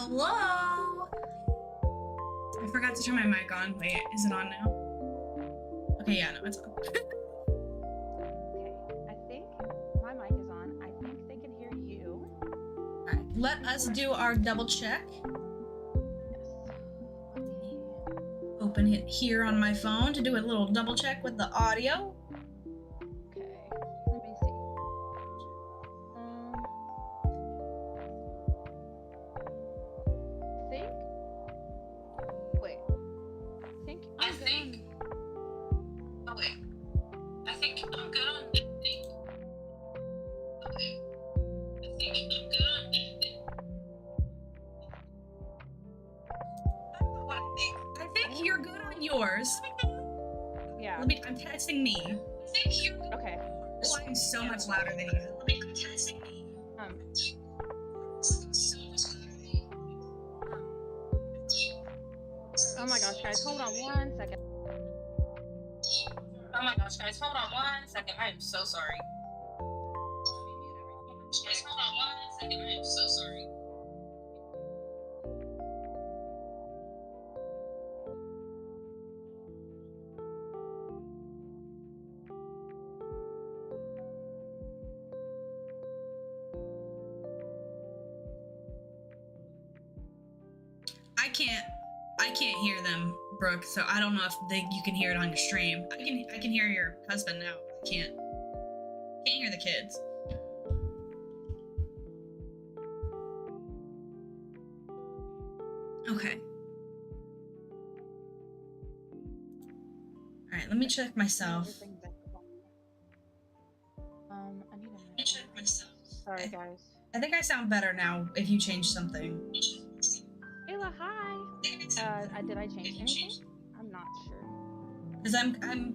Hello? I forgot to turn my mic on. Wait, is it on now? Okay, yeah, no, it's on. Okay, I think my mic is on. I think they can hear you. Alright, let us do our double check. Yes. Let me... Open it here on my phone to do a little double check with the audio. Okay, let me see. Think? Wait. Think I'm good on... Oh, wait. I think I'm good on editing. Okay. I think I'm good on editing. I don't know what I think. I think you're good on yours. Yeah. I'm testing me. I think you're good. Okay. Oh, I'm so much louder than you. I'm testing me. Oh my gosh, guys, hold on 1 second. Oh my gosh, guys, hold on 1 second. I am so sorry. Guys, hold on 1 second. I am so sorry. I can't hear them, Brooke, so I don't know if you can hear it on your stream. I can hear your husband now. I can't hear the kids. Okay. Alright, let me check myself. I need a Let me minute. check myself. Sorry, guys. I think I sound better now if you change something. Ayla, hi. Did I change anything? I'm not sure. Because I'm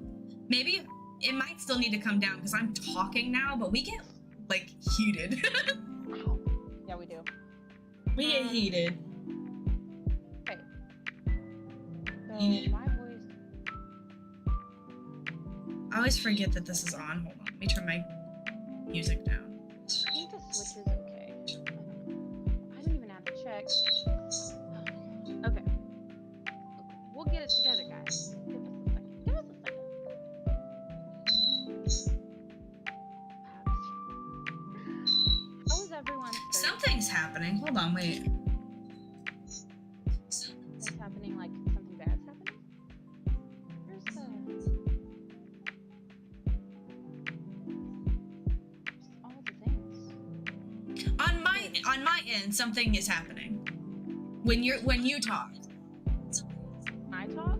maybe it might still need to come down because I'm talking now, but we get like heated. Ow. Yeah, we do. We get heated. Okay. So my voice. I always forget that this is on. Hold on, let me turn my music down. I think the switch is okay. I don't even have to check. Okay. We'll get it together, guys. Give us a second. How is everyone? Something's happening. Hold on, wait. Something's happening, like something bad's happening? Where's the... Just all the things. On my end, something is happening. When you talk. I talk?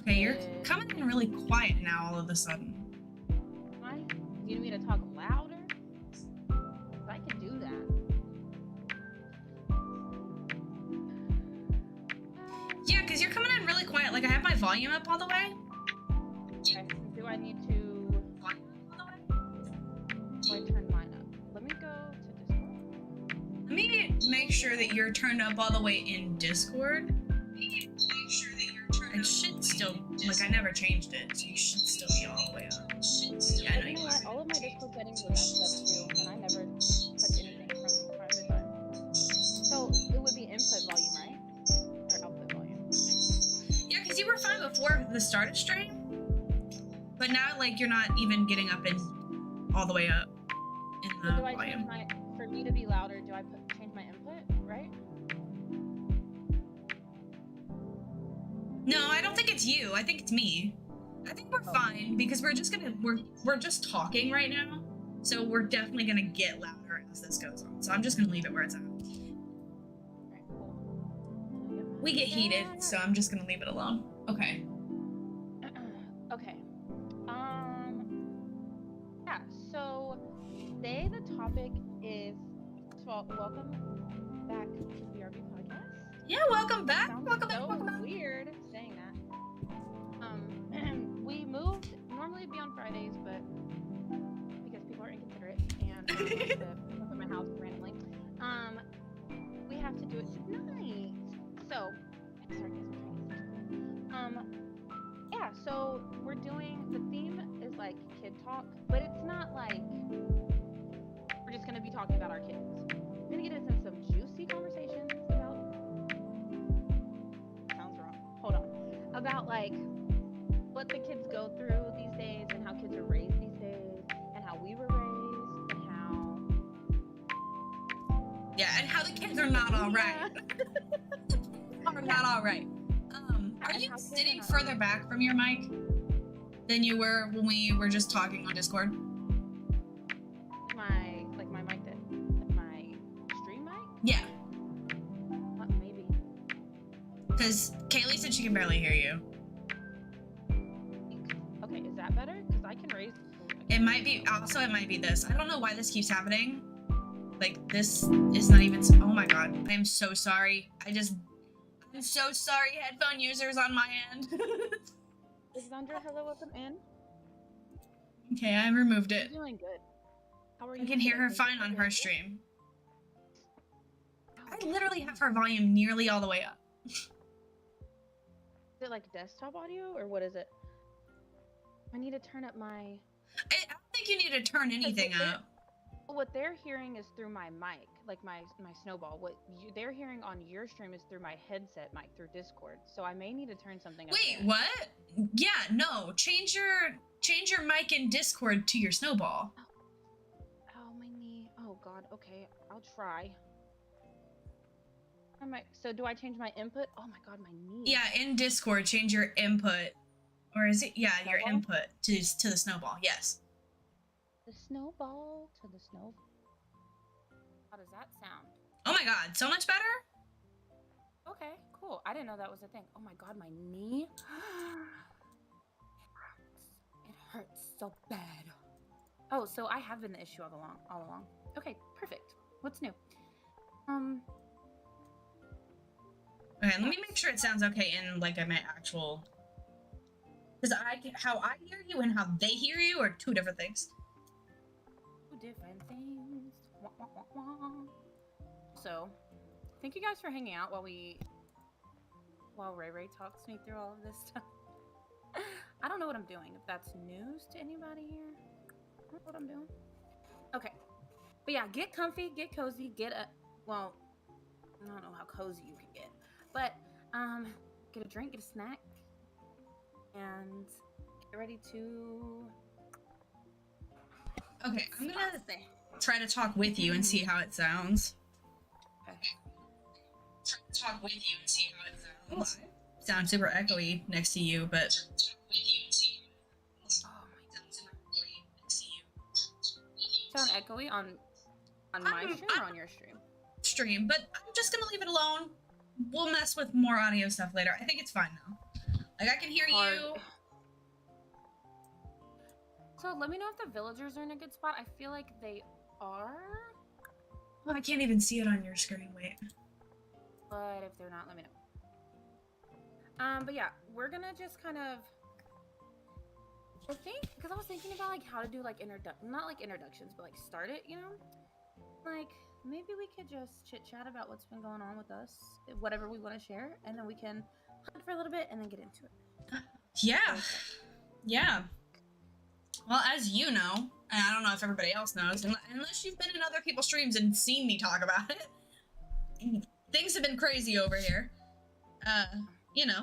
Okay, you're coming in really quiet now all of a sudden. Do you need me to talk louder? 'Cause I can do that. Yeah, because you're coming in really quiet. Like I have my volume up all the way. Okay. Do I need to... Do I turn mine up? Let me go to Discord. Let me make sure that you're turned up all the way in Discord. It should still, like I never changed it, so you should still be all the way up. Yeah, I know You you know are. what? All of my Discord settings were messed up too, and I never touch anything from time to time. So it would be input volume, right? Or output volume? Yeah, because you were fine before the start of stream, but now like you're not even getting up in all the way up in the So do I change volume. for me to be louder, do I change my input, right? No, I don't think it's you. I think it's me. I think we're fine because we're just talking right now, so we're definitely gonna get louder as this goes on. So I'm just gonna leave it where it's at. Alright, cool. We get heated, so I'm just gonna leave it alone. Okay. Okay. Yeah, so today the topic is, first of all, welcome back to BRB Podcast. Yeah, welcome back. Sounds Welcome so back. weird saying that. We moved, normally it'd be on Fridays, but because people are inconsiderate and to pick up at my house randomly, we have to do it tonight. So, yeah, so we're doing, the theme is like kid talk, but it's not like we're just gonna talking about our kids. We're gonna get into some juicy conversations about. Sounds wrong. Hold on. About like what the kids go through these days and how kids are raised these days and how we were raised and how. Yeah, and how the kids are not all right. Are not all right. Are you sitting further back from your mic than you were when we were just talking on Discord? My mic that my stream mic? Yeah. Maybe. Because Kaylee said she can barely hear you. Okay, is that better? Because I can raise. It might be. Also, it might be this. I don't know why this keeps happening. Like this is not even. Oh my god! I am so sorry. I'm so sorry, headphone users on my end. Is Zandra hello welcome in? Okay, I removed it. I'm doing good. How are you? I can hear her fine on her stream. I literally have her volume nearly all the way up. Is it like desktop audio or what is it? I need to turn up my. I don't think you need to turn anything up. What they're hearing is through my mic, like my snowball. What they're hearing on your stream is through my headset mic through Discord. So I may need to turn something up. Wait, what? Yeah, no. Change your mic in Discord to your snowball. Oh, my knee. Oh God. Okay, I'll try. So do I change my input? Oh my God, my knee. Yeah, in Discord, change your input, or is it? Yeah, Snowball? your input to the snowball. Yes. The snowball to the snow. How does that sound? Oh my god, so much better? Okay, cool. I didn't know that was a thing. Oh my god, my knee. It hurts so bad. Oh, so I have been the issue all along. Okay, perfect. What's new? Okay, let me make sure it sounds okay in like my actual. Because how I hear you and how they hear you are two different things. Different things. Wah, wah, wah, wah. So, thank you guys for hanging out while Ray Ray talks me through all of this stuff. I don't know what I'm doing. If that's news to anybody here, I don't know what I'm doing. Okay, but yeah, get comfy, get cozy, well, I don't know how cozy you can get, but get a drink, get a snack, and get ready to. Okay, I'm gonna try to talk with you and see how it sounds. Okay. Try to talk with you and see how it sounds. Sound super echoey next to you, but. Sound echoey on my stream or on your stream? Stream, but I'm just gonna leave it alone. We'll mess with more audio stuff later. I think it's fine now. Like I can hear you. So let me know if the villagers are in a good spot. I feel like they are. Well, I can't even see it on your screen. Wait. But if they're not, let me know. But yeah, we're gonna just kind of. I think because I was thinking about like how to do like not like introductions, but like start it. You know, like maybe we could just chit chat about what's been going on with us, whatever we want to share, and then we can hunt for a little bit and then get into it. Yeah. Yeah. Well, as you know, and I don't know if everybody else knows, unless you've been in other people's streams and seen me talk about it, things have been crazy over here.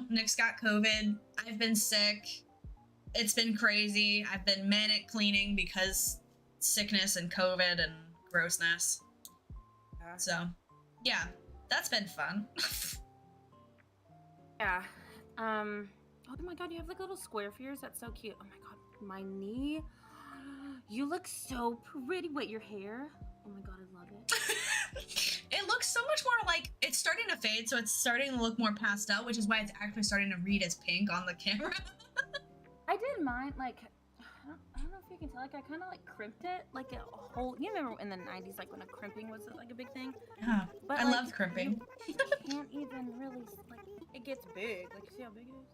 Nick's got COVID. I've been sick. It's been crazy. I've been manic cleaning because sickness and COVID and grossness. So, yeah, that's been fun. Yeah. Oh my god, you have like little square fears. That's so cute. Oh my god. My knee. You look so pretty. Wait, your hair? Oh my god, I love it. It looks so much more like it's starting to fade, so it's starting to look more pastel, which is why it's actually starting to read as pink on the camera. I did mine like I don't know if you can tell. Like I kind of like crimped it, like a whole. You remember in the '90s, like when a crimping was like a big thing. Yeah, but I love crimping. You can't even really like. It gets big. Like see how big it is.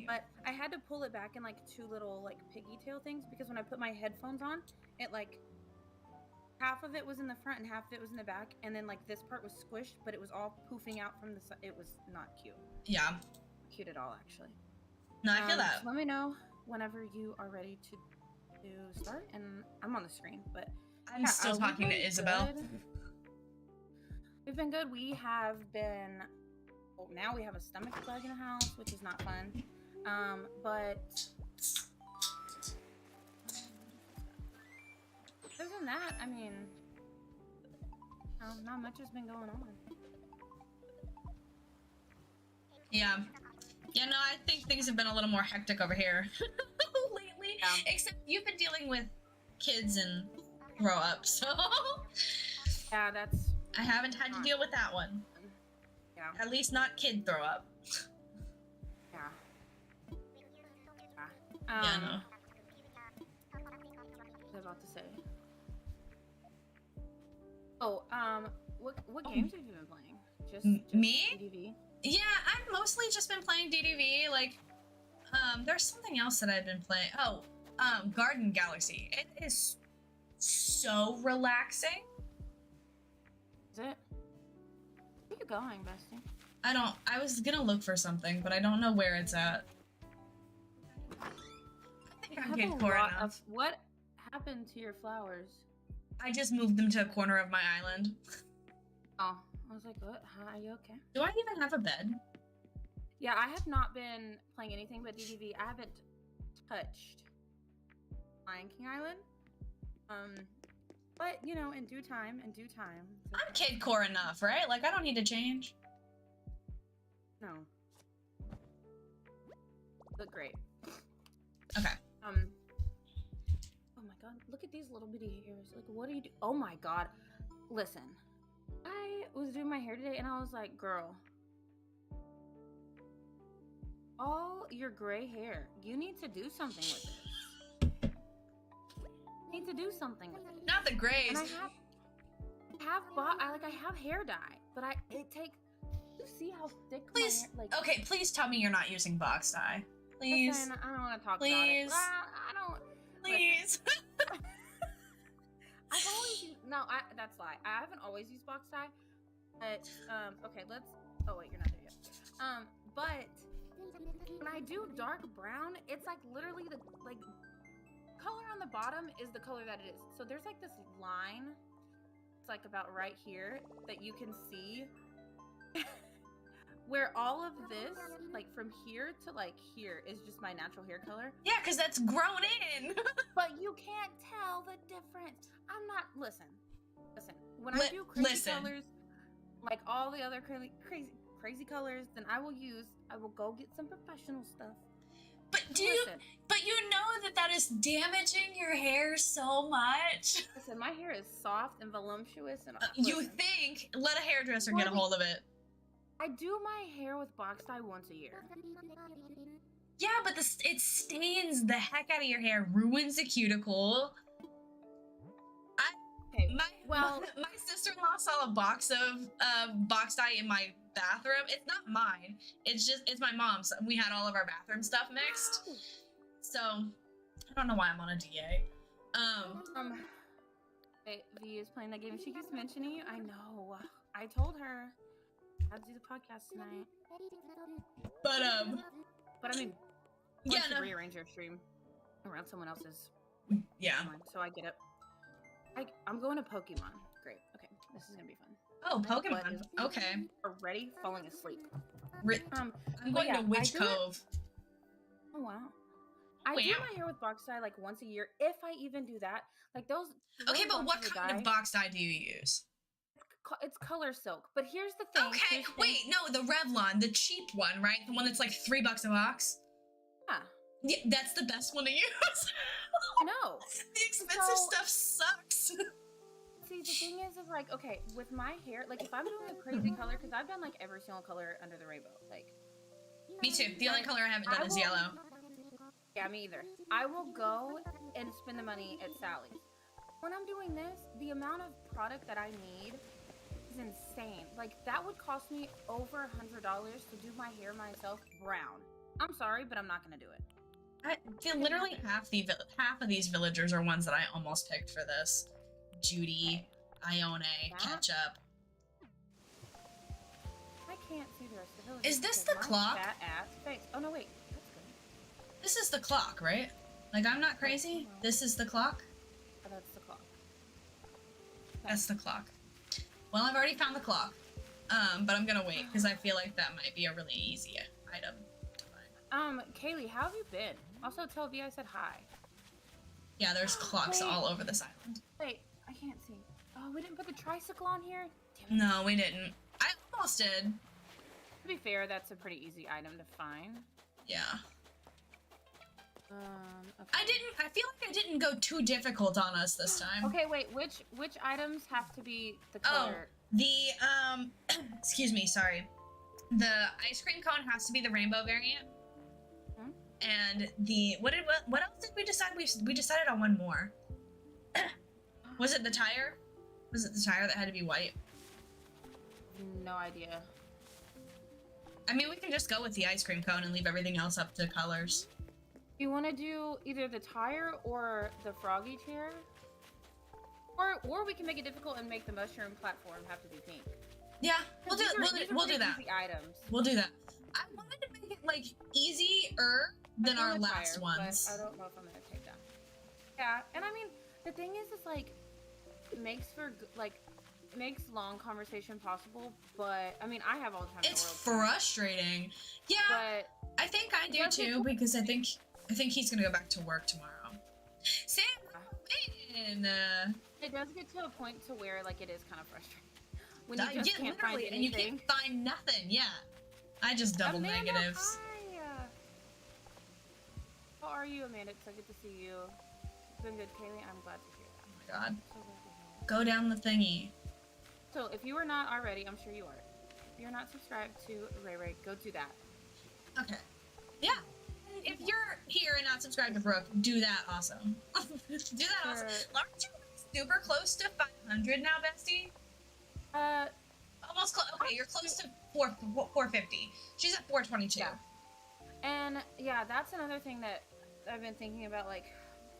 But I had to pull it back in like two little like piggy tail things because when I put my headphones on, it like half of it was in the front and half of it was in the back, and then like this part was squished, but it was all poofing out from the side. It was not cute. Yeah. Cute at all, actually. No, I feel that. So let me know whenever you are ready to start, and I'm on the screen, but I'm still talking to Isabel. Good. We've been good. We have been. Well, now we have a stomach bug in the house, which is not fun. But other than that, I mean, not much has been going on. Yeah. Yeah, no, I think things have been a little more hectic over here lately. Yeah. Except you've been dealing with kids and grow up, so yeah, that's. I haven't had to deal with that one. Yeah. At least not kid throw up. Yeah. Yeah, no. What was I about to say? Oh, what games have you been playing? Just me? DDV? Yeah, I've mostly just been playing DDV. Like, there's something else that I've been playing. Oh, Garden Galaxy. It is so relaxing. Is it? Where you going, bestie? I was gonna look for something, but I don't know where it's at. I think I'm getting core enough. What happened to your flowers? I just moved them to a corner of my island. Oh, I was like, what? Are you okay? Do I even have a bed? Yeah, I have not been playing anything but DDV. I haven't touched Lion King Island. But, you know, in due time. I'm kid core enough, right? Like, I don't need to change. No. Look great. Okay. Oh my god, look at these little bitty hairs. Like, what do you do? Oh my god. Listen, I was doing my hair today and I was like, girl, all your gray hair, you need to do something with this. You need to do something with it. Not the grays. And I have hair dye, but it takes. You see how thick please, my hair, like. Okay, please tell me you're not using box dye. Please. Listen, I don't want to talk please. about it. I don't. Please. I've always used, that's a lie. I haven't always used box dye. But okay, oh wait, you're not there yet. But when I do dark brown, it's like literally the color on the bottom is the color that it is. So there's like this line. It's like about right here that you can see where all of this, like from here to like here, is just my natural hair color. Yeah, because that's grown in. But you can't tell the difference. I'm not. Listen. When I do crazy colors, like all the other crazy colors, then I will go get some professional stuff. But you know that is damaging your hair so much. Listen, my hair is soft and voluptuous, and you think? Let a hairdresser get a hold of it. I do my hair with box dye once a year. Yeah, but it stains the heck out of your hair, ruins the cuticle. My sister-in-law saw a box of box dye in my bathroom. It's not mine. It's my mom's. We had all of our bathroom stuff mixed. So I don't know why I'm on a DA. V is playing that game. She keeps mentioning you. I know. I told her I'd do the podcast tonight. But I mean, yeah, no. Rearrange your stream around someone else's. Yeah. So I get it. I'm going to Pokemon. Great. Okay, this is gonna be fun. Oh, Pokemon. Okay. Already falling asleep. I'm going to Witch Cove. Oh wow. I do my hair with box dye like once a year, if I even do that. Like those. Okay, but what kind of box dye do you use? It's color silk. But here's the thing. Okay, wait, no, the Revlon, the cheap one, right? The one that's like $3 a box. Yeah. Yeah, that's the best one to use. No. The expensive stuff sucks. See, the thing is like, okay, with my hair, like if I'm doing a crazy color, because I've done like every single color under the rainbow, like. Me too. The only color I haven't done is yellow. Yeah, me either. I will go and spend the money at Sally's. When I'm doing this, the amount of product that I need is insane. Like that would cost me over $100 to do my hair myself brown. I'm sorry, but I'm not gonna do it. Literally half of these villagers are ones that I almost picked for this. Judy, Ione, Ketchup. I can't see the rest of the villagers. Is this the clock? Fat ass face. Oh no, wait. That's good. This is the clock, right? Like I'm not crazy. This is the clock. Oh, that's the clock. That's the clock. Well, I've already found the clock. But I'm gonna wait because I feel like that might be a really easy item to find. Kaylee, how have you been? Also, tell V I said hi. Yeah, there's clocks all over this island. Wait, I can't see. Oh, we didn't put the tricycle on here? Damn it. No, we didn't. I almost did. To be fair, that's a pretty easy item to find. Yeah. Okay. I feel like I didn't go too difficult on us this time. Okay, wait, which items have to be the color? Oh, the, excuse me, sorry. The ice cream cone has to be the rainbow variant. Hmm? And the, what else did we decide? We decided on one more. Was it the tire? Was it the tire that had to be white? No idea. I mean, we can just go with the ice cream cone and leave everything else up to colors. You want to do either the tire or the froggy chair? Or we can make it difficult and make the mushroom platform have to be pink. Yeah, we'll do that. Easy items. We'll do that. I wanted to make it like easier than our last ones. I don't know if I'm gonna take that. Yeah, and I mean the thing is like it makes long conversation possible, but I mean I have all the time in the world. It's frustrating. Yeah, but I think I do too because I think he's gonna go back to work tomorrow. Sam, man. It does get to a point to where like it is kind of frustrating when you just can't find anything. And you can't find nothing. Yeah, I just double Amanda, negatives. Hi. How are you, Amanda? It's so good to see you. It's been good, Kaylee. I'm glad to hear that. Oh my god. So glad to hear that. Go down the thingy. So if you are not already, I'm sure you are. If you're not subscribed to Ray Ray, go do that. Okay. Yeah. If you're here and not subscribed to Brooke, do that also. Do that also. Aren't you super close to 500 now, bestie? Almost close. Okay, you're close to 450. She's at 422. Yeah. And yeah, that's another thing that I've been thinking about. Like,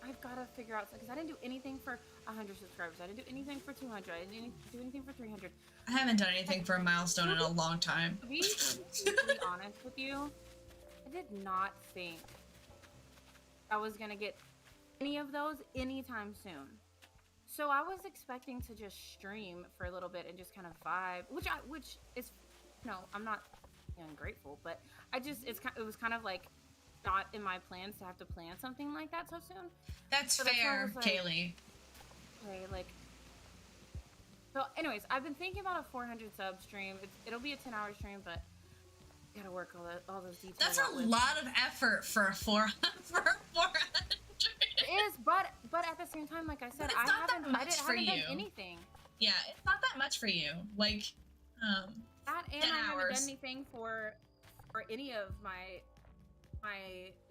I've got to figure out because I didn't do anything for 100 subscribers. I didn't do anything for 200. I didn't do anything for 300. I haven't done anything for a milestone in a long time. To be completely honest with you, I did not think I was gonna get any of those anytime soon. So I was expecting to just stream for a little bit and just kind of vibe, which is, no, I'm not ungrateful, but it was kind of like not in my plans to have to plan something like that so soon. That's fair, Kaylee. Okay, like. So, anyways, I've been thinking about a 400 sub stream. It'll be a 10-hour stream, but I gotta work all those details. That's a lot of effort for a 400. It is, but at the same time, like I said, I haven't done anything. Yeah, it's not that much for you. Like, that and 10 I haven't hours. done anything for any of my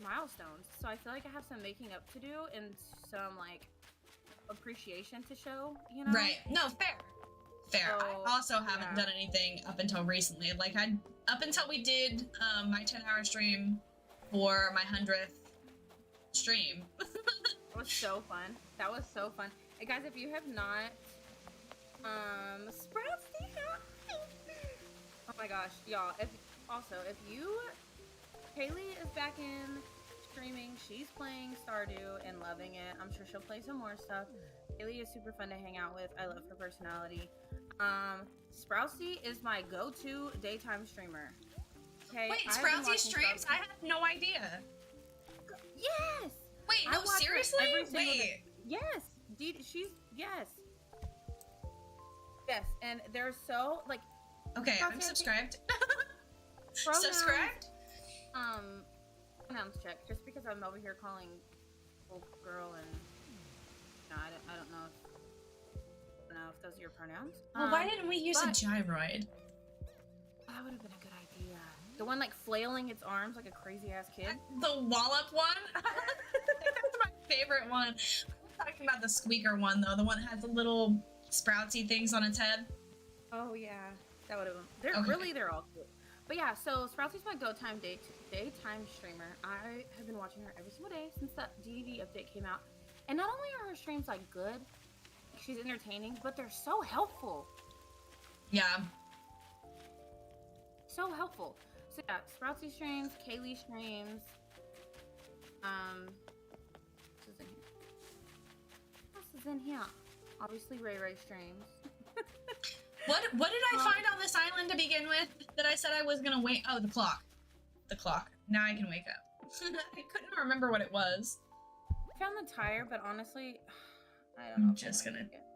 milestones. So I feel like I have some making up to do and some like appreciation to show. You know? Right? No, fair. So, I also haven't done anything up until recently. Like up until we did my 10-hour stream for my 100th stream. That was so fun. That was so fun. Hey guys, if you have not Sprouts, oh my gosh, y'all, Haley is back in streaming. She's playing Stardew and loving it. I'm sure she'll play some more stuff. Haley is super fun to hang out with. I love her personality. Sproutsy is my go-to daytime streamer. Okay. Wait, Sproutsy streams? I have no idea. Yes. Wait, no, seriously? Wait. Yes. Yes. Yes, and they're so like. Okay, I'm subscribed. Subscribed? Pronouns check. Just because I'm over here calling old girl and I don't know if those are your pronouns. Well, why didn't we use a gyroid? That would have been a good idea. The one like flailing its arms like a crazy ass kid. The wallop one? I think that's my favorite one. I'm talking about the squeaker one though, the one that has the little sproutsy things on its head. Oh yeah, that would have been. They're all cool. But yeah, so Sproutsy's my daytime streamer. I have been watching her every single day since that DVD update came out. And not only are her streams like good, she's entertaining, but they're so helpful. Yeah. So helpful. So yeah, Sproutsy streams, Kaylee streams. This is in here. obviously Ray Ray streams. What did I find on this island to begin with that I said I was gonna wait? Oh, the clock. The clock. Now I can wake up. I couldn't remember what it was. I found the tire, but honestly, I don't know.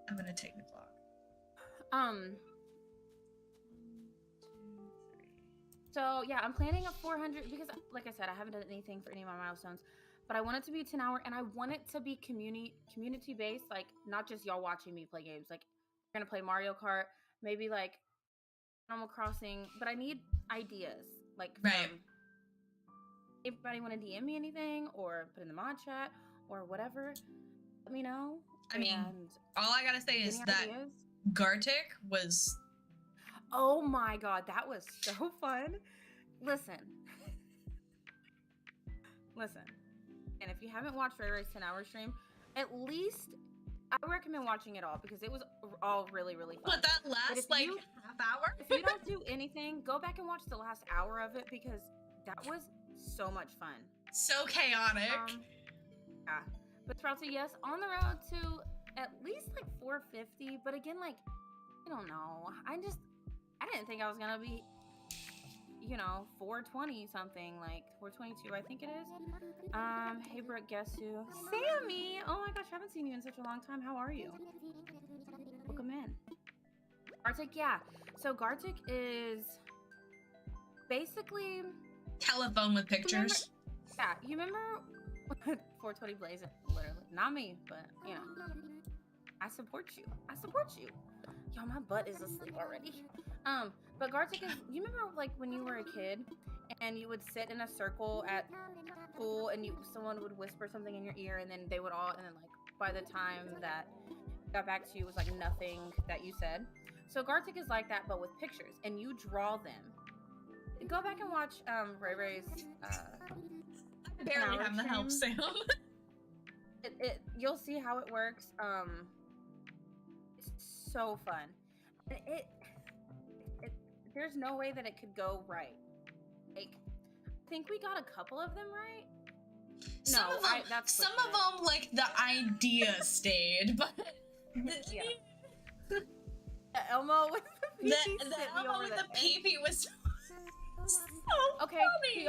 I'm gonna take the clock. So yeah, I'm planning a 400 because, like I said, I haven't done anything for any of my milestones, but I want it to be a 10-hour, and I want it to be community based, like not just y'all watching me play games. Like we're gonna play Mario Kart, maybe like Animal Crossing, but I need ideas. Like, right. Anybody want to DM me anything or put in the mod chat or whatever? Let me know. I mean, all I gotta say is that Gartic was. Oh my god, that was so fun. Listen. And if you haven't watched Ray Ray's 10-hour stream, at least I recommend watching it all because it was all really, really fun. But that last half hour? If you don't do anything, go back and watch the last hour of it because that was so much fun. So chaotic. Yeah. But Sproutsy, yes, on the road to at least like 450. But again, like, I don't know. I didn't think I was gonna be, 420 something, like 422, I think it is. Hey Brooke, guess who? Sammy! Oh my gosh, I haven't seen you in such a long time. How are you? Welcome in. Gartic, yeah. So Gartic is basically telephone with pictures. You remember 420 Blaze? Literally, not me, but I support you. Yo, my butt is asleep already. But Gartic is, you remember like when you were a kid and you would sit in a circle at school and someone would whisper something in your ear and then they would all, and then like by the time that got back to you, it was like nothing that you said. So Gartic is like that, but with pictures, and you draw them. Go back and watch Ray Ray's I barely have the help, Sam. You'll see how it works. It's so fun. And there's no way that it could go right. Like, I think we got a couple of them right. Some of them, like the idea stayed, but yeah. The Elmo with the pee-pee. The Elmo with the pee-pee was so okay. funny. Do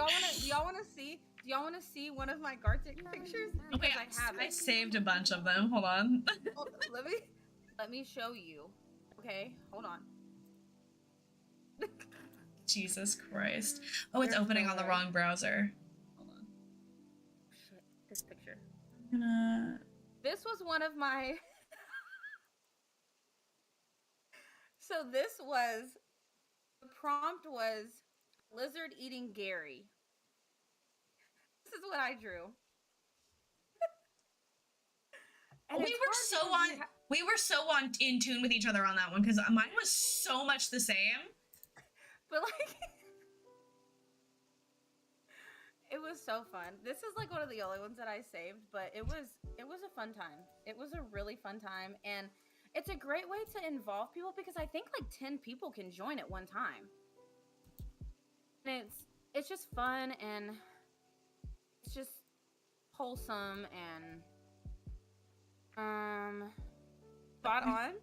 y'all want to see one of my Gartic pictures? Okay, I saved a bunch of them. Hold on. Let me show you. Okay, hold on. Jesus Christ. Oh, it's opening on the wrong browser. Hold on. Shit, this picture. This was one of my... So the prompt was lizard eating Gary. This is what I drew. And we were so in tune with each other on that one because mine was so much the same. But like, it was so fun. This is like one of the only ones that I saved, but it was a fun time. It was a really fun time, and it's a great way to involve people because I think like 10 people can join at one time. And it's just fun and it's just wholesome and spot on.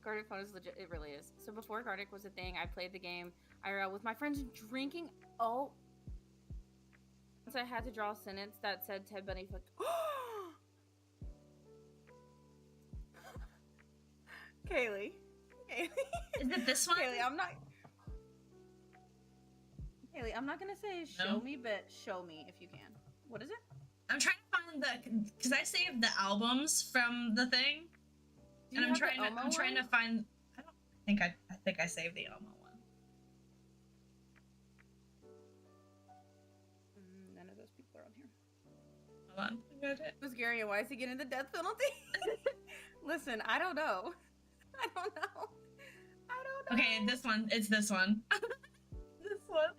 Gartic Phone is legit. It really is. So before Gartic was a thing, I played the game IRL with my friends drinking. Oh, once I had to draw a sentence that said Ted Bundy fucked. Kaylee. Is it this one? Kaylee, I'm not gonna say show me, but show me if you can. What is it? I'm trying to find because I saved the albums from the thing. And I'm trying to find. I think I saved the Elmo one. None of those people are on here. Hold on. I got it. It was Gary, and why is he getting the death penalty? Listen, I don't know. I don't know. Okay, this one. It's this one. This one.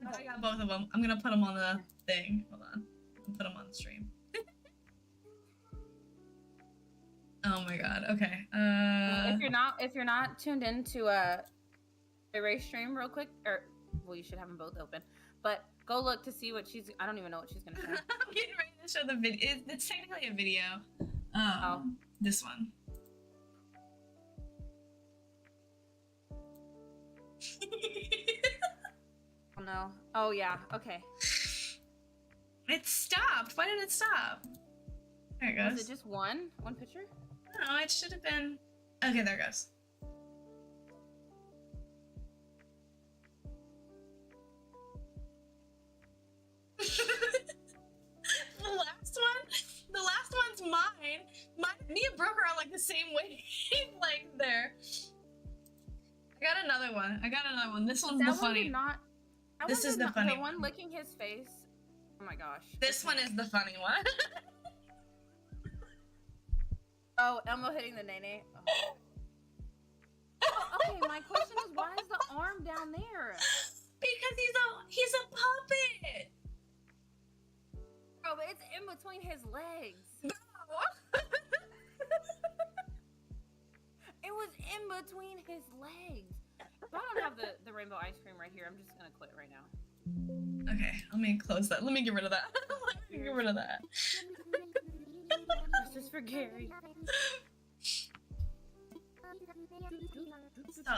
I got both of them. I'm gonna put them on the thing. Hold on. I'll put them on the stream. Oh my god. Okay. If you're not tuned into a race stream real quick, or well, you should have them both open. But Go look to see what she's. I don't even know what she's gonna say. I'm getting ready to show the video. It's technically a video. Oh. This one. Oh no. Oh yeah. Okay. It stopped. Why did it stop? There it goes. Was it just one picture? No, it should have been. Okay, there it goes. The last one's mine. Me and Brooke are on like the same wave, there. I got another one. This one's the funny. This is the funny one. The one licking his face. Oh my gosh. This one is the funny one. Oh, Elmo hitting the nene. Oh. Okay, my question is, why is the arm down there? Because he's a puppet. Bro, but it's in between his legs. It was in between his legs. If I don't have the rainbow ice cream right here, I'm just gonna quit right now. Okay, let me close that. Let me get rid of that. This is for Gary.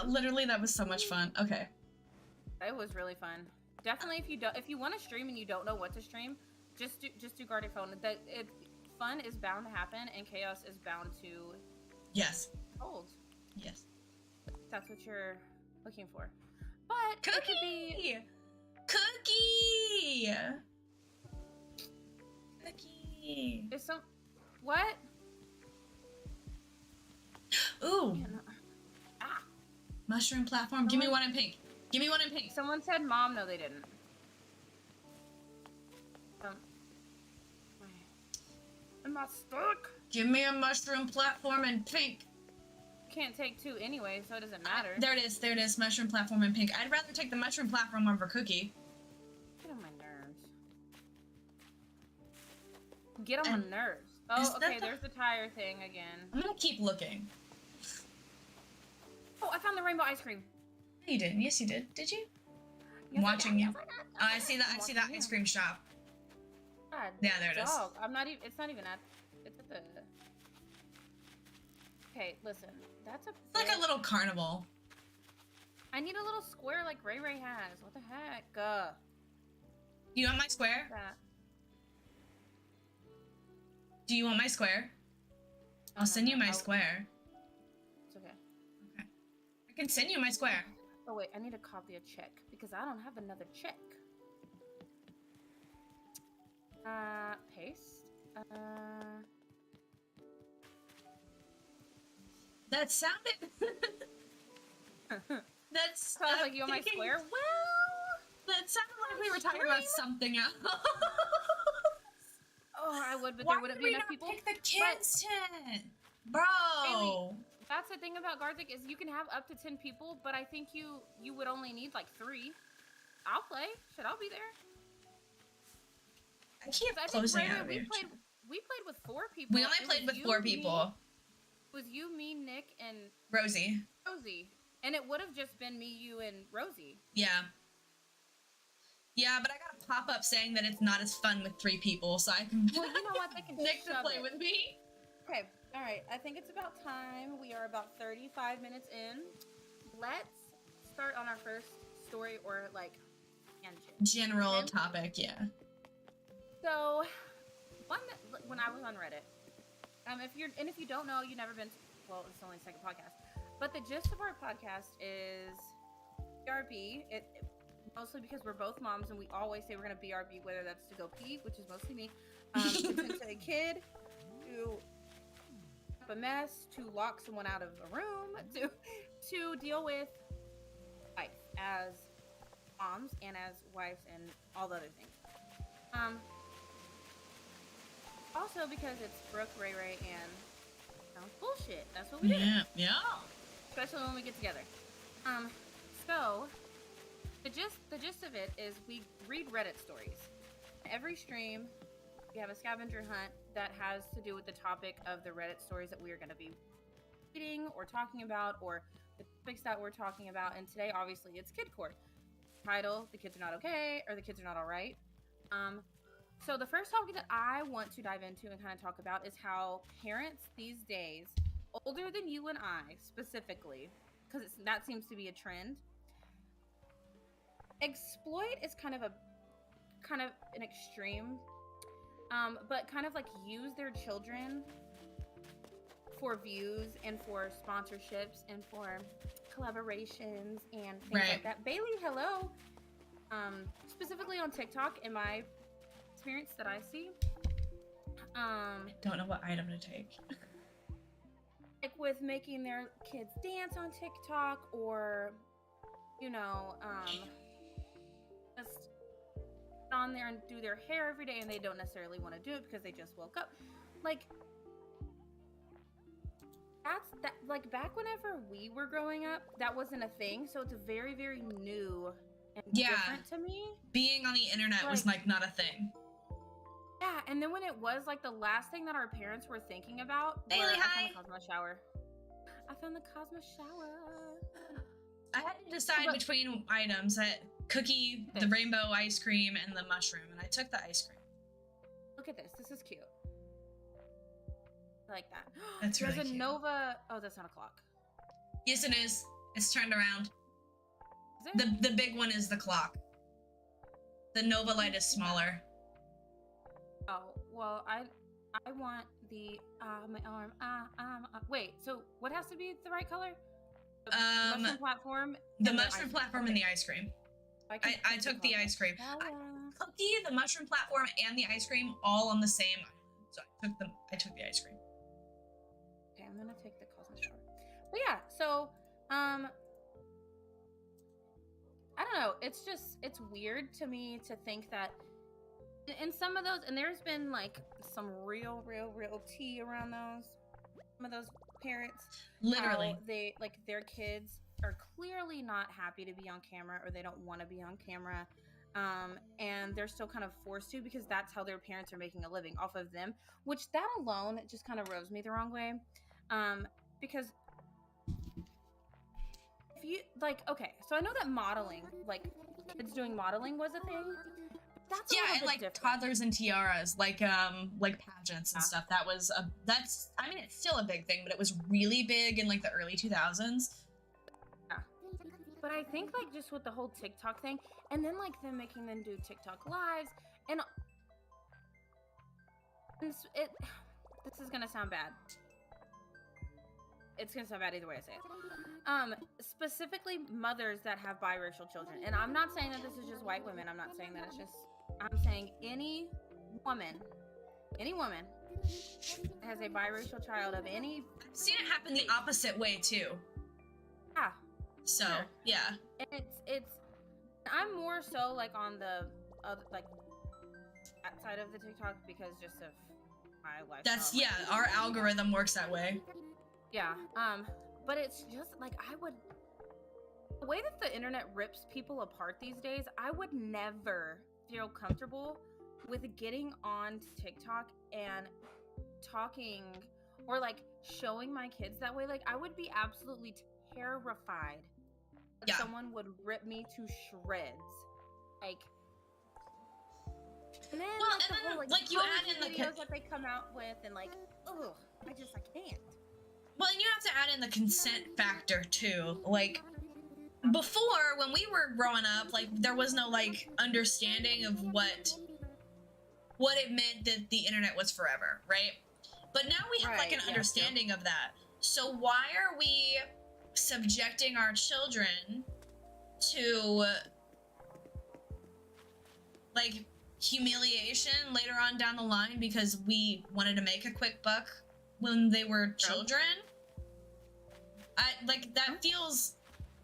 Literally, that was so much fun. Okay. It was really fun. Definitely, if you want to stream and you don't know what to stream, just do guard your phone. Fun is bound to happen, and chaos is bound to. Yes. Hold. Yes. That's what you're looking for. But Cookie! It could be... Cookie! Cookie! Is some... What? Ooh! Ah! Mushroom platform. Give me one in pink. Give me one in pink. Someone said mom. No, they didn't. Am I stuck? Give me a mushroom platform in pink. Can't take two anyway, so it doesn't matter. There it is. Mushroom platform in pink. I'd rather take the mushroom platform over Cookie. Get on my nerves. Get on my nerves. Oh, okay, there's the tire thing again. I'm gonna keep looking. Oh, I found the rainbow ice cream. No, you didn't. Yes, you did. Did you? Yes, I'm watching you. Yes, I see that ice cream shop. God, yeah, there it is. I'm not even. It's not even at. It's at the. Okay, listen. That's It's like a little carnival. I need a little square like Ray Ray has. What the heck? You want my square? That. Do you want my square? I'll send you my square. It's okay. Okay. I can send you my square. Oh wait, I need to copy a check because I don't have another check. Paste. That sounded. That's. So I was like, you want my square? Well, that sounded like we were talking about something else. Oh, I would, but there wouldn't be enough people. Pick the kids tent, bro. Haley, that's the thing about Gartic is you can have up to 10 people, but I think you would only need like 3. I'll play. I'll be there. I keep closing out. We played with 4 people. We only played with 4 people. It was you, me, Nick, and Rosie. And it would have just been me, you, and Rosie. Yeah. Yeah, but I got a pop-up saying that it's not as fun with 3 people, so I can. Well, you know what? They can Nick to play with me. Okay. All right. I think it's about time. We are about 35 minutes in. Let's start on our first story or like tangent. General topic, yeah. So, when I was on Reddit, if you don't know, you've never been to, well, it's only the second podcast, but the gist of our podcast is BRB. Mostly because we're both moms and we always say we're gonna BRB, whether that's to go pee, which is mostly me, to a kid, to a mess, to lock someone out of a room, to deal with life as moms and as wives and all the other things. Also because it's Brooke, Ray Ray, and bullshit. That's what we do. Yeah. Especially when we get together. So the gist of it is we read Reddit stories. Every stream, we have a scavenger hunt that has to do with the topic of the Reddit stories that we are going to be reading or talking about, or the topics that we're talking about. And today, obviously, it's kidcore. title, the kids are not okay, or the kids are not all right. So the first topic that I want to dive into and kind of talk about is how parents these days, older than you and I specifically, because that seems to be a trend, exploit is kind of an extreme, but kind of like use their children for views and for sponsorships and for collaborations and things like that. Bailey, hello. Specifically on TikTok, in my experience that I see, I don't know what item to take. like with making their kids dance on TikTok, or just on there and do their hair every day, and they don't necessarily want to do it because they just woke up. Like, like back whenever we were growing up, that wasn't a thing. So it's very, very new and different to me. Being on the internet was like not a thing. Yeah, and then when it was like the last thing that our parents were thinking about, Bailey, hi. I found the Cosmo shower. I found the Cosmo shower. I had to decide between items: that cookie, the rainbow ice cream, and the mushroom, and I took the ice cream. Look at this. This is cute. I like that. That's There's really a cute. Nova. Oh, that's not a clock. Yes, it is. It's turned around. Is it? The big one is the clock. The Nova light is smaller. Oh, well, I want the my arm. Wait, so what has to be the right color? The mushroom platform. The mushroom platform and the ice cream. I took the ice cream. Cookie, the mushroom platform, and the ice cream all on the same. So I took the ice cream. Okay, I'm gonna take the Cosmo shower. But yeah, so I don't know. It's weird to me to think that in some of those, and there's been like some real tea around those. Some of those parents, literally, they like their kids are clearly not happy to be on camera, or they don't want to be on camera. And they're still kind of forced to, because that's how their parents are making a living off of them, which that alone just kind of rubs me the wrong way. Because if you okay, so I know that modeling, like kids doing modeling was a thing. But that's and like different. toddlers and tiaras, like pageants and stuff. That's I mean, it's still a big thing, but it was really big in like the early 2000s. But I think like just with the whole TikTok thing, and then like them making them do TikTok lives, and this is gonna sound bad. It's gonna sound bad either way I say it. Specifically mothers that have biracial children, and I'm not saying that this is just white women. I'm not saying that it's just. I'm saying any woman that has a biracial child of any. I've seen it happen the opposite way too. Yeah. So sure. Yeah. And it's. I'm more so like on the like that side of the TikTok, because just of my lifestyle. Our algorithm works that way. Yeah. But it's just like the way that the internet rips people apart these days, I would never feel comfortable with getting on TikTok and talking or like showing my kids that way. Like, I would be absolutely terrified that someone would rip me to shreds. Like, and then you add in the videos that they come out with, and like, ugh, I can't. Well, and you have to add in the consent factor too. Like, before, when we were growing up, like, there was no like understanding of what it meant that the internet was forever, right? But now we have like an understanding of that. So why are we subjecting our children to like humiliation later on down the line because we wanted to make a quick buck when they were children? That feels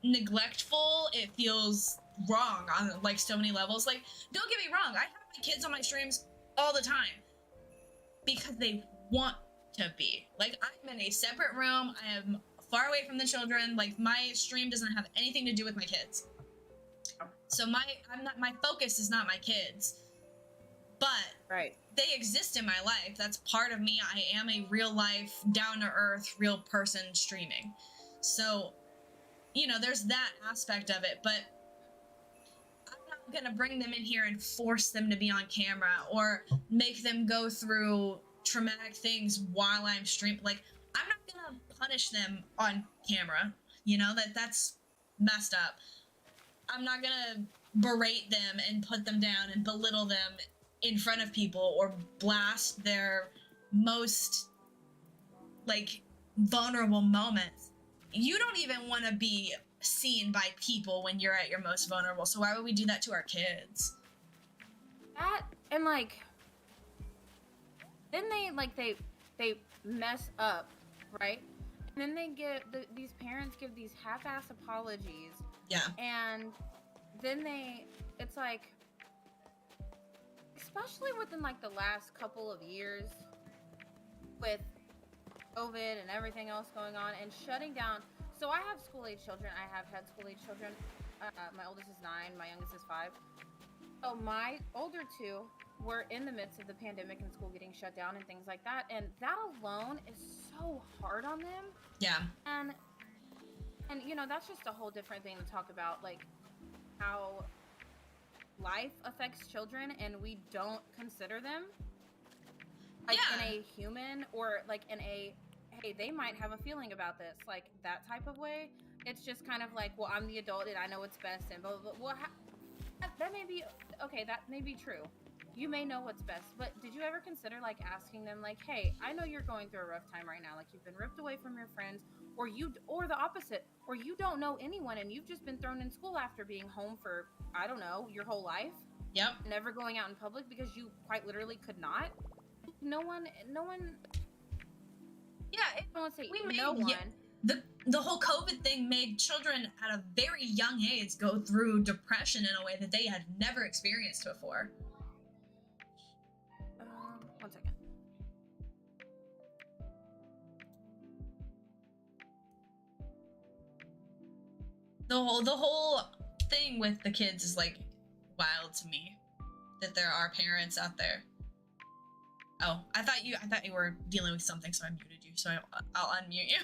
neglectful. It feels wrong on like so many levels. Like, don't get me wrong, I have my kids on my streams all the time because they want to be. Like, I'm in a separate room. I am far away from the children. Like, my stream doesn't have anything to do with my kids. So my focus is not my kids. But they exist in my life. That's part of me. I am a real life, down to earth, real person streaming. So, you know, there's that aspect of it. But gonna bring them in here and force them to be on camera or make them go through traumatic things while I'm streaming. Like, I'm not gonna punish them on camera. You know, that's messed up. I'm not gonna berate them and put them down and belittle them in front of people or blast their most, like, vulnerable moments. You don't even want to be seen by people when you're at your most vulnerable, so why would we do that to our kids? That, and, like, then they mess up, right? And then they give, these parents give these half-ass apologies. Yeah. And then it's like, especially within, like, the last couple of years with COVID and everything else going on and shutting down. So I have school-age children. I have had school-age children. My oldest is 9. My youngest is 5. So my older 2 were in the midst of the pandemic and school getting shut down and things like that. And that alone is so hard on them. Yeah. And you know, that's just a whole different thing to talk about, like how life affects children and we don't consider them like in a human, or like in a, hey, they might have a feeling about this, like that type of way. It's just kind of like, well, I'm the adult and I know what's best, and blah, blah, blah. Well, that may be okay, that may be true. You may know what's best, but did you ever consider, like, asking them, like, hey, I know you're going through a rough time right now, like you've been ripped away from your friends, or the opposite, or you don't know anyone and you've just been thrown in school after being home for, I don't know, your whole life. Yep. Never going out in public because you quite literally could not. No one. Yeah, I don't say no one. Yeah, the whole COVID thing made children at a very young age go through depression in a way that they had never experienced before. 1 second. The whole thing with the kids is, like, wild to me, that there are parents out there. Oh, I thought you were dealing with something, so I muted you. So I'll unmute you.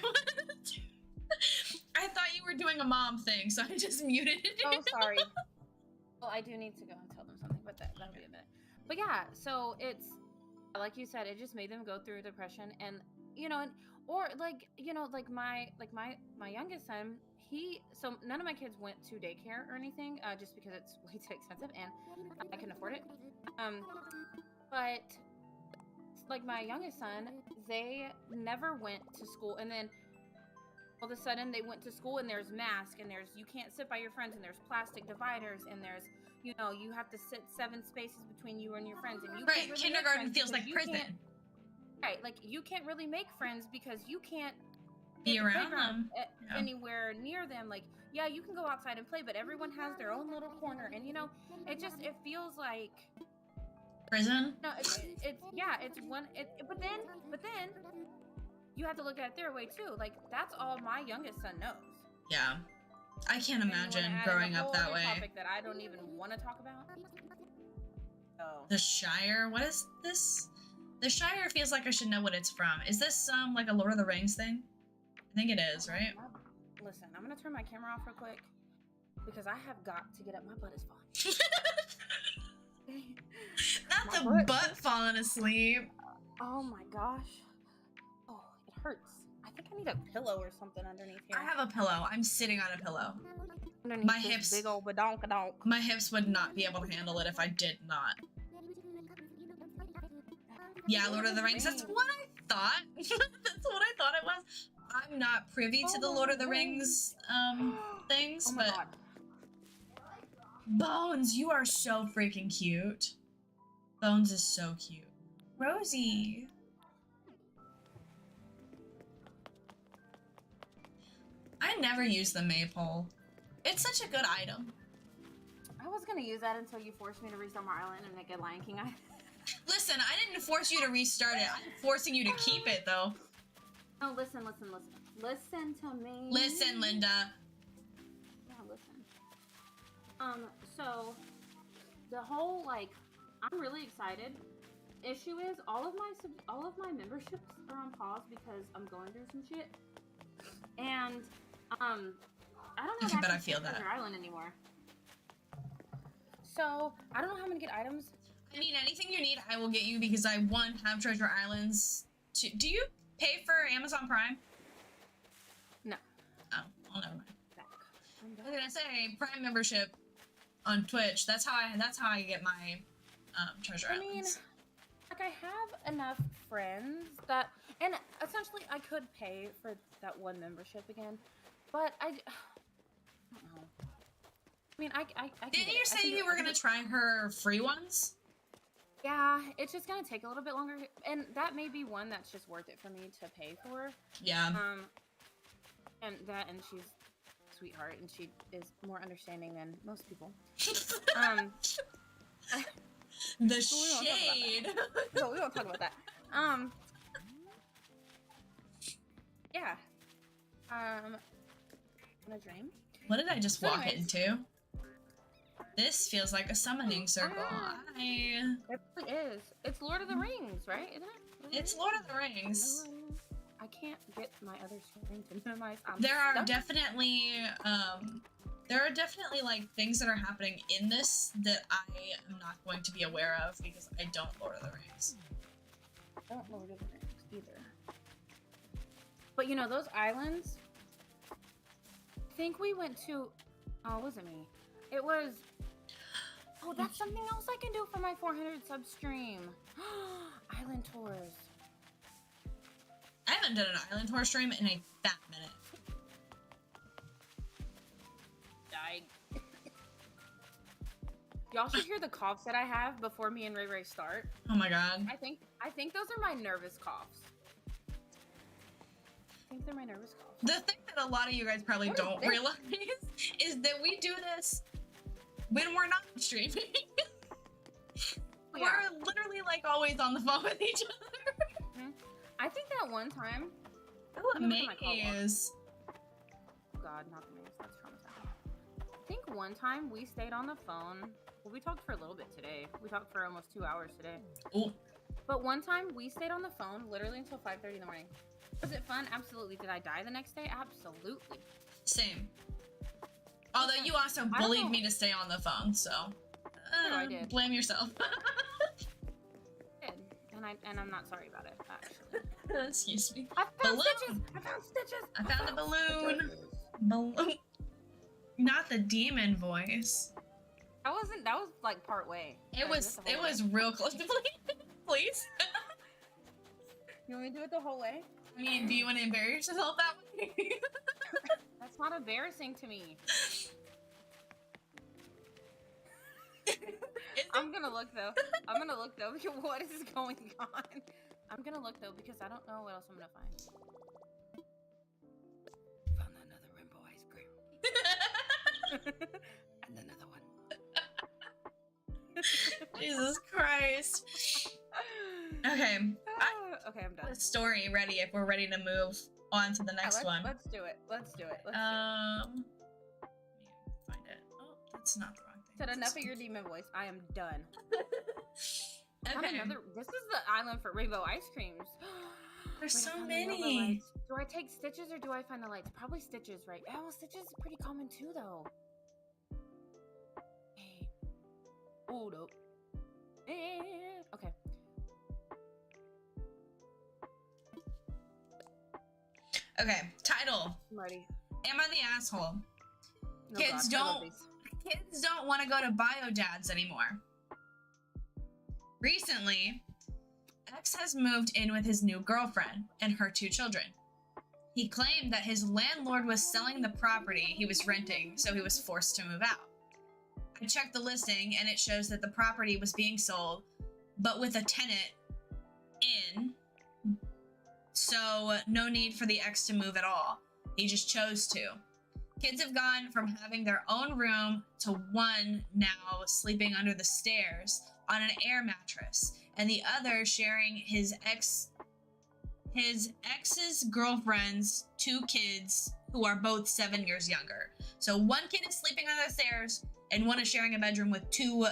I thought you were doing a mom thing, so I just muted you. Oh, sorry. Well, I do need to go and tell them something, but that'll be a minute. But yeah, so it's like you said, it just made them go through depression, and you know, or like, you know, like my youngest son, so none of my kids went to daycare or anything, just because it's way too expensive and I can afford it. But like my youngest son, they never went to school, and then all of a sudden they went to school and there's masks and you can't sit by your friends and there's plastic dividers and there's, you know, you have to sit 7 spaces between you and your friends, and you right, can't really kindergarten feels like prison. Right, like you can't really make friends because you can't be around them anywhere near them. Like, yeah, you can go outside and play, but everyone has their own little corner, and you know, it feels like prison. No, but then you have to look at it their way too. Like, that's all my youngest son knows. Yeah, I can't imagine growing up that way. Topic that I don't even want to talk about. Oh. The Shire. What is this? The Shire feels like I should know what it's from. Is this like a Lord of the Rings thing? I think it is, right? Listen, I'm gonna turn my camera off real quick because I have got to get up. My butt is falling. Not the butt falling asleep. Oh my gosh. Oh, it hurts. I think I need a pillow or something underneath here. I have a pillow. I'm sitting on a pillow. Underneath my hips, big old badonk-a-donk. My hips would not be able to handle it if I did not. Yeah, Lord of the Rings. That's what I thought. That's what I thought it was. I'm not privy to the Lord of the Rings things, but God. Bones, you are so freaking cute. Bones is so cute. Rosie. I never use the maypole. It's such a good item. I was gonna use that until you forced me to restart my island and make a Lion King item. Listen, I didn't force you to restart it. I'm forcing you to keep it, though. No, listen. Listen to me. Listen, Linda. Yeah, listen. So, the whole, like, I'm really excited. Issue is, all of my memberships are on pause because I'm going through some shit. And, I don't have but I access feel to that. Treasure Island anymore. So, I don't know how I'm gonna get items. I mean, anything you need, I will get you because I, one, have Treasure Islands. Two, do you pay for Amazon Prime? No. Oh, well, never mind. I was gonna say Prime membership on Twitch. That's how I get my Treasure Islands. I mean, like, I have enough friends that, and essentially I could pay for that one membership again, but I don't know. I mean, I Didn't you say you were gonna try her free ones? Yeah, it's just gonna take a little bit longer, and that may be one that's just worth it for me to pay for. Yeah. And she's a sweetheart, and she is more understanding than most people. The shade. So we won't talk about that. Yeah. Wanna drink? What did I just walk into? This feels like a summoning circle. It really is. It's Lord of the Rings, right? Isn't it? It's Lord of the Rings. I can't get my other screen to minimize. There are definitely like things that are happening in this that I am not going to be aware of because I don't Lord of the Rings. I don't Lord of the Rings either. But you know those islands. I think we went to. Oh, it wasn't me. It was. Oh, that's something else I can do for my 400 sub stream. Island tours. I haven't done an island tour stream in a fat minute. Died. Y'all should hear the coughs that I have before me and Ray Ray start. Oh my god. I think those are my nervous coughs. I think they're my nervous coughs. The thing that a lot of you guys probably don't realize is that we do this when we're not streaming. Yeah. We're literally like always on the phone with each other. Mm-hmm. I think that one time. Oh, a maze. God, not the maze. That's traumatizing. I think one time we stayed on the phone. Well, we talked for a little bit today. We talked for almost 2 hours today. Ooh. But one time we stayed on the phone literally until 5:30 in the morning. Was it fun? Absolutely. Did I die the next day? Absolutely. Same. Although you also bullied me to stay on the phone, so I did. Blame yourself. I did. And I'm not sorry about it, actually. Excuse me. I found stitches! I found stitches! I found a balloon. Balloon. Not the demon voice. That was like part way. It was real close. Please. You want me to do it the whole way? I mean, do you want to embarrass yourself that way? That's not embarrassing to me. I'm gonna look though. Because what is going on? I'm gonna look though because I don't know what else I'm gonna find. Found another rainbow ice cream. And another one. Jesus Christ. Okay. Okay, I'm done. Story ready if we're ready to move on to the next one. Let's do it. Let's do it. Find it. Oh, that's not the wrong thing. Said enough of your demon voice. I am done. Okay. This is the island for rainbow ice creams. There's so many. Do I take stitches or do I find the lights? Probably stitches, right? Oh, well, stitches is pretty common too, though. Hey. Hold up. Okay. Okay. Title. I'm ready. Am I the asshole? No, Kids don't want to go to bio dads anymore. Recently, X has moved in with his new girlfriend and her 2 children. He claimed that his landlord was selling the property he was renting, so he was forced to move out. I checked the listing and it shows that the property was being sold, but with a tenant in, so no need for the ex to move at all. He just chose to. Kids have gone from having their own room to one now sleeping under the stairs on an air mattress, and the other sharing his ex's girlfriend's 2 kids who are both 7 years younger. So one kid is sleeping under the stairs, and one is sharing a bedroom with 2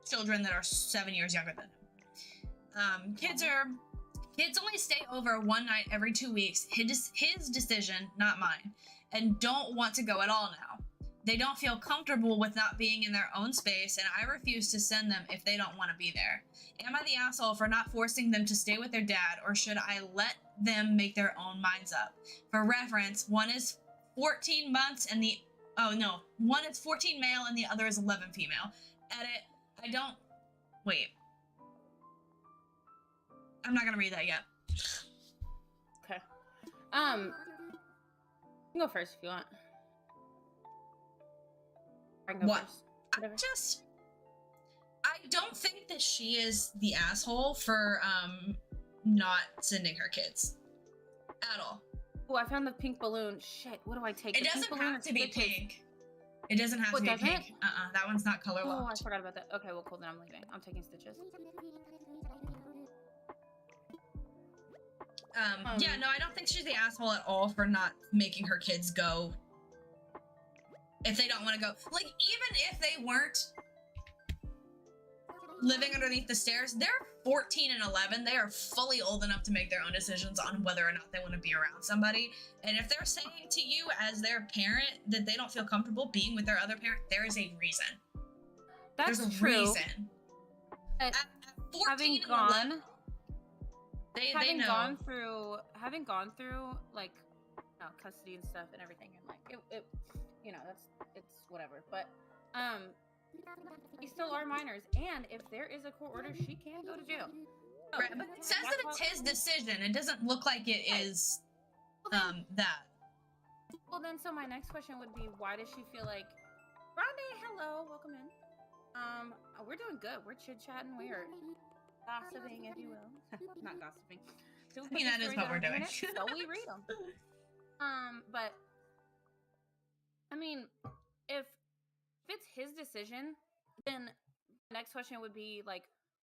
children that are 7 years younger than him. Kids only stay over one night every 2 weeks. His decision, not mine, and don't want to go at all now. They don't feel comfortable with not being in their own space, and I refuse to send them if they don't want to be there. Am I the asshole for not forcing them to stay with their dad, or should I let them make their own minds up? For reference, one is 14 months and one is 14 male and the other is 11 female. Edit, wait. I'm not gonna read that yet. Okay. You can go first if you want. I can go first. Whatever. I don't think that she is the asshole for not sending her kids at all. Oh, I found the pink balloon. Shit, what do I take? It doesn't have to be pink. It doesn't have to be pink. That one's not color locked. Oh, I forgot about that. Okay, well, cool, then I'm leaving. I'm taking stitches. Yeah, no, I don't think she's the asshole at all for not making her kids go if they don't want to go. Like, even if they weren't living underneath the stairs, they're 14 and 11. They are fully old enough to make their own decisions on whether or not they want to be around somebody. And if they're saying to you as their parent that they don't feel comfortable being with their other parent, there is a reason. That's There's a true. reason. At 14 having and gone, 11, they know. Having gone through like custody and stuff and everything, and like it it's whatever. But they still are minors, and if there is a court order, she can go to jail. So, right, but it says that it's his decision. It doesn't look like it is that. Well, then, so my next question would be, why does she feel like, Rodney, hello, welcome in. We're doing good. We're chit-chatting. We are gossiping, if you will. Not gossiping. I mean, that is what we're doing. So we read them. But, I mean, if it's his decision, then the next question would be, like,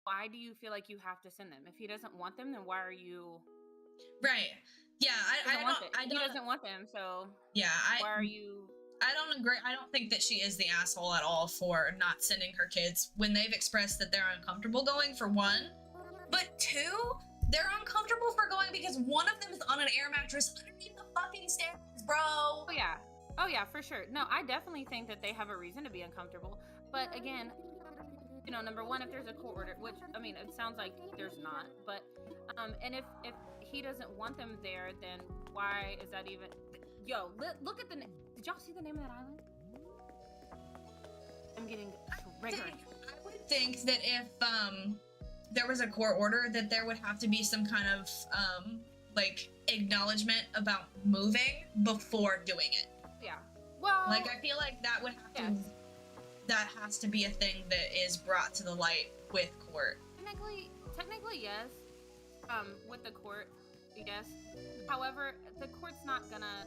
why do you feel like you have to send them? If he doesn't want them, then why are you... Right. Yeah, he doesn't want them, so... Yeah, why are you... I don't agree. I don't think that she is the asshole at all for not sending her kids when they've expressed that they're uncomfortable going, for one. But two, they're uncomfortable for going because one of them is on an air mattress underneath the fucking stairs, bro. Oh yeah, for sure. No, I definitely think that they have a reason to be uncomfortable. But again, number one, if there's a court order, which, I mean, it sounds like there's not, but, and if he doesn't want them there, then why is that even... Yo, look at the... Did y'all see the name of that island? I'm getting triggered. I would think that if there was a court order, that there would have to be some kind of like acknowledgement about moving before doing it. Yeah. Well, like, I feel like that would have to... That has to be a thing that is brought to the light with court. Technically, yes. With the court, yes. However, the court's not gonna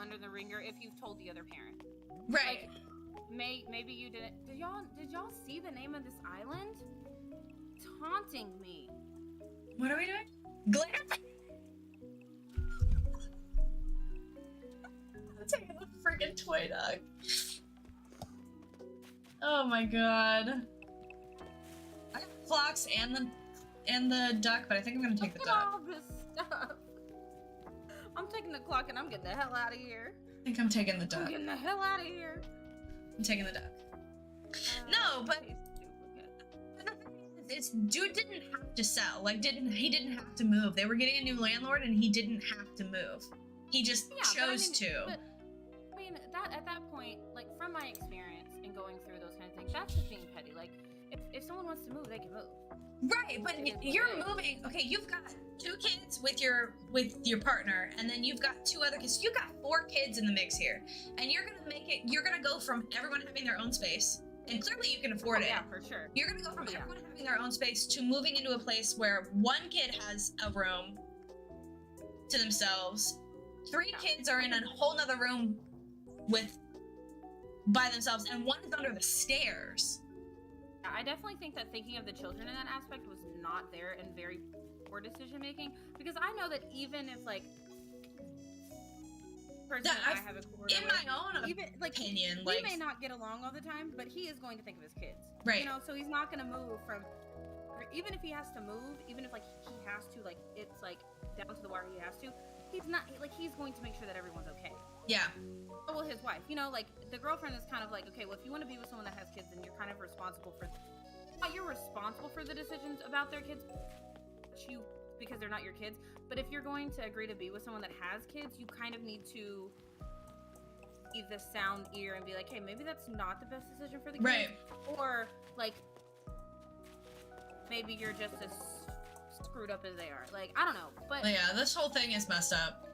under the ringer if you've told the other parent. Right. Like, maybe you didn't. Did y'all see the name of this island? It's haunting me. What are we doing? Glare. Taking a freaking toy dog. Oh my god. I got the clocks and the duck, but I think I'm gonna take the duck. All this stuff. I'm taking the clock and I'm getting the hell out of here. I think I'm taking the duck. I'm getting the hell out of here. I'm taking the duck. No, but this dude didn't have to sell. Like, he didn't have to move. They were getting a new landlord, and he didn't have to move. He just chose to. But, I mean, that at that point, like, from my experience in going through those kind of things, that's just being petty. Like, if someone wants to move, they can move. Right, but you're moving. Okay, you've got 2 kids with your partner, and then you've got 2 other kids. You've got 4 kids in the mix here, and you're gonna go from everyone having their own space, and clearly you can afford it. Yeah, for sure. You're gonna go from everyone having their own space to moving into a place where 1 kid has a room to themselves, 3 kids are in a whole nother room by themselves, and 1 is under the stairs. I definitely think that thinking of the children in that aspect was not there and very poor decision making, because I know that even if, like, I have a quarter, in my own opinion, we may not get along all the time, but he is going to think of his kids, right? So he's not going to move from, even if he has to move, even if, like, he has to, like, it's like down to the wire he has to, he's not, like, he's going to make sure that everyone's okay. Yeah. So will his wife. You know, like, the girlfriend is kind of like, okay, well, if you want to be with someone that has kids, then you're kind of responsible for... Not you're responsible for the decisions about their kids, because they're not your kids, but if you're going to agree to be with someone that has kids, you kind of need to be the sound ear and be like, hey, maybe that's not the best decision for the kids. Right. Or, like, maybe you're just as screwed up as they are. Like, I don't know. But yeah, this whole thing is messed up.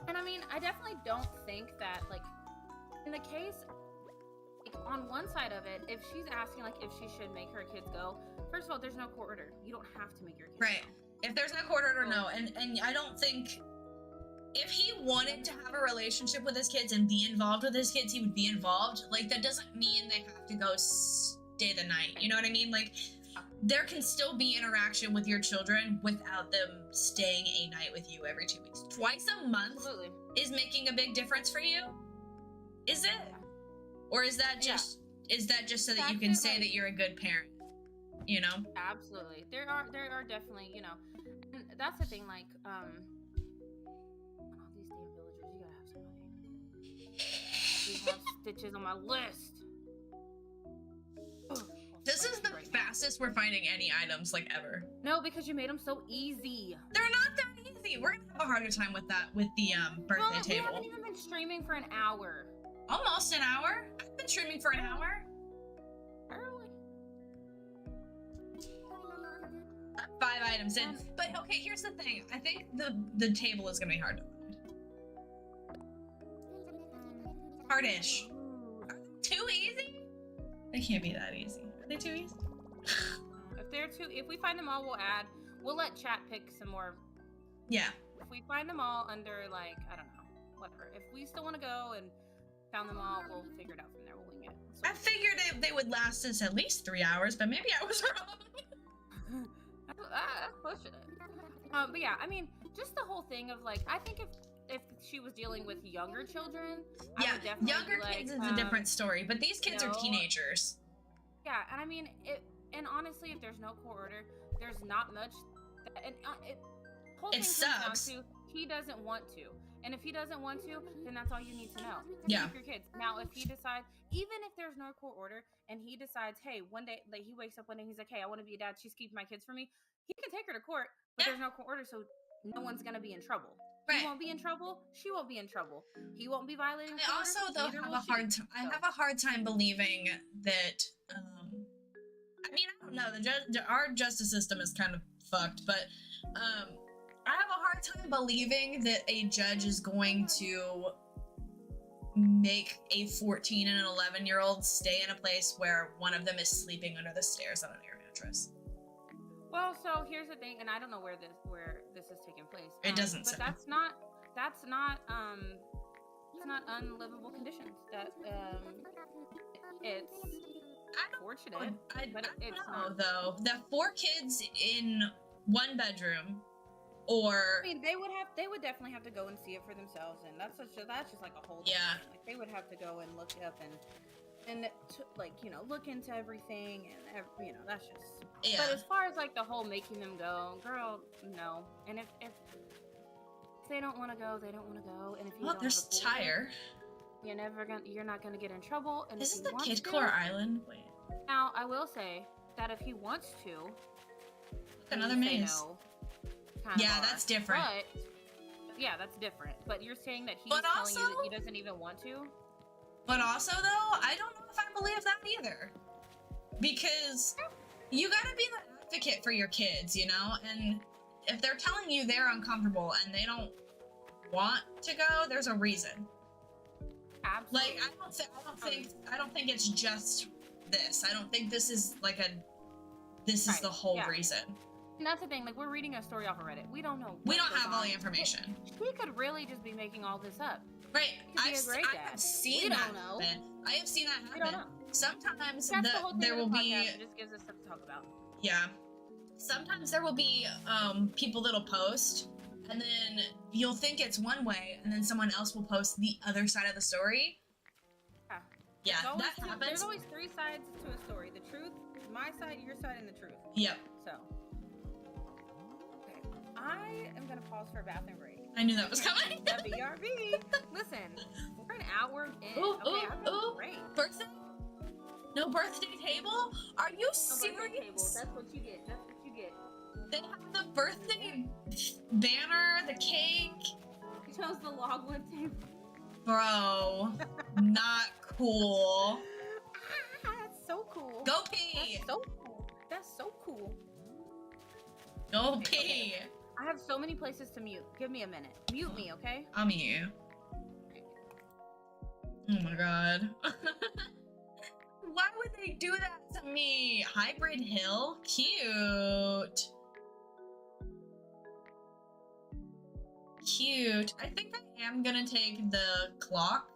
And I mean, I definitely don't think that, like, in the case, like, on one side of it, if she's asking, like, if she should make her kids go, first of all, there's no court order. You don't have to make your kids right. go. If there's no court order, no. And I don't think... If he wanted to have a relationship with his kids and be involved with his kids, he would be involved. Like, that doesn't mean they have to go stay the night. You know what I mean? Like, there can still be interaction with your children without them staying a night with you every 2 weeks. Twice a month Absolutely. is making a big difference for you? Is it? Yeah. Or is that just so that you can say that you're a good parent? You know? Absolutely. There are definitely, you know, and that's the thing, like, all these damn villagers, you gotta have somebody. These have stitches on my list. This is the fastest we're finding any items, like, ever. No, because you made them so easy. They're not that easy. We're gonna have a harder time with that, with the birthday table. We haven't even been streaming for an hour. Almost an hour? I've been streaming for an hour. Early. 5 items in. But, okay, here's the thing. I think the table is gonna be hard to find. Hardish. Too easy? They can't be that easy. Are they too easy? If we find them all, we'll let chat pick some more. Yeah. If we find them all under, like, I don't know, whatever. If we still want to go and found them all, we'll figure it out from there. We'll wing it. So, I figured they would last us at least 3 hours, but maybe I was wrong. That's pushing it. But yeah, I mean, just the whole thing of, like, I think if she was dealing with younger children, I would definitely younger be like, kids is a different story, but these kids are teenagers. Yeah, and I mean, and honestly, if there's no court order, there's not much. Whole thing comes down to he doesn't want to, and if he doesn't want to, then that's all you need to know. Yeah. Keep your kids. Now, if he decides, even if there's no court order, and he decides, hey, one day, like, he wakes up one day, he's like, hey, I want to be a dad. She's keeping my kids for me. He can take her to court, but there's no court order, so no one's gonna be in trouble. Right. He won't be in trouble. She won't be in trouble. He won't be violating. I also, though, have a hard time. I have a hard time believing that. I mean, I don't know. Our justice system is kind of fucked, but I have a hard time believing that a judge is going to make a 14 and an 11-year-old stay in a place where one of them is sleeping under the stairs on an air mattress. Well, so here's the thing, and I don't know where this is taking place. It doesn't say. But that's not unlivable conditions. That it's fortunate, but it's not. Though the 4 kids in 1 bedroom, or I mean, they would definitely have to go and see it for themselves, and that's just like a whole thing. Like, they would have to go and look up and like, you know, look into everything, and you know, that's just. Yeah. But as far as, like, the whole making them go, girl, no. And if they don't want to go, they don't want to go. And if you there's Tyre. You're not gonna get in trouble. And this if is the Kidcore Island. Wait. Now, I will say that if he wants to, another maze. No, that's different. But yeah, that's different. But you're saying that he's telling you that he doesn't even want to. But also, though, I don't know if I believe that either. Because you gotta be the advocate for your kids, you know? And if they're telling you they're uncomfortable and they don't want to go, there's a reason. Absolutely. Like, I don't think it's just this. I don't think this is like this is the whole reason. And that's the thing, like, we're reading a story off of Reddit. We don't know. We don't have all the information. She could really just be making all this up. Right. I have seen that happen. I have seen that happen. We don't know. Sometimes there will be. It just gives us stuff to talk about. Yeah. Sometimes there will be people that'll post, and then you'll think it's one way, and then someone else will post the other side of the story. Yeah, that happens. There's always 3 sides to a story: the truth, my side, your side, and the truth. Yep. So, okay, I am gonna pause for a bathroom break. I knew that was coming. The BRB. Listen, we're an hour in. Ooh, Okay, I feel ooh. great. Birthday? No birthday table? Are you No serious? birthday table. That's what you get. That's what you get. They have the birthday banner, the cake. You chose the logwood table. Bro, not cool. That's so cool. Go pee. That's so cool. That's so cool. Go pee. Okay. I have so many places to mute. Give me a minute. Mute me, okay? I'll mute you. Oh my god. Why would they do that to me? Hybrid Hill? Cute. Cute. I think I am gonna take the clock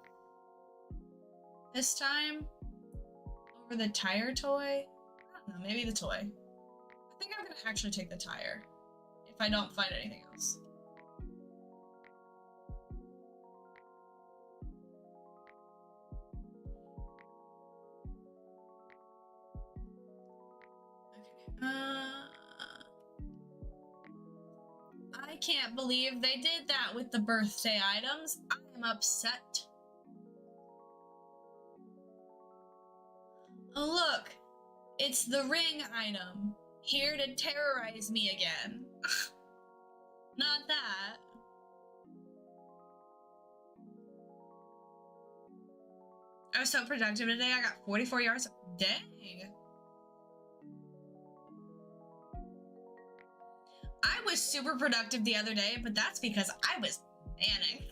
this time over the tire toy. I don't know, maybe the toy. I think I'm gonna actually take the tire if I don't find anything else. I can't believe they did that with the birthday items. I am upset. Oh look, it's the ring item. Here to terrorize me again. Not that. I was so productive today. I got 44 yards. Dang. I was super productive the other day, but that's because I was manic.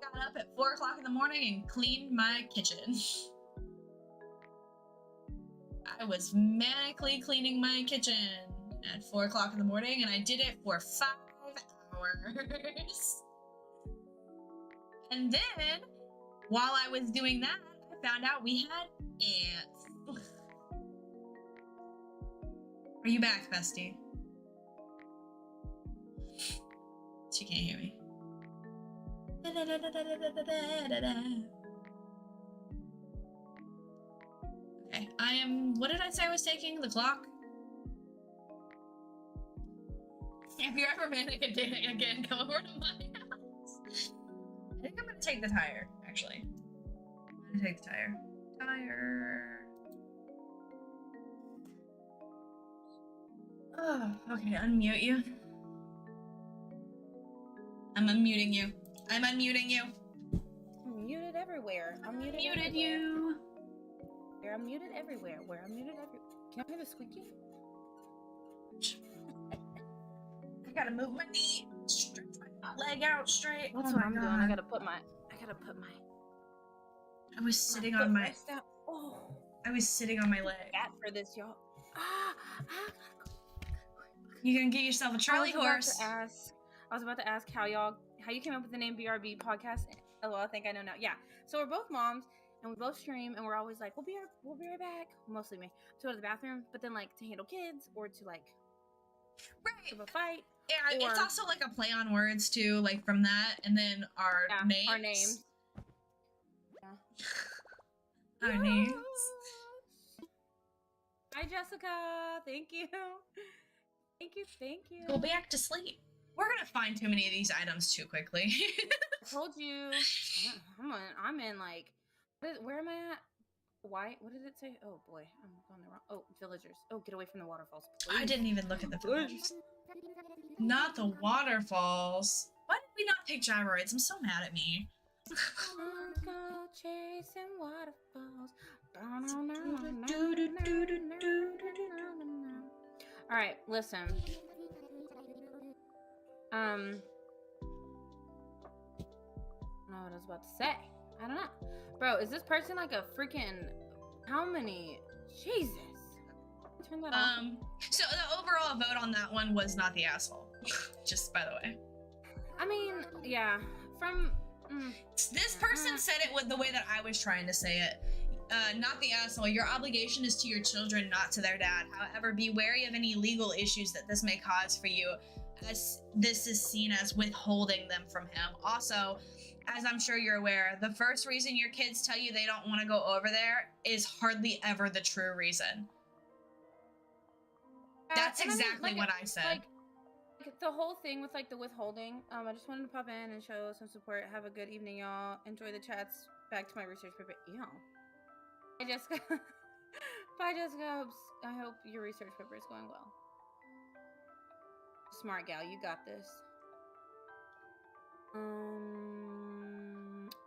Got up at 4 o'clock in the morning and cleaned my kitchen. I was manically cleaning my kitchen at 4 o'clock in the morning, and I did it for 5 hours. And then, while I was doing that, I found out we had ants. Are you back, bestie? She can't hear me. Okay, I am. What did I say I was taking? The clock? If you're ever manic again, come over to my house. I think I'm gonna take the tire, actually. I'm gonna take the tire. Tire. Oh, okay, unmute you. I'm unmuting you. I'm unmuting you. I'm muted everywhere. I'm muted Muted you. Where I'm muted everywhere. Where I'm muted everywhere. Can I hear the squeaky? I gotta move my knee. Stretch my leg out straight. That's Oh what my I'm doing. God. I gotta put my. I was sitting on my. Oh. I was sitting on my leg. Gat for this, y'all. You can get yourself a Charlie horse. I was about to ask how you came up with the name BRB Podcast. Oh, I think I know now. Yeah. So we're both moms and we both stream and we're always like, we'll be right back. Mostly me. To go to the bathroom, but then like to handle kids or to like have a fight. Yeah, it's also like a play on words too, like from that, and then our names. Our names. Yeah. Our names. Hi, Jessica. Thank you. Thank you. Go back to sleep. We're gonna find too many of these items too quickly. I told you. I'm in like. Where am I at? Why? What did it say? Oh boy, I'm on the wrong. Oh, villagers. Oh, get away from the waterfalls, please. I didn't even look at the villagers. Not the waterfalls. Why did we not pick gyroids? I'm so mad at me. Go chasing waterfalls. All right, listen. I don't know what I was about to say. I don't know. Bro, is this person like a freaking... How many? Jesus. Turn that off. So the overall vote on that one was not the asshole. Just by the way. I mean, yeah. From... This person said it with the way that I was trying to say it. Not the asshole. Your obligation is to your children, not to their dad. However, be wary of any legal issues that this may cause for you, as this is seen as withholding them from him. Also, as I'm sure you're aware, the first reason your kids tell you they don't want to go over there is hardly ever the true reason. That's exactly what I said. the whole thing with like the withholding, I just wanted to pop in and show some support. Have a good evening, y'all. Enjoy the chats. Back to my research paper. Ew. Bye, Jessica. Bye, Jessica. I hope your research paper is going well. Smart gal, you got this.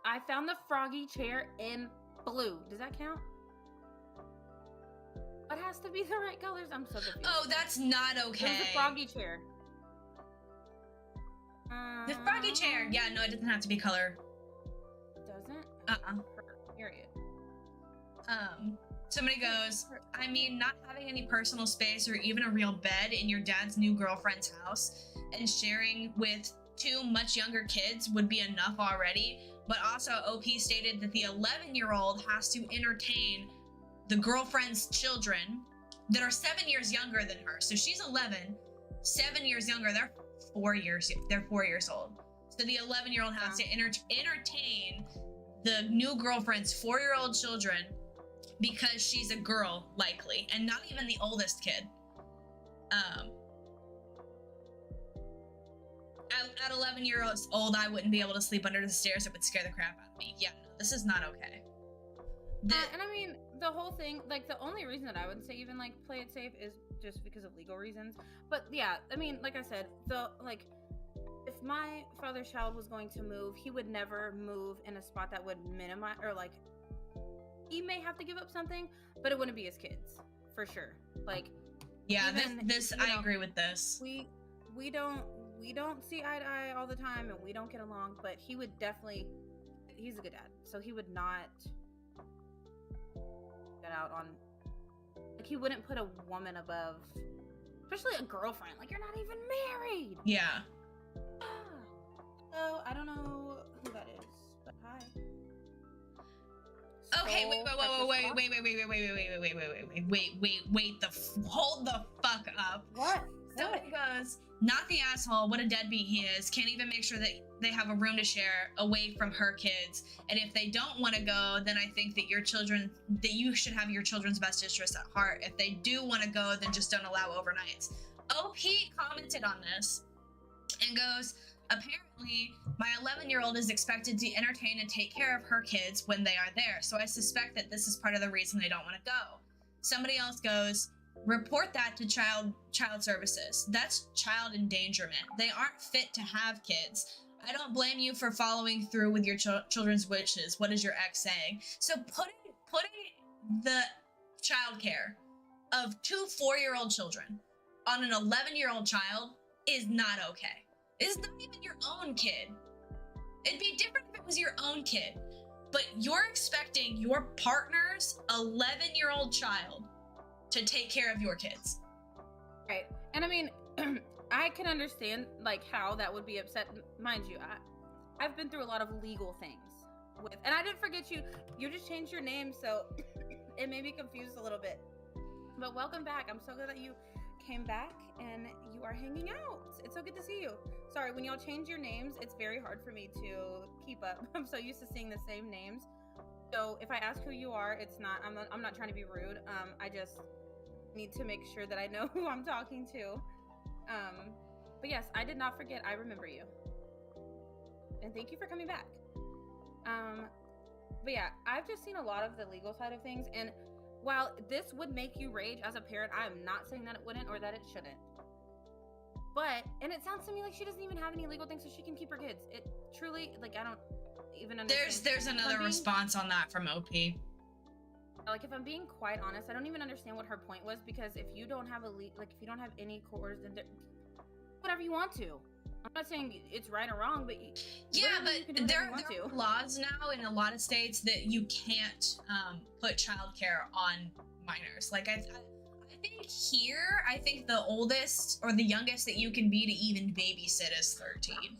I found the froggy chair in blue. Does that count? What has to be the right colors? I'm so confused. Oh, that's not okay. There's a froggy chair. The froggy chair. Yeah, no, it doesn't have to be color. Doesn't? Period. Somebody goes, I mean, not having any personal space or even a real bed in your dad's new girlfriend's house and sharing with 2 much younger kids would be enough already. But also, OP stated that the 11-year-old has to entertain the girlfriend's children that are 7 years younger than her. So she's 11, 7 years younger. They're 4 years old. So the 11-year-old has to entertain the new girlfriend's 4-year-old children because she's a girl, likely, and not even the oldest kid. At 11 years old, I wouldn't be able to sleep under the stairs. It would scare the crap out of me. Yeah, no, this is not okay. And I mean, the whole thing, like, the only reason that I would say even, like, play it safe is just because of legal reasons. But, yeah, I mean, like I said, if my father's child was going to move, he would never move in a spot that would minimize, or, like, he may have to give up something, but it wouldn't be his kids, for sure. Like, yeah, I agree with this. We don't see eye to eye all the time, and we don't get along, but he would definitely, he's a good dad, so he would not get out on, like, he wouldn't put a woman above, especially a girlfriend. Like, you're not even married. Yeah. So I don't know who that is, but hi. Okay, hold the fuck up. What? Somebody goes, not the asshole, what a deadbeat he is, can't even make sure that they have a room to share away from her kids. And if they don't want to go, then I think that you should have your children's best interests at heart. If they do want to go, then just don't allow overnights. OP commented on this and goes, apparently, my 11-year-old is expected to entertain and take care of her kids when they are there, so I suspect that this is part of the reason they don't want to go. Somebody else goes, report that to child services. That's child endangerment. They aren't fit to have kids. I don't blame you for following through with your children's wishes. What is your ex saying? So putting the childcare of 2 4-year-old children on an 11-year-old child is not okay. It's not even your own kid. It'd be different if it was your own kid, but you're expecting your partner's 11-year-old child to take care of your kids. Right. And I mean, I can understand, like, how that would be upset. Mind you, I've been through a lot of legal things and I didn't forget you just changed your name, so it made me confused a little bit. But welcome back. I'm so glad that you came back and you are hanging out. It's so good to see you. Sorry, when y'all change your names, it's very hard for me to keep up. I'm so used to seeing the same names. So if I ask who you are, I'm not trying to be rude. I just need to make sure that I know who I'm talking to. But yes, I did not forget. I remember you. And thank you for coming back. But yeah, I've just seen a lot of the legal side of things, and while this would make you rage as a parent, I am not saying that it wouldn't or that it shouldn't. But, and it sounds to me like she doesn't even have any legal things so she can keep her kids. It truly, like, I don't even understand. There's another response on that from OP. Like, if I'm being quite honest, I don't even understand what her point was, because if you don't have if you don't have any cores, then whatever you want to. I'm not saying it's right or wrong, but there are laws now in a lot of states that you can't put childcare on minors. Like, I think the oldest or the youngest that you can be to even babysit is 13.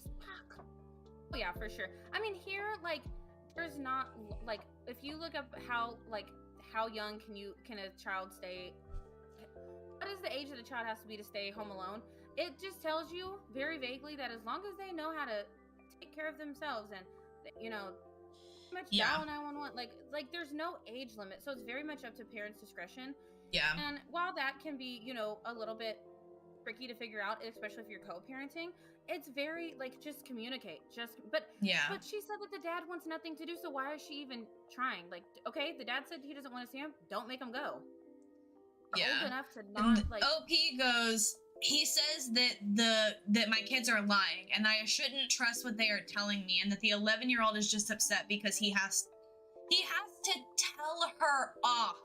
Oh yeah, for sure. I mean, here, like, there's not, like, if you look up how young can a child stay, what is the age that a child has to be to stay home alone? It just tells you very vaguely that as long as they know how to take care of themselves and, you know, pretty much dial 911, like there's no age limit. So it's very much up to parents' discretion. Yeah. And while that can be, you know, a little bit tricky to figure out, especially if you're co-parenting. It's very like, just communicate. But she said that the dad wants nothing to do, so why is she even trying? Like, okay, the dad said he doesn't want to see him. Don't make him go. Old enough to not and like. OP goes. He says that my kids are lying, and I shouldn't trust what they are telling me, and that the 11-year-old is just upset because he has to tell her off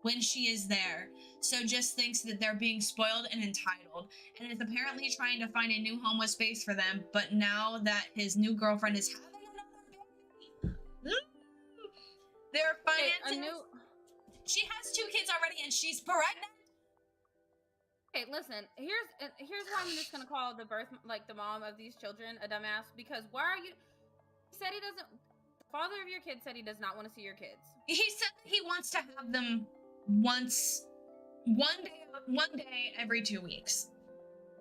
when she is there. So just thinks that they're being spoiled and entitled, and is apparently trying to find a new home with space for them. But now that his new girlfriend is having another baby, their finances. She has 2 kids already, and she's pregnant. Okay, listen. Here's why I'm just gonna call the mom of these children a dumbass. Because why are you? He said he doesn't. The father of your kids said he does not want to see your kids. He said that he wants to have them one day every 2 weeks.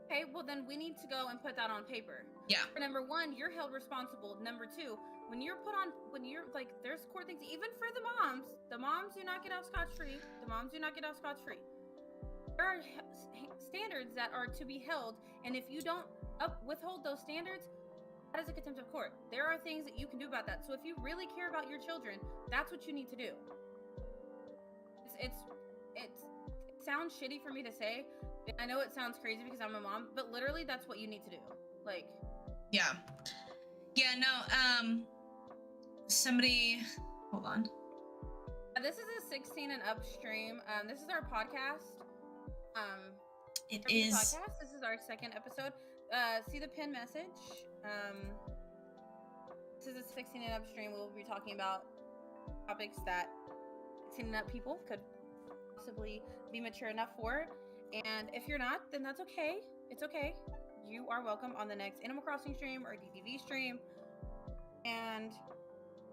Okay, well then we need to go and put that on paper. Yeah. For number 1, you're held responsible. Number 2, when you're like, there's court things, even for the moms do not get out scotch-free. The moms do not get out scotch-free. There are standards that are to be held, and if you don't withhold those standards, that is a contempt of court. There are things that you can do about that. So if you really care about your children, that's what you need to do. It sounds shitty for me to say. I know it sounds crazy because I'm a mom, but literally that's what you need to do. Like, yeah, no. Somebody, hold on. This is a 16 and up stream. This is our podcast. It is. Podcast. This is our 2nd episode. See the pin message. This is a 16 and up stream. We'll be talking about topics that 16 and up people could possibly be mature enough for. And if you're not, then that's okay. It's okay. You are welcome on the next Animal Crossing stream or DBV stream. And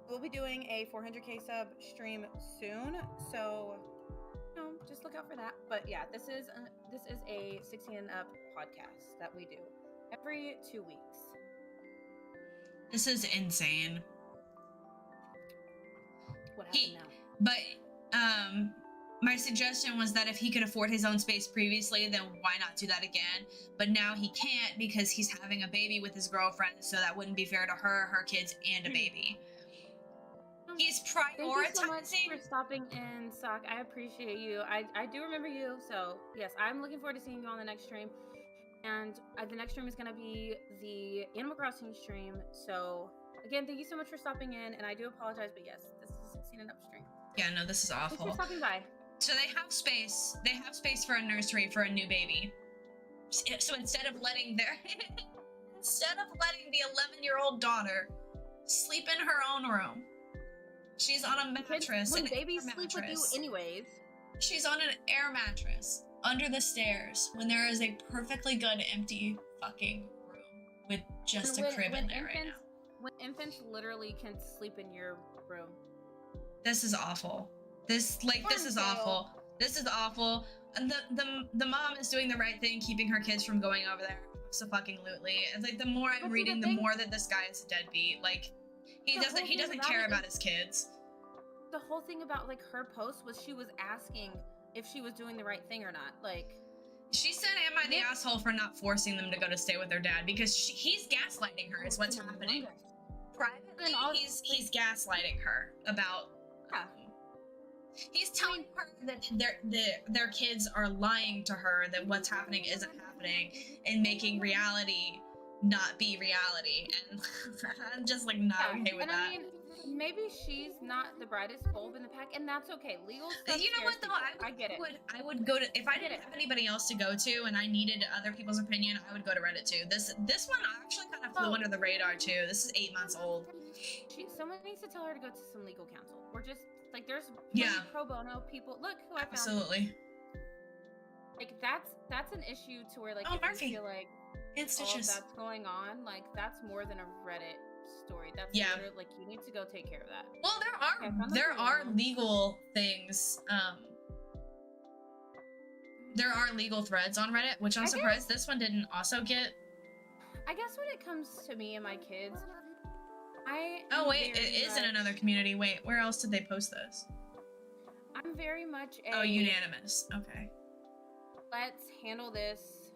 we'll be doing a 400k sub stream soon. So, just look out for that. But yeah, this is a 16 and up podcast that we do every 2 weeks. This is insane. What happened now? But my suggestion was that if he could afford his own space previously, then why not do that again? But now he can't because he's having a baby with his girlfriend, so that wouldn't be fair to her kids, and a baby. He's prioritizing. Thank you so much for stopping in, Sock. I appreciate you. I do remember you. So yes, I'm looking forward to seeing you on the next stream. And the next stream is going to be the Animal Crossing stream. So again, thank you so much for stopping in. And I do apologize, but yes, this is a 16 and up stream. Yeah, no, this is awful. Thanks for stopping by. So they have space. They have space for a nursery for a new baby. So instead of letting the 11-year-old daughter sleep in her own room, she's on a mattress. When babies sleep with you anyways. She's on an air mattress under the stairs when there is a perfectly good empty fucking room with just a crib in there right now. When infants literally can sleep in your room. This is awful. This is awful. This is awful. And the mom is doing the right thing, keeping her kids from going over there. So fucking lootly. It's like the more I'm reading, the more that this guy is a deadbeat. Like he doesn't care about his kids. The whole thing about like her post was she was asking if she was doing the right thing or not. Like she said, "Am I the asshole for not forcing them to go to stay with their dad?" Because he's gaslighting her. Is what's happening. Privately, he's gaslighting her about. Yeah. He's telling her that their kids are lying to her, that what's happening isn't happening, and making reality not be reality. And I'm just like not okay with that. I mean, maybe she's not the brightest bulb in the pack, and that's okay. Legal stuff. You know what though? I get it. I would go to, if I didn't have anybody else to go to and I needed other people's opinion, I would go to Reddit too. This one actually kind of flew under the radar too. This is 8 months old. Someone needs to tell her to go to some legal counsel. Or just like there's pro bono people. Look who I found. Absolutely. Like that's an issue to where like if you feel like all of that's going on, like that's more than a Reddit story. That's like you need to go take care of that. Well, there are legal things. There are legal threads on Reddit, which I'm surprised this one didn't also get. I guess when it comes to me and my kids, it is in another community. Wait, where else did they post this? I'm very much unanimous. Okay. Let's handle this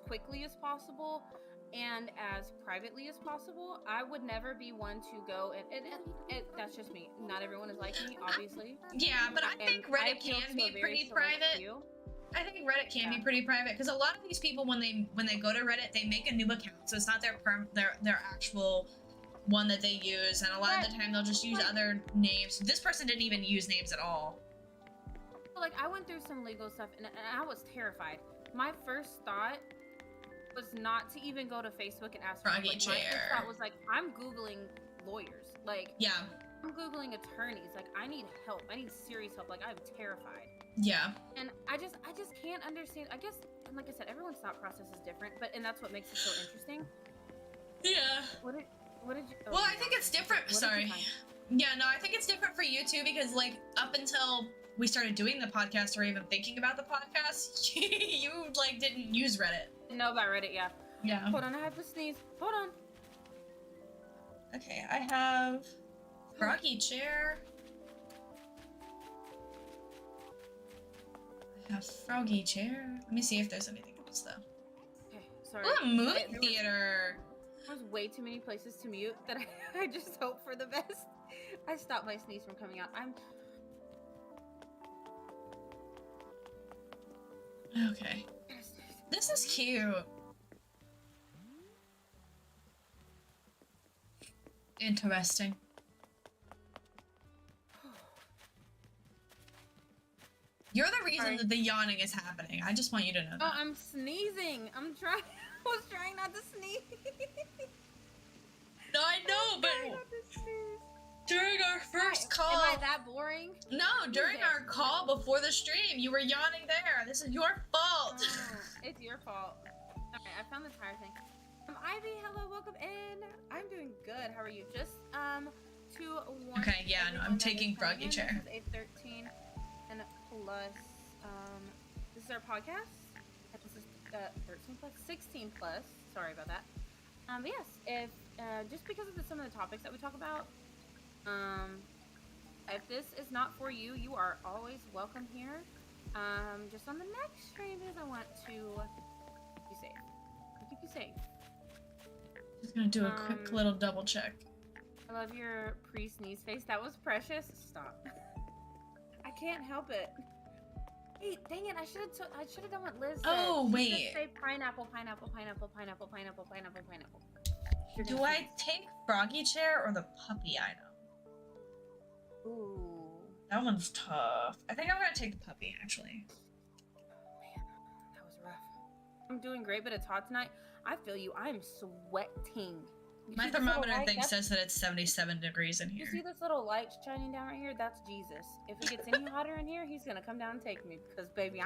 quickly as possible and as privately as possible. I would never be one to go and that's just me. Not everyone is like me, obviously. Yeah, but I think Reddit can be pretty private. I think Reddit can be pretty private because a lot of these people, when they go to Reddit, they make a new account, so it's not their actual one that they use, and a lot of the time they'll just use other names. This person didn't even use names at all. Like, I went through some legal stuff, and I was terrified. My first thought was not to even go to Facebook and ask for help. Like, my first thought was like, I'm Googling lawyers. Like, yeah, I'm Googling attorneys. Like, I need help. I need serious help. Like, I'm terrified. Yeah. And I just can't understand. I guess, and like I said, everyone's thought process is different, and that's what makes it so interesting. Yeah. What did you? Oh, well, I think it's different. Sorry. Yeah, no, I think it's different for you too, because like up until we started doing the podcast or even thinking about the podcast, you like didn't use Reddit. Know about Reddit, yeah. Yeah. Hold on, I have to sneeze. Hold on. Okay, I have Froggy Chair. I have Froggy Chair. Let me see if there's anything else though. Okay, sorry. Oh, movie theater. There's way too many places to mute that I just hope for the best. I stopped my sneeze from coming out. Okay. This is cute. Interesting. You're the reason that the yawning is happening. I just want you to know that. Oh, I'm sneezing. I was trying not to sneeze. No, I know, but during our first call... Am I that boring? No, during our call before the stream, you were yawning there. This is your fault. Oh, it's your fault. Okay, I found the tire thing. Ivy, hello, welcome in. I'm doing good. How are you? Just to warn. Okay, yeah, no, I'm taking Froggy Chair. This is 8:13 and plus. This is our podcast. This is 13 plus, 16 plus. Sorry about that. But yes, if just because of some of the topics that we talk about, if this is not for you, you are always welcome here. Just on the next stream, because I want to keep you safe. Keep you safe. Just gonna do a quick little double check. I love your pre-sneeze face. That was precious. Stop. I can't help it. Hey, dang it! I should have done what Liz said. Oh, wait. Just say pineapple, pineapple, pineapple, pineapple, pineapple, pineapple, pineapple. Do I take Froggy Chair or the puppy item? Ooh. That one's tough. I think I'm gonna take the puppy, actually. Man, that was rough. I'm doing great, but it's hot tonight. I feel you. I'm sweating. My thermometer thing says that it's 77 degrees in here. You see this little light shining down right here? That's Jesus. If it gets any hotter in here, he's gonna come down and take me because, baby,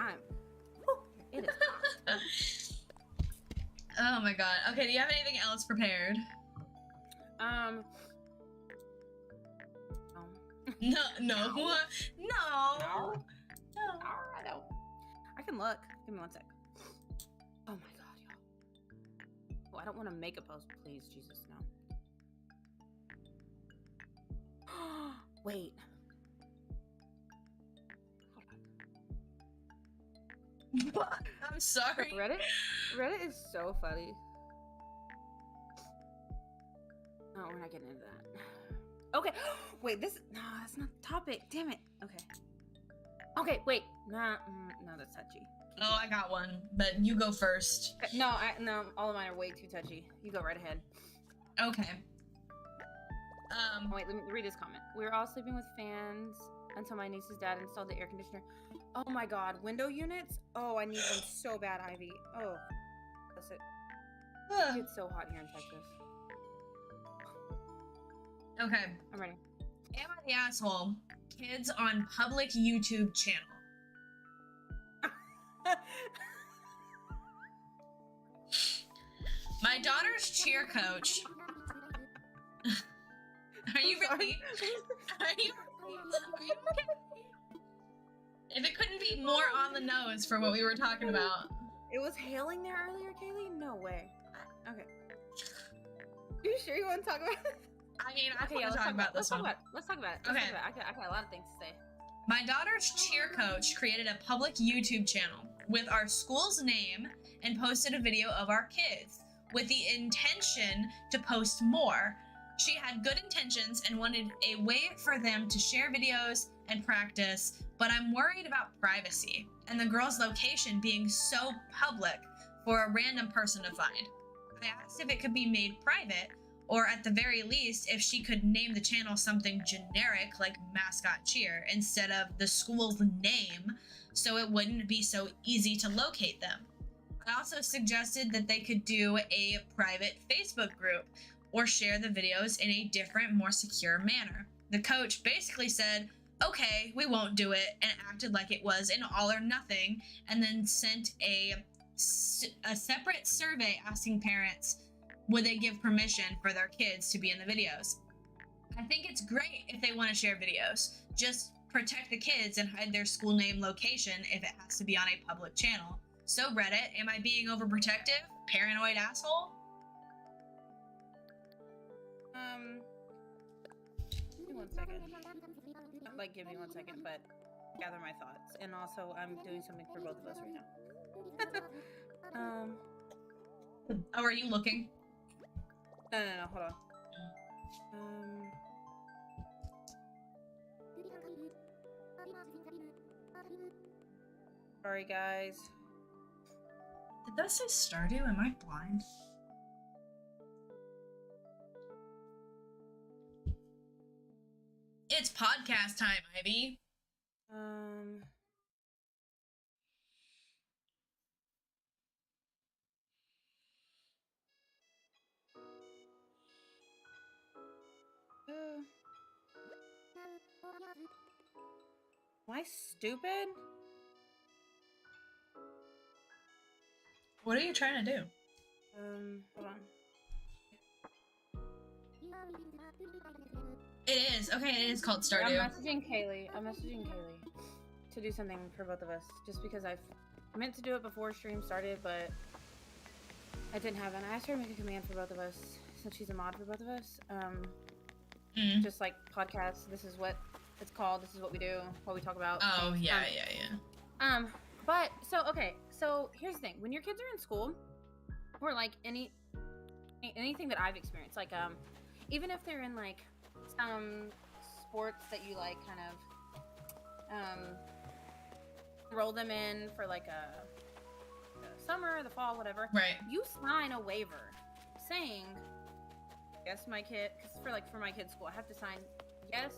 it is hot. Oh my god. Okay, do you have anything else prepared? No. No. No. I don't. I can look. Give me one sec. Oh my god, y'all. Oh, I don't want to make a post, please, Jesus, no. Wait. What? I'm sorry. Reddit is so funny. Oh, we're not getting into that. Okay. Wait, that's not the topic. Damn it. Okay, wait. No, that's touchy. Oh, I got one, but you go first. No, all of mine are way too touchy. You go right ahead. Okay. Wait, let me read this comment. We were all sleeping with fans until my niece's dad installed the air conditioner. Oh my god, window units? Oh, I need one so bad, Ivy. Oh, that's it. It's so hot here in Texas. Okay. I'm ready. Am I the asshole? Kids on public YouTube channel. My daughter's cheer coach. Are you ready? Are you okay? If it couldn't be more on the nose for what we were talking about. It was hailing there earlier, Kaylee? No way. Okay. You sure you want to talk about it? I mean, I want to talk about this one. Let's talk about it. I got a lot of things to say. My daughter's cheer coach created a public YouTube channel. with our school's name and posted a video of our kids with the intention to post more. She had good intentions and wanted a way for them to share videos and practice, but I'm worried about privacy and the girl's location being so public for a random person to find. I asked if it could be made private, or at the very least, if she could name the channel something generic like Mascot Cheer instead of the school's name, so it wouldn't be so easy to locate them. I also suggested that they could do a private Facebook group or share the videos in a different, more secure manner. The coach basically said, okay, we won't do it, and acted like it was an all or nothing, and then sent a separate survey asking parents would they give permission for their kids to be in the videos. I think it's great if they want to share videos. Just protect the kids and hide their school name location if it has to be on a public channel. So Reddit, am I being overprotective? Paranoid asshole? Give me 1 second. Like, give me 1 second, but gather my thoughts. And also, I'm doing something for both of us right now. Oh, are you looking? No, hold on. Sorry, guys. Did that say Stardew? Am I blind? It's podcast time, Ivy. Am I stupid? What are you trying to do? Hold on. It is. Okay, it is called Stardew. I'm messaging Kaylee to do something for both of us. Just because I meant to do it before stream started, but I didn't have it. I asked her to make a command for both of us, since she's a mod for both of us. Just like podcasts, this is what it's called, this is what we do, what we talk about. Oh, yeah. But, so here's the thing. When your kids are in school, or like anything that I've experienced, like, even if they're in like some sports that you like kind of enroll them in for like the summer, the fall, whatever. Right. You sign a waiver saying, yes, my kid, because for my kid's school, I have to sign, yes,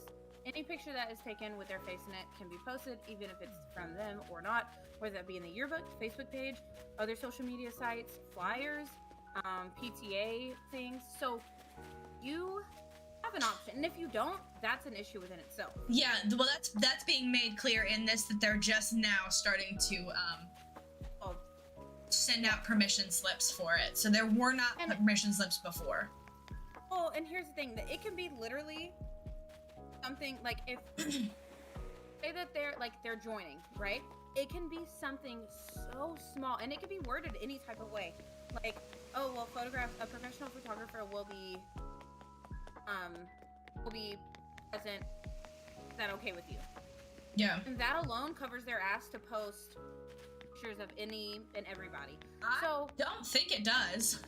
any picture that is taken with their face in it can be posted, even if it's from them or not, whether that be in the yearbook, Facebook page, other social media sites, flyers, PTA things. So you have an option, and if you don't, that's an issue within itself. Yeah, well, that's being made clear in this, that they're just now starting to send out permission slips for it. So there were not permission slips before. Well, and here's the thing, that it can be literally something like, if say that they're joining, right? It can be something so small, and it can be worded any type of way, like, oh, well, a professional photographer will be present. Is that okay with you? Yeah. And that alone covers their ass to post pictures of any and everybody. I don't think it does.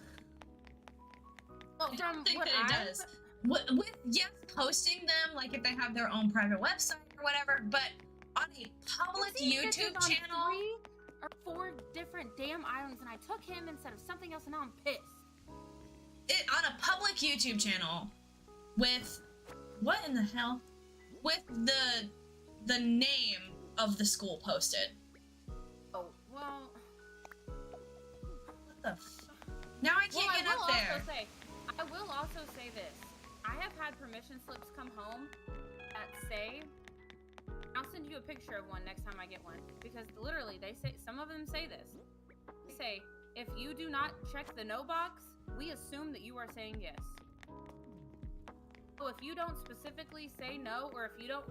Well, I don't think that it does. With yes, posting them, like if they have their own private website or whatever, but on a public YouTube channel. 3 or 4 different damn islands, and I took him instead of something else, and now I'm pissed. On a public YouTube channel with what in the hell? With the name of the school posted. Oh, well. What the now I can't get up there. I will also say this. I have had permission slips come home that say, I'll send you a picture of one next time I get one, because literally they say, some of them say this. They say, if you do not check the no box, we assume that you are saying yes. So if you don't specifically say no, or if you don't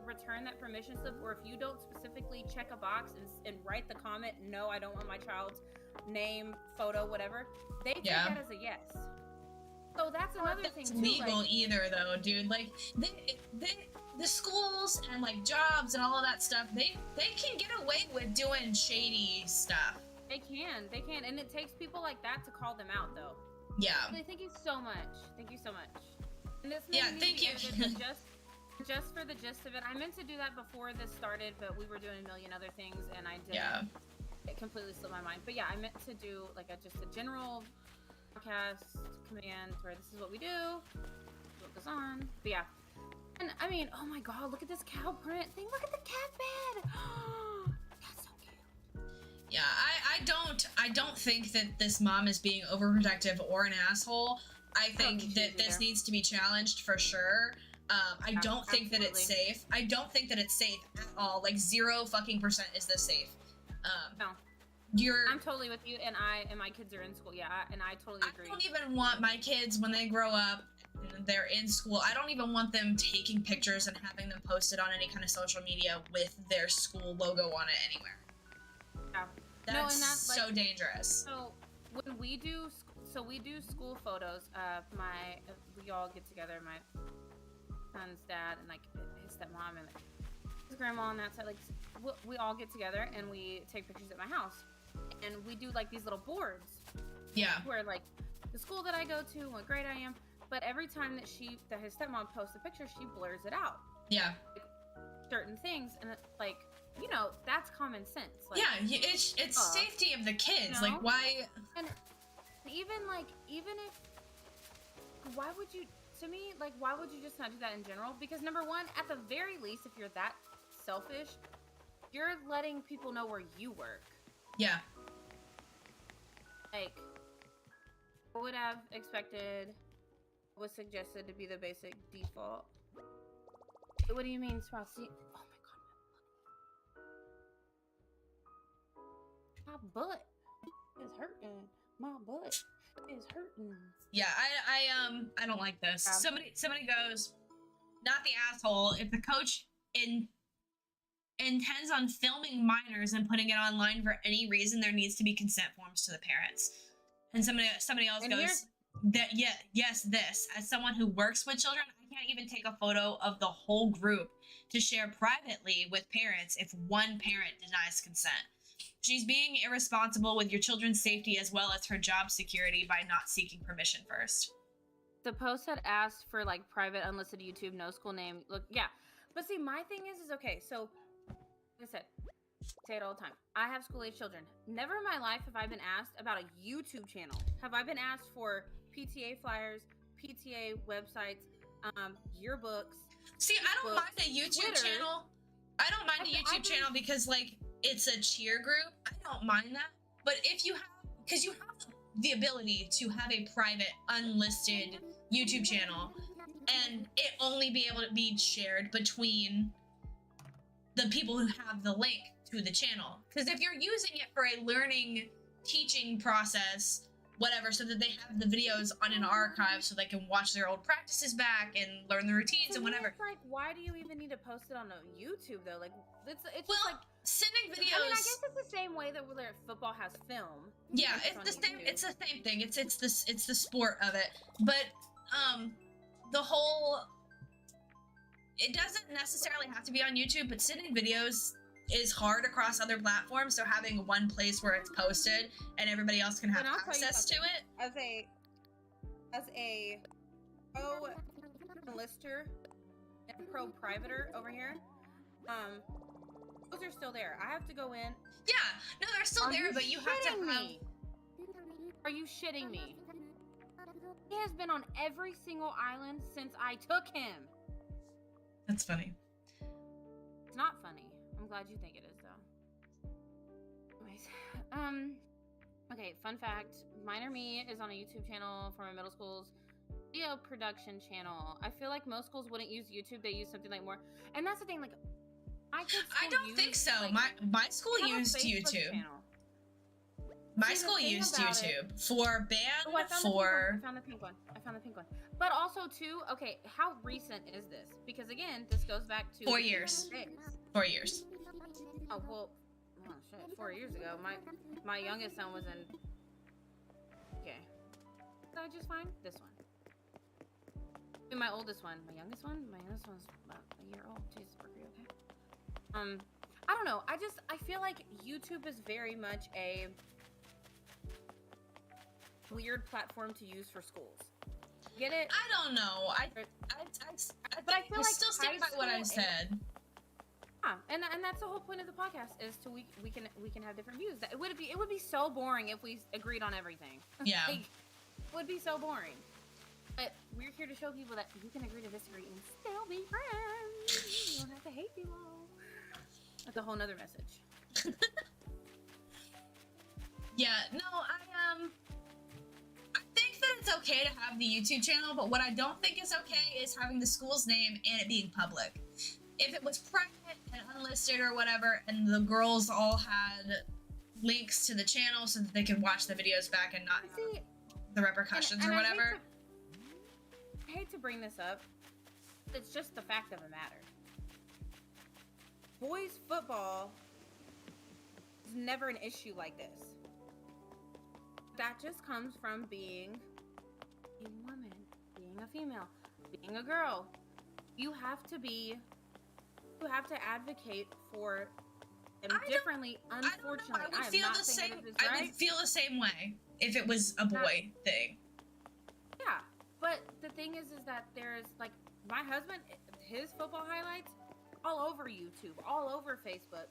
return that permission slip, or if you don't specifically check a box and write the comment, no, I don't want my child's name, photo, whatever, they take that as a yes. So that's another thing too. Legal like, either though, dude. Like the the schools and like jobs and all of that stuff, they can get away with doing shady stuff. They can, and it takes people like that to call them out, though. Yeah. Really, thank you so much. Thank you so much. And this thank you. Just for the gist of it, I meant to do that before this started, but we were doing a million other things, and I didn't. Yeah. It completely slipped my mind. But yeah, I meant to do like just a general podcast command where this is what we do, what goes on. But yeah, and I mean, oh my god, look at this cow print thing. Look at the cat bed. That's so cute. Yeah, I don't think that this mom is being overprotective or an asshole. I think that this needs to be challenged for sure. I don't think that it's safe. I don't think that it's safe at all. Like 0% is this safe. No. I'm totally with you, and my kids are in school. Yeah, and I totally agree. I don't even want my kids when they grow up and they're in school. I don't even want them taking pictures and having them posted on any kind of social media with their school logo on it anywhere. Yeah. That's so dangerous. So when we do school photos. We all get together. My son's dad and like his stepmom and his grandma on that side. Like we all get together and we take pictures at my house, and we do like these little boards. Yeah. Where like the school that I go to, what grade I am. But every time that his stepmom posts a picture, she blurs it out. Yeah. Like, certain things, and like, you know, that's common sense. Like, yeah, it's safety of the kids. You know? Like, why? And even if, why would you? To me, like, why would you just not do that in general? Because number one, at the very least, if you're that selfish, you're letting people know where you work. Yeah. Like, I would have expected. Was suggested to be the basic default. What do you mean, Sprout? Oh my god, my butt is hurting. My butt is hurting. Yeah, I don't like this. Somebody goes, not the asshole. If the coach intends on filming minors and putting it online for any reason, there needs to be consent forms to the parents. And somebody else goes. This. As someone who works with children, I can't even take a photo of the whole group to share privately with parents if one parent denies consent. She's being irresponsible with your children's safety as well as her job security by not seeking permission first. The post had asked for like private unlisted YouTube, no school name. Look, yeah. But see, my thing is okay, so like I said, say it all the time. I have school-age children. Never in my life have I been asked about a YouTube channel. Have I been asked for PTA flyers, PTA websites, yearbooks? See, I don't mind a YouTube channel. I don't mind a YouTube channel because, like, it's a cheer group. I don't mind that. But if you have, because you have the ability to have a private, unlisted YouTube channel, and it only be able to be shared between the people who have the link to the channel. Because if you're using it for a learning, teaching process, whatever, so that they have the videos on an archive so they can watch their old practices back and learn the routines and whatever. It's like, why do you even need to post it on a YouTube though? Like, it's well, just like sending videos. I mean, I guess it's the same way that football has film. Yeah, it's the same. It's the same thing. It's the sport of it. But the whole. It doesn't necessarily have to be on YouTube, but sending videos is hard across other platforms, so having one place where it's posted and everybody else can have access to it. As a pro enlister and pro privater over here, those are still there. I have to go in. Yeah, no, they're still there, but you have to have. Are you shitting me? He has been on every single island since I took him. That's funny. It's not funny. I'm glad you think it is, though. Anyways, okay, fun fact. Minor Me is on a YouTube channel for my middle school's video production channel. I feel like most schools wouldn't use YouTube. They use something like more. And that's the thing, like, I don't think so. Like, my school used YouTube. Channel. My school used YouTube for band, I found the pink one. But also, too, okay, how recent is this? Because, again, this goes back to... 4 years. 4 years. Oh, well, shit, 4 years ago. My youngest son was in... Okay. Did I just find this one? And my oldest one. My youngest one's about a year old. I don't know. I feel like YouTube is very much a weird platform to use for schools. Get it? I don't know. I feel like still stand by what I said. Yeah, and that's the whole point of the podcast is to we can have different views. It would be so boring if we agreed on everything. Yeah. Like, it would be so boring. But we're here to show people that you can agree to disagree and still be friends. You don't have to hate people. That's a whole nother message. Yeah, no, I think that it's okay to have the YouTube channel, but what I don't think is okay is having the school's name and it being public. If it was private and unlisted or whatever, and the girls all had links to the channel so that they could watch the videos back and not have the repercussions or whatever. I hate to bring this up. It's just the fact of the matter. Boys football is never an issue like this. That just comes from being a woman, being a female, being a girl. You have to advocate for them differently. Unfortunately, I would feel the same. I would feel the same way if it was a boy thing. Yeah, but the thing is that there's like my husband, his football highlights all over YouTube, all over Facebook.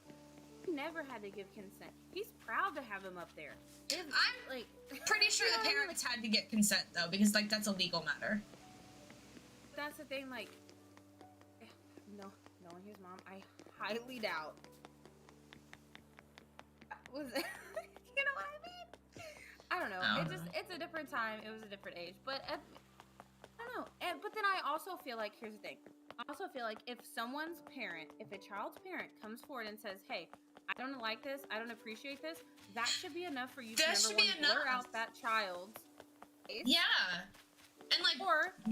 He never had to give consent. He's proud to have him up there. I'm pretty sure the parents had to get consent though, because like that's a legal matter. That's the thing, like, no, knowing his mom, I highly doubt. Was you know what I mean? I don't know. It's a different time. It was a different age, but I don't know. But then I also feel like here's the thing. I also feel like if someone's parent, if a child's parent comes forward and says, "Hey, I don't like this. I don't appreciate this," that should be enough for you to blur out that child's face. Yeah. And like,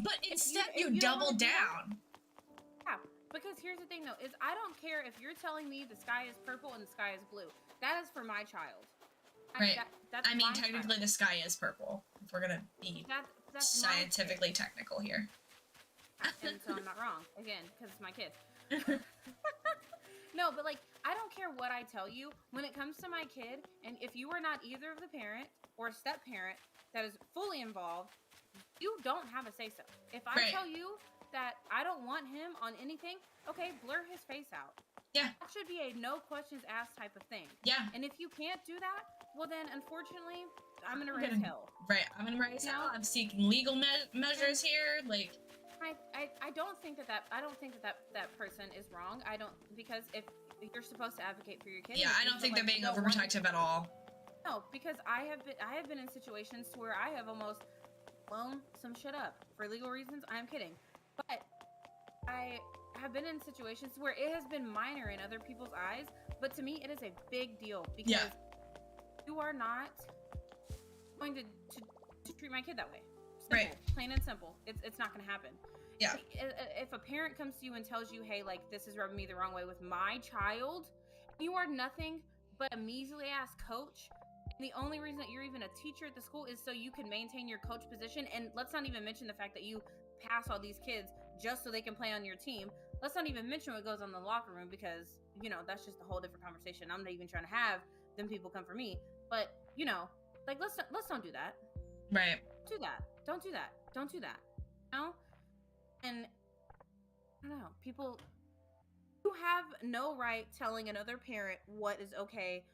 but instead you double down. Yeah, because here's the thing though, is I don't care if you're telling me the sky is purple and the sky is blue. That is for my child. Right. I mean, technically the sky is purple. If we're gonna be that's scientifically technical here. And so I'm not wrong again because it's my kid. No, but like I don't care what I tell you when it comes to my kid, and if you are not either of the parent or step parent that is fully involved, you don't have a say so. If I tell you that I don't want him on anything, okay, blur his face out. Yeah. That should be a no questions asked type of thing. Yeah. And if you can't do that, well then unfortunately, I'm gonna raise hell. Right. I'm gonna raise hell. I'm seeking legal measures here. Like I don't think that person is wrong. I don't, because if you're supposed to advocate for your kid. Yeah, I don't think they're being overprotective at all. No, because I have been in situations where I have almost blown some shit up for legal reasons. I'm kidding, but I have been in situations where it has been minor in other people's eyes, but to me it is a big deal because you are not going to treat my kid that way. Simple, right. Plain and simple. It's not going to happen. Yeah. If a parent comes to you and tells you, hey, like, this is rubbing me the wrong way with my child, you are nothing but a measly ass coach. And the only reason that you're even a teacher at the school is so you can maintain your coach position. And let's not even mention the fact that you pass all these kids just so they can play on your team. Let's not even mention what goes on in the locker room because, you know, that's just a whole different conversation. I'm not even trying to have them people come for me. But, you know, like, let's don't do that. Right. Don't do that. Don't do that. You know? And I don't know, people, you have no right telling another parent what is okay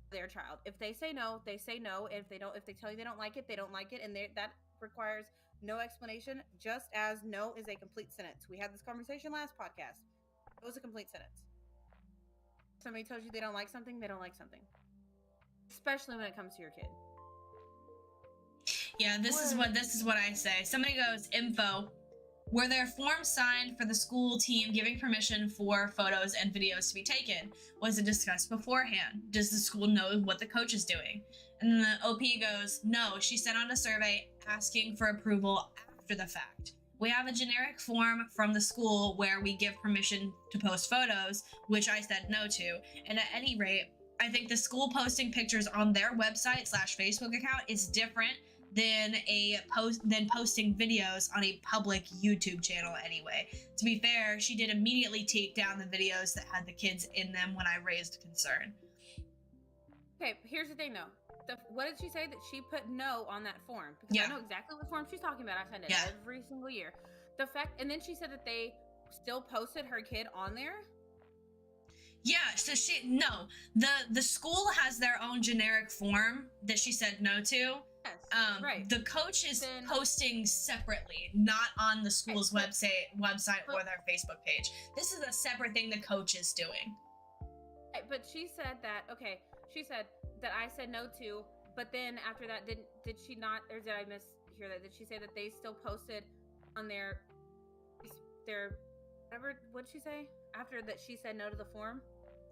for their child. If they say no, they say no. And if they tell you they don't like it, they don't like it. And that requires no explanation, just as no is a complete sentence. We had this conversation last podcast. It was a complete sentence. Somebody tells you they don't like something, they don't like something. Especially when it comes to your kid. Yeah, this is what I say. Somebody goes, info. Were there forms signed for the school team giving permission for photos and videos to be taken? Was it discussed beforehand? Does the school know what the coach is doing? And then the OP goes, no, she sent out a survey asking for approval after the fact. We have a generic form from the school where we give permission to post photos, which I said no to. And at any rate, I think the school posting pictures on their website /Facebook account is different than posting videos on a public YouTube channel anyway. To be fair, she did immediately take down the videos that had the kids in them when I raised concern. Okay, here's the thing though. What did she say? That she put no on that form? Because I know exactly what form she's talking about. I send it every single year. And then she said that they still posted her kid on there. Yeah, so the school has their own generic form that she said no to. Yes, right. The coach is posting separately, not on the school's website or their Facebook page. This is a separate thing the coach is doing. But she said that, she said that I said no to, but then after that, did she not, or did I mishear that? Did she say that they still posted on their whatever, what'd she say? After that she said no to the form?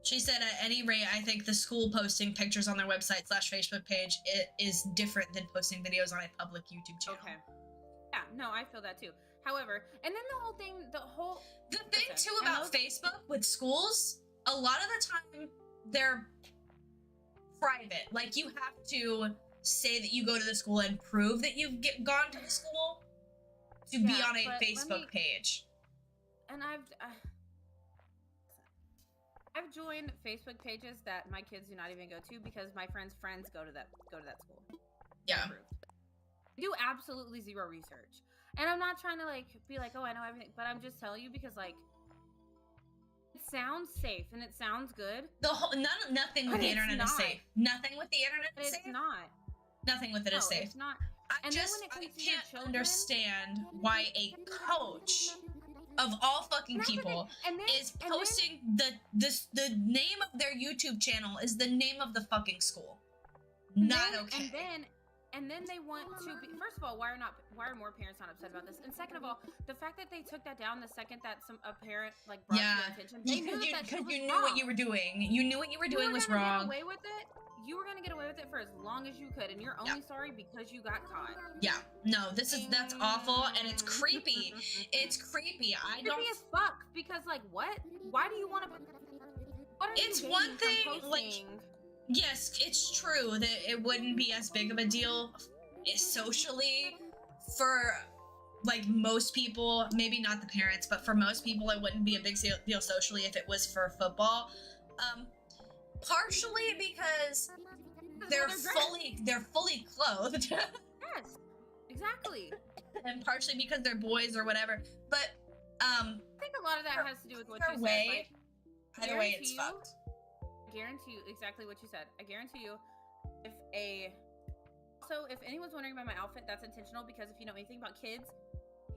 She said at any rate, I think the school posting pictures on their website / Facebook page is different than posting videos on a public YouTube channel. Okay. Yeah, no, I feel that too. However, and then the thing too about Facebook with schools, a lot of the time they're private. Like, you have to say that you go to the school and prove that you've gone to the school to be on a Facebook page. And I've joined Facebook pages that my kids do not even go to because my friends' friends go to that school. Yeah. I do absolutely zero research. And I'm not trying to be like, oh, I know everything, but I'm just telling you because it sounds safe and it sounds good. Nothing with the internet is safe. Nothing with the internet is safe. It's not. Nothing with it is safe. It's not. I can't understand why a coach of all fucking people is posting the name of their YouTube channel is the name of the fucking school. Not okay. And then they want to be, first of all, why are more parents not upset about this? And second of all, the fact that they took that down the second that a parent brought to their attention. Because you knew what you were doing. You knew what you were doing was wrong. You were gonna get away with it for as long as you could, and you're only sorry because you got caught. Yeah, no, that's awful, and it's creepy. It's creepy. Creepy as fuck. Because what? Why do you want to? It's one thing. Yes, it's true that it wouldn't be as big of a deal socially for most people. Maybe not the parents, but for most people, it wouldn't be a big deal socially if it was for football. Partially because they're fully clothed. Yes, exactly. And partially because they're boys or whatever. But I think a lot of that has to do with what you said. Either way, it's fucked. I guarantee you exactly what you said. I guarantee you, if anyone's wondering about my outfit, that's intentional because if you know anything about kids,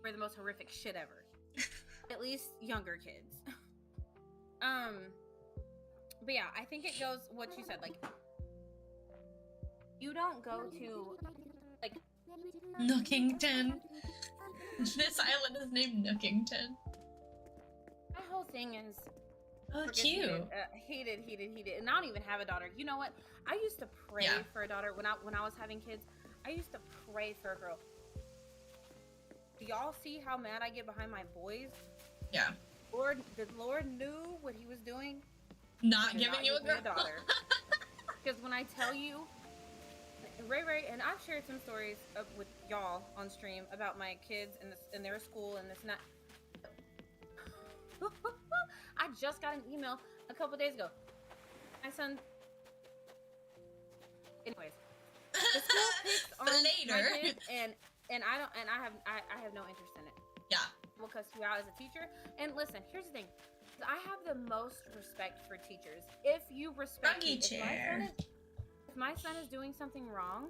we're the most horrific shit ever. At least younger kids. But yeah, I think it goes what you said. You don't go to Nookington. This island is named Nookington. My whole thing is cute. Heated. And I don't even have a daughter. You know what? I used to pray for a daughter when I was having kids. I used to pray for a girl. Do y'all see how mad I get behind my boys? Yeah. The Lord knew what he was doing. Not giving you a daughter. Because when I tell you, Ray, and I've shared some stories with y'all on stream about my kids and their school and this and that. I just got an email a couple days ago. My son. Anyways, the school picks on later, my kids and I have no interest in it. Yeah. We'll cuss you out as a teacher. And listen, here's the thing. I have the most respect for teachers. If you respect me, if my son is doing something wrong,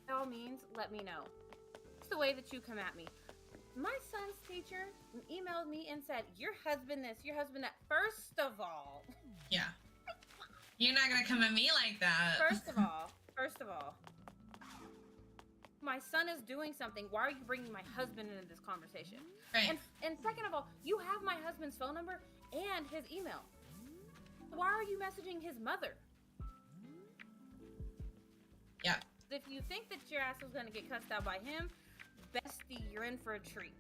by all means, let me know. It's the way that you come at me. My son's teacher emailed me and said, your husband this, your husband that. First of all. Yeah. You're not going to come at me like that. First of all. My son is doing something. Why are you bringing my husband into this conversation? Right. And second of all, you have my husband's phone number and his email. Why are you messaging his mother? Yeah. If you think that your ass was going to get cussed out by him, bestie, you're in for a treat.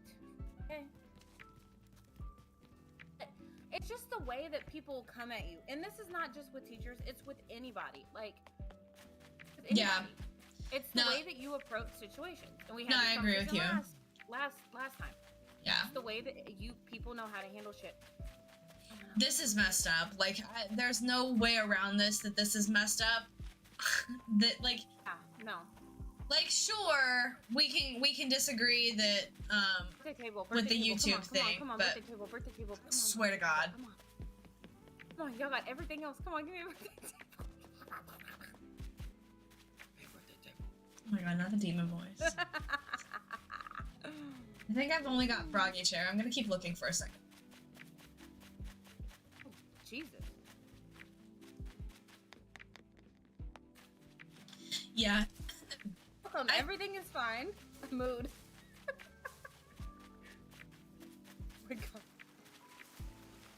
Okay? It's just the way that people come at you. And this is not just with teachers, it's with anybody. With anybody. Yeah. It's the way that you approach situations, and we had I agree with you. Last time. Yeah. It's the way that people know how to handle shit. This is messed up. Like, there's no way around this that this is messed up. That, like... Yeah, no. Like, sure, we can disagree that, with the YouTube thing, come on, but birthday table. Come on, swear to God. Come on, y'all got everything else. Come on, give me a birthday table. Oh my God, not the demon voice. I think I've only got Froggy Chair. I'm gonna keep looking for a second. Oh, Jesus. Yeah. Everything is fine. Mood. Oh my God.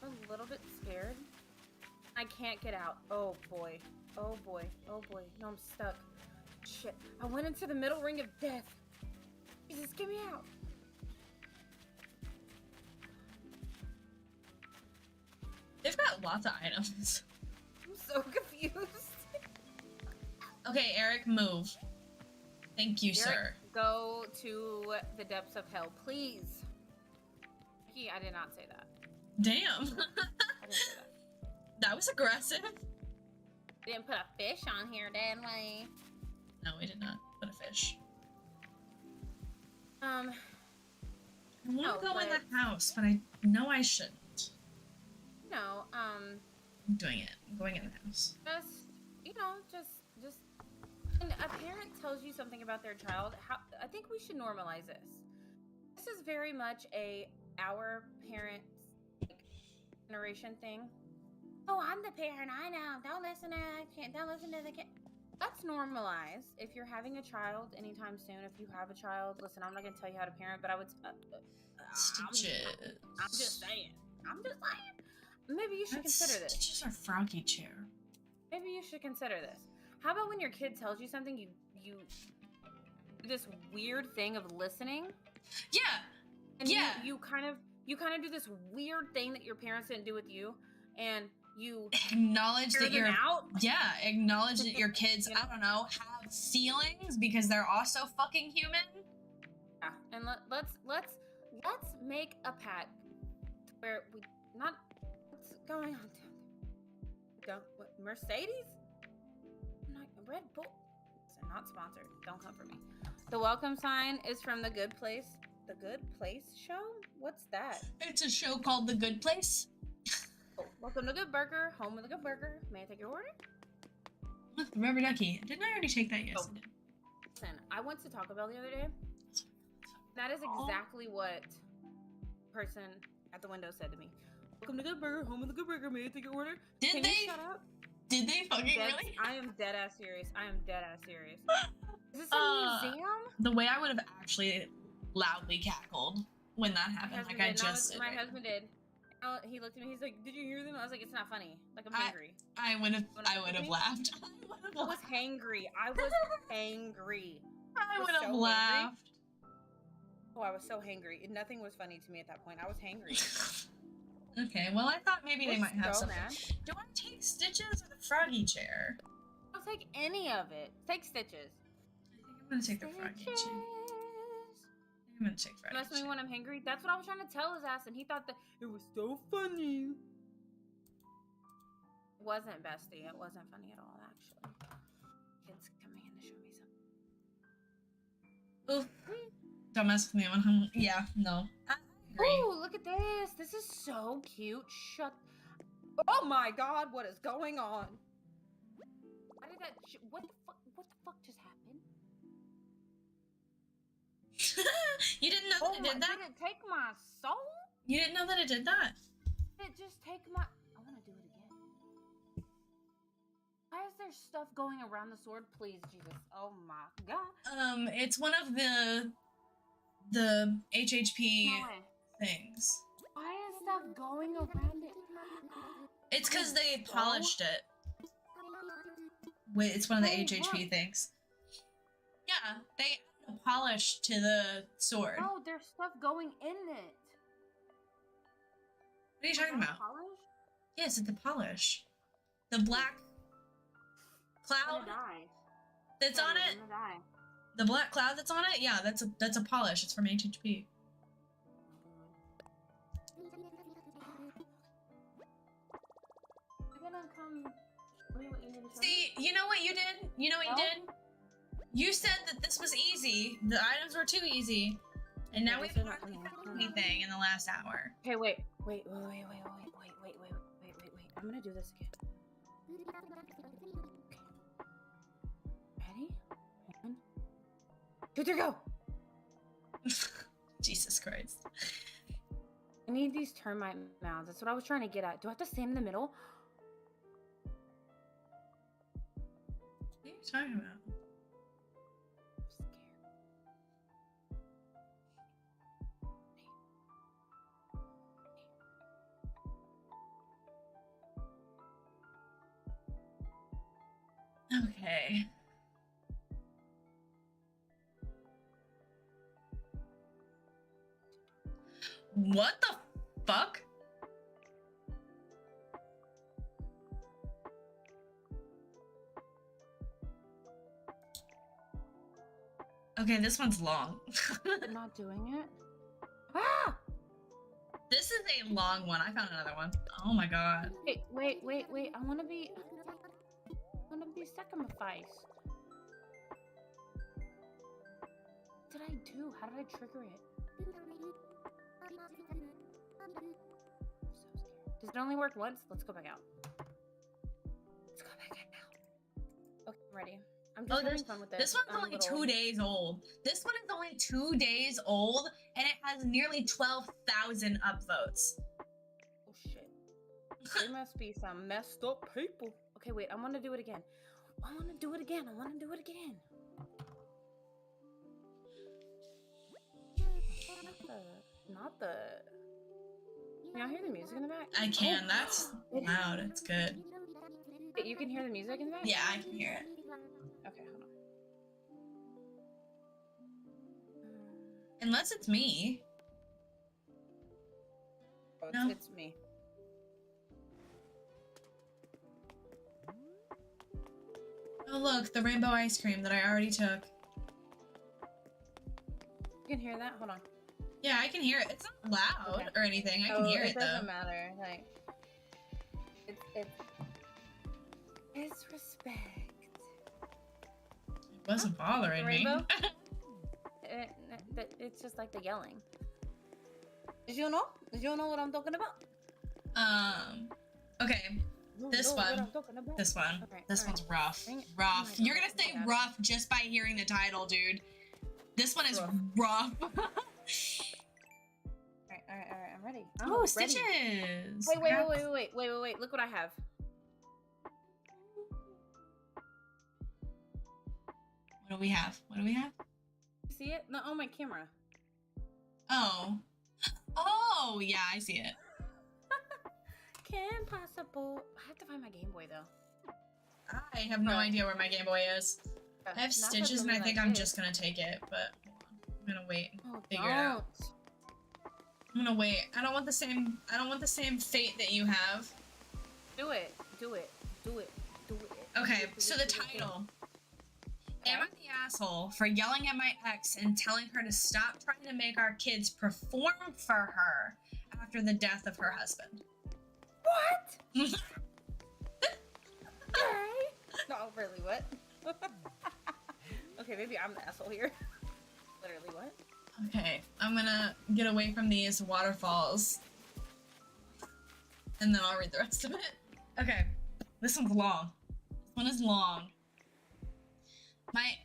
I'm a little bit scared. I can't get out. Oh boy. Oh boy. Oh boy. No, I'm stuck. Shit. I went into the middle ring of death. Jesus, get me out. They've got lots of items. I'm so confused. Okay, Eric, move. Thank you, Eric, sir. Go to the depths of hell, please. I did not say that. Damn. I didn't say that. That was aggressive. We didn't put a fish on here, did we? No, we did not put a fish. I want to go in the house, but I know I shouldn't. No, I'm doing it. I'm going in the house. Just when a parent tells you something about their child, I think we should normalize this. This is very much our parents generation thing. Oh, I'm the parent. I know. Don't listen to that kid. Don't listen to the kid. Let's normalize. If you're having a child anytime soon, if you have a child, listen, I'm not going to tell you how to parent, but I would... I'm just saying. Maybe you should consider this. Stitches are Froggy Chair. Maybe you should consider this. How about when your kid tells you something, you do this weird thing of listening? Yeah. And you kind of do this weird thing that your parents didn't do with you, and you acknowledge that you're out. Yeah, acknowledge that your kids, I don't know, have feelings because they're also fucking human. Yeah, and let's make a pact where we not what's going on down there? What, Mercedes? Not Red Bull. Listen, not sponsored. Don't come for me. The welcome sign is from The Good Place. The Good Place show? What's that? It's a show called The Good Place. Oh, welcome to Good Burger, home of the Good Burger. May I take your order? Look, the rubber ducky. Didn't I already take that? Yes, I did. Listen, I went to Taco Bell the other day. That is exactly what the person at the window said to me. Welcome to Good Burger, home of the Good Burger. May I take your order? Can you shut up? Did they fucking really? I am dead ass serious. Is this a museum? The way I would have actually loudly cackled when that happened, like I just did. My husband did. He looked at me. He's like, "Did you hear them?" I was like, "It's not funny. Like, I'm hangry." I would have laughed. I was hangry. I would have laughed. Oh, I was so hangry. Nothing was funny to me at that point. I was hangry. Okay, well, I thought maybe they might have something. Mad. Do I take Stitches or the Froggy Chair? I'll take any of it. Take Stitches. I think I'm gonna take the Froggy Chair. I'm gonna take Froggy Mess with me when I'm hangry. That's what I was trying to tell his ass, and he thought that it was so funny. It wasn't, bestie. It wasn't funny at all, actually. Kids coming in to show me something. Ooh. Don't mess with me when I'm... Yeah, no. Oh, look at this. This is so cute. Oh my God, what is going on? Why did that... What the fuck just happened? You didn't know that it did that? Did it take my soul? You didn't know that it did that? Did it just take my... I want to do it again. Why is there stuff going around the sword? Please, Jesus. Oh my God. It's one of the HHP things. Why is stuff going around it? It's because they polished it. Wait, it's one of the HHP things. Yeah, they added a polish to the sword. Oh, there's stuff going in it. What are you talking about? Polish? Yes, it's the polish. The black cloud. that's on it, I'm gonna die. the black cloud that's on it, yeah, that's a polish. It's from HHP. You're gonna come. Tell me what you need to tell me? See, you know what you did? You know what you did? You said that this was easy. The items were too easy. And now we've hardly found anything in the last hour. Okay, wait. I'm gonna do this again. Ready? 1, 2, 3, go! Jesus Christ. I need these termite mounds. That's what I was trying to get at. Do I have to stand in the middle? What are you talking about? Okay. What the fuck? Okay, this one's long. I'm not doing it. Ah! This is a long one. I found another one. Oh my god. Wait. I want to be sacrificed. What did I do? How did I trigger it? I'm so scared. Does it only work once? Let's go back out. Okay, I'm ready. I'm just having fun with this. This one's only 2 days old. This one is only 2 days old, and it has nearly 12,000 upvotes. Oh shit. There must be some messed up people. Okay, wait. I want to do it again. Not the. Can y'all hear the music in the back? I can. That's loud. It's good. You can hear the music in the back? Yeah, I can hear it. Okay, hold on. Unless it's me. Oh, No. It's me. Oh look, the rainbow ice cream that I already took. You can hear that? Hold on. Yeah, I can hear it. It's not loud or anything. I can hear it though. It doesn't matter. Like, it's respect. It wasn't bothering me. It's just like the yelling. Did you know? What I'm talking about? Okay. This one. Okay, This one's rough. Dang it. Rough. Oh my You're God. gonna say rough just by hearing the title, dude. This one is rough. Alright, I'm ready. Oh, ready. stitches. Wait. Look what I have. What do we have? See it? No, on my camera. Oh, yeah, I see it. Can possible. I have to find my Game Boy though. I have no idea where my Game Boy is. I have Not stitches and I think like I'm this. just gonna take it, but I'm gonna wait and Oh, figure it out. I'm gonna wait. I don't want the same fate that you have. Do it. Okay, so the title. Am I the asshole for yelling at my ex and telling her to stop trying to make our kids perform for her after the death of her husband? What? No, really, what? Okay, maybe I'm the asshole here. Literally, what? Okay, I'm gonna get away from these waterfalls. And then I'll read the rest of it. Okay, this one's long. This one is long. My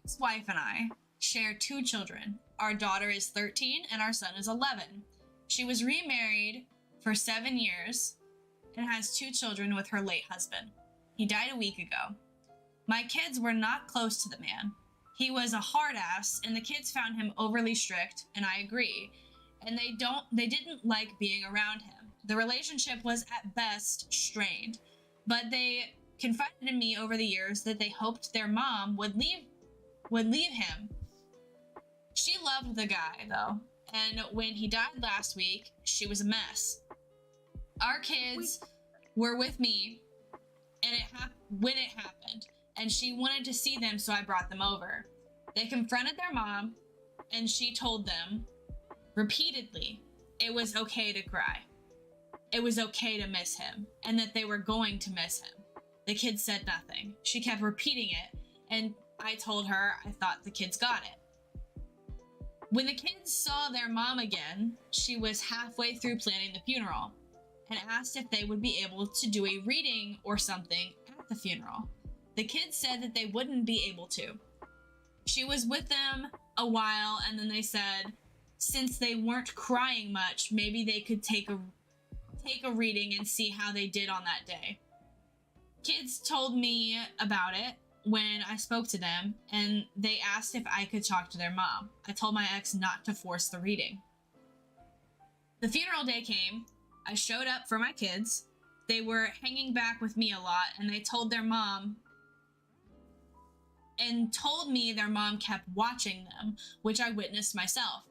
ex-wife and I share 2 children. Our daughter is 13 and our son is 11. She was remarried for 7 years and has 2 children with her late husband. He died a week ago. My kids were not close to the man. He was a hard ass and the kids found him overly strict, and I agree. And they didn't like being around him. The relationship was at best strained, but they confided in me over the years that they hoped their mom would leave him. She loved the guy though, and when he died last week, she was a mess. Our kids were with me, and when it happened, and she wanted to see them, so I brought them over. They confronted their mom, and she told them repeatedly it was okay to cry. It was okay to miss him, and that they were going to miss him. The kids said nothing. She kept repeating it, and I told her I thought the kids got it. When the kids saw their mom again, she was halfway through planning the funeral and asked if they would be able to do a reading or something at the funeral. The kids said that they wouldn't be able to. She was with them a while, and then they said since they weren't crying much, maybe they could take a reading and see how they did on that day. Kids told me about it when I spoke to them, and they asked if I could talk to their mom. I told my ex not to force the reading. The funeral day came. I showed up for my kids. They were hanging back with me a lot, and they told their mom and told me their mom kept watching them, which I witnessed myself.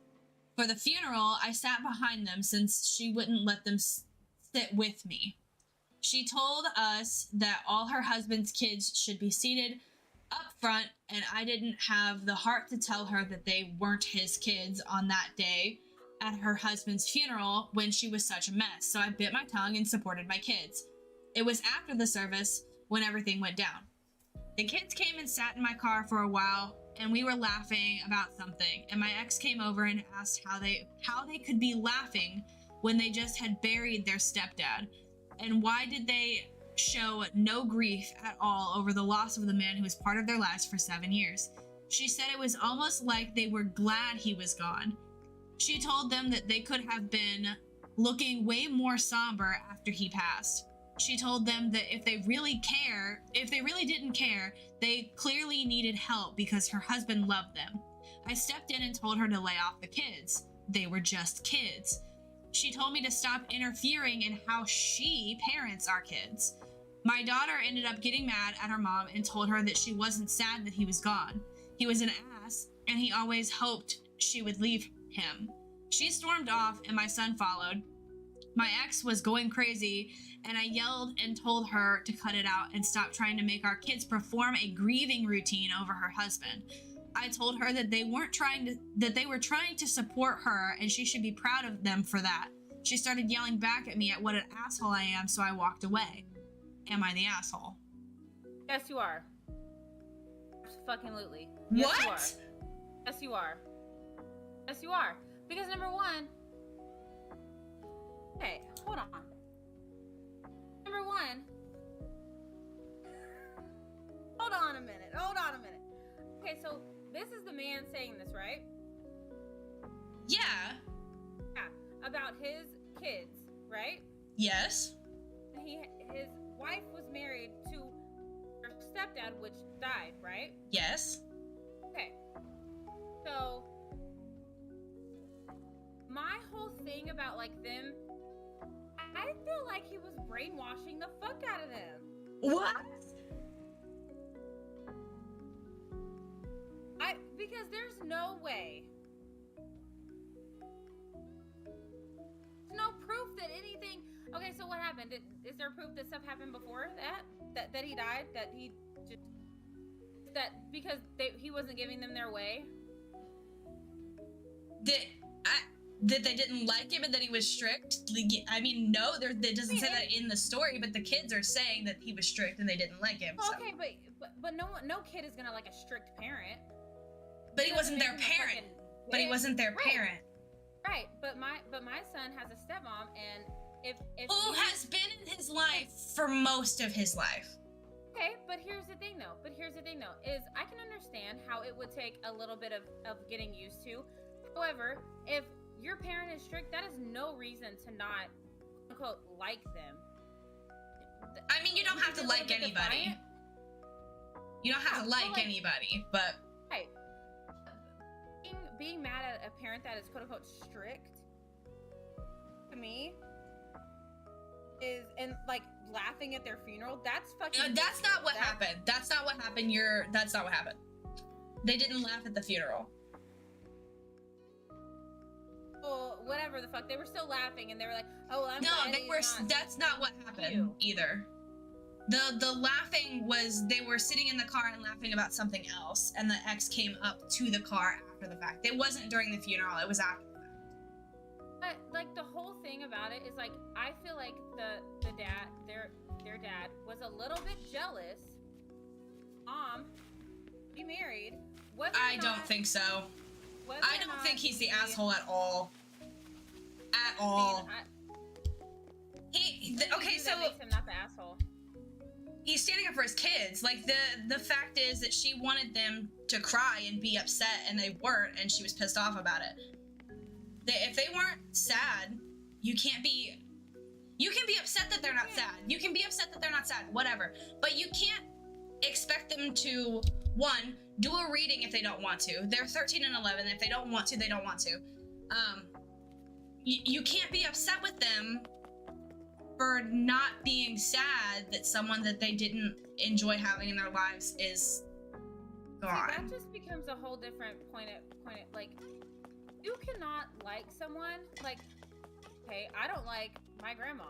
For the funeral, I sat behind them since she wouldn't let them sit with me. She told us that all her husband's kids should be seated up front, and I didn't have the heart to tell her that they weren't his kids on that day at her husband's funeral when she was such a mess, so I bit my tongue and supported my kids. It was after the service when everything went down. The kids came and sat in my car for a while, and we were laughing about something, and my ex came over and asked how they could be laughing when they just had buried their stepdad, and why did they show no grief at all over the loss of the man who was part of their lives for 7 years. She said it was almost like they were glad he was gone. She told them that they could have been looking way more somber after he passed. She told them that if they really didn't care, they clearly needed help because her husband loved them. I stepped in and told her to lay off the kids. They were just kids. She told me to stop interfering in how she parents our kids. My daughter ended up getting mad at her mom and told her that she wasn't sad that he was gone. He was an ass, and he always hoped she would leave him. She stormed off, and my son followed. My ex was going crazy, and I yelled and told her to cut it out and stop trying to make our kids perform a grieving routine over her husband. I told her that they were trying to support her, and she should be proud of them for that. She started yelling back at me at what an asshole I am, so I walked away. Am I the asshole? Yes, you are. Fucking-lutely. Yes, what? You are. Yes, you are. Yes, you are. Because number one... Okay, hold on. Number one... Hold on a minute. Okay, so this is the man saying this, right? Yeah. Yeah, about his kids, right? Yes. His wife was married to her stepdad, which died, right? Yes. Okay. So, my whole thing about, like, them, I feel like he was brainwashing the fuck out of them. What? Because there's no way. There's no proof that anything... Okay, so what happened? Is there proof that stuff happened before that he died? That he just... That because he wasn't giving them their way? That they didn't like him and that he was strict? I mean, no, it doesn't say that in the story, but the kids are saying that he was strict and they didn't like him. Okay, so. but no kid is gonna like a strict parent. But he wasn't their parent. But he wasn't their parent. Right, but my son has a stepmom, and if who has been in his life for most of his life. Okay, but here's the thing though, is I can understand how it would take a little bit of getting used to. However, if your parent is strict, that is no reason to not, quote, like them. I mean, you don't have to like anybody. You don't have to like anybody, but... Right. Being mad at a parent that is, quote, unquote, strict, to me, is, and, like, laughing at their funeral, that's fucking... that's not what happened. That's not what happened. That's not what happened. They didn't laugh at the funeral. Well, whatever the fuck, they were still laughing, and they were like, "Oh, well, I'm no, they were. That's not what happened either. The laughing was they were sitting in the car and laughing about something else, and the ex came up to the car after the fact. It wasn't during the funeral, it was after the fact. But like the whole thing about it is like I feel like the dad their dad was a little bit jealous. Be married. I don't think so. I don't think he's the asshole at all. At all. Okay, so that makes him not the asshole. He's standing up for his kids. Like the fact is that she wanted them to cry and be upset, and they weren't, and she was pissed off about it. If they weren't sad, you can be upset that they're not sad. You can be upset that they're not sad, whatever. But you can't expect them to, one, do a reading if they don't want to. They're 13 and 11. If they don't want to, they don't want to. You can't be upset with them for not being sad that someone that they didn't enjoy having in their lives is gone. See, that just becomes a whole different point at like, you cannot like someone, like, okay, I don't like my grandma.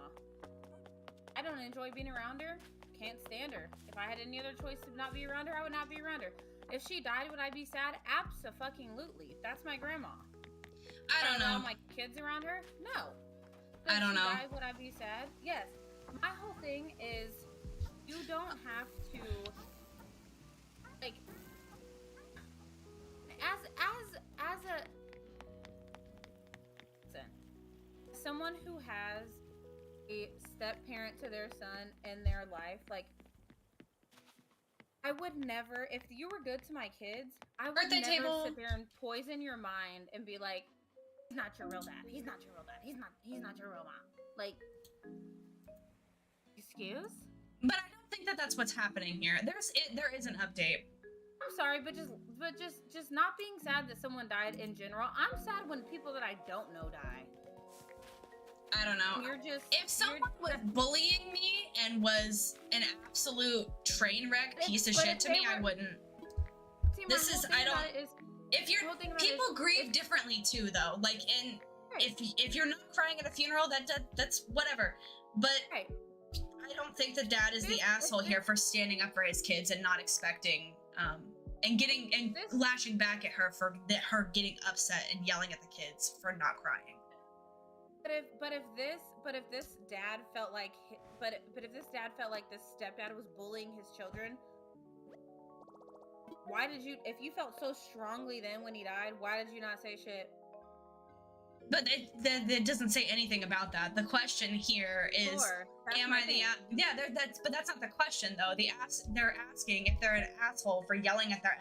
I don't enjoy being around her. Can't stand her. If I had any other choice to not be around her, I would not be around her. If she died, would I be sad? Abso-fucking-lutely. That's my grandma. I don't know. My kids around her? No. I don't know. Would I be sad? Yes. My whole thing is, you don't have to, like, as a someone who has a step parent to their son in their life, like, I would never, if you were good to my kids, I would never sit there and poison your mind and be like, he's not your real dad. He's not your real dad. He's not your real mom. Like, excuse? But I don't think that that's what's happening here. There is an update. I'm sorry, but just not being sad that someone died in general. I'm sad when people that I don't know die. I don't know. If someone was bullying me and was an absolute train wreck piece of shit to me, I wouldn't. See, People grieve differently too, though. Like, if you're not crying at a funeral, that's whatever. But I don't think the dad is the asshole here for standing up for his kids and not expecting, and lashing back at her for her getting upset and yelling at the kids for not crying. But if this dad felt like this stepdad was bullying his children, why did you? If you felt so strongly then when he died, why did you not say shit? But it doesn't say anything about that. The question here is, am I the but that's not the question though. They're asking if they're an asshole for yelling at their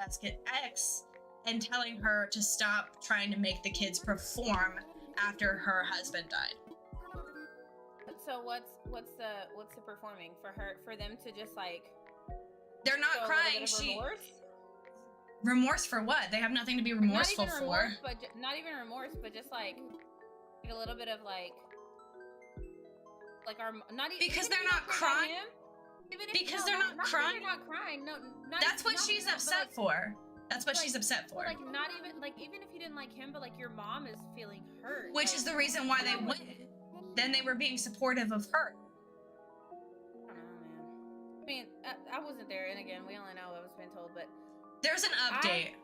ex and telling her to stop trying to make the kids perform after her husband died. So what's the performing for them to just like, they're not crying. Remorse for what? They have nothing to be remorseful for. Not even remorse, but just like a little bit of like our not even because they're not crying. Because they're not crying. They're not crying. No, that's what she's upset for. That's what she's upset for. Like not even like even if you didn't like him, but like your mom is feeling hurt. Which is the reason why they went. Then they were being supportive of her. I don't know, man. I mean, I wasn't there, and again, we only know what was being told, but there's an update.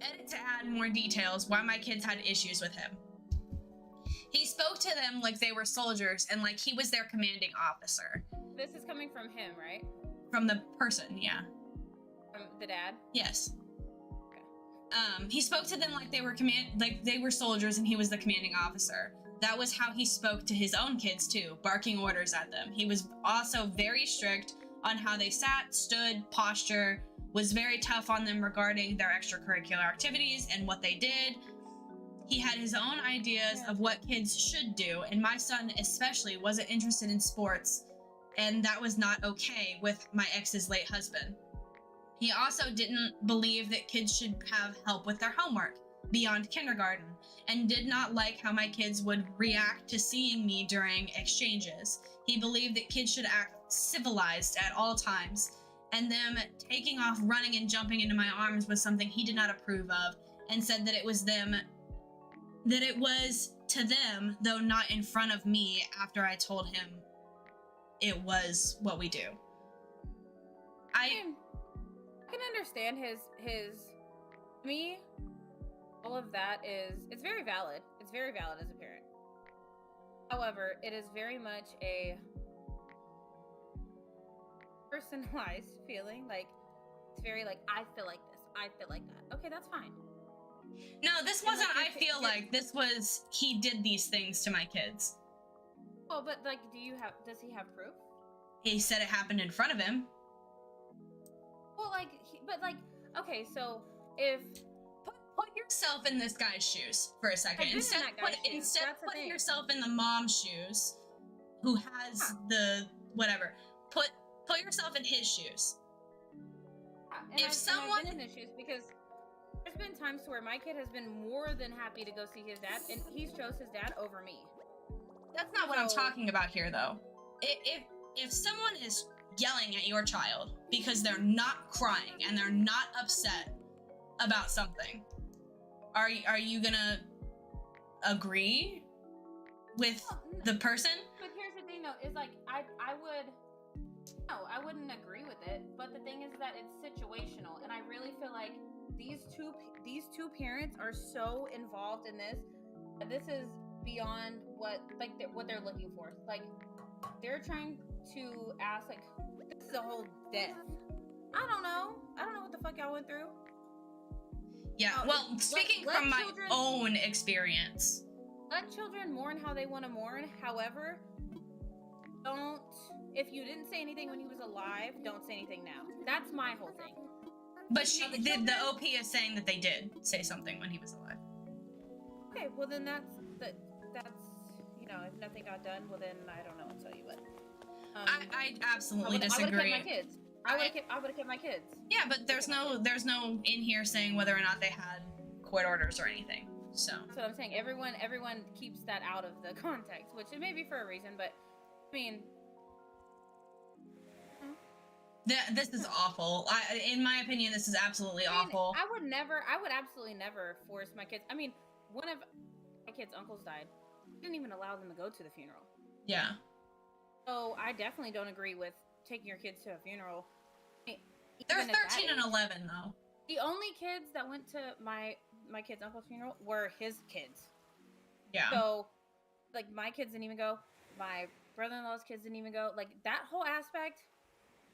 Edit to add more details why my kids had issues with him. He spoke to them like they were soldiers and like he was their commanding officer. This is coming from him, right? From the person, yeah. From the dad? Yes. Okay. He spoke to them like they were soldiers and he was the commanding officer. That was how he spoke to his own kids too, barking orders at them. He was also very strict on how they sat, stood, posture, was very tough on them regarding their extracurricular activities and what they did. He had his own ideas of what kids should do, and my son especially wasn't interested in sports, and that was not okay with my ex's late husband. He also didn't believe that kids should have help with their homework beyond kindergarten, and did not like how my kids would react to seeing me during exchanges. He believed that kids should act civilized at all times, and them taking off running and jumping into my arms was something he did not approve of, and said that it was to them, though not in front of me after I told him it was what we do. I can understand his me. All of that it's very valid. It's very valid as a parent. However, it is very much a personalized feeling. Like, it's very like, I feel like this, I feel like that. Okay, that's fine. No, this wasn't I feel like. This was he did these things to my kids. Well, but like, does he have proof? He said it happened in front of him. Well, like, okay, so if... Put yourself in this guy's shoes for a second. Instead of putting yourself in the mom's shoes, who has the whatever, put yourself in his shoes. And I've been in his shoes because there's been times where my kid has been more than happy to go see his dad, and he's chose his dad over me. That's not what I'm talking about here, though. If someone is yelling at your child because they're not crying and they're not upset about something, are you gonna agree with the person? But here's the thing, though, is like I wouldn't agree with it. But the thing is that it's situational, and I really feel like these two parents are so involved in this. This is beyond what they're looking for. Like, they're trying to ask, like, this is a whole death. I don't know what the fuck y'all went through. Yeah, well, speaking from my own experience. Let children mourn how they want to mourn. However, if you didn't say anything when he was alive, don't say anything now. That's my whole thing. But the OP is saying that they did say something when he was alive. Okay, well then that's if nothing got done, well then I don't know what to tell you, but I absolutely disagree. I would have kept my kids. Yeah, but there's no in here saying whether or not they had court orders or anything. So that's what I'm saying. Everyone keeps that out of the context, which it may be for a reason, but I mean, this is awful. In my opinion, this is absolutely awful. I would absolutely never force my kids. I mean, one of my kids' uncles died. I didn't even allow them to go to the funeral. Yeah. So I definitely don't agree with taking your kids to a funeral. They're 13 and 11, though. The only kids that went to my kid's uncle's funeral were his kids. Yeah. So, like, my kids didn't even go. My brother-in-law's kids didn't even go. Like, that whole aspect,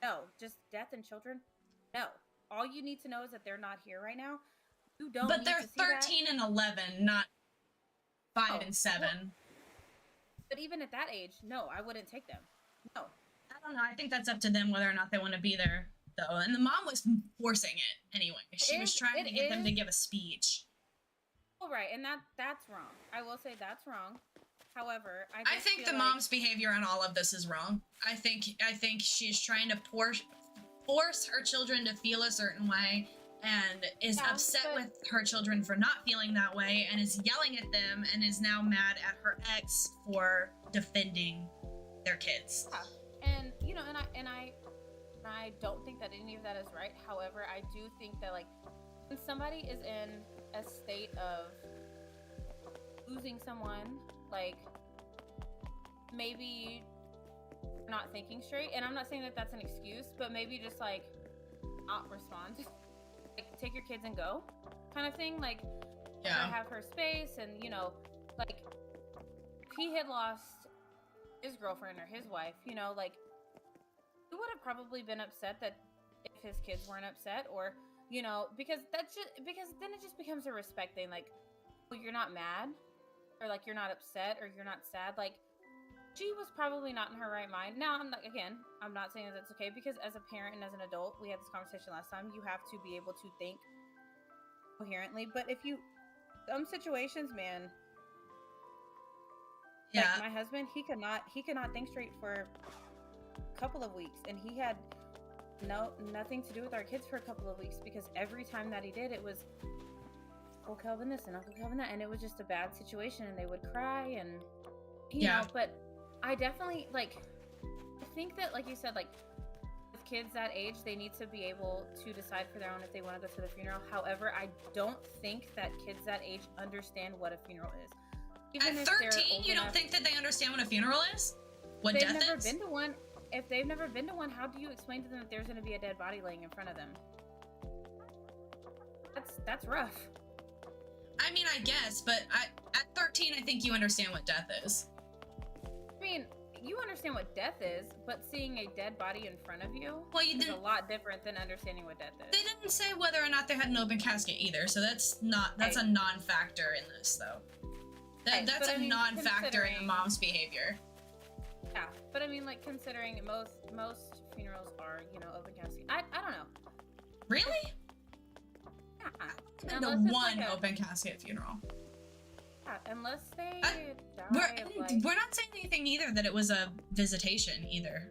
no. Just death and children, no. All you need to know is that they're not here right now. You don't. But they're 13 and 11, not 5 and 7. Well, but even at that age, no, I wouldn't take them. No. I don't know. I think that's up to them whether or not they want to be there, though. And the mom was forcing it anyway. She was trying to get them to give a speech. Well, right, and that's wrong. I will say that's wrong. However, I think the mom's behavior on all of this is wrong. I think she's trying to force her children to feel a certain way, and is upset with her children for not feeling that way, and is yelling at them, and is now mad at her ex for defending their kids. Yeah. And I don't think that any of that is right. However, I do think that, like, when somebody is in a state of losing someone, like, maybe not thinking straight, and I'm not saying that that's an excuse, but maybe just, like, not respond, like, take your kids and go kind of thing. Like, yeah, have her space, and like, if he had lost his girlfriend or his wife, like, he would have probably been upset that if his kids weren't upset, or because then it just becomes a respect thing. Like, well, you're not mad, or like you're not upset, or you're not sad. Like, she was probably not in her right mind. Now, I'm not saying that that's okay, because as a parent and as an adult, we had this conversation last time, you have to be able to think coherently. But some situations, man, yeah, like my husband, he could not think straight for a couple of weeks, and he had nothing to do with our kids for a couple of weeks, because every time that he did, it was Uncle Kelvin this and Uncle Kelvin that, and it was just a bad situation, and they would cry, and you know. But I definitely, like, I think that, like you said, like, with kids that age, they need to be able to decide for their own if they want to go to the funeral. However, I don't think that kids that age understand what a funeral is. Even at 13, you don't think that they understand what a funeral is? What death is? They've never been to one. if they've never been to one, how do you explain to them that there's going to be a dead body laying in front of them? That's rough. I mean, I guess, but at 13, I think you understand what death is. I mean, you understand what death is, but seeing a dead body in front of you is a lot different than understanding what death is. They didn't say whether or not they had an open casket either, so that's a non-factor in this, though. That's a non-factor in the mom's behavior. Yeah, but I mean, like, considering most funerals are, open casket. I don't know. Really? Yeah. I've been to one open casket funeral. Yeah, unless they we're not saying anything either that it was a visitation either.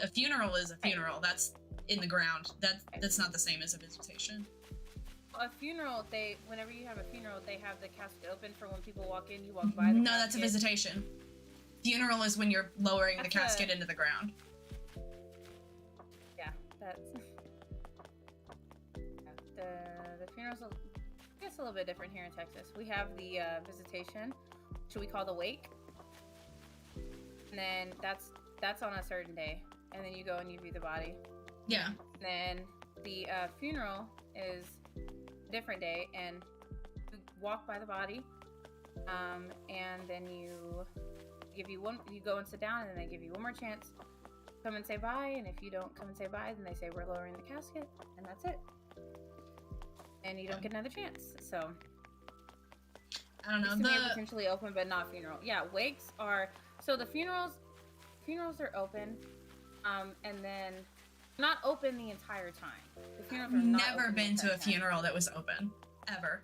A funeral is a funeral. That's in the ground. That's not the same as a visitation. A funeral, whenever you have a funeral, they have the casket open for when people walk in. You walk by. No, that's a visitation. Funeral is when you're lowering the casket into the ground. Yeah, that's the funeral's I guess a little bit different here in Texas. We have the visitation, which we call the wake, and then that's on a certain day, and then you go and you view the body. Yeah. And then the funeral is a different day, and you walk by the body, and then you go and sit down, and then they give you one more chance, come and say bye, and if you don't come and say bye, then they say we're lowering the casket, and that's it. And you don't get another chance. So I don't know. The potentially open, but not funeral. Yeah, wakes are the funerals are open, and then not open the entire time. The funerals I've are not never open been the to a entire funeral time. that was open ever.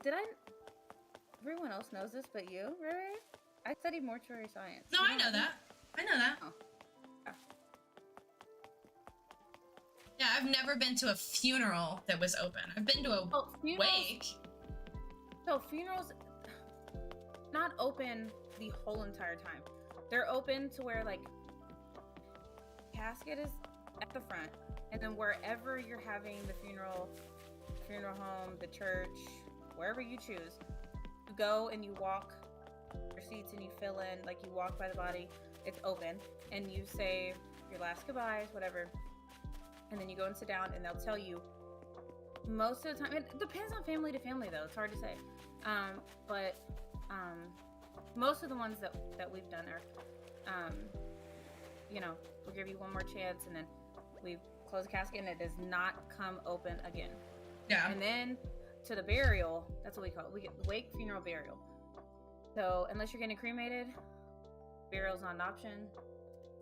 Did I? Everyone else knows this, but you, right? I studied mortuary science. No, I know that. Oh. Yeah, I've never been to a funeral that was open. I've been to a wake. So funerals not open the whole entire time. They're open to where like casket is at the front, and then wherever you're having the funeral home, the church, wherever you choose, you go and you walk your seats and you fill in, like you walk by the body, it's open, and you say your last goodbyes, whatever. And then you go and sit down, and they'll tell you most of the time. It depends on family to family, though. It's hard to say. But most of the ones that we've done are, we'll give you one more chance, and then we close the casket, and it does not come open again. Yeah. And then to the burial, that's what we call it. We get wake, funeral, burial. So unless you're getting cremated, burial's not an option.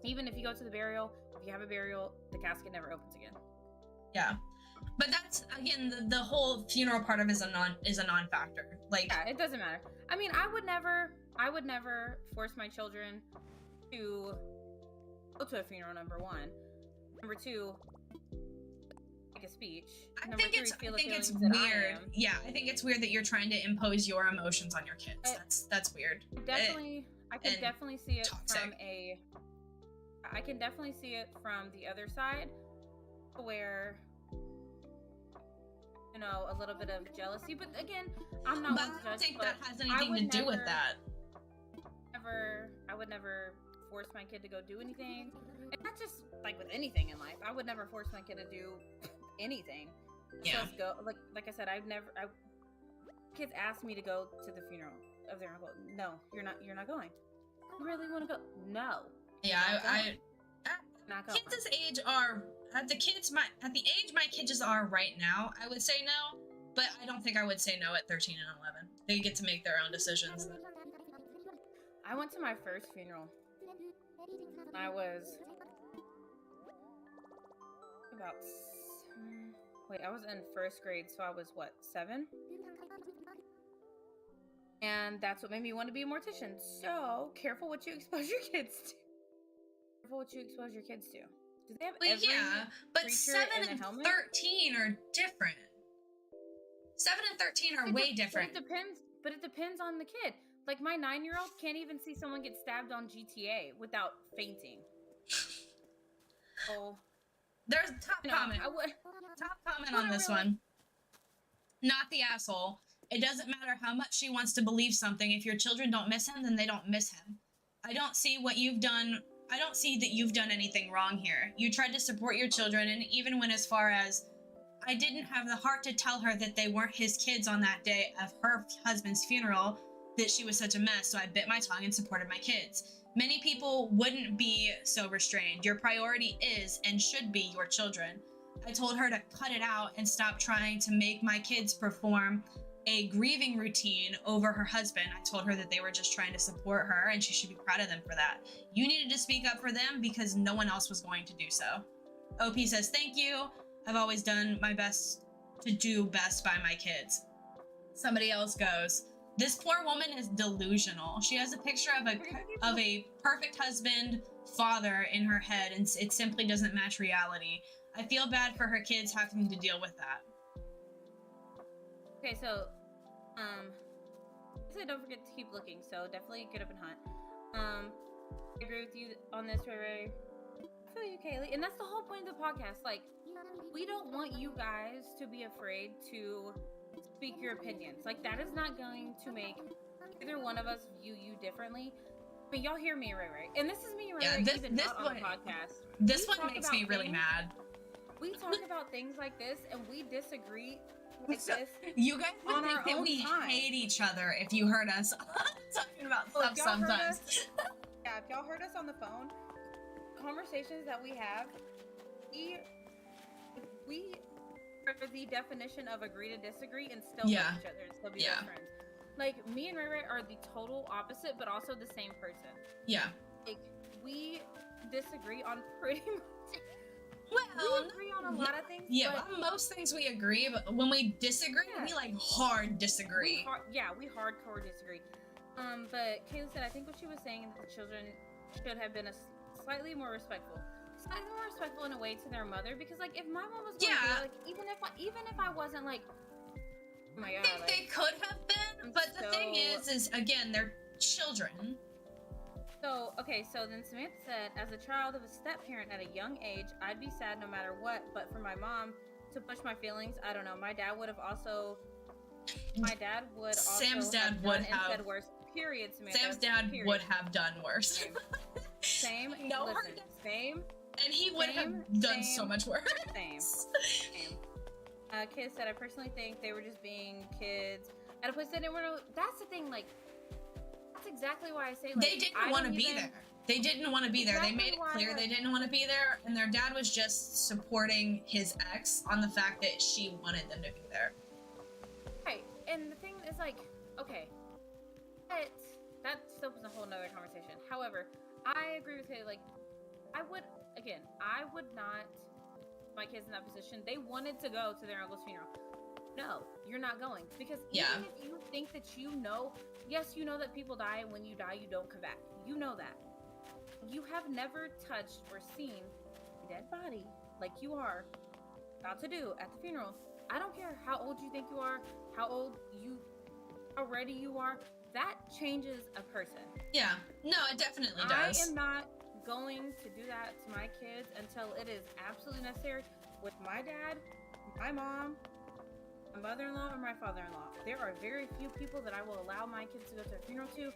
Even if you go to the burial, if you have a burial, the casket never opens again. Yeah, but that's again the whole funeral part of it is a non-factor. Like, yeah, it doesn't matter. I mean, I would never force my children to go to a funeral. Number one, number two, make a speech. I think it's weird. Yeah, I think it's weird that you're trying to impose your emotions on your kids. That's weird. I can definitely see it toxic. I can definitely see it from the other side, where a little bit of jealousy. But again, I'm not. But I don't think that has anything to do with that. I would never force my kid to go do anything, and not just like with anything in life. I would never force my kid to do anything. Yeah. Just go. Like I said, kids ask me to go to the funeral of their uncle. No, you're not going. You really want to go? No. Yeah, Not going. kids this age are at the age my kids are right now. I would say no, but I don't think I would say no at 13 and 11. They get to make their own decisions. I went to my first funeral. I was I was in first grade, so I was 7? And that's what made me want to be a mortician. So careful what you expose your kids to. Careful what you expose your kids to. Do they have but 7 and 13 are different. 7 and 13 are way different. But it depends on the kid. Like, my 9-year-old can't even see someone get stabbed on GTA without fainting. Oh. There's a top comment. Top comment on this one. Not the asshole. It doesn't matter how much she wants to believe something. If your children don't miss him, then they don't miss him. I don't see what you've done. I don't see that you've done anything wrong here. You tried to support your children, and even went as far as, I didn't have the heart to tell her that they weren't his kids on that day of her husband's funeral, that she was such a mess, so I bit my tongue and supported my kids. Many people wouldn't be so restrained. Your priority is and should be your children. I told her to cut it out and stop trying to make my kids perform a grieving routine over her husband. I told her that they were just trying to support her and she should be proud of them for that. You needed to speak up for them because no one else was going to do so. OP says, thank you. I've always done my best to do best by my kids. Somebody else goes, this poor woman is delusional. She has a picture of a perfect husband, father in her head, and it simply doesn't match reality. I feel bad for her kids having to deal with that. Okay, so, don't forget to keep looking, so definitely get up and hunt. I agree with you on this, Ray. I feel you, Kaylee. And that's the whole point of the podcast. Like, we don't want you guys to be afraid to speak your opinions. Like, that is not going to make either one of us view you differently. I mean, y'all hear me, Ray. And this is me, Ray, even not on the podcast. This one makes me really mad. We talk about things like this, and we disagree like this. You guys would think that we hate each other if you heard us talking about stuff sometimes. If y'all heard us on the phone, conversations that we have, we are the definition of agree to disagree and still love each other and still be best friends. Like, me and Ray are the total opposite, but also the same person. Yeah. Like, we disagree on pretty much. Well, we agree on a lot of things. Yeah, but most things we agree, but when we disagree, we like hard disagree. We hardcore disagree. But Kayla said, I think what she was saying is that the children should have been slightly more respectful in a way to their mother, because like if my mom was going through, like even if I wasn't like, oh my god, I think they could have been, but the thing is again, they're children. So, okay, so then Samantha said, as a child of a step-parent at a young age, I'd be sad no matter what, but for my mom to push my feelings, I don't know. My dad would also Sam's dad would have said worse. Period, Samantha. Sam's dad would have done worse. Same. Same. And he would have done so much worse. Same. Kids said, I personally think they were just being kids at a place they didn't want to. That's the thing, like, that's exactly why I say, like, they didn't want to be there. They didn't want to be there. They made it clear they didn't want to be there, and their dad was just supporting his ex on the fact that she wanted them to be there. Right, and the thing is, like, okay, but that still was a whole nother conversation. However, I agree with you. Like, I would not put my kids in that position. They wanted to go to their uncle's funeral. No, you're not going, because even if you think that yes, you know that people die, and when you die, you don't come back. You know that. You have never touched or seen a dead body like you are about to do at the funeral. I don't care how old you think you are, how ready you are. That changes a person. Yeah, no, it definitely does. I am not going to do that to my kids until it is absolutely necessary. With my dad, my mom, my mother-in-law, or my father-in-law, there are very few people that I will allow my kids to go to a funeral to,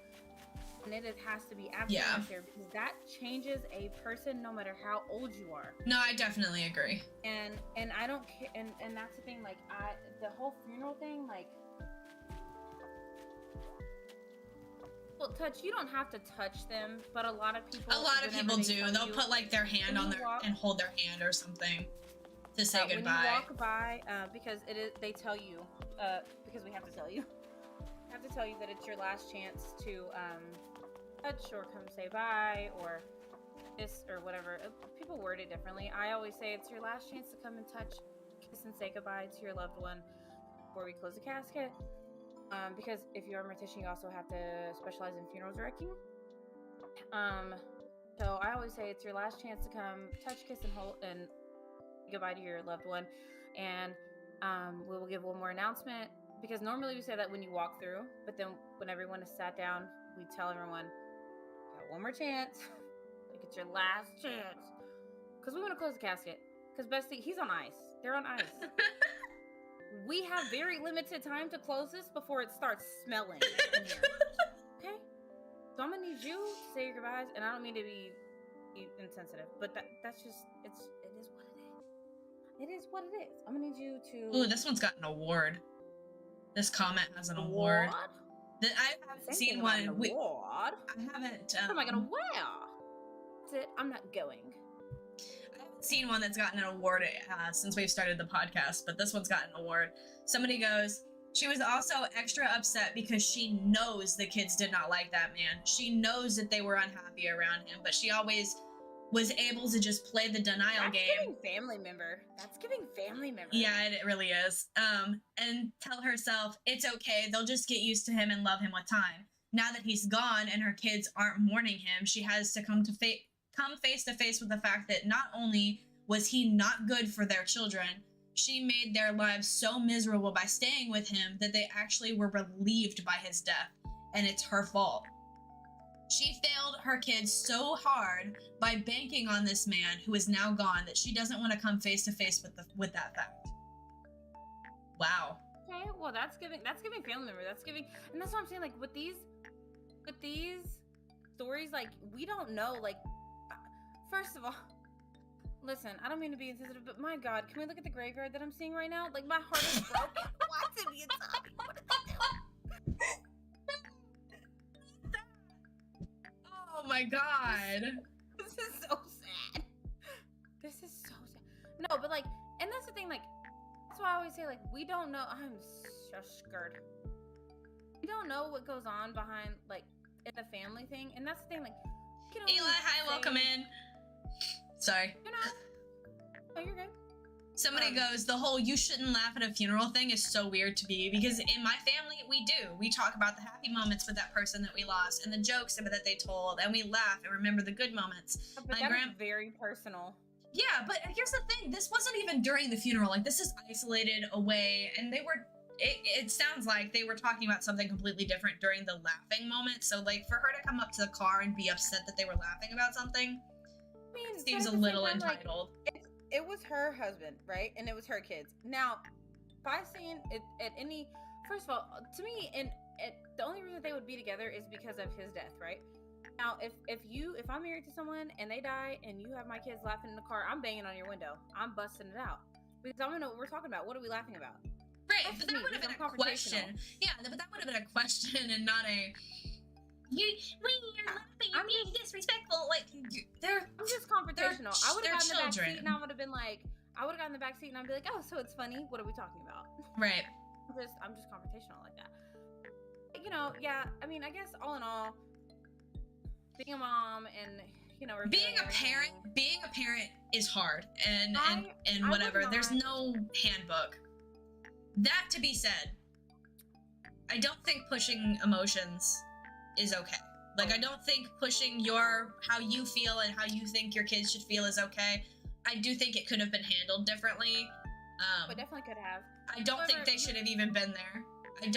and it has to be absolutely necessary, because that changes a person no matter how old you are. No, I definitely agree. And I don't care, and that's the thing, like, the whole funeral thing, like, well, you don't have to touch them, but a lot of people do. They'll put like their hand on and hold their hand or something to say goodbye. When you walk by, because they tell you, because we have to tell you, that it's your last chance to touch or come say bye or kiss or whatever. People word it differently. I always say it's your last chance to come and touch, kiss, and say goodbye to your loved one before we close the casket. Because if you're a mortician, you also have to specialize in funeral directing. So I always say it's your last chance to come touch, kiss, and hold and say goodbye to your loved one. And we will give one more announcement, because normally we say that when you walk through, but then when everyone is sat down, we tell everyone, you got one more chance. Like, it's your last chance. Because we want to close the casket. Because Bestie, he's on ice. They're on ice. We have very limited time to close this before it starts smelling in here. Okay? So I'm gonna need you to say your goodbyes, and I don't mean to be insensitive, but that's just it is what it is. It is what it is. I'm gonna need you to. Ooh, this one's got an award. This comment has an award. That I haven't seen one. Award. I haven't. What am I gonna wear? That's it. I'm not going. I haven't seen one that's gotten an award since we've started the podcast, but this one's got an award. Somebody goes, she was also extra upset because she knows the kids did not like that man. She knows that they were unhappy around him, but she always was able to just play the denial game. That's giving family member. That's giving family member. Yeah, it really is. And tell herself, it's okay, they'll just get used to him and love him with time. Now that he's gone and her kids aren't mourning him, she has to come face to face with the fact that not only was he not good for their children, she made their lives so miserable by staying with him that they actually were relieved by his death, and it's her fault. She failed her kids so hard by banking on this man who is now gone that she doesn't want to come face to face with that fact. Wow. Okay, well that's giving family member. And that's what I'm saying. Like with these stories, like we don't know. Like, first of all, listen, I don't mean to be insensitive, but my God, can we look at the graveyard that I'm seeing right now? Like my heart is broken. What's in the inside? What did they do? Oh my God. This is so sad. This is so sad. No, but like, and that's the thing, like, that's why I always say, like, we don't know. I'm so scared. We don't know what goes on behind, like, in the family thing. And that's the thing, like, Eli, hi, welcome in. Sorry. You know, oh, you're good. Somebody goes, the whole you shouldn't laugh at a funeral thing is so weird to me, because in my family, we do. We talk about the happy moments with that person that we lost and the jokes that they told, and we laugh and remember the good moments. But that is very personal. Yeah, but here's the thing. This wasn't even during the funeral. Like, this is isolated away, and they were, it sounds like they were talking about something completely different during the laughing moment. So, like, for her to come up to the car and be upset that they were laughing about something, I mean, seems a little entitled. Like, it was her husband, right? And it was her kids. Now, by saying it at any, first of all, to me, the only reason they would be together is because of his death, right? Now, if I'm married to someone and they die and you have my kids laughing in the car, I'm banging on your window. I'm busting it out because I want to know what we're talking about. What are we laughing about? Right, but that would have been a question. Yeah, but that would have been a question and not a. You're laughing. You're being disrespectful. Like, I'm just confrontational. I would have gotten the back seat and I would have been like, oh, so it's funny. What are we talking about? Right. I'm just confrontational like that. You know, yeah. I mean, I guess all in all, being a mom and being a parent is hard and whatever. There's no handbook. That to be said, I don't think pushing emotions is okay. Like, I don't think pushing how you feel and how you think your kids should feel is okay. I do think it could have been handled differently. But definitely could have. I don't think they should have even been there. I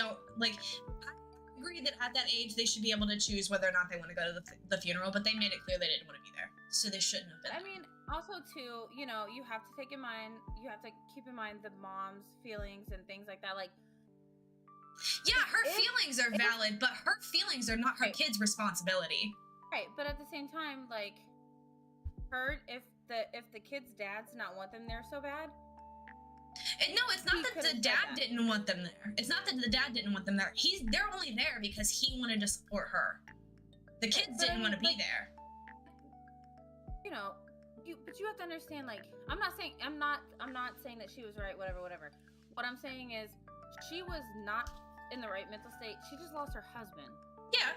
agree that at that age they should be able to choose whether or not they want to go to the funeral, but they made it clear they didn't want to be there, so they shouldn't have been. I mean, also too, you have to keep in mind the mom's feelings and things like that. Like, yeah, her feelings are valid, but her feelings are not her kid's responsibility. Right, but at the same time, like, if the kid's dads not want them there so bad. And no, it's not that the dad didn't want them there. It's not that the dad didn't want them there. They're only there because he wanted to support her. The kids didn't want to be there. But you have to understand, like, I'm not saying that she was right, whatever. What I'm saying is she was not in the right mental state. She just lost her husband. Yeah.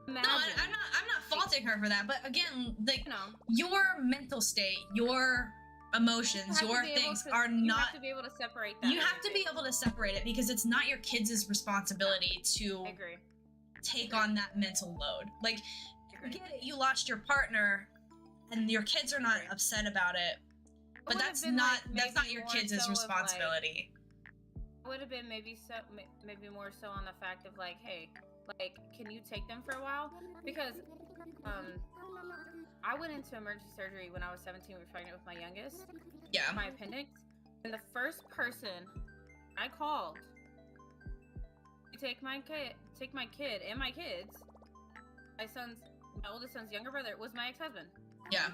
Imagine. No, I'm not faulting her for that, but again, like, your mental state, your emotions, your things are not. You have to be able to separate that. You have to be able to separate it because it's not your kids' responsibility to take on that mental load. Like, I get it, you lost your partner, and your kids are not upset about it, but that's not your kids' responsibility. It would have been maybe more so on the fact of like, hey, like, can you take them for a while? Because I went into emergency surgery when I was 17, was pregnant with my youngest. Yeah. My appendix. And the first person I called to take my kid and my kids, I my oldest son's younger brother was my ex-husband. Yeah.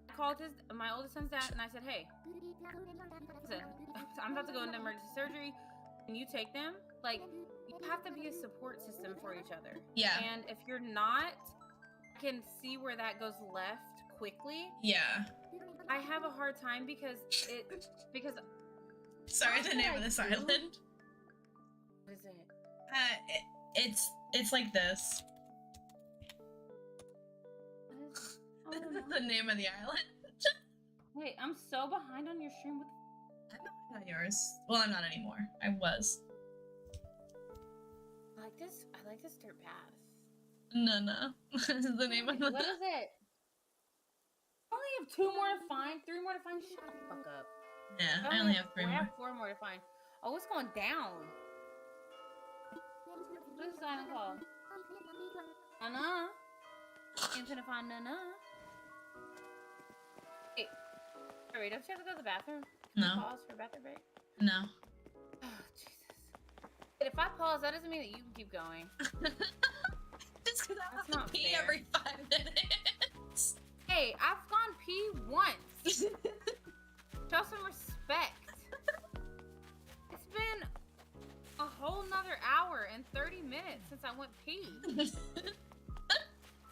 I called my oldest son's dad and I said, hey, listen, I'm about to go into emergency surgery. Can you take them? Like, you have to be a support system for each other. Yeah. And if you're not, I can see where that goes left quickly. Yeah. I have a hard time because Sorry, the name of this island. What is it? It's like this. What is it? Oh, no. The name of the island. Wait, I'm so behind on your stream. I'm not yours. Well, I'm not anymore. I was. I like this dirt path. No. This is the name of the... What is it? I only have 2 more to find, 3 more to find. Shut the fuck up. Yeah, I only have 3 more. I have 4 more to find. Oh, it's going down. What is this island called? Nana. Ain't gonna find Nana. Hey, wait, don't you have to go to the bathroom? No. Pause for a bathroom break? No. Oh, Jesus. But if I pause, that doesn't mean that you can keep going. Just because I have not to pee fair. every 5 minutes. Hey, I've gone pee once. Show some respect. It's been a whole nother hour and 30 minutes since I went pee. Are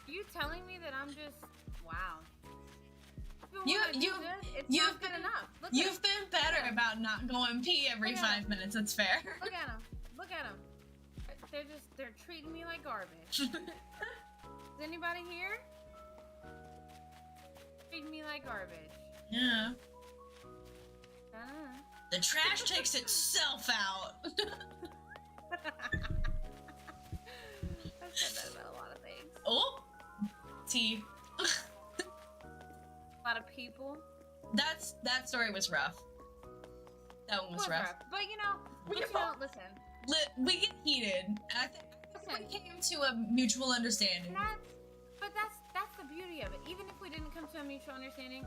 you telling me that I'm just wow? You've good enough. You've been better about not going pee every 5 minutes. That's fair. Look at them. Look at them. They're treating me like garbage. Is anybody here? Treating me like garbage. Yeah. The trash takes itself out. I've said that about a lot of things. Oh, tea. A lot of people. That story was rough. That one was rough. But you know, listen. We get heated. I think we came to a mutual understanding. But that's the beauty of it. Even if we didn't come to a mutual understanding,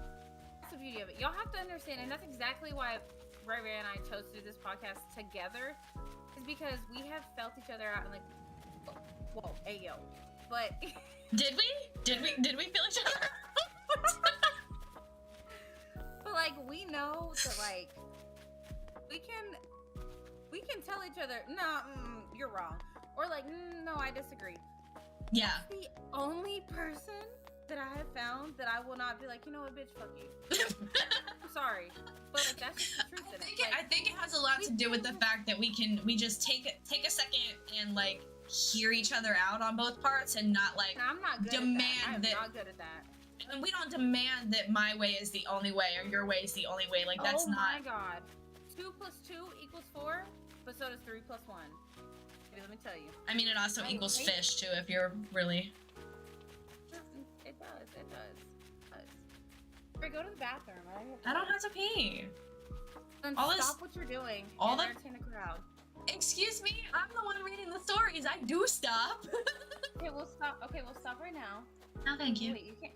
that's the beauty of it. Y'all have to understand, and that's exactly why Ray and I chose to do this podcast together, is because we have felt each other out and like, whoa, hey yo. But Did we feel each other? But like we know that like we can tell each other, no, you're wrong, or like, no, I disagree. Yeah. That's the only person that I have found that I will not be like, you know what, bitch, fuck you. I'm sorry, but like that's just the truth in it. I think it has a lot to do with the fact that we just take a second and like hear each other out on both parts and not like I'm not good demand at that. that. I'm not good at that. And we don't demand that my way is the only way or your way is the only way. Like that's not. Oh my god. 2 + 2 = 4, but so does 3 + 1. Maybe let me tell you. I mean, it also equals fish too if you're really. It does. Alright, go to the bathroom. I don't have to pee. Then All stop what you're doing. all and the- entertain the crowd. Excuse me, I'm the one reading the stories. I do stop. Okay, we'll stop. Okay, we'll stop right now. No, thank you. Wait, you can't.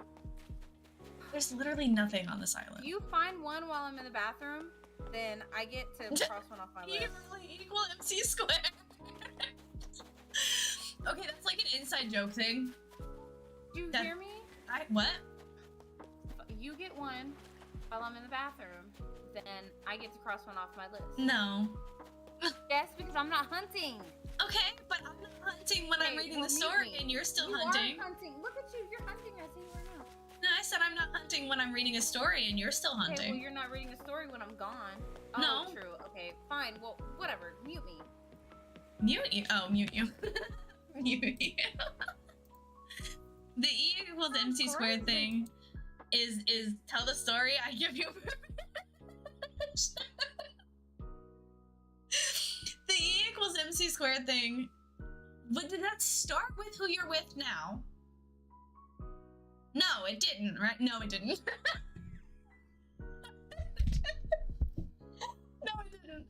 There's literally nothing on this island. You find one while I'm in the bathroom, then I get to cross one off my list. You really equal MC squared. Okay, that's like an inside joke thing. Do you hear me? What? You get one while I'm in the bathroom, then I get to cross one off my list. No. Yes, because I'm not hunting. Okay, but I'm not hunting when I'm reading the story and you're still You hunting. are hunting. Look at you. You're hunting. I see you right now. No, I said I'm not hunting when I'm reading a story and you're still hunting. Okay, well, you're not reading a story when I'm gone. Oh, No. True. Okay, fine. Well, whatever. Mute me. Mute you? Oh, mute you. Mute you. The E equals MC squared thing is tell the story, I give you permission. The E equals MC squared thing. But did that start with who you're with now? No, it didn't, right? No, it didn't. No, it didn't.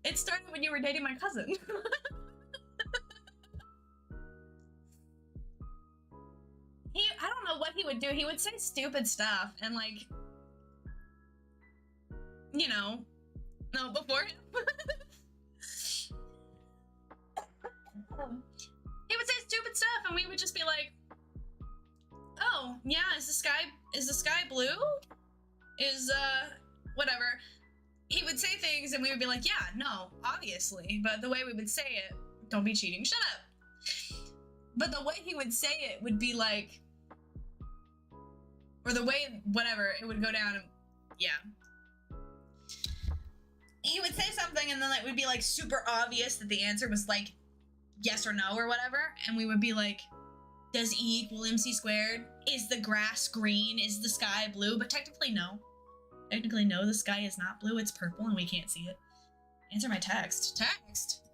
It started when you were dating my cousin. I don't know what he would do. He would say stupid stuff and like, you know, no, before him. He would say stupid stuff and we would just just be like, oh, yeah, is the sky blue? Is, whatever. He would say things and we would be like, yeah, no, obviously. But the way we would say it, don't be cheating, shut up. But the way he would say it would be like, or the way, whatever, it would go down and, yeah. He would say something and then it would be like super obvious that the answer was like yes or no or whatever. And we would be like, does E equal MC squared? Is the grass green? Is the sky blue? But technically no. Technically no, the sky is not blue, it's purple and we can't see it. Answer my text. Text?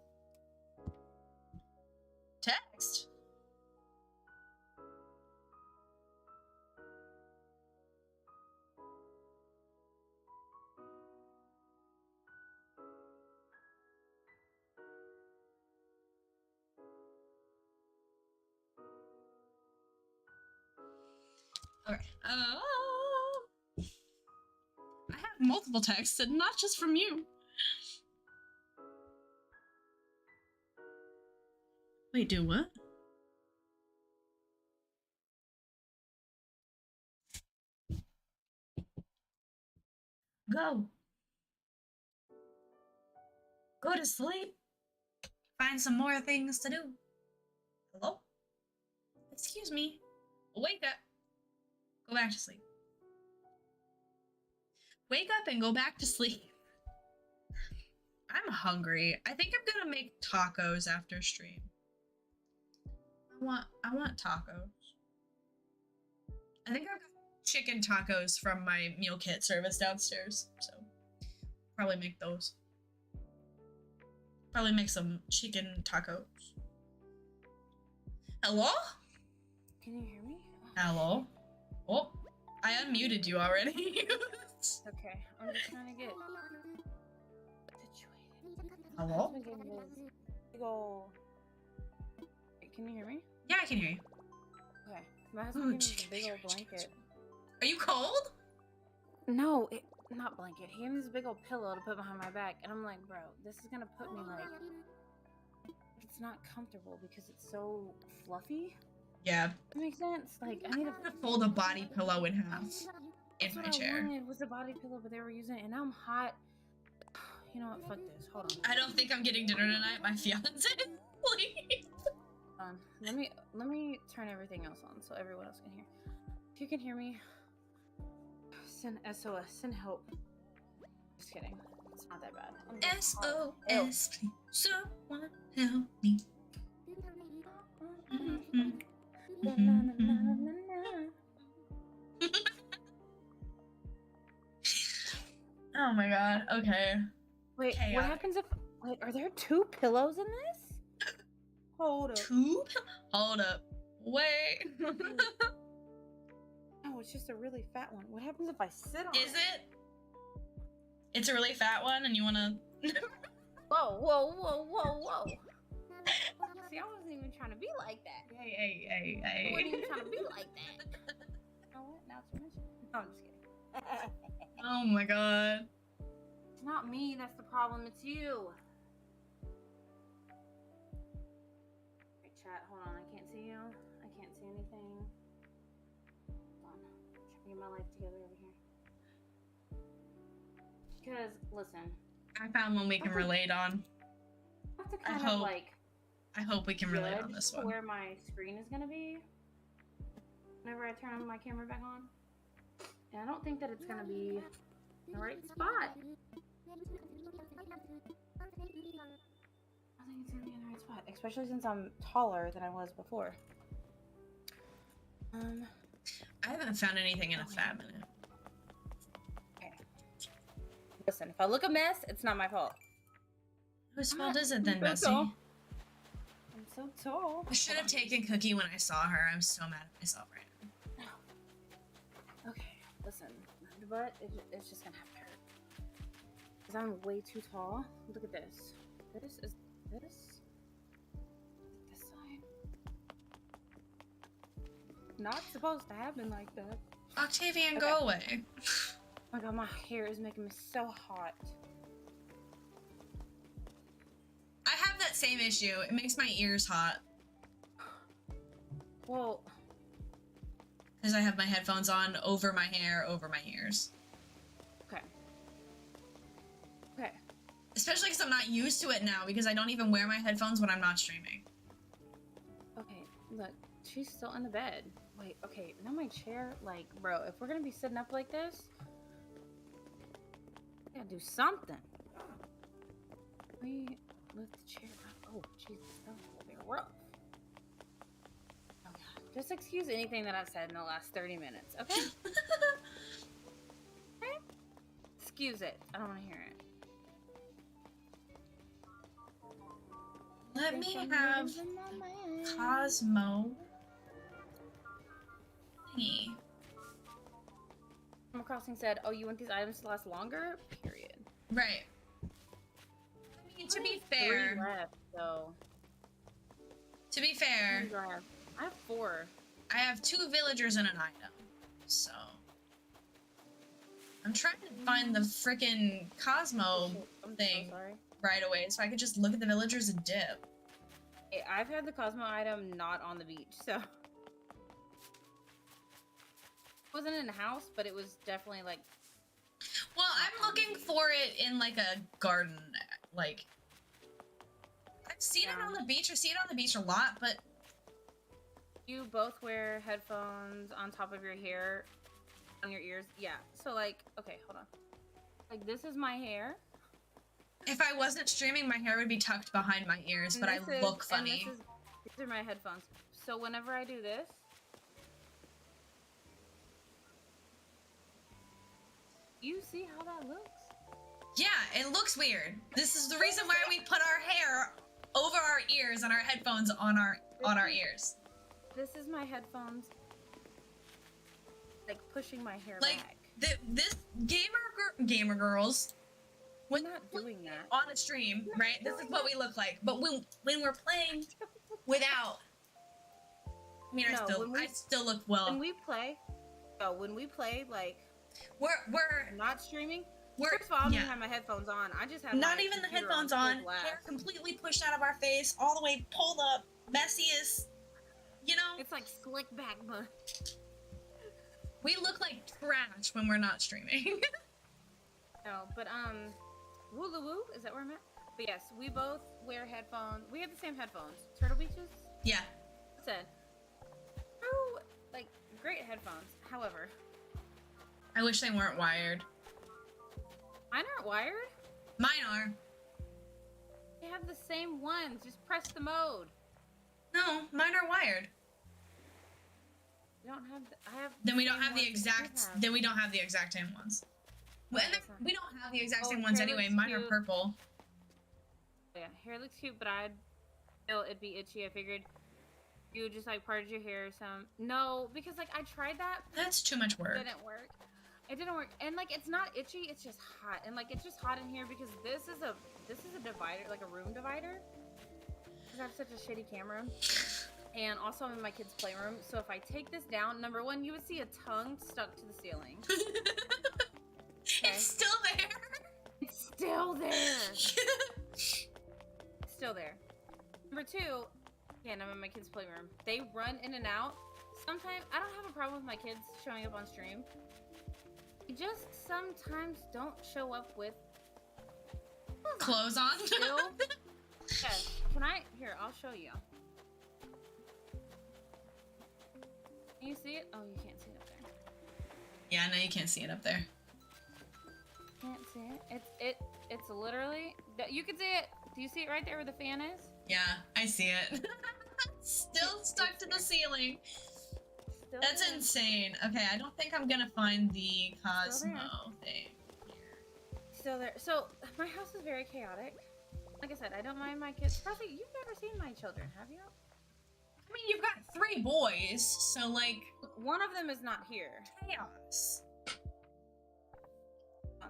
Text? Okay. I have multiple texts and not just from you. Wait, do what? Go. Go to sleep. Find some more things to do. Hello? Excuse me. Wake up. Go back to sleep. Wake up and go back to sleep. I'm hungry. I think I'm gonna make tacos after stream. I want tacos. I think I've got chicken tacos from my meal kit service downstairs, so probably make those. Probably make some chicken tacos. Hello? Can you hear me? Hello? Oh, I unmuted you already. Okay, I'm just trying to get situated. Hello? Big ol'... Wait, can you hear me? Yeah, I can hear you. Okay, my husband gave me this big old blanket. Are you cold? No, not blanket. He gave me this big old pillow to put behind my back, and I'm like, bro, this is gonna put me like... It's not comfortable because it's so fluffy. Yeah. That makes sense. Like, I need to fold a body pillow in half in my That's what chair. I wanted was a body pillow, but they were using it, and now I'm hot. You know what? Fuck this. Hold on. I don't think I'm getting dinner tonight. My fiance please. Let me turn everything else on so everyone else can hear. If you can hear me, send SOS, send help. Just kidding. It's not that bad. SOS, please. Someone help me. Oh my god, okay. Wait, Chaotic. What happens if... Wait, are there 2 pillows in this? Hold up. 2? Hold up. Wait. Oh, it's just a really fat one. What happens if I sit on Is it? It's a really fat one and you wanna... Whoa, whoa, whoa, whoa, whoa. See, I wasn't even trying to be like that. Hey. I wasn't even trying to be like that. You know what? Now it's your mission. No, I'm just kidding. Oh my god. It's not me that's the problem, it's you. Wait, chat, hold on, I can't see you. I can't see anything. Hold on. I'm trying to get my life together over here. Because, listen. I found one we can relate on. I have to kind of like... I hope we can relate on this one. Where my screen is going to be whenever I turn my camera back on. And I don't think that it's going to be in the right spot. I think it's going to be in the right spot. Especially since I'm taller than I was before. I haven't found anything in a fat minute. Okay. Listen, if I look a mess, it's not my fault. Whose fault is it then, so Bessie? tall. I'm so tall. I should have taken Cookie when I saw her. I'm so mad at myself right now. Okay, listen. The butt, it's just gonna have to hurt. Because I'm way too tall. Look at this. This side. Not supposed to happen like that. Octavian, Okay. go away. Oh my god, my hair is making me so hot. I have that same issue. It makes my ears hot. Well, because I have my headphones on over my hair, over my ears. okay. Okay. Especially because I'm not used to it now because I don't even wear my headphones when I'm not streaming. Okay, look, she's still in the bed. Wait, okay, now my chair, like, bro, if we're gonna be sitting up like this, we gotta do something. We lift the chair up. Oh, Jesus, that's gonna be rough. Oh, God. Just excuse anything that I've said in the last 30 minutes, okay? Okay? Excuse it. I don't want to hear it. Let me have Cosmo thingy. Animal Crossing said, "Oh, you want these items to last longer?" Period. Right. I mean, to be Three fair, left, so. to be fair, Three left. I have 4. I have 2 villagers and an item, so I'm trying to find the frickin' Cosmo I'm thing so sorry. right away so I could just look at the villagers and dip. Hey, I've had the Cosmo item not on the beach, so. It wasn't in the house, but it was definitely like. Well, I'm looking for it in like a garden, like. I've seen it on the beach. I see it on the beach a lot, but. You both wear headphones on top of your hair, on your ears. Yeah. So like, okay, hold on. Like this is my hair. If I wasn't streaming, my hair would be tucked behind my ears, but I look funny. These are my headphones. So whenever I do this. You see how that looks? Yeah, it looks weird. This is the reason why we put our hair over our ears and our headphones on our ears. This is my headphones, like pushing my hair like, back. This gamer girls, we're not doing that on a stream, right? This is what we look like. But when we're playing without, I mean, I still look well. When we play, like we're not streaming. First of all, I don't have my headphones on. I just have not even the headphones on. Hair completely pushed out of our face, all the way pulled up, messiest. You know, it's like slick back, but we look like trash when we're not streaming. No, but Wooloo, is that where I'm at? But yes, we both wear headphones. We have the same headphones. Turtle Beaches? Yeah. Said. Oh, like great headphones. However, I wish they weren't wired. Mine aren't wired. Mine are. They have the same ones. Just press the mode. No, mine are wired. We don't have. I have. Then we don't have the exact. Then we don't have the exact same ones. Well, we don't have the exact same ones anyway. Mine are purple. Yeah, hair looks cute, but I'd feel it'd be itchy. I figured you just like parted your hair some. No, because like I tried that. That's too much work. It didn't work. It didn't work, and like it's not itchy. It's just hot, and like it's just hot in here because this is a divider, like a room divider. Because I have such a shitty camera. And also I'm in my kid's playroom, so if I take this down, number one, you would see a tongue stuck to the ceiling. Okay. It's still there. It's still there. Still there. Number two, again, I'm in my kid's playroom. They run in and out. Sometimes, I don't have a problem with my kids showing up on stream. They just sometimes don't show up with clothes on. Still? Yes. Can I? Here, I'll show you. Can you see it? Oh, you can't see it up there. Yeah, no, you can't see it up there. Can't see it. It's literally. You can see it. Do you see it right there where the fan is? Yeah, I see it. Still stuck to the ceiling. Still That's there. insane. Okay, I don't think I'm gonna find the Cosmo thing. Still there. So my house is very chaotic. Like I said, I don't mind my kids. Probably you've never seen my children, have you? I mean, you've got 3 boys, so like one of them is not here. Chaos.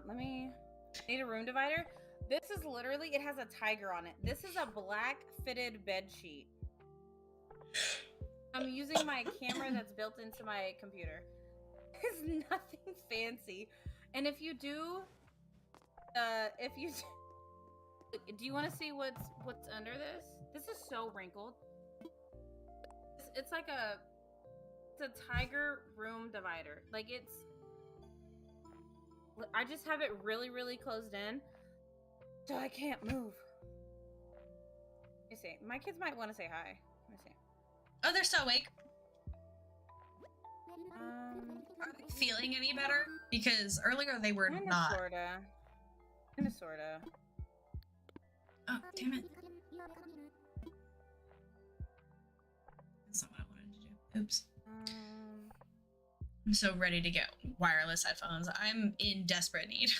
Let me. I need a room divider. This is literally. It has a tiger on it. This is a black fitted bed sheet. I'm using my camera that's built into my computer. It's nothing fancy. And if you do, do you want to see what's under this? This is so wrinkled. It's like a a tiger room divider. Like I just have it really, really closed in, so I can't move. Let me see. My kids might want to say hi. Let me see. Oh, they're still awake. Are they feeling any better? Because earlier they were not. Sorta. Oh, damn it. That's not what I wanted to do. Oops. I'm so ready to get wireless headphones. I'm in desperate need.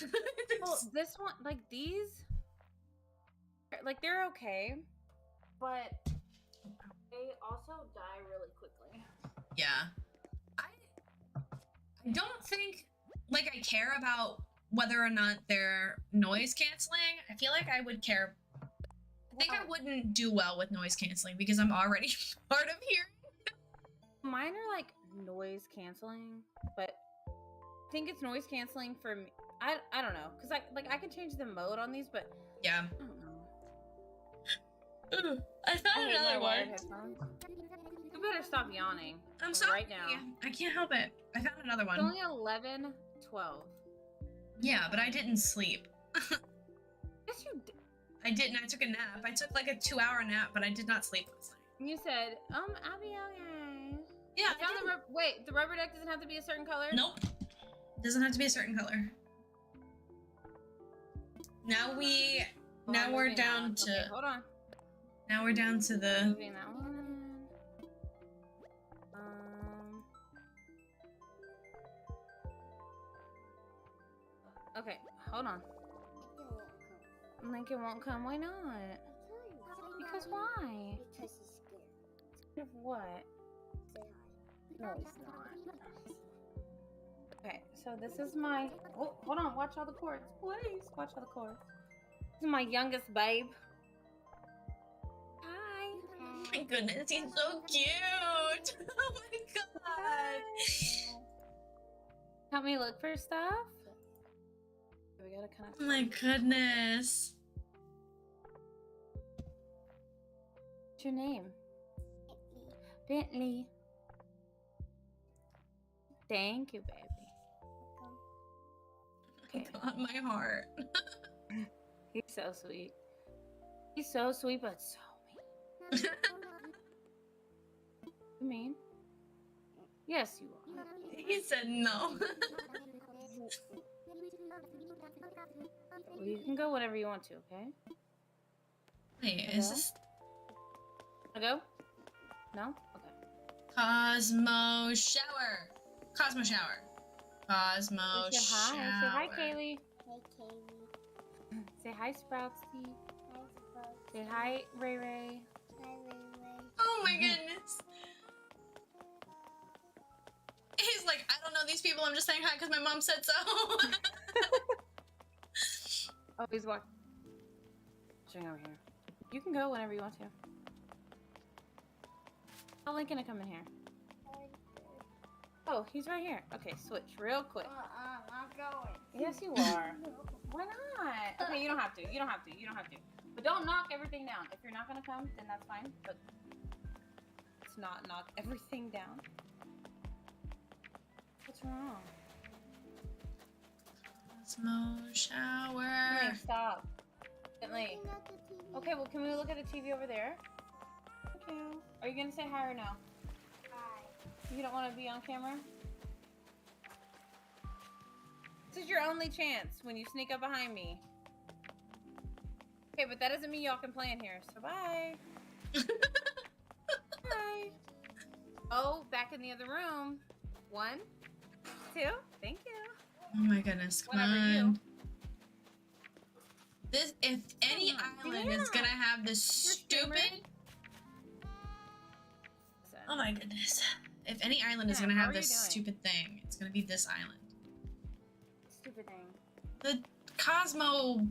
Well, this one, like these, like they're okay, but they also die really quickly. Yeah. I don't think, like, I care about whether or not they're noise canceling. I feel like I would care. I think I wouldn't do well with noise canceling because I'm already hard of hearing. Mine are like noise canceling, but I think it's noise canceling for me. I don't know, because I can change the mode on these, but yeah. I don't know. I found another one. You better stop yawning. I'm sorry. Right now. I can't help it. I found another one. It's only 11:12. Yeah, but I didn't sleep. Yes, you did. I didn't. I took a nap. I took like a 2-hour nap, but I did not sleep last night. You said, I'll be okay. Yeah. Wait, the rubber duck doesn't have to be a certain color? Nope. It doesn't have to be a certain color. Now we're down to. Okay, hold on. Now we're down to the. Moving that one. Okay, hold on. Lincoln won't come. Why not? Because why? Because he's scared. Of what? No, he's not. Okay, so this is my. Oh, hold on. Watch all the cords, please. Watch all the cords. This is my youngest babe. Hi. Oh my goodness, he's so cute. Oh my god. Help me look for stuff. We gotta kind of. Oh my goodness. What's your name? Bentley. Thank you, baby. Okay. God, my heart. He's so sweet. He's so sweet, but so mean. You mean? Yes, you are. He said no. Well, you can go whenever you want to, okay? Wait, is this Wanna go? No? Okay. Cosmo shower? Cosmo shower. Cosmo Say hi. shower. Say hi, Kaylee. Hey, Katie. Say hi, Sproutsy. Hi, Sprouts. Say hi, Ray Ray. Hi, Ray Ray. Oh my goodness. He's like, I don't know these people. I'm just saying hi because my mom said so. Oh, he's walking. Over here. You can go whenever you want to. Tell Lincoln to come in here. Oh, he's right here. Okay, switch real quick. I'm not going. Yes, you are. Why not? Okay, you don't have to. You don't have to. You don't have to. But don't knock everything down. If you're not gonna come, then that's fine. But let's not knock everything down. What's wrong? Cosmo shower. Bentley, stop. Bentley. Looking at the TV. Okay, well, can we look at the TV over there? Thank you. Are you gonna say hi or no? Hi. You don't want to be on camera? This is your only chance when you sneak up behind me. Okay, but that doesn't mean y'all can play in here, so bye. Bye. Oh, back in the other room. 1, 2, thank you. Oh my goodness, come Whenever on. you. This, if any island is gonna have this stupid. Oh my goodness. If any island is Yeah, gonna how have are you this doing? stupid thing, it's gonna be this island. Stupid thing. The Cosmo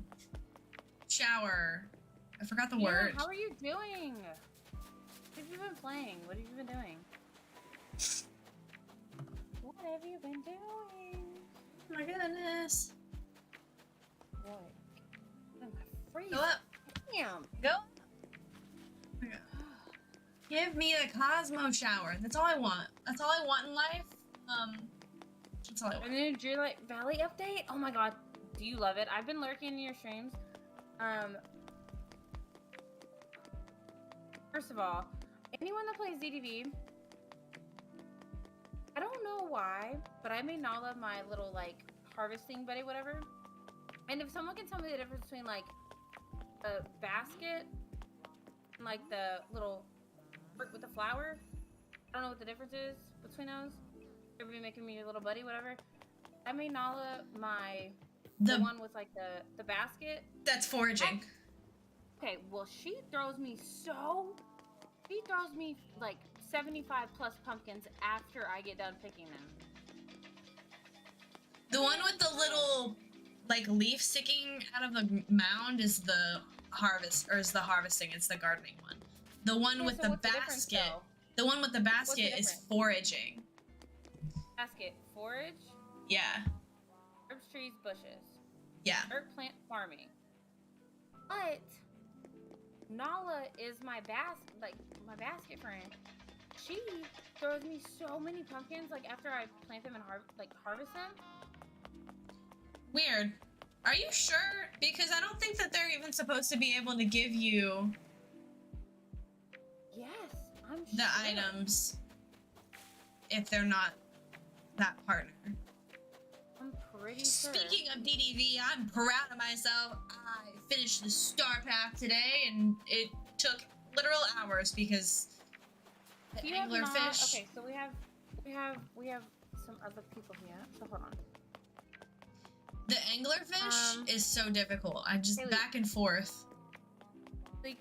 shower. I forgot the Yeah, word. how are you doing? What have you been playing? What have you been doing? What have you been doing? Oh my goodness. What? I'm freezing. Go up. Damn. Go up. Give me a Cosmo shower. That's all I want. That's all I want in life. That's all I want. And then Drew Valley update. Oh my god, do you love it? I've been lurking in your streams. First of all, anyone that plays DDV, I don't know why, but I made Nala my little like harvesting buddy, whatever. And if someone can tell me the difference between like a basket and like the little fruit with the flower, I don't know what the difference is between those. Everybody making me your little buddy, whatever. I made Nala my the one with like the basket. That's foraging. Okay, well she throws me like 75 plus pumpkins after I get done picking them. The one with the little like leaf sticking out of the mound is the harvesting. It's the gardening one. The one with the basket. The one with the basket is foraging. Basket, forage? Yeah. Herbs, trees, bushes. Yeah. Herb plant farming. But Nala is my basket friend. She throws me so many pumpkins like after I plant them and harvest them. Weird. Are you sure? Because I don't think that they're even supposed to be able to give you I'm the items if they're not that partner. I'm pretty sure. Speaking of DDV, I'm proud of myself. I finished the star pack today, and it took literal hours because the anglerfish. Okay, so we have some other people here. So hold on. The anglerfish is so difficult. I'm just back and forth.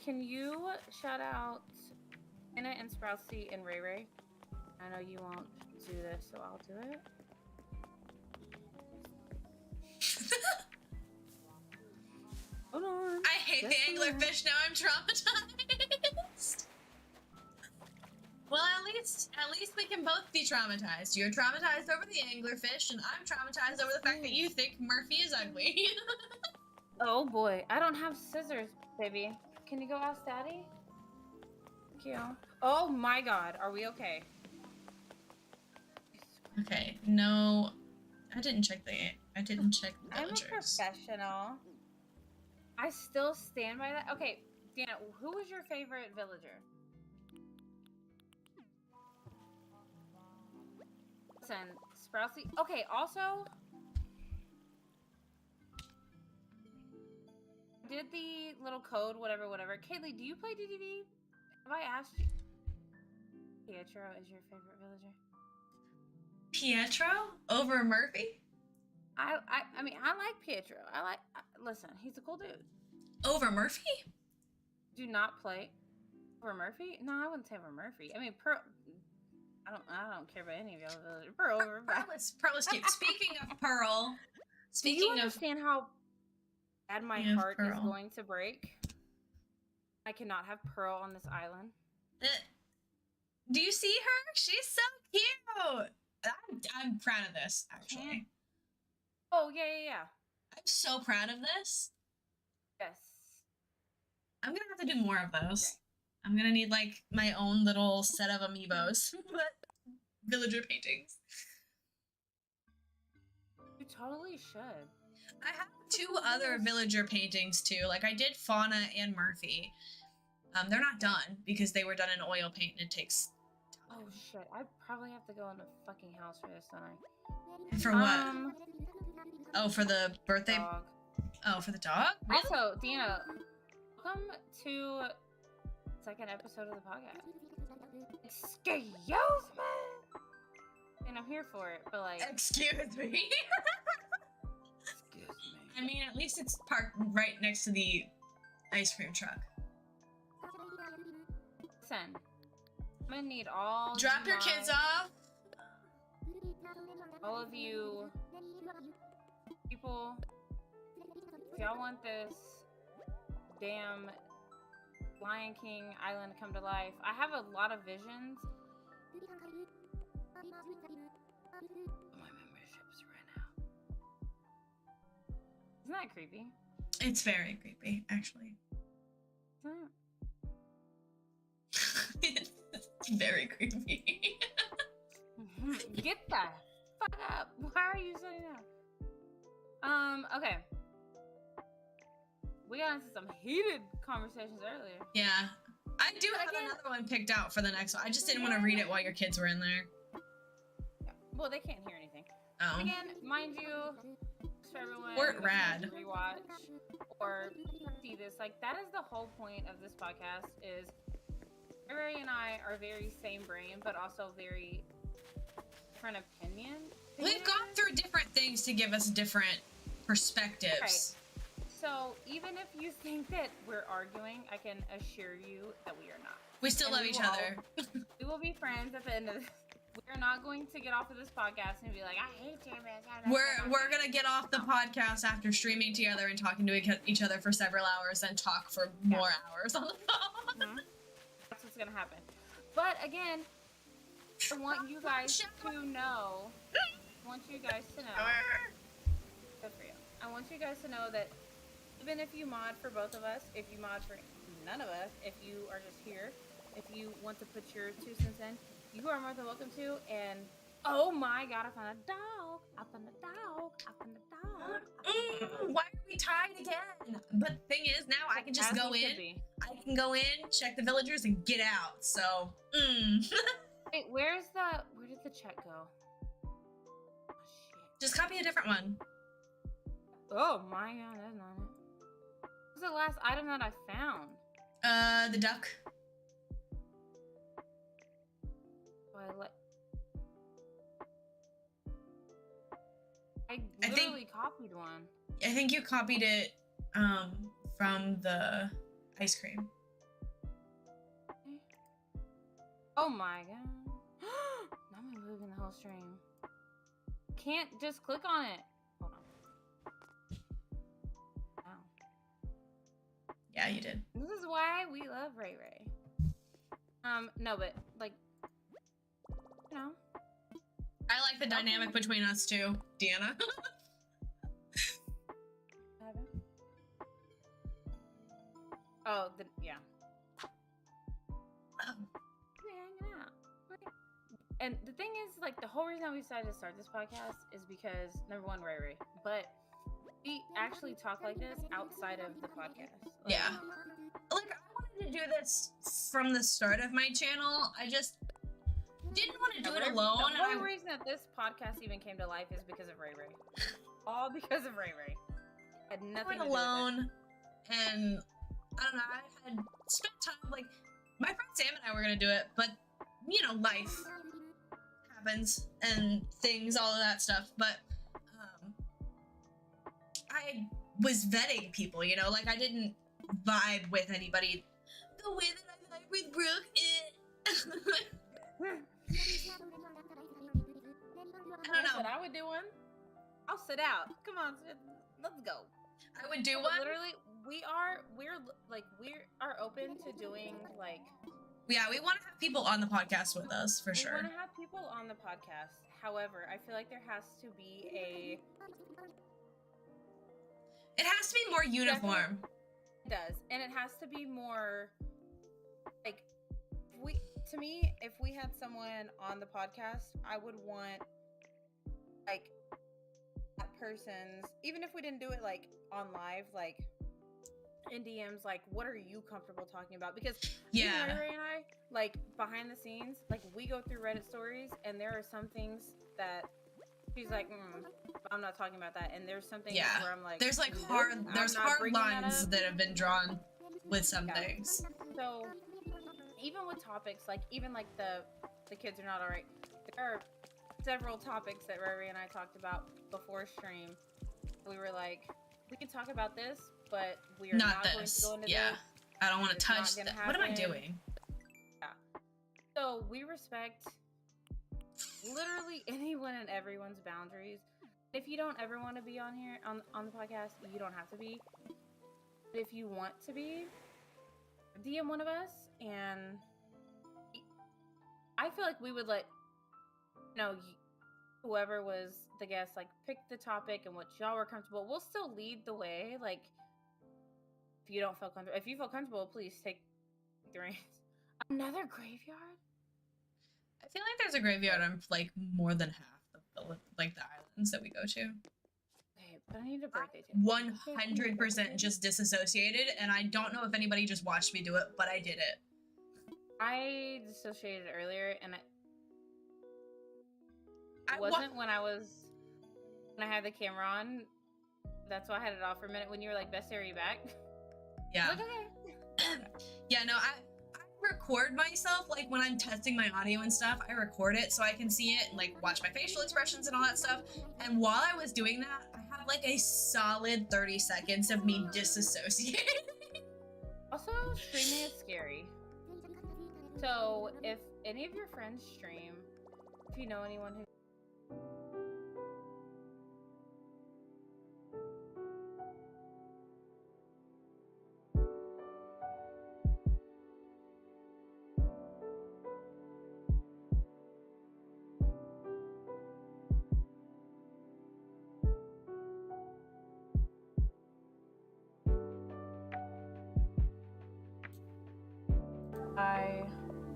Can you shout out Anna and Sprousy and Ray Ray? I know you won't do this, so I'll do it. Hold on. I hate the anglerfish now. I'm traumatized. Well, at least we can both be traumatized. You're traumatized over the anglerfish, and I'm traumatized over the fact that you think Murphy is ugly. Oh boy, I don't have scissors, baby. Can you go ask Daddy? Thank you. Oh my god, are we okay? Okay, no, I didn't check the villagers. I'm a professional. I still stand by that. Okay, Dana, who was your favorite villager? Listen, Sprousy. Okay, also, did the little code, whatever. Kaylee, do you play DDV? Have I asked you? Pietro is your favorite villager? Pietro over Murphy? I mean, I like Pietro. Listen, he's a cool dude. Over Murphy? Do not play over Murphy? No, I wouldn't say over Murphy. I mean, Pearl. I don't care about any of y'all villagers. Pearl over. Pearl is cute. Speaking of Pearl, do you understand how bad my heart is going to break? I cannot have Pearl on this island. Do you see her? She's so cute. I'm proud of this, actually. Oh, yeah. I'm so proud of this. Yes. I'm gonna have to do more of those. Okay. I'm gonna need, like, my own little set of amiibos. Villager paintings. You totally should. I have 2 other villager paintings, too. Like, I did Fauna and Murphy. They're not done, because they were done in oil paint, and it takes time. Oh, shit. I probably have to go in a fucking house for this, don't I? For what? Oh, for the birthday? Dog. Oh, for the dog? Really? Also, Dina, welcome to the 2nd episode of the podcast. Excuse me! And I'm here for it, but like... Excuse me? Excuse me. I mean, at least it's parked right next to the ice cream truck. Listen, I'm gonna need all... Drop your kids off! All of you people, if y'all want this damn Lion King island to come to life, I have a lot of visions. My memberships ran out. Isn't that creepy? It's very creepy, actually. It's very creepy. Get the fuck up. Why are you saying that? Okay. We got into some heated conversations earlier. Yeah. I do have Again- another one picked out for the next one. I just didn't want to read it while your kids were in there. Yeah. Well, they can't hear anything. Oh. Again, mind you, for everyone We're who rad. wants to rewatch or see this, like that is the whole point of this podcast. Is Ray and I are very same brain, but also very different opinion. We've gone through different things to give us different perspectives. Right. So even if you think that we're arguing, I can assure you that we are not. We still And love we each will- other. We will be friends at the end of this. We're not going to get off of this podcast and be like, I hate you, man. We're gonna get off the podcast after streaming together and talking to each other for several hours, and talk for more hours on the phone. Mhm. That's what's gonna happen. But again, I want you guys to know. I want you guys to know. Good for you. I want you guys to know that even if you mod for both of us, if you mod for none of us, if you are just here, if you want to put your 2 cents in, you are more than welcome to. And oh my god, I found a dog. I found a dog. I found a dog. Why are we tied again? But the thing is, now I can just As go we should in. be. I can go in, check the villagers, and get out. So, Wait, where did the check go? Oh shit. just copy a different one. Oh my god, that's not it. What was the last item that I found? The duck. So I I think- literally copied one. I think you copied it from the ice cream. Oh my god. Now I'm moving the whole stream. Can't just click on it. Hold on. Wow. Yeah, you did. This is why we love Ray Ray. No, but like, you know. I like the dynamic between us two, Deanna. Oh, yeah. Oh. We're hanging out. And the thing is, like, the whole reason we decided to start this podcast is because, number one, Ray Ray. But we actually talk like this outside of the podcast. Like, Yeah. Like, I wanted to do this from the start of my channel. I just didn't want to do it alone. The whole reason that this podcast even came to life is because of Ray Ray. All because of Ray Ray. Had I nothing went to do with it. alone, and I don't know, I had spent time, like, my friend Sam and I were gonna do it, but, you know, life happens, and things, all of that stuff, but, I was vetting people, you know, like, I didn't vibe with anybody the way that I vibe with Brooke. I don't know. But I would do one. I'll sit out. Come on, let's go. I would do one. Literally, we are open to doing like. Yeah, we want to have people on the podcast with us for We sure. want to have people on the podcast. However, I feel like there has to be a. It has to be more uniform. It does, and it has to be more. Like, if we had someone on the podcast, I would want like that person's. Even if we didn't do it like on live, like. In DMs, like, what are you comfortable talking about? Because Yeah. even Ray and I, like, behind the scenes, like, we go through Reddit stories, and there are some things that she's like, I'm not talking about that. And there's some things Yeah. where I'm like, There's like "Nope, hard, I'm there's not hard bringing that lines up." that have been drawn with some Yeah. things. So even with topics, like, even like the kids are not alright. There are several topics that Ray and I talked about before stream. We were like, we can talk about this, but we are not going to go into Yeah. this. I don't want to It's not touch gonna that. What am I happen. doing? So we respect literally anyone and everyone's boundaries. If you don't ever want to be on here on the podcast, you don't have to be. But if you want to be, DM one of us, and I feel like we would let whoever was the guest like pick the topic and what y'all were comfortable. We'll still lead the way. Like, if you don't feel comfortable, if you feel comfortable, please take the reins. Another graveyard. I feel like there's a graveyard on like more than half of the islands that we go to. Okay, but I need a birthday. 100% just disassociated, and I don't know if anybody just watched me do it, but I did it. I dissociated earlier, and it wasn't when I had the camera on. That's why I had it off for a minute when you were like, Bessie, are you back? Yeah. Like, okay. Yeah, no, I record myself, like, when I'm testing my audio and stuff, I record it so I can see it and, like, watch my facial expressions and all that stuff. And while I was doing that, I had, like, a solid 30 seconds of me disassociating. Also, streaming is scary. So, if any of your friends stream, if you know anyone who...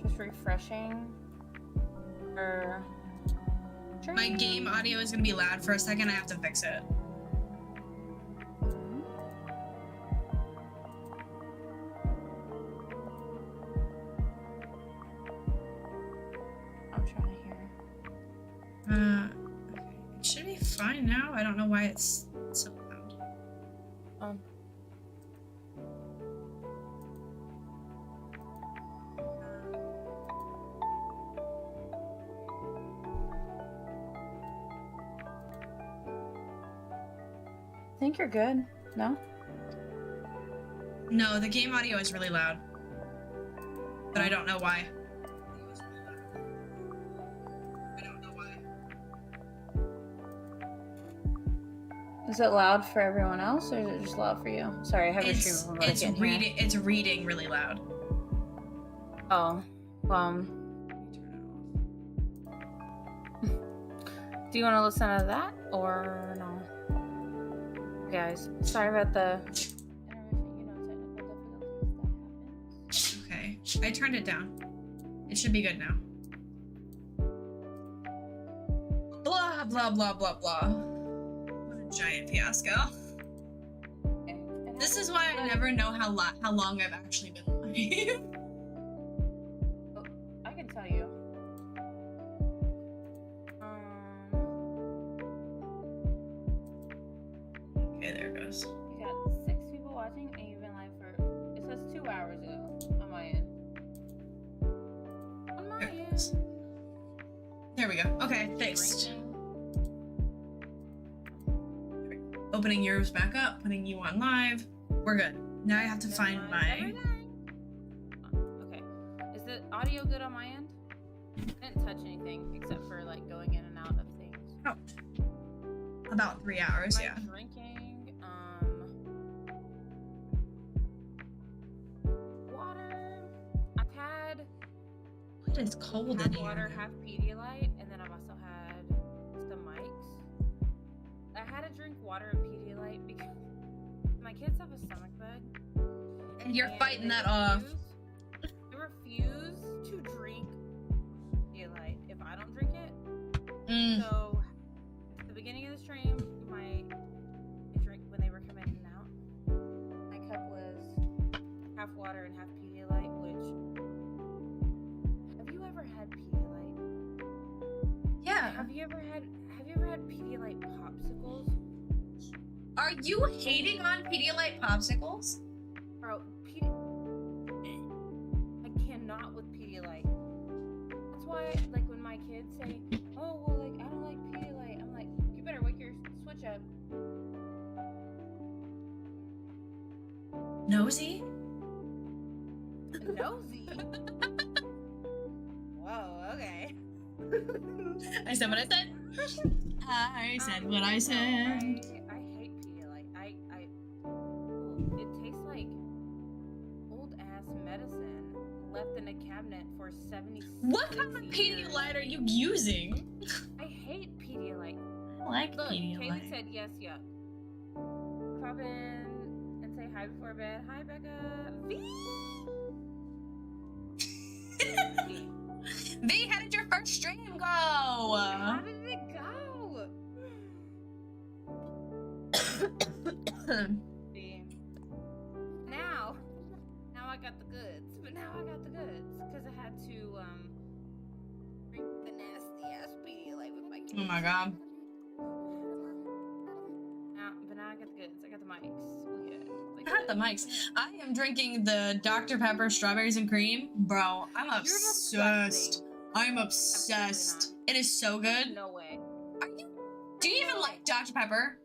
just refreshing or My game audio is gonna be loud for a second. I have to fix it. I'm trying to hear. Okay. It should be fine now. I don't know why it's so loud. I think you're good. No? No, the game audio is really loud. But I don't know why. Is it loud for everyone else, or is it just loud for you? Sorry, I have your stream on. It's reading really loud. Oh, do you want to listen to that or no? Guys, sorry about the intermission. Technical difficulties that happens. Okay, I turned it down. It should be good now. Blah blah blah blah blah. What a giant fiasco. Okay. This is why I never know how long I've actually been live. I can tell you. Okay, there it goes. You got 6 people watching, and you've been live for, it says 2 hours ago on my end. On my end. There we go. Okay, fixed. Opening yours back up, putting you on live. We're good. Now I have to find my... Okay. Is the audio good on my end? I didn't touch anything except for like going in and out of things. Oh. About 3 hours, Am I yeah. drinking, water. I've had It's cold in half here. water, half Pedialyte, and then I've also had some mics. I had to drink water and Pedialyte because my kids have a stomach bug. And you're fighting they that off. They refuse to drink Pedialyte if I don't drink it. So, at the beginning of the stream, my drink, when they were coming in and out, my cup was half water and half Pedialyte, which... Have you ever had Pedialyte? Yeah. Have you ever had Pedialyte popsicles? Are you hating on Pedialyte popsicles? Bro, I cannot with Pedialyte. That's why, like, when my kids say, oh, well, like, I don't like Pedialyte, I'm like, you better wake your switch up. Nosy? Nosy? Whoa, okay. I said what I said. I said what I said. I hate Pedialyte. It tastes like old ass medicine left in a cabinet for 70. What kind of Pedialyte are you using? I hate Pedialyte. I like Look, Pedialyte. Kaylee said yes, yup. Pop in and say hi before bed. Hi, Becca. V. V, how did your first stream go? How did it go? See, now I got the goods. But now I got the goods because I had to drink the nasty ass Pedialyte with my kids. Oh my god. But now I got the goods. I got the mics. Not the mics. I am drinking the Dr. Pepper strawberries and cream. Bro, I'm obsessed. I'm obsessed. It is so good. No way. Do you even like Dr. Pepper?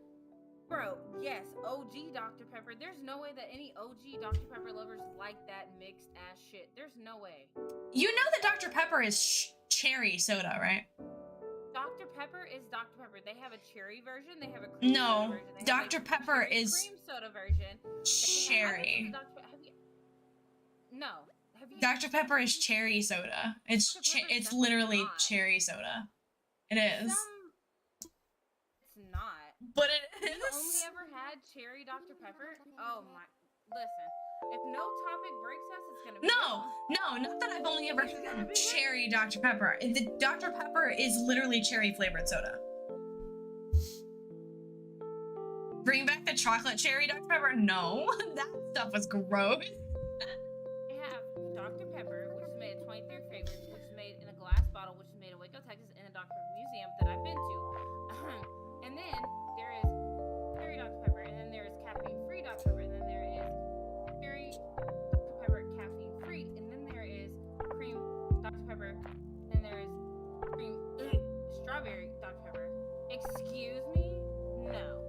Bro, yes, OG Dr. Pepper. There's no way that any OG Dr. Pepper lovers like that mixed ass shit. There's no way. You know that Dr. Pepper is cherry soda, right? Dr. Pepper is Dr. Pepper. They have a cherry version. They have a cream soda version. They have Dr. Pepper is cream soda version. cherry. No. Have you? Dr. Pepper is cherry soda. It's it's literally cherry soda. It is. It's not. But it is. You only ever had cherry Dr. Pepper? Oh my. Listen. If no topic breaks us, it's gonna be No, not that I've only ever had cherry Dr. Pepper. The Dr. Pepper is literally cherry flavored soda. Bring back the chocolate cherry Dr. Pepper? No, that stuff was gross. They have Dr. Pepper, which is made at 23rd Favorites, which is made in a glass bottle, which is made in Waco, Texas, in a Dr. Pepper museum that I've been to. And then there is cherry Dr. Pepper, and then there is caffeine-free Dr. Pepper, and then there is cherry Dr. Pepper caffeine-free, and then there is cream Dr. Pepper, and there is cream strawberry Dr. Pepper. Excuse me? No.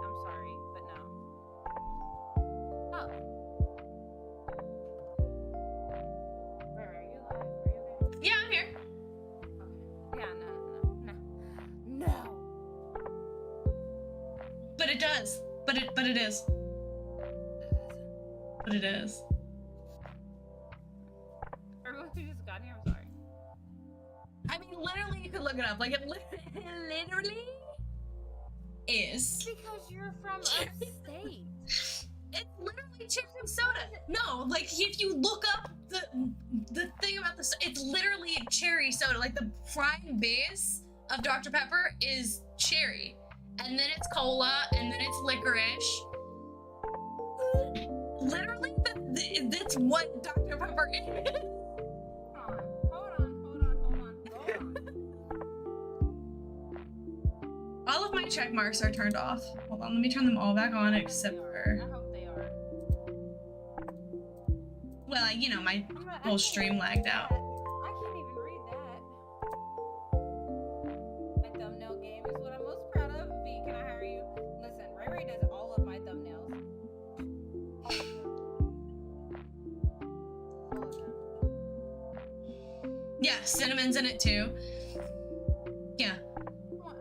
I'm sorry, but no. Oh. Where are you live? Are you okay? Yeah, I'm here. Okay. Yeah, no. But it does. But it is. But it is. Everyone who just got here, I'm sorry. I mean, literally, you could look it up. Like, it literally is. Because you're from upstate. It's literally cherry soda. No, like, if you look up the thing about the, it's literally cherry soda. Like, the prime base of Dr. Pepper is cherry. And then it's cola, and then it's licorice. Literally, that's what Dr. Pepper is. Hold on. All of my check marks are turned off. Hold on, let me turn them all back on except for... I hope they are. Well, you know, my whole stream lagged out. I can't even read that. My thumbnail game is what I'm most proud of. V, can I hire you? Listen, Ray does all of my thumbnails. All of them. Yeah, Cinnamon's in it too. Yeah.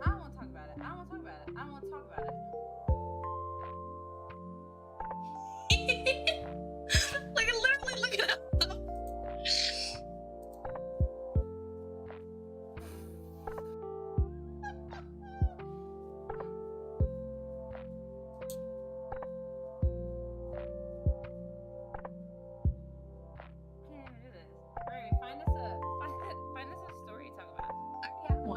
I don't want to talk about it. Like, literally look it up.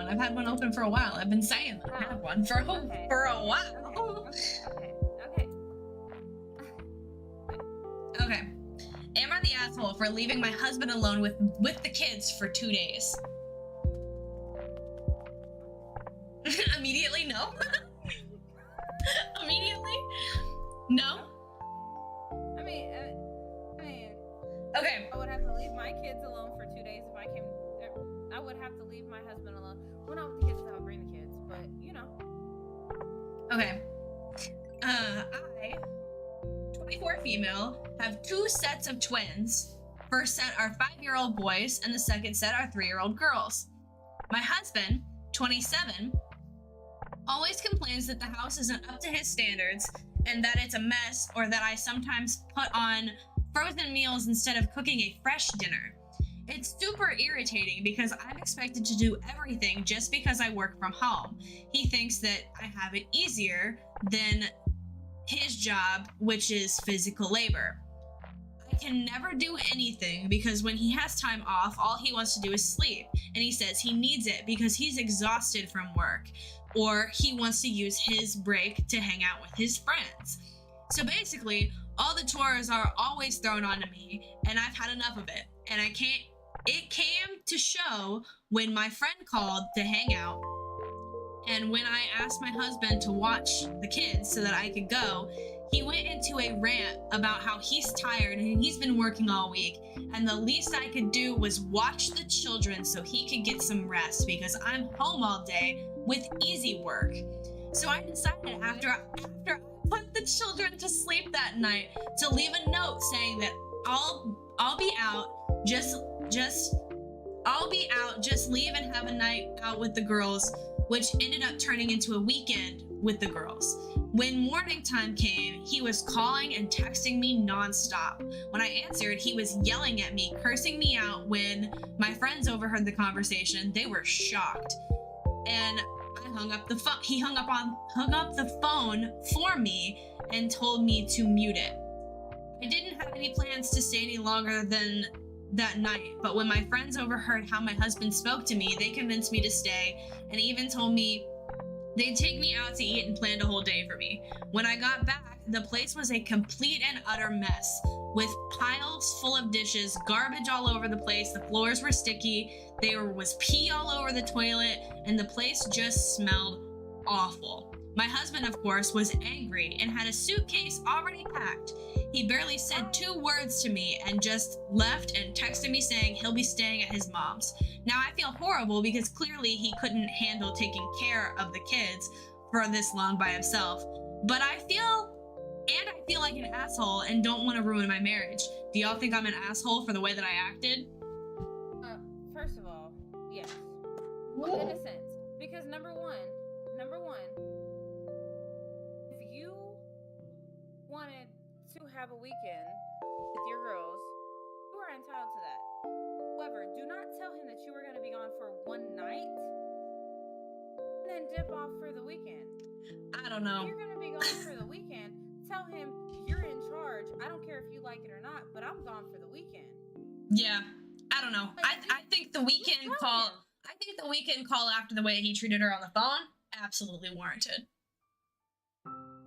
I've had one open for a while. I've been saying that I have one for a while. Okay. Am I the asshole for leaving my husband alone with the kids for 2 days? Immediately, no. Immediately, no. I mean, okay. I would have to leave my kids alone for 2 days if I came. I would have to leave my husband alone. Well, not with the kids, I would bring the kids, but you know. Okay. I, 24 female, have 2 sets of twins. First set are 5-year-old boys, and the second set are 3-year-old girls. My husband, 27, always complains that the house isn't up to his standards, and that it's a mess, or that I sometimes put on frozen meals instead of cooking a fresh dinner. It's super irritating because I'm expected to do everything just because I work from home. He thinks that I have it easier than his job, which is physical labor. can never do anything because when he has time off, all he wants to do is sleep. And he says he needs it because he's exhausted from work, or he wants to use his break to hang out with his friends. So basically, all the chores are always thrown onto me, and I've had enough of it. And it came to show when my friend called to hang out, and when I asked my husband to watch the kids so that I could go, he went into a rant about how he's tired and he's been working all week, and the least I could do was watch the children so he could get some rest because I'm home all day with easy work. So I decided after I put the children to sleep that night to leave a note saying that I'll be out, just leave and have a night out with the girls, which ended up turning into a weekend with the girls. When morning time came, he was calling and texting me nonstop. When I answered, he was yelling at me, cursing me out. When my friends overheard the conversation, they were shocked. And I hung up the phone. He hung up the phone for me and told me to mute it. I didn't have any plans to stay any longer than that night, but when my friends overheard how my husband spoke to me, they convinced me to stay and even told me they'd take me out to eat and planned a whole day for me. When I got back, the place was a complete and utter mess, with piles full of dishes, garbage all over the place, the floors were sticky, there was pee all over the toilet, and the place just smelled awful. My husband, of course, was angry and had a suitcase already packed. He barely said 2 words to me and just left and texted me saying he'll be staying at his mom's. Now I feel horrible because clearly he couldn't handle taking care of the kids for this long by himself. But I feel like an asshole and don't want to ruin my marriage. Do y'all think I'm an asshole for the way that I acted? First of all, yes. In a sense. Because number one, if you wanted to have a weekend with your girls, you are entitled to that. However, do not tell him that you were going to be gone for one night and then dip off for the weekend. I don't know. If you're going to be gone for the weekend, tell him you're in charge. I don't care if you like it or not, but I'm gone for the weekend. Yeah, I don't know. I think the weekend call. I think the weekend call after the way he treated her on the phone, absolutely warranted.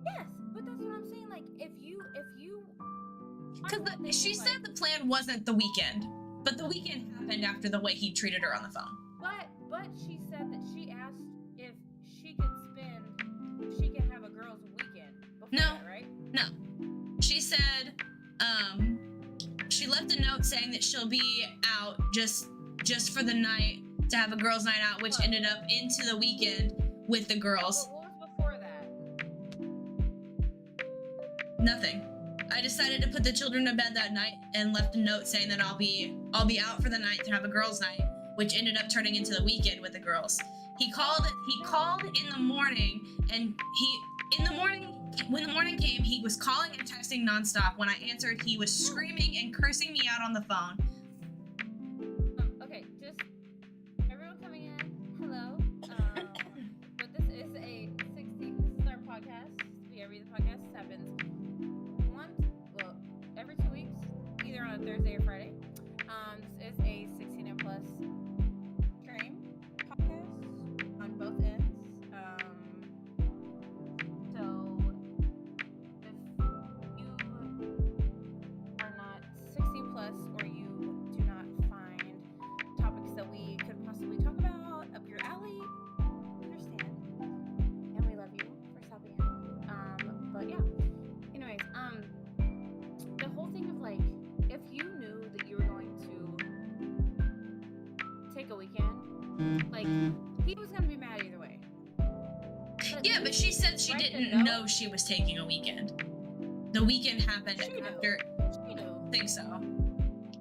Yes, but that's what I'm saying. Like, if you. Because she said the plan wasn't the weekend, but the weekend happened after the way he treated her on the phone. But she said that she asked if she could have a girls' weekend before that, right? No. She said, she left a note saying that she'll be out just for the night to have a girls' night out, which ended up into the weekend with the girls. What was before that? Nothing. I decided to put the children to bed that night and left a note saying that I'll be out for the night to have a girls' night, which ended up turning into the weekend with the girls. He called in the morning, and when the morning came, he was calling and texting nonstop. When I answered, he was screaming and cursing me out on the phone. Okay, just everyone coming in, hello. But this is our podcast. BRB the Podcast happens every 2 weeks, either on a Thursday or Friday. This is a 16 and plus stream podcast on both ends. So if you are not 16 plus or you do not find topics that we could possibly talk about up your alley, we understand. And we love you for stopping in. But yeah. Anyways, the whole thing of like, if you knew that you were going to take a weekend, like, he was gonna be mad either way. But she said she didn't know she was taking a weekend. The weekend happened after. She knew. I think so.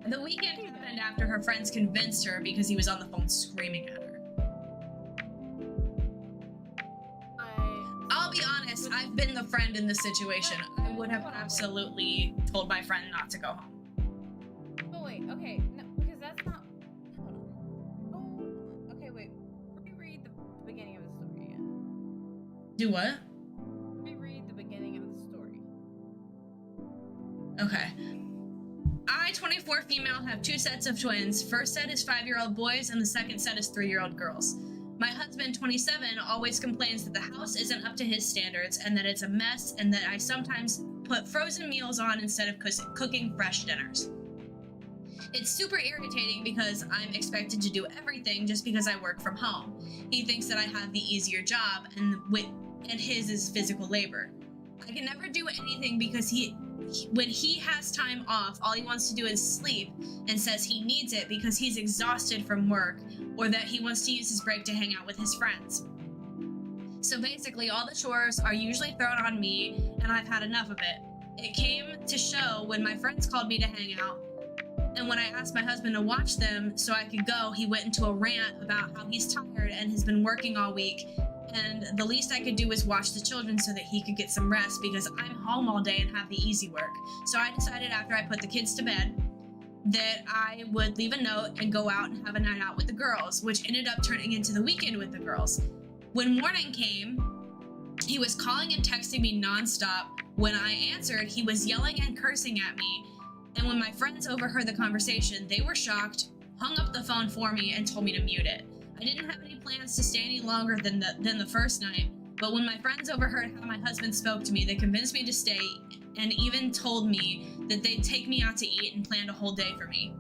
The weekend happened after her friends convinced her because he was on the phone screaming at her. I'll be honest, I've been the friend in this situation. I would have absolutely told my friend not to go home. But wait, okay, no, because that's not. Hold on. Oh, okay, wait. Reread the beginning of the story again. Do what? Reread the beginning of the story. Okay. 4 female, have 2 sets of twins. First set is 5-year-old boys, and the second set is 3-year-old girls. My husband, 27, always complains that the house isn't up to his standards and that it's a mess and that I sometimes put frozen meals on instead of cooking fresh dinners. It's super irritating because I'm expected to do everything just because I work from home. He thinks that I have the easier job and his is physical labor. I can never do anything because when he has time off, all he wants to do is sleep and says he needs it because he's exhausted from work or that he wants to use his break to hang out with his friends. So basically, all the chores are usually thrown on me, and I've had enough of it. It came to show when my friends called me to hang out, and when I asked my husband to watch them so I could go, he went into a rant about how he's tired and has been working all week, and the least I could do was watch the children so that he could get some rest because I'm home all day and have the easy work. So I decided after I put the kids to bed that I would leave a note and go out and have a night out with the girls, which ended up turning into the weekend with the girls. When morning came, he was calling and texting me nonstop. When I answered, he was yelling and cursing at me. And when my friends overheard the conversation, they were shocked, hung up the phone for me, and told me to mute it. I didn't have any plans to stay any longer than the first night, but when my friends overheard how my husband spoke to me, they convinced me to stay and even told me that they'd take me out to eat and planned a whole day for me.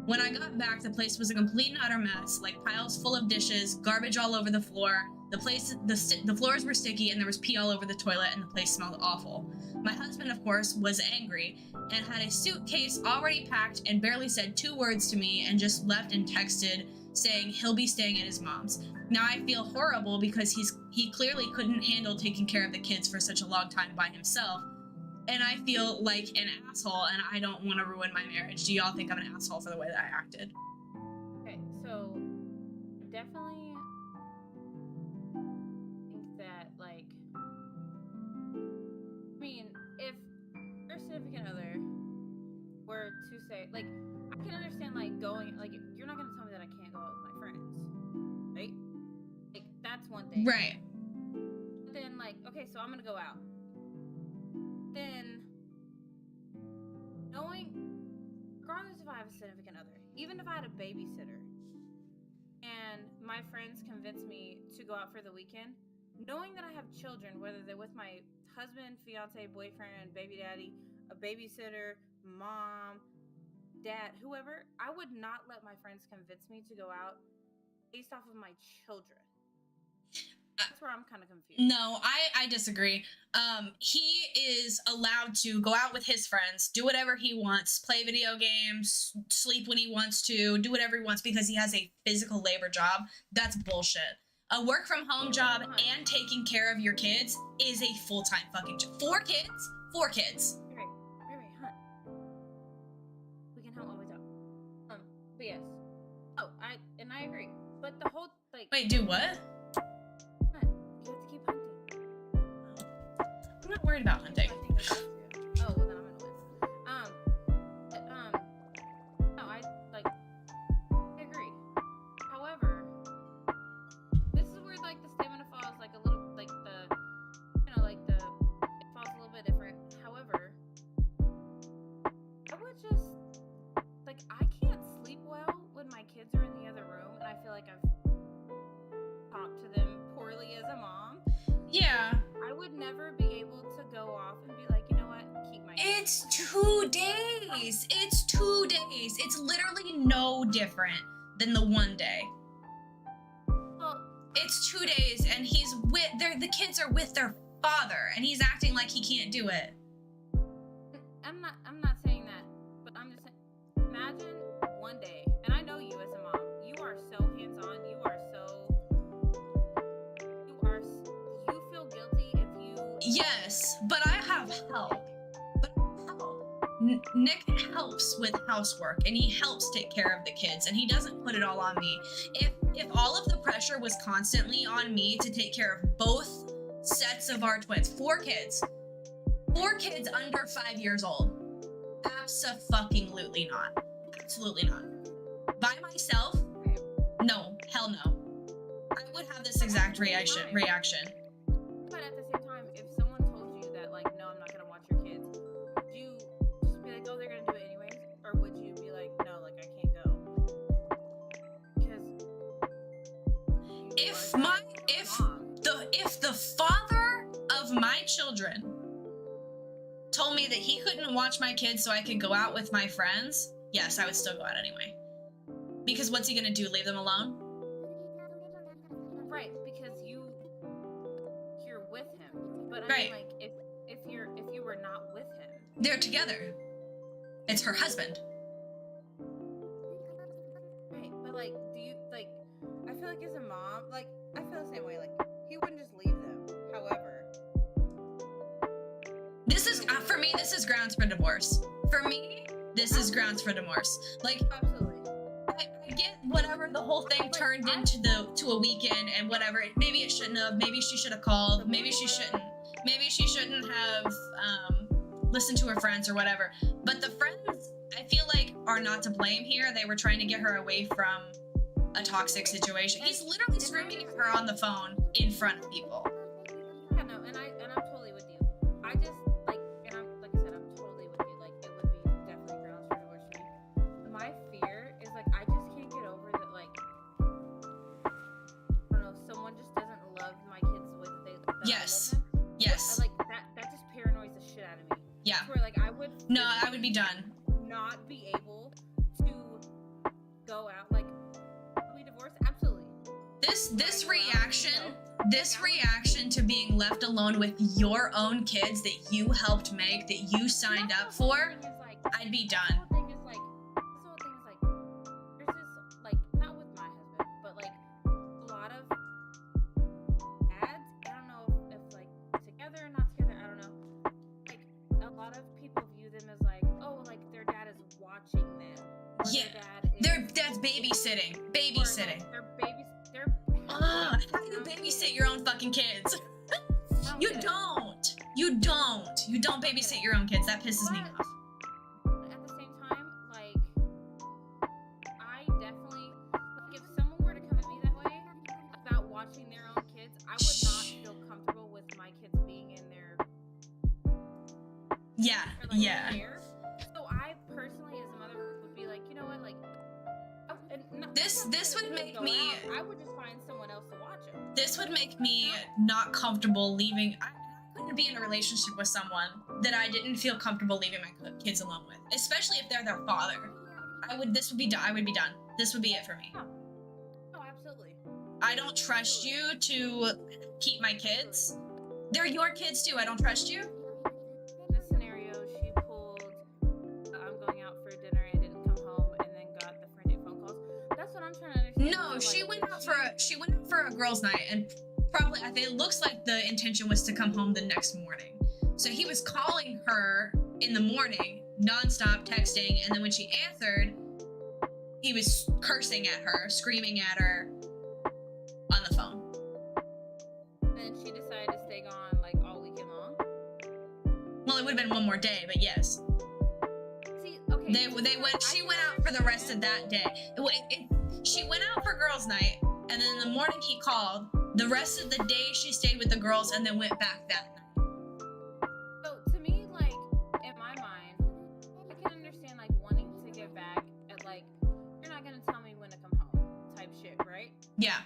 When I got back, the place was a complete and utter mess, like piles full of dishes, garbage all over the floor. The floors were sticky and there was pee all over the toilet and the place smelled awful. My husband, of course, was angry and had a suitcase already packed and barely said 2 words to me and just left and texted saying he'll be staying at his mom's. Now I feel horrible because he clearly couldn't handle taking care of the kids for such a long time by himself. And I feel like an asshole and I don't want to ruin my marriage. Do y'all think I'm an asshole for the way that I acted? Okay, so definitely think that, like, I mean, if your significant other were to say, like, I can understand, like, going, like, you're not going to tell me that I can't go out with my friends, right? Like, that's one thing. Right. But then, like, okay, so I'm going to go out. Then, knowing, regardless if I have a significant other, even if I had a babysitter, and my friends convince me to go out for the weekend, knowing that I have children, whether they're with my husband, fiance, boyfriend, baby daddy, a babysitter, mom, dad, whoever, I would not let my friends convince me to go out based off of my children. That's where I'm kind of confused. No, I disagree. He is allowed to go out with his friends, do whatever he wants, play video games, sleep when he wants to, do whatever he wants because he has a physical labor job. That's bullshit. A work from home job and taking care of your kids is a full-time fucking job. 4 kids? 4 kids. Right, hunt. We can hunt while we talk. But yes. Oh, I agree. But the whole, like... Wait, do what? Hunt. You have to keep hunting. I'm not worried about hunting. Oh, well then I'm gonna win. No, I agree. However, this is where, like, the stamina falls, like, a little, like, it falls a little bit different. However, I would just, like, I can't sleep well when my kids are in the other room, and I feel like I've talked to them poorly as a mom. Yeah. I would never be able to go off and be like, you know what, keep my... It's 2 days. It's 2 days. It's literally no different than the 1 day. Well, It's 2 days and he's the kids are with their father and he's acting like he can't do it. I'm not saying that, but I'm just saying, imagine 1 day, and I know you as a mom, you are so hands-on, you feel guilty if you... Yes, but I have help. Nick helps with housework and he helps take care of the kids and he doesn't put it all on me. If all of the pressure was constantly on me to take care of both sets of our twins, 4 kids under 5 years old, abso-fucking-lutely not. Absolutely not. By myself? No, hell no. I would have this exact reaction. But at the same time, if someone told you that, like, no, I'm not gonna watch your kids, would you just be like, oh, they're gonna do it anyways? Or would you be if the father of my children told me that he couldn't watch my kids so I could go out with my friends, yes, I would still go out anyway. Because what's he gonna do? Leave them alone? Right, because you're with him. But I Right. mean, like, if you were not with him, They're together. It's her husband. right? But like, do you like? I feel like as a mom, like, I feel the same way. Like, he wouldn't just leave them. However, This is for me. This is grounds for divorce. For me, this is grounds for divorce. Like, absolutely. I get whatever the whole thing turned into to a weekend and whatever. Maybe it shouldn't have. Maybe she should have called. Maybe she shouldn't. Maybe she shouldn't have listened to her friends or whatever. But the friends, I feel like, are not to blame here. They were trying to get her away from a toxic situation. He's literally screaming at her on the phone in front of people. Yeah, no, and I'm totally with you. I just like I said, I'm totally with you. Like, it would be definitely grounds for divorce for me. My fear is like I just can't get over that. Like, I don't know, someone just doesn't love my kids the way that Yes. I love them. Yes. Like that just paranoids the shit out of me. Yeah. Where like I would be done. not be able to go out. Like, are we divorced? Absolutely. This reaction to being left alone with your own kids that you helped make, that you signed up for, I'd be done. This whole thing is like, there's this, like, not with my husband, but like a lot of dads, I don't know if like together or not together, I don't know. Like, a lot of people view them as like, oh, like their dad is watching them. Or Yeah. their dad is, That's babysitting. or, Babysitting. like, they're How do you babysit your own fucking kids? You don't. You don't babysit your own kids. That pisses me off. At the same time, like, I definitely, like, if someone were to come at me that way about watching their own kids, I would not feel comfortable with my kids being in their Yeah. or, like, Yeah. care. So I personally, as a mother, would be like, you know what, like, This would make me. I would just find someone else to watch them. This would make me not comfortable leaving. I couldn't be in a relationship with someone that I didn't feel comfortable leaving my kids alone with, especially if they're their father. This would be done. I would be done. This would be it for me. Oh, absolutely. I don't trust you to keep my kids. They're your kids too. I don't trust you. This scenario, she pulled, I'm going out for dinner and didn't come home, and then got the frantic phone calls. That's what I'm trying to understand. No, Like, she went out for a girls' night, and probably I think it looks like the intention was to come home the next morning. So he was calling her in the morning, nonstop texting, and then when she answered, he was cursing at her, screaming at her on the phone. Then she decided to stay gone like all weekend long. Well, it would have been one more day, but yes. See, okay. They went. She went out for the rest of that day. She went out for girls' night, and then in the morning he called. The rest of the day she stayed with the girls, and then went back that night. So to me, like, in my mind, I can understand like wanting to get back at like, you're not gonna tell me when to come home type shit, right? Yeah.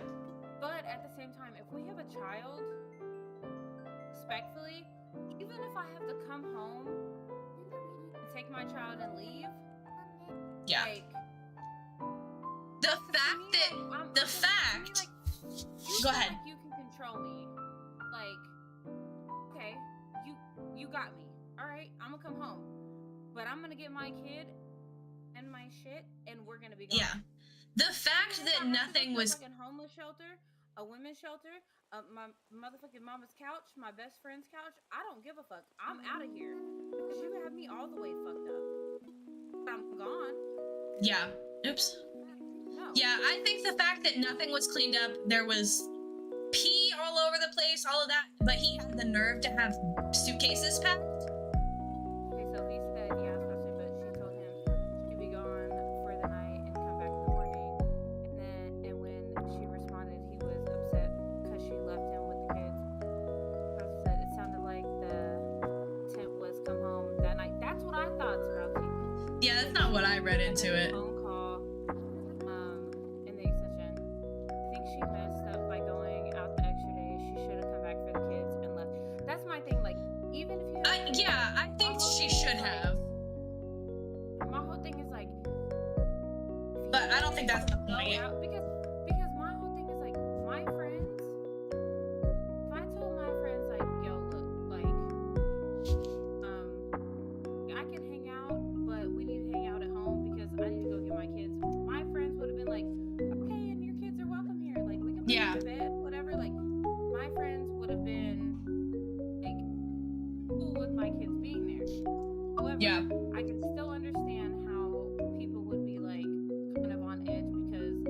But at the same time, if we have a child, respectfully, even if I have to come home and take my child and leave, Yeah. like, The to fact me, that like, the to me, fact. like, you Go feel ahead. like you can control me. Like, okay, you got me. All right, I'm gonna come home, but I'm gonna get my kid and my shit, and we're gonna be gone. Yeah. The fact Even if I that have to go nothing to a was. fucking homeless shelter, a women's shelter, my motherfucking mama's couch, my best friend's couch. I don't give a fuck. I'm out of here because you have me all the way fucked up. I'm gone. Yeah. Oops. No. Yeah, I think the fact that nothing was cleaned up, there was pee all over the place, all of that, but he had the nerve to have suitcases packed. Okay, so he said, yeah, especially, but she told him she'd be gone for the night and come back in the morning. And when she responded, he was upset because she left him with the kids. Sprouty said it sounded like the intent was come home that night. That's what I thought, Sprouty. Yeah, that's not what I read into it. Phone call, in the extension. I think she messed up by going I think she should have. My whole thing is like, But I don't think that's the point. Because my whole thing is like, my friends, if I told my friends like, yo, look, like, I can hang out, but we need to hang out at home because I need to go get my kids. My friends would have been like, okay, and your kids are welcome here. Like, we can put you to bed, whatever. Like, my friends would have been like cool with my kids being there. However, I can still understand how people would be like kind of on edge because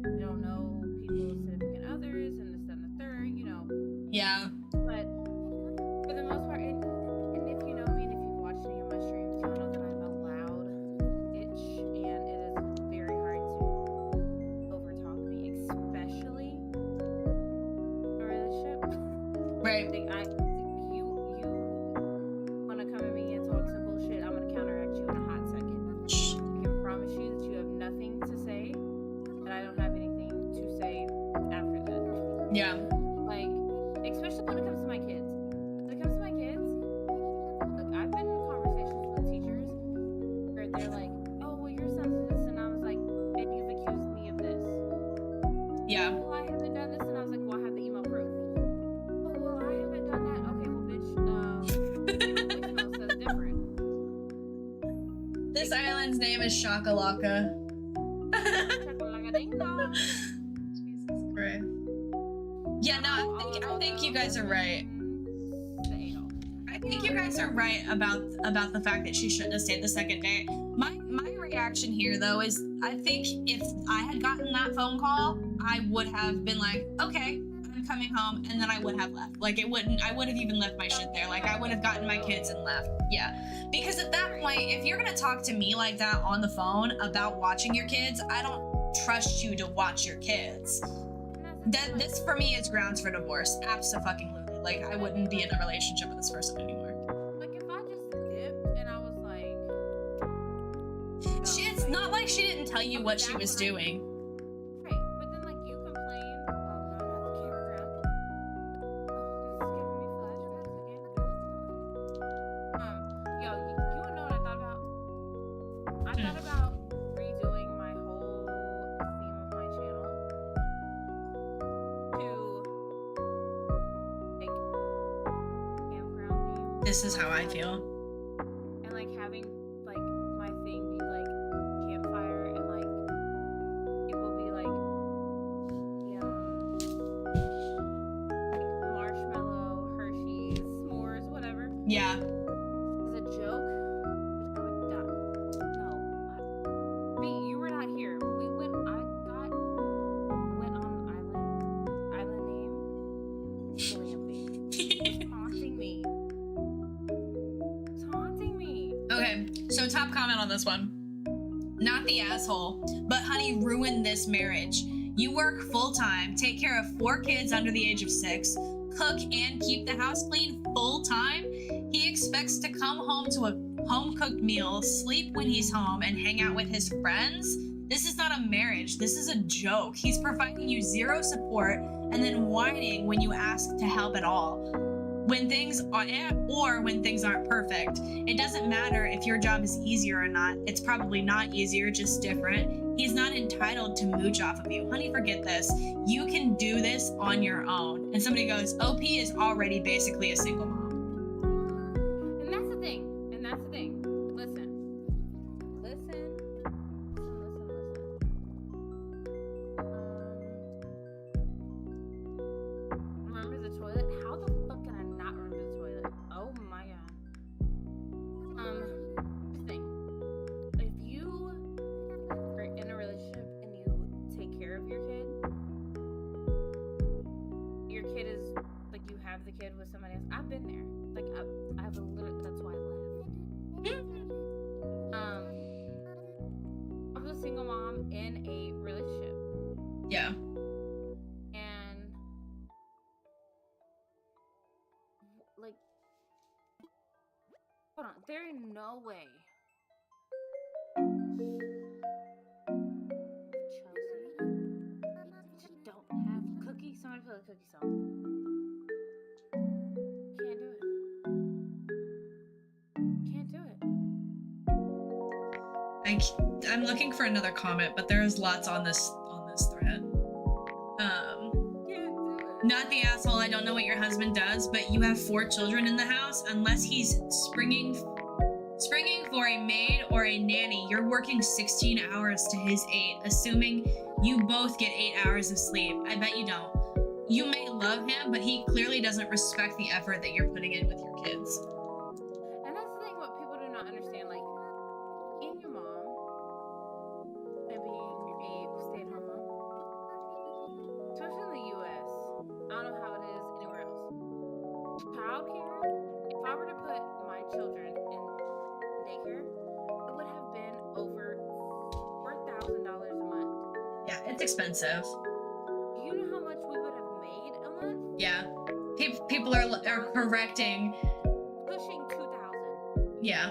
they don't know people's significant others and this, that, and the third, you know. Yeah. But for the most part, and if you know me and if you've watched any of my streams, you'll know that I'm a loud bitch, and it is very hard to overtalk me, especially in a relationship. Right. You want to come at me and talk some bullshit, I'm going to counteract you in a hot second. I can promise you that you have nothing to say, and I don't have anything to say after that. Yeah. Like, especially when it comes to my kids. When it comes to my kids, like, I've been in conversations with teachers where they're like, oh, well, your son's this, and I was like, and you've accused me of this. Yeah. Well, I haven't done this, and I was like, well, I have the email proof. Oh, well, I haven't done that. Okay, well, bitch, voicemail says different. This island's name is Shakalaka. Ding-dong. Jesus Christ. Yeah, no, I think you guys are right. I think you guys are right about the fact that she shouldn't have stayed the second day. My reaction here though is I think if I had gotten that phone call, I would have been like, okay, I'm coming home, and then I would have left. Like I would have even left my shit there. Like I would have gotten my kids and left. Yeah. Because at that point, if you're gonna talk to me like that on the phone about watching your kids, I don't trust you to watch your kids. This for me is grounds for divorce. Abso-fucking-lutely. Like I wouldn't be in a relationship with this person anymore. Like if I just dipped and I was like, It's not like she didn't tell you what she was doing. right, but then like you complain, oh no, not the campground. Oh, this is giving me flashbacks again. Yo, you wanna know what I thought about? I thought about redoing my whole theme of my channel to like campground theme. This is how I feel. And like having like my thing be like campfire and like people be like like marshmallow, Hershey's, s'mores, whatever. Yeah. As a joke, I would die. No, B, you were not here. I went on island name glamping. It's haunting me. It's haunting me. Okay, so top comment on this one. Not the asshole, but honey ruined this marriage. You work full-time, take care of 4 kids under the age of 6, cook and keep the house clean full-time. He expects to come home to a home-cooked meal, sleep when he's home, and hang out with his friends? This is not a marriage. This is a joke. He's providing you 0 support and then whining when you ask to help at all. When things aren't perfect. It doesn't matter if your job is easier or not. It's probably not easier, just different. He's not entitled to mooch off of you. Honey, forget this. You can do this on your own. And somebody goes, OP is already basically a single mom. And that's the thing. Listen. Remember the toilet? How the fuck can I not remember the toilet? Oh my god. Thing. If you are in a relationship and you take care of your kid is like you have the kid with somebody else. I've been there. Like I have a little. That's why I left. I was a single mom in a relationship. Yeah. And like, hold on, there is no way. Chelsea, you don't have cookie. Somebody play the cookie song. Can't do it. I'm looking for another comment, but there's lots on this thread. Not the asshole. I don't know what your husband does, but you have 4 children in the house. Unless he's springing for a maid or a nanny, you're working 16 hours to his 8, assuming you both get 8 hours of sleep. I bet you don't. You may love him, but he clearly doesn't respect the effort that you're putting in with your kids. And that's the thing, what people do not understand, like, being your mom and being a stay-at-home mom, especially in the U.S., I don't know how it is anywhere else. Childcare, if I were to put my children in daycare, it would have been over $4,000 a month. Yeah, it's expensive. Do you know how much we would have made a month? Yeah. People are correcting. Pushing 2,000. Yeah.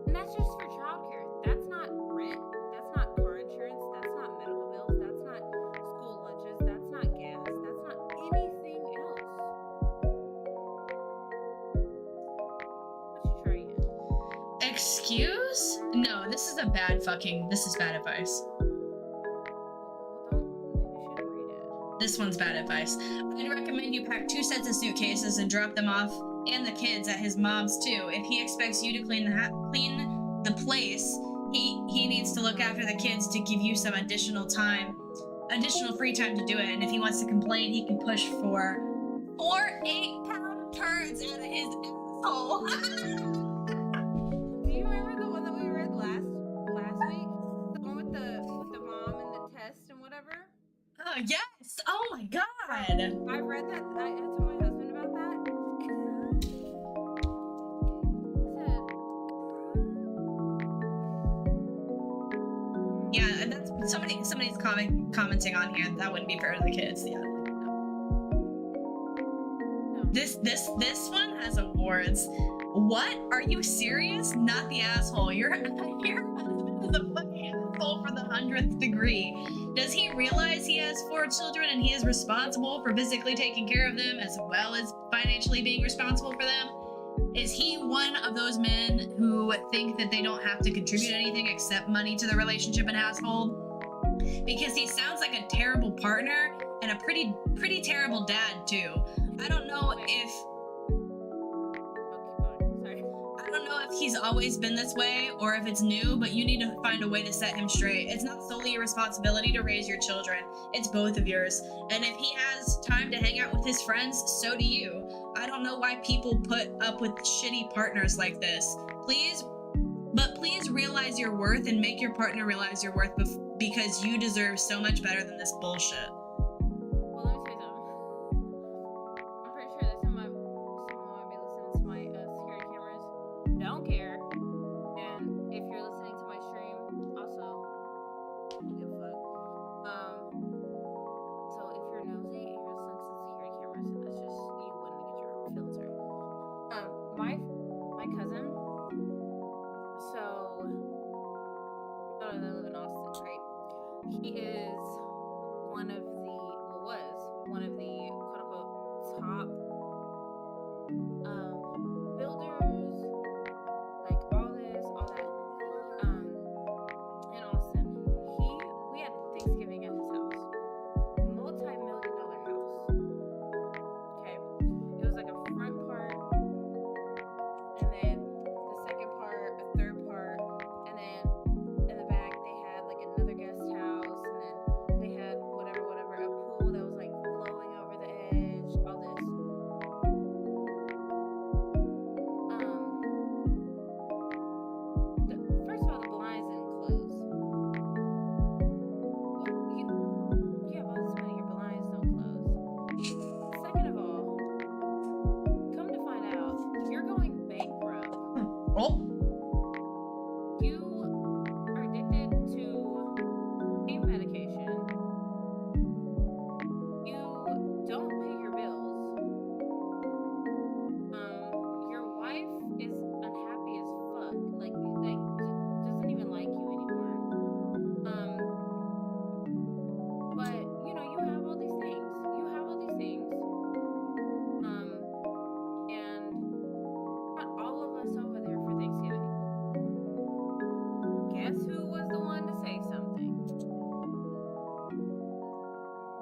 And that's just for childcare. That's not rent. That's not car insurance. That's not medical bills. That's not school lunches. That's not gas. That's not anything else. What you trying? Excuse? No, this is bad advice. This one's bad advice. I'd recommend you pack 2 sets of suitcases and drop them off and the kids at his mom's too. If he expects you to clean the place, he needs to look after the kids to give you some additional free time to do it. And if he wants to complain, he can push for 4 8-pound turds out of his asshole. Do you remember the one that we read last week? The one with the mom and the test and whatever? Oh yes! Oh my god! I read that. I told my husband about that. Yeah, and that's somebody's commenting on here. That wouldn't be fair to the kids. Yeah. No. This one has awards. What? Are you serious? Not the asshole. Your husband is a fucking asshole for the 100th degree. Does he realize he has 4 children and he is responsible for physically taking care of them as well as financially being responsible for them? Is he one of those men who think that they don't have to contribute anything except money to the relationship and household? Because he sounds like a terrible partner and a pretty terrible dad too. I don't know if he's always been this way or if it's new, but you need to find a way to set him straight. It's not solely your responsibility to raise your children. It's both of yours. And if he has time to hang out with his friends, so do you. I don't know why people put up with shitty partners like this. Please realize your worth and make your partner realize your worth because you deserve so much better than this bullshit. Well, let me tell you something. I'm pretty sure that someone might be listening to my security cameras. Don't care. And if you're listening to my stream, also, don't give a fuck. So if you're nosy and you're listening to the security cameras, that's just you wanting to get your feelings hurt. My cousin. So, they live in Austin, right? He is was one of the quote unquote top builders, like all that in Austin. We had Thanksgiving at his house, multi-million-dollar house. Okay, it was like a front part, and then the second part, a third part, and then in the back they had like another guest house, and then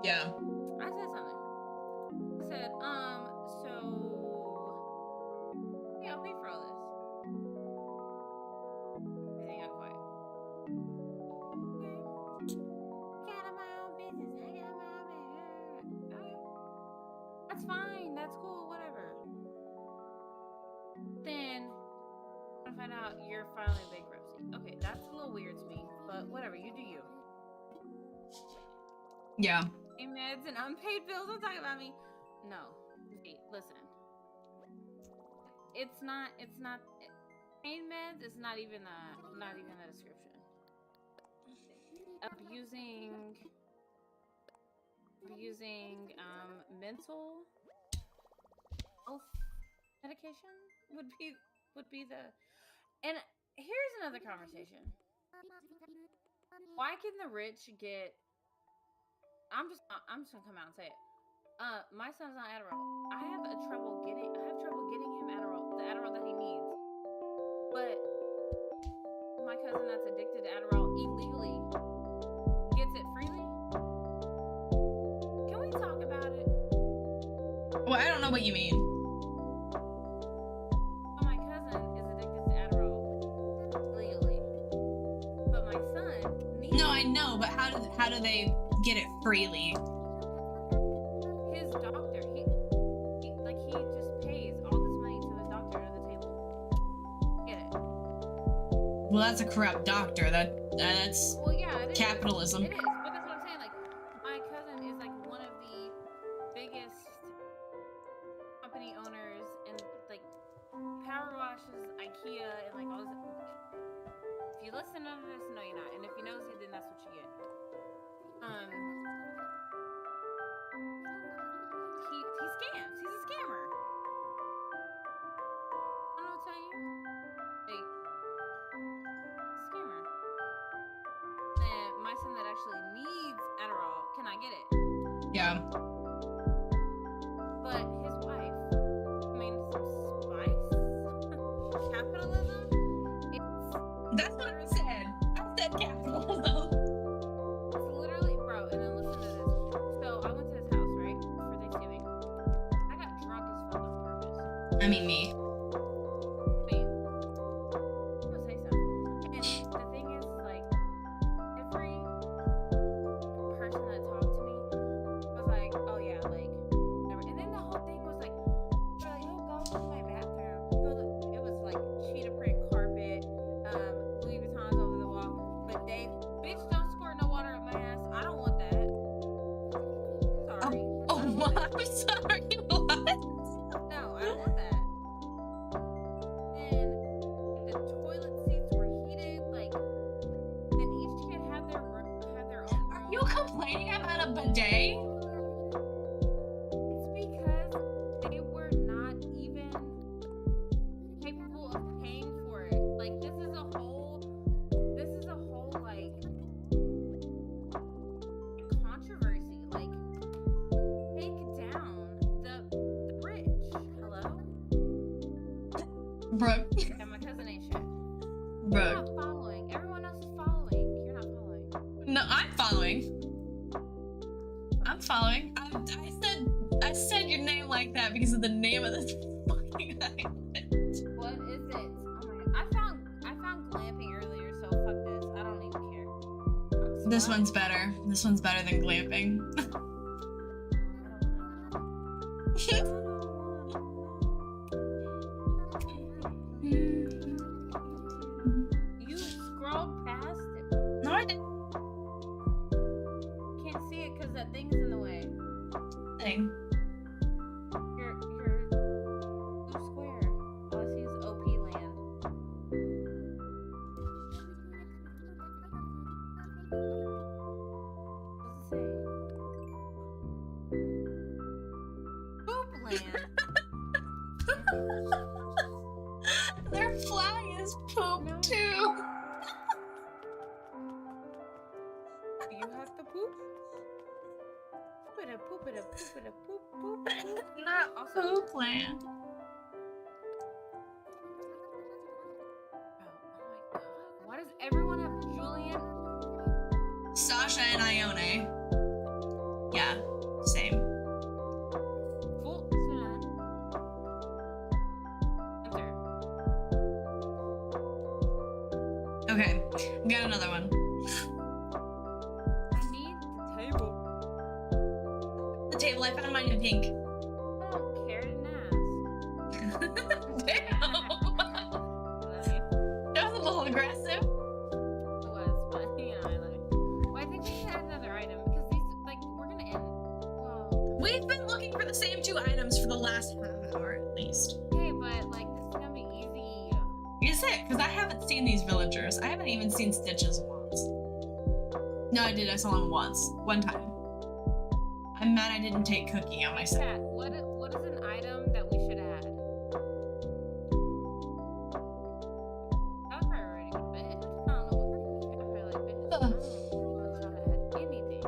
Yeah. I said something. I said, so yeah, I'll pay for all this. Everything got quiet. Okay. Got my own business. I got my own business. Okay. That's fine. That's cool. Whatever. Then I find out you're filing bankruptcy. Okay, that's a little weird to me, but whatever. You do you. Yeah. Meds and unpaid bills. Don't talk about me. No. See, listen. It's not. Pain meds is not even a description. Abusing mental health medication would be the. And here's another conversation. Why can the rich get? I'm just gonna come out and say it. My son's on Adderall. I have trouble getting him Adderall, the Adderall that he needs. But my cousin that's addicted to Adderall illegally gets it freely. Can we talk about it? Well, I don't know what you mean. Well, my cousin is addicted to Adderall legally, but my son needs. No, I know, but how do they get it freely? His doctor, he just pays all this money to his doctor under the table. Get it? Well, that's a corrupt doctor. That's Well, yeah, it is. capitalism. It is, but that's what I'm saying. Like, my cousin is like one of the biggest company owners and like power washes, IKEA, and like all this. If you listen to this, no, you're not. And if you know, then that's what you get. He scams. He's a scammer. I don't know what to tell you. Like, scammer. And my son that actually needs Adderall cannot get it. Yeah. But his wife, I mean, some spice, capitalism. That's what I said. I said capitalism. It's literally, bro. And then listen to this. So I went to his house, right, for Thanksgiving. I got drunk as fuck on purpose. I mean, me. Wait, I'm gonna say something. And the thing is, like, every person that talked to me was like, "Oh yeah, like," whatever. And then the whole thing was like, "They're like, oh, go to my bathroom. Go to." It was like cheetah print carpet, Louis Vuitton's over the wall. But Dave, bitch, don't squirt no water up my ass. I don't want that. Sorry. Oh, what? I'm sorry. What? No, I don't want that. Then the toilet seats were heated, like. Then each kid had their own room. Are you complaining about a bidet? It's because they were not even capable of paying for it. Like this is a whole like controversy. Like take down the rich. Hello? Brooke. And my cousin ain't shit. You're Brooke. not following. Everyone else is following. You're not following. No, I'm following. I'm following. I said your name like that because of the name of this fucking island. What is it? Oh my god. I found glamping earlier, so fuck this. I don't even care. This one's better. This one's better than glamping. You scrolled past it. No, I didn't. Can't see it because that thing's in the way. Thing. Your blue square. All I see is OP land. What does it say? Poop land. Their flag is poop No. too. You have to poop? Poop it a poop. Not Also- poop land. Oh my god. Why does everyone have Julian? Sasha and Ione. Yeah. another one. I need the table. The table, I found mine in pink. I don't care to ask. Damn. That was a little aggressive. It was, but you know, well, I think we should add another item because these, like, we're gonna end. Well, We've been looking for the same 2 items for the last half hour at least. okay, but like this is gonna be easy. Is it? Because I haven't seen these villagers. I haven't even seen Stitches once. No, I did. I saw him once. One time. I'm mad I didn't take Cookie on my set. Chat, what is an item that we should add? I was probably ready to go to bed. I don't know what. I feel like bed. I don't know anything.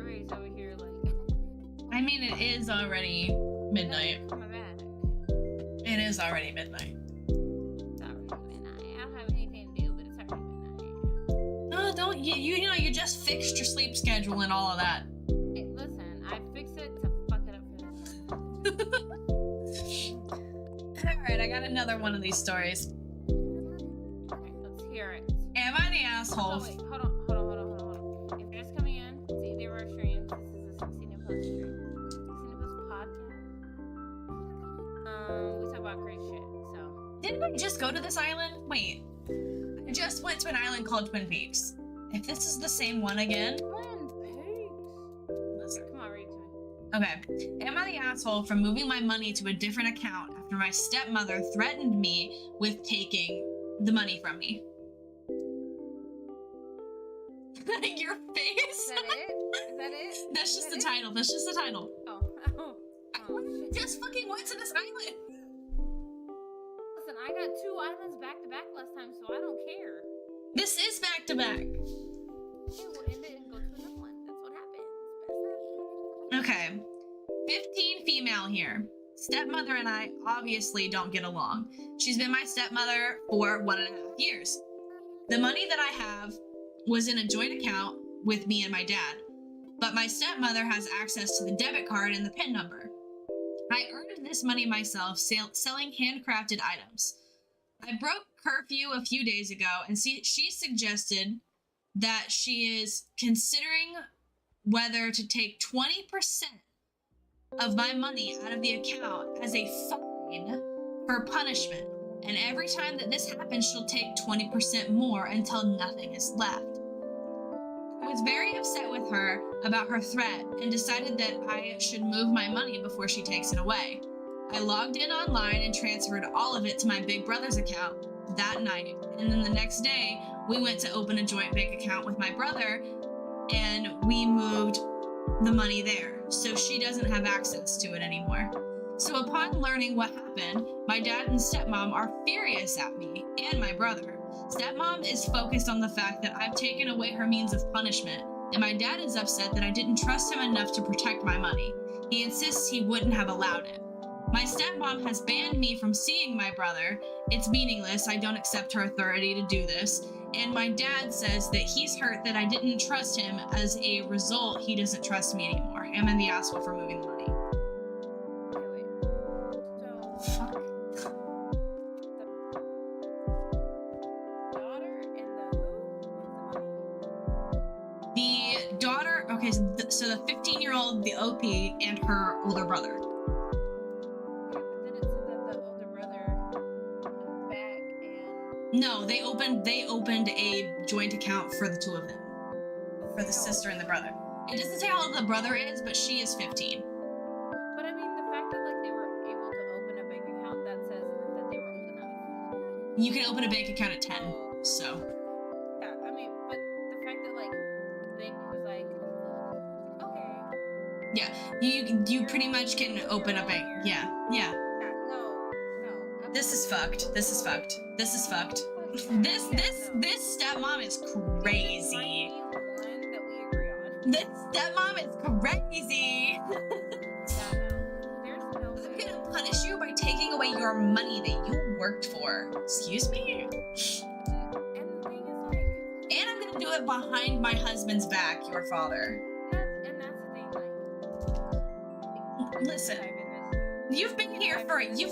Everybody's over here like. I mean, it is already midnight. Coming back. It is already midnight. It's already midnight. I don't have anything to do, but it's already midnight. No, don't you know you just fixed your sleep schedule and all of that. Hey, listen, I fixed it to fuck it up for this. Alright, I got another one of these stories. Okay, let's hear it. Am I the asshole? Oh, wait, hold on. If you're just coming in to either of our streams, this is a 16 and plus stream. 16 and plus podcast. We talk about great shit, so. Didn't I just go to this island? Wait. I just went to an island called Twin Peaks. If this is the same one again. Twin Peaks. Listen. Come on, read it to me. Okay. Am I the asshole for moving my money to a different account after my stepmother threatened me with taking the money from me? Your face? Is that it? Is that it? That's Is just that the it? title. That's just the title. Oh. I just fucking went to this island. Listen, I got 2 islands back to back last time, so I don't care. This is back to back. Okay, we'll end it and go to another one. That's what happens. Okay. 15 female here. Stepmother and I obviously don't get along. She's been my stepmother for 1.5 years. The money that I have was in a joint account with me and my dad, but my stepmother has access to the debit card and the PIN number. I earned this money myself selling handcrafted items. I broke curfew a few days ago, and she suggested that she is considering whether to take 20% of my money out of the account as a fine for punishment. And every time that this happens, she'll take 20% more until nothing is left. I was very upset with her about her threat and decided that I should move my money before she takes it away. I logged in online and transferred all of it to my big brother's account that night. And then the next day, we went to open a joint bank account with my brother, and we moved the money there, so she doesn't have access to it anymore. So upon learning what happened, my dad and stepmom are furious at me and my brother. Stepmom is focused on the fact that I've taken away her means of punishment, and my dad is upset that I didn't trust him enough to protect my money. He insists he wouldn't have allowed it. My stepmom has banned me from seeing my brother. It's meaningless. I don't accept her authority to do this. And my dad says that he's hurt that I didn't trust him. As a result, he doesn't trust me anymore. Am I the asshole for moving the money? Okay, wait. So, Fuck. the daughter and the who? The daughter, okay, so the 15-year-old, the OP, and her older brother. Okay, but then it said that the older brother went back and No, they opened a joint account for the 2 of them. For the sister and the brother. It doesn't say how old the brother is, but she is 15. But I mean, the fact that like they were able to open a bank account, that says that they were old enough. You can open a bank account at 10, so. Yeah, I mean, but the fact that like the bank was like, okay, Yeah, you pretty much can open a bank. Yeah. no. This is fucked. This is fucked. This is fucked. This stepmom is crazy. One that we agree on. This stepmom is crazy. There's no I'm way. gonna punish you by taking away your money that you worked for. Excuse me? And the thing is like, And I'm gonna do it behind my husband's back, your father. that's the thing, like. Listen, you've been here for a year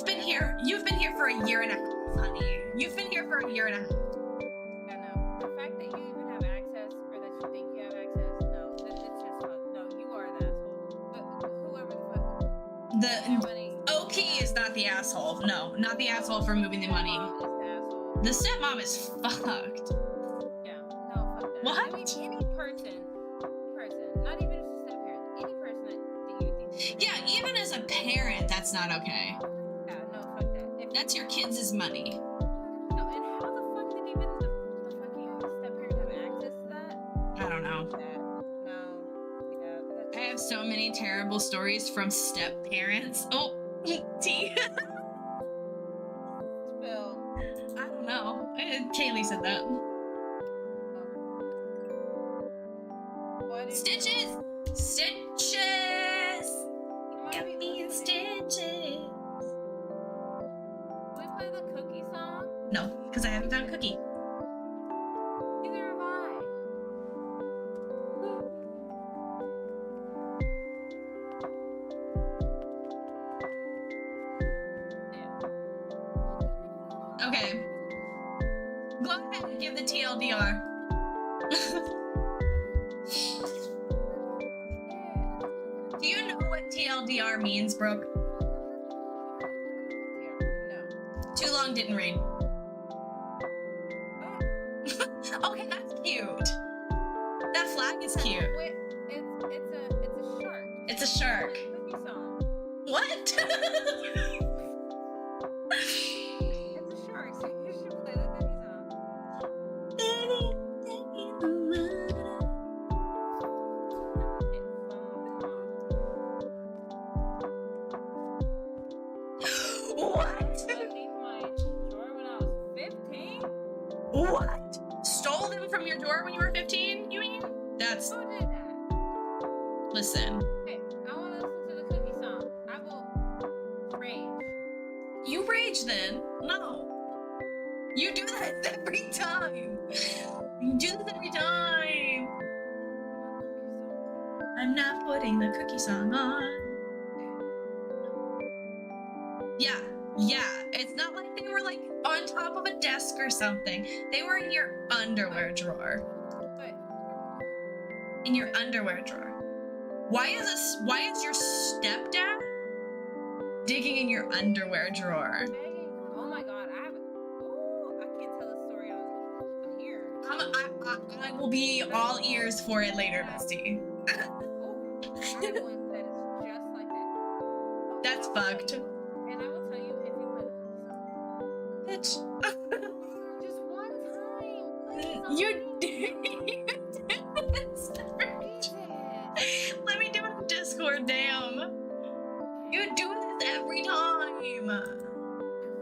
and a half, honey. You've been here for a year and a half. I know. The fact that Oki is not the asshole. No, not the asshole for moving the money. The stepmom is fucked. Yeah, no, fuck that. What? I mean, any person, not even if it's a step parent, any person that you think. Yeah, even as a parent, that's not okay. Yeah, no, fuck that. That's your kids' money. No, and how the fuck did even the fucking step parent have access to that? I don't know. No. Yeah, I have so many terrible stories from step parents. Oh, T. Spill. I don't know. Kaylee said that. What is Stitches! Stitches! Got me in stitches. We play the cookie song? No, because I haven't found Cookie. Neither have I. Okay. Go ahead and give the TLDR. Do you know what TLDR means, Brooke? No. Too long, didn't read. Okay, that's cute. That flag is cute. Wait, it's a shark. It's a shark. Cookie song. What? It's a shark, so you should play the cookie song. What? Underneath my drawer when I was 15? What? Stole them from your drawer when you were 15, you mean? That's... Who did that? Listen. Hey, I want to listen to the cookie song. I will rage. You rage then? No. You do that every time. You do this every time. I'm not putting the cookie song on. Yeah. It's not like they were like on top of a desk or something. They were in your underwear drawer. But In your underwear drawer. Why is your stepdad digging in your underwear drawer? oh my god, I can't tell the story on here. I will be all ears for it later, bestie. I have one that is just like that. That's fucked. And I will tell you if you play the cookie song. Bitch. Just one time. Please, You please. Let me do it on Discord, damn. You do this every time. I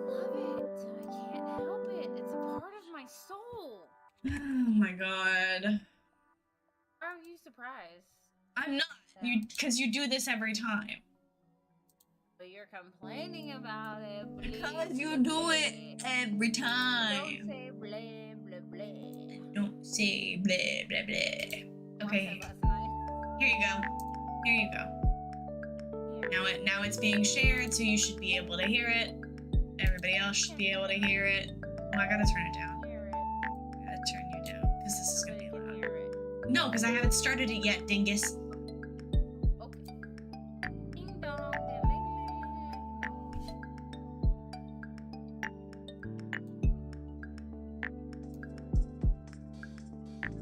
love it. I can't help it. It's a part of my soul. Oh my god. Are you surprised? I'm not. Because you do this every time. But you're complaining about it. Because you do it every Don't time. say blah, blah, blah. Don't say blah, blah, blah. Okay, I said last night. here you go. Here you go. Now it's being shared, so you should be able to hear it. Everybody else should be able to hear it. Oh, I gotta turn it down. Hear it. I gotta turn you down, because this is gonna be Nobody can loud. hear it. No, because I haven't started it yet, dingus. Okay. Ding dong.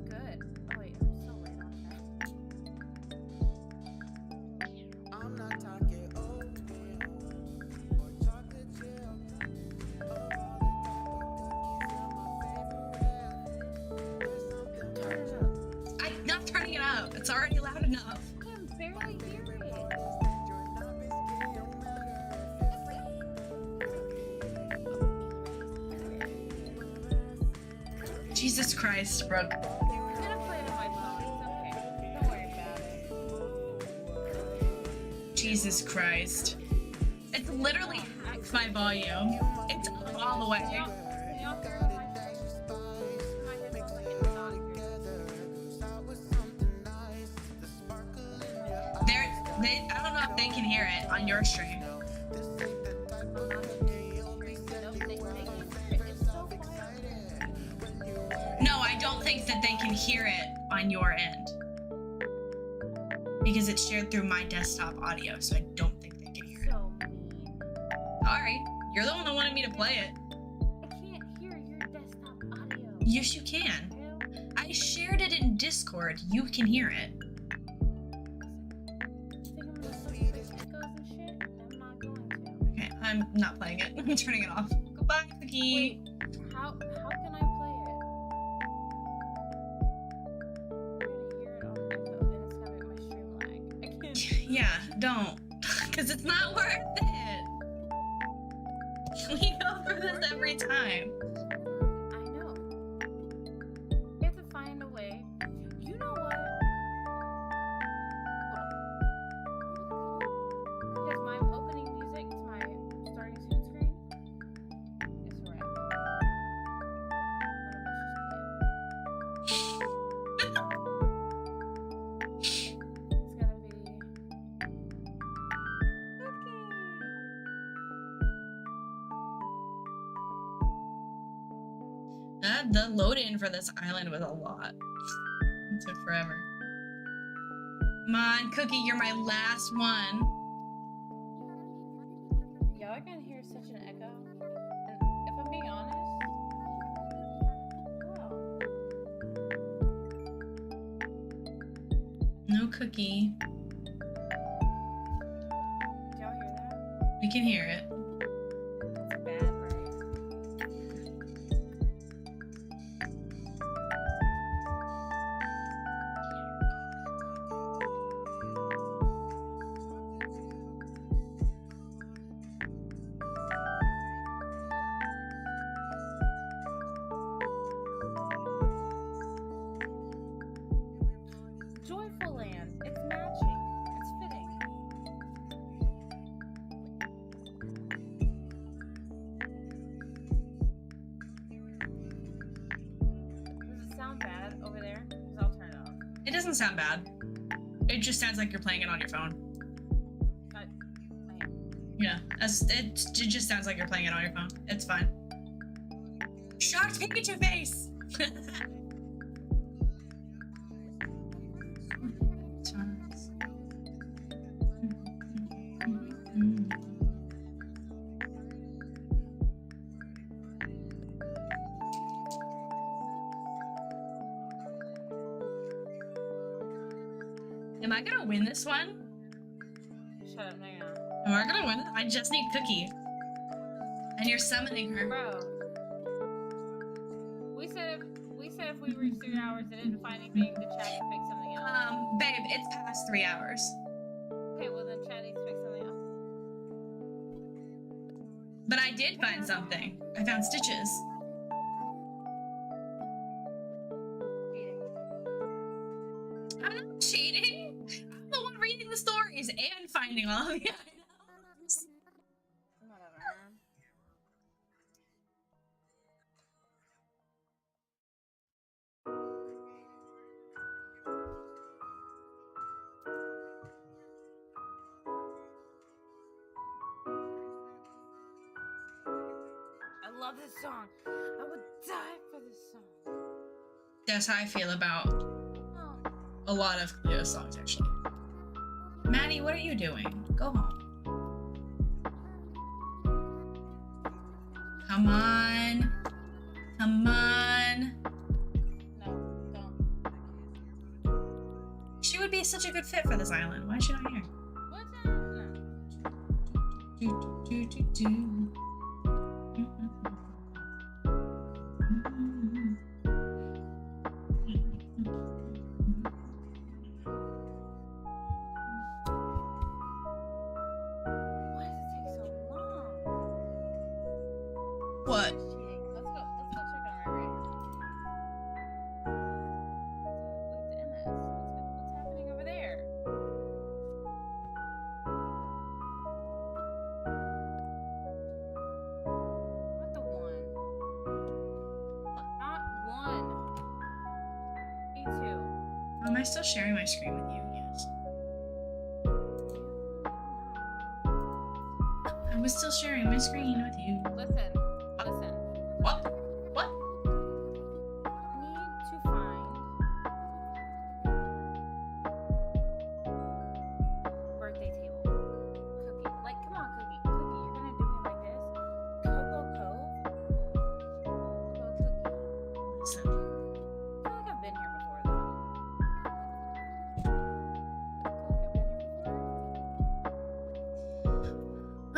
Good. Oh wait, I'm so late on that. I'm not talking oatmeal or chocolate chip. All the type of cookies are my favorite. There's something Turn it up. I'm not turning it up. It's already loud enough. I can barely hear it. your novice don't matter. Jesus Christ, Brooke. I'm gonna play it on my phone. It's okay. Don't worry about it. Jesus Christ. It's literally half my volume. It's up all the way. Can y'all hear it on my phone? My headphones like it's not good. I don't know if they can hear it on your stream. Nope, they can hear it. It's so quiet. No, I don't think that they can hear it on your end. Because it's shared through my desktop audio, so I don't think they can hear it. So You're the one that wanted me to play it. I can't hear your desktop audio. Yes, you can. I shared it in Discord. You can hear it. Okay, I'm not playing it. I'm turning it off. Goodbye, Cookie. Wait, how can I play it? I'm gonna hear it on echo, and it's gonna make my stream lag. I can't. Yeah, don't. Because it's not worth it. We go through this every time. I know. We have to find a way. You know what? Hold on. Because my opening music to my starting soon screen is rap. It's gonna be The load in for this island was a lot. It took forever. Come on, Cookie, you're my last one. Y'all are gonna hear such an echo. And if I'm being honest, wow. No Cookie. Did y'all hear that? We can hear it. It's bad, right? Joyful Land. It's matching. It's fitting. Does it sound bad over there? Because I'll turn it off. It doesn't sound bad. It just sounds like you're playing it on your phone. I Yeah, it just sounds like you're playing it on your phone. It's fine. Shocked Pikachu face! Am I gonna win this one? Shut up, no you're not. Am I gonna win? I just need Cookie. And you're summoning her. Bro. We said if we reach 3 hours and didn't find anything, the chat can fix something else. Babe, it's past 3 hours. Okay, well then chat needs to fix something else. But I did find something. I found stitches. I'm not cheating. I'm the one reading the stories and finding all of the items. Whatever. I love this song. I would die for this song. That's how I feel about Oh. a lot of Cleo's songs, actually. Maddie, what are you doing? Go home. Come on. Come on. No, don't. She would be such a good fit for this island. Why is she not here? What's that? No. Do. Why does it take so long? What? Cheating. Let's go check on Ray Ray. We have to end this. What's happening over there? What the one? Not one. Me too. Am I still sharing my screen with you? Yes. I was still sharing my screen with you. Listen. What? What? Need to find birthday table. Cookie. Like, come on, Cookie. Cookie, you're gonna do me like this?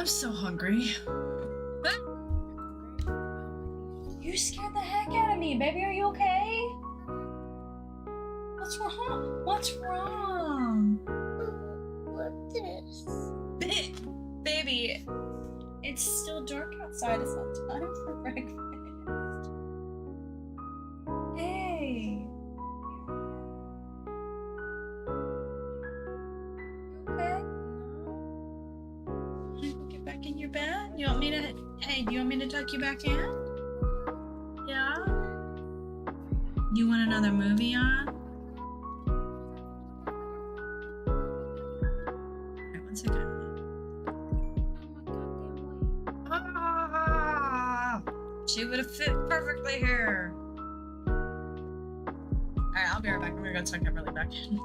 I'm so hungry. Oh, You scared the heck out of me, baby. Are you okay? What's wrong? What's wrong? What's this? Baby, it's still dark outside. It's not time for breakfast. Hey. Okay. Want to go get back in your bed? You want me to? Hey, do you want me to tuck you back in? Yeah. You want another movie on? Alright, one second. Ah, she would have fit perfectly here. Alright, I'll be right back. I'm gonna go tuck Everly back in.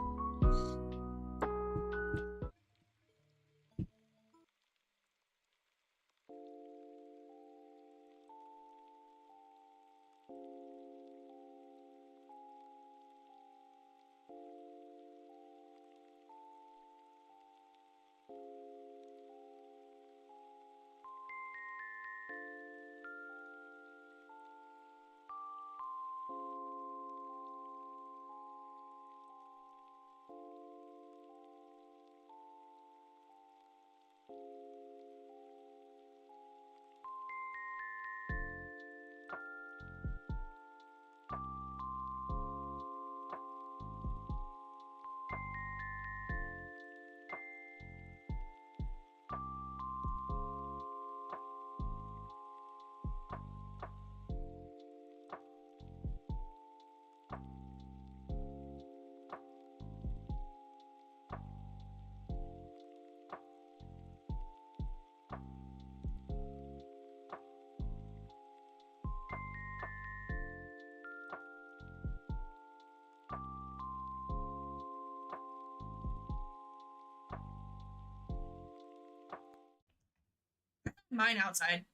Mine outside.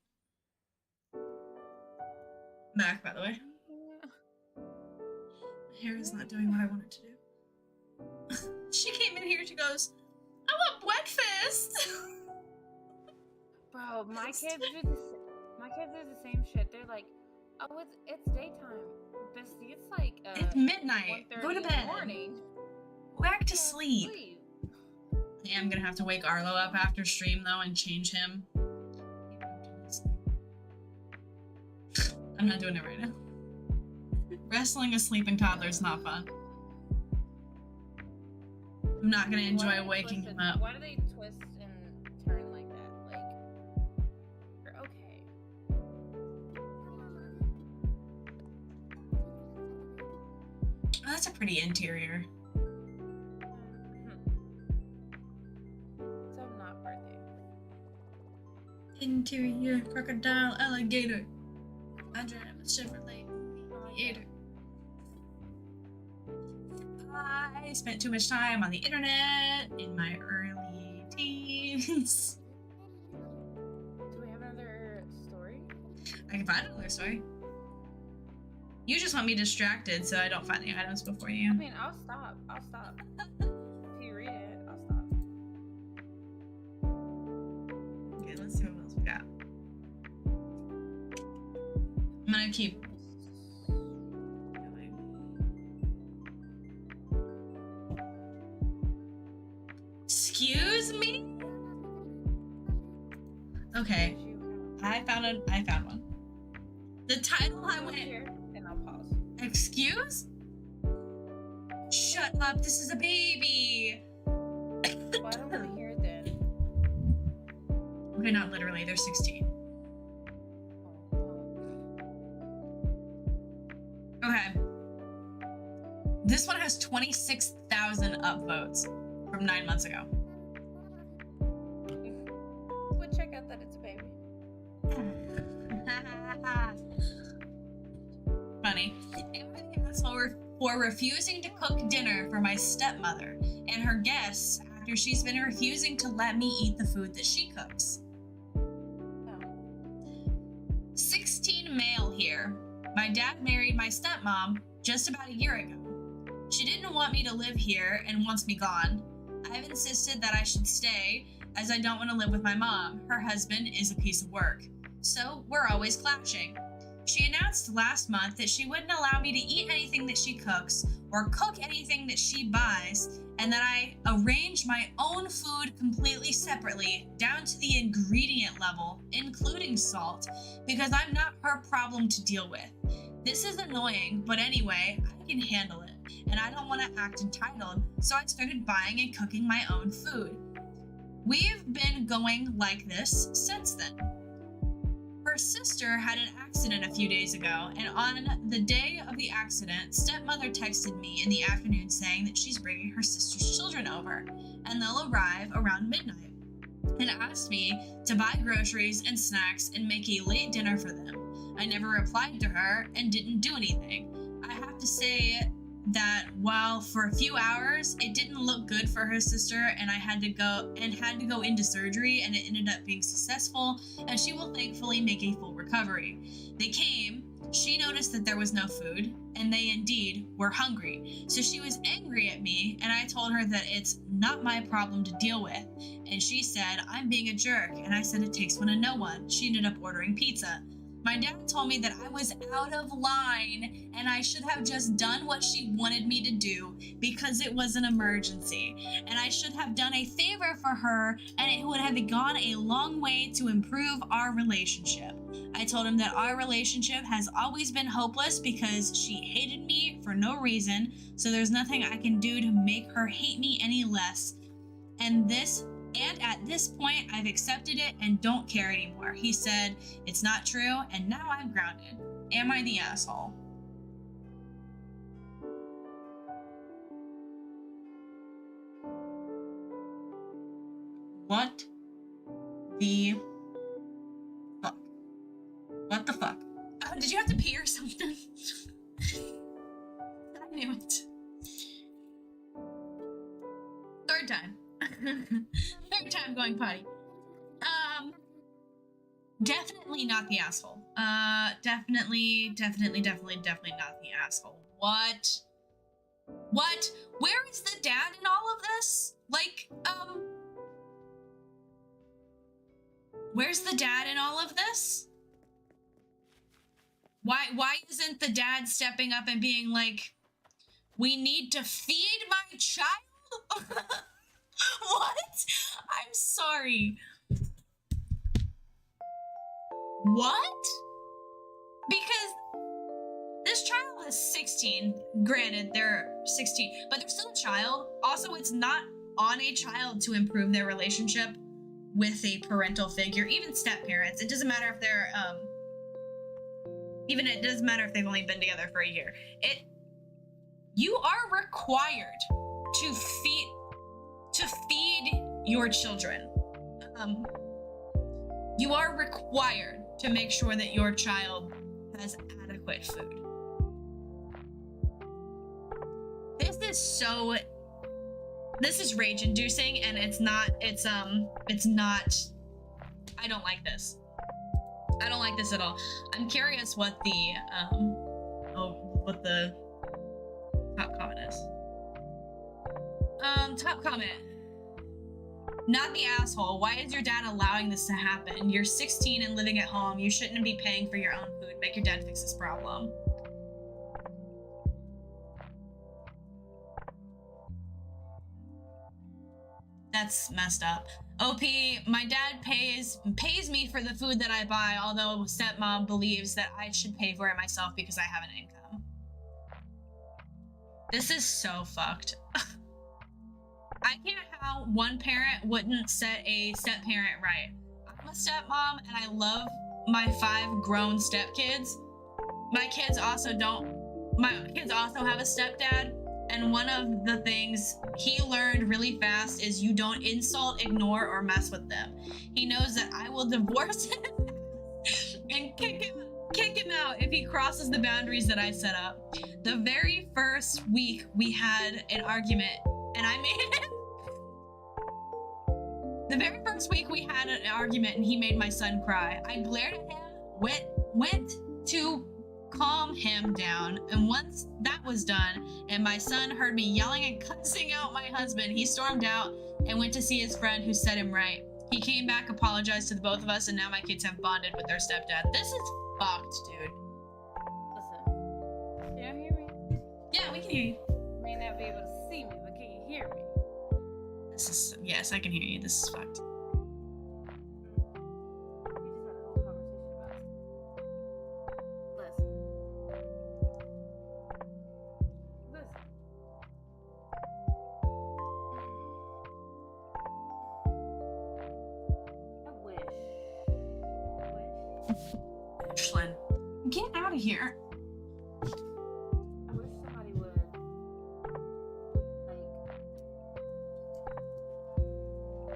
Back, by the way. My hair is not doing what I want it to do. She came in here, she goes, I want breakfast! Bro, my kids do the same shit. They're like, oh, it's daytime. Bestie, it's like It's midnight. Go 1:30 to in the bed. morning. Go back to sleep. Yeah, I'm gonna have to wake Arlo up after stream though and change him. I'm not doing it right now. Wrestling a sleeping toddler is not fun. I'm not gonna enjoy waking him up. Why do they twist and turn like that? Like, you're okay. Oh, that's a pretty interior. So not birthday. Interior crocodile alligator. I drive a Chevrolet Aviator. I spent too much time on the internet in my early teens. Do we have another story? I can find another story. You just want me distracted so I don't find the items before you. I mean, I'll stop. If you read it, I'll stop. Okay, let's see what else we got. I'm gonna keep going. Excuse me? Okay, I found one. The title I went. Here, and I'll pause. Excuse? Shut up, this is a baby. Well, I don't want to hear it then. Okay, not literally, they're 16. Okay. This one has 26,000 upvotes from 9 months ago. Would check out that it's a baby. Funny. Am I the asshole for refusing to cook dinner for my stepmother and her guests after she's been refusing to let me eat the food that she cooks? No. 16 male here. My dad married my stepmom just about a year ago. She didn't want me to live here and wants me gone. I've insisted that I should stay as I don't want to live with my mom. Her husband is a piece of work. So we're always clashing. She announced last month that she wouldn't allow me to eat anything that she cooks or cook anything that she buys, and that I arrange my own food completely separately down to the ingredient level, including salt, because I'm not her problem to deal with. This is annoying, but anyway, I can handle it, and I don't want to act entitled, so I started buying and cooking my own food. We've been going like this since then. Her sister had an accident a few days ago, and on the day of the accident, stepmother texted me in the afternoon saying that she's bringing her sister's children over, and they'll arrive around midnight, and asked me to buy groceries and snacks and make a late dinner for them. I never replied to her and didn't do anything. I have to say that while for a few hours it didn't look good for her sister, and I had to go into surgery, and it ended up being successful, and she will thankfully make a full recovery. They came, she noticed that there was no food, and they indeed were hungry. So she was angry at me, and I told her that it's not my problem to deal with. And she said, I'm being a jerk, and I said it takes one to know one. She ended up ordering pizza. My dad told me that I was out of line and I should have just done what she wanted me to do because it was an emergency. And I should have done a favor for her, and it would have gone a long way to improve our relationship. I told him that our relationship has always been hopeless because she hated me for no reason, so there's nothing I can do to make her hate me any less. And at this point, I've accepted it and don't care anymore. He said, it's not true, and now I'm grounded. Am I the asshole? What the fuck? What the fuck? Did you have to pee or something? I knew it. Third time. Third time going potty. Definitely not the asshole. Definitely not the asshole. What? Where is the dad in all of this? Like, where's the dad in all of this? Why isn't the dad stepping up and being like, we need to feed my child? What? I'm sorry. What? Because this child is 16. Granted, they're 16, but they're still a child. Also, it's not on a child to improve their relationship with a parental figure, even step parents. It doesn't matter if they're, it doesn't matter if they've only been together for a year. You are required to feed your children. You are required to make sure that your child has adequate food. This is rage inducing, and it's not, I don't like this. I don't like this at all. I'm curious what the top comment is. Top comment. Not the asshole. Why is your dad allowing this to happen? You're 16 and living at home. You shouldn't be paying for your own food. Make your dad fix this problem. That's messed up. OP, my dad pays me for the food that I buy, although stepmom believes that I should pay for it myself because I have an income. This is so fucked. I can't how one parent wouldn't set a step-parent right. I'm a stepmom and I love my 5 grown stepkids. My kids also have a stepdad, and one of the things he learned really fast is you don't insult, ignore, or mess with them. He knows that I will divorce him and kick him out if he crosses the boundaries that I set up. The very first week we had an argument, and I made him. The very first week we had an argument, and he made my son cry. I glared at him, went to calm him down, and once that was done and my son heard me yelling and cussing out my husband, he stormed out, and went to see his friend who set him right. He came back, apologized to the both of us, and now my kids have bonded with their stepdad. This is fucked, dude. Listen, can you hear me? Yeah, we can hear you. May not be able to see me, but can you hear me? This is, yes, I can hear you. This is fucked. Ashlyn, get out of here. I wish somebody would, like,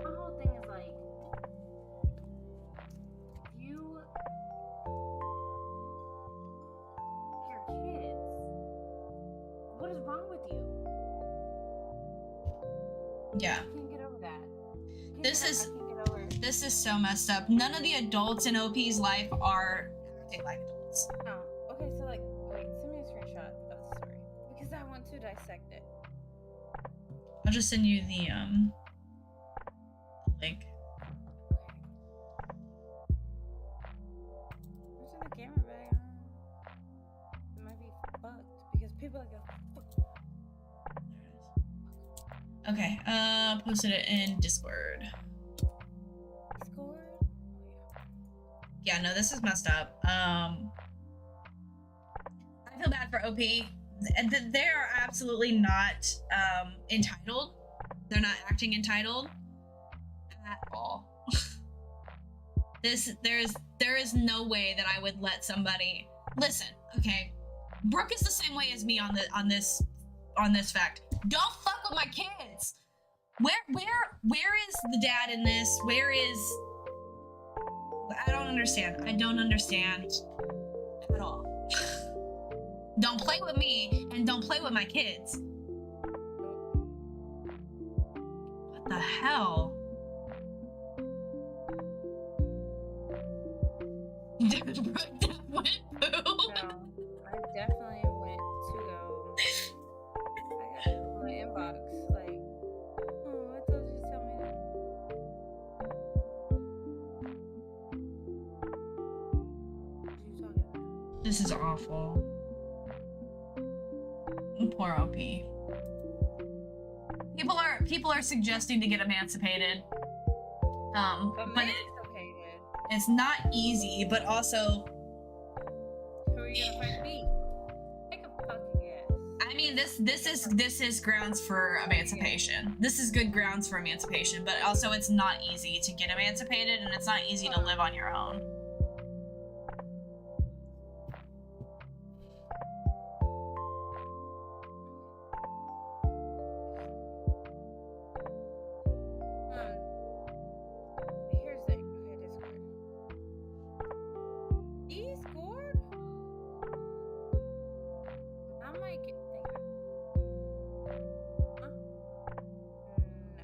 my whole thing is like, your kids, what is wrong with you? Yeah. I can't get over that. This is so messed up. None of the adults in OP's life are acting like adults. Oh, okay, so like, wait, send me a screenshot of the story because I want to dissect it. I'll just send you the link. Where's the camera bag? It might be fucked because people are going. Okay, posted it in Discord. Discord? Yeah, no, this is messed up. I feel bad for OP. They are absolutely not entitled. They're not acting entitled at all. There is no way that I would let somebody listen. Okay, Brooke is the same way as me on this fact. Don't fuck with my kids. Where is the dad in this? Where is? I don't understand. I don't understand at all. Don't play with me and don't play with my kids. What the hell? That went poo. No, I definitely went to go. I got my inbox like, oh, I told you to tell me that. What are you talking about? This is awful. Poor OP. People are suggesting to get emancipated. But it's not easy, but also Who are you gonna fight me? Take a fucking guess. I mean this is grounds for emancipation. This is good grounds for emancipation, but also it's not easy to get emancipated and it's not easy to live on your own. Here's the thing. Okay, Discord. Discord? I might get thinking. Huh? No.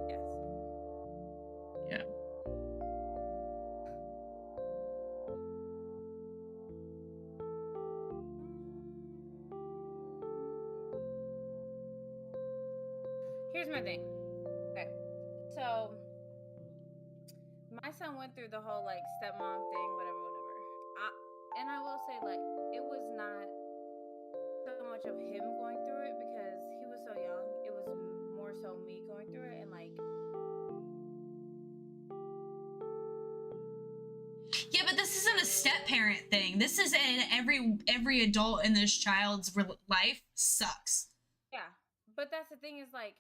Yes. Yeah. Here's my thing. Okay. So, my son went through the whole like stepmom thing, whatever. And I will say, like, it was not so much of him going through it because he was so young. It was more so me going through it and like. Yeah, but this isn't a step parent thing. This is in every adult in this child's life sucks. Yeah, but that's the thing is like.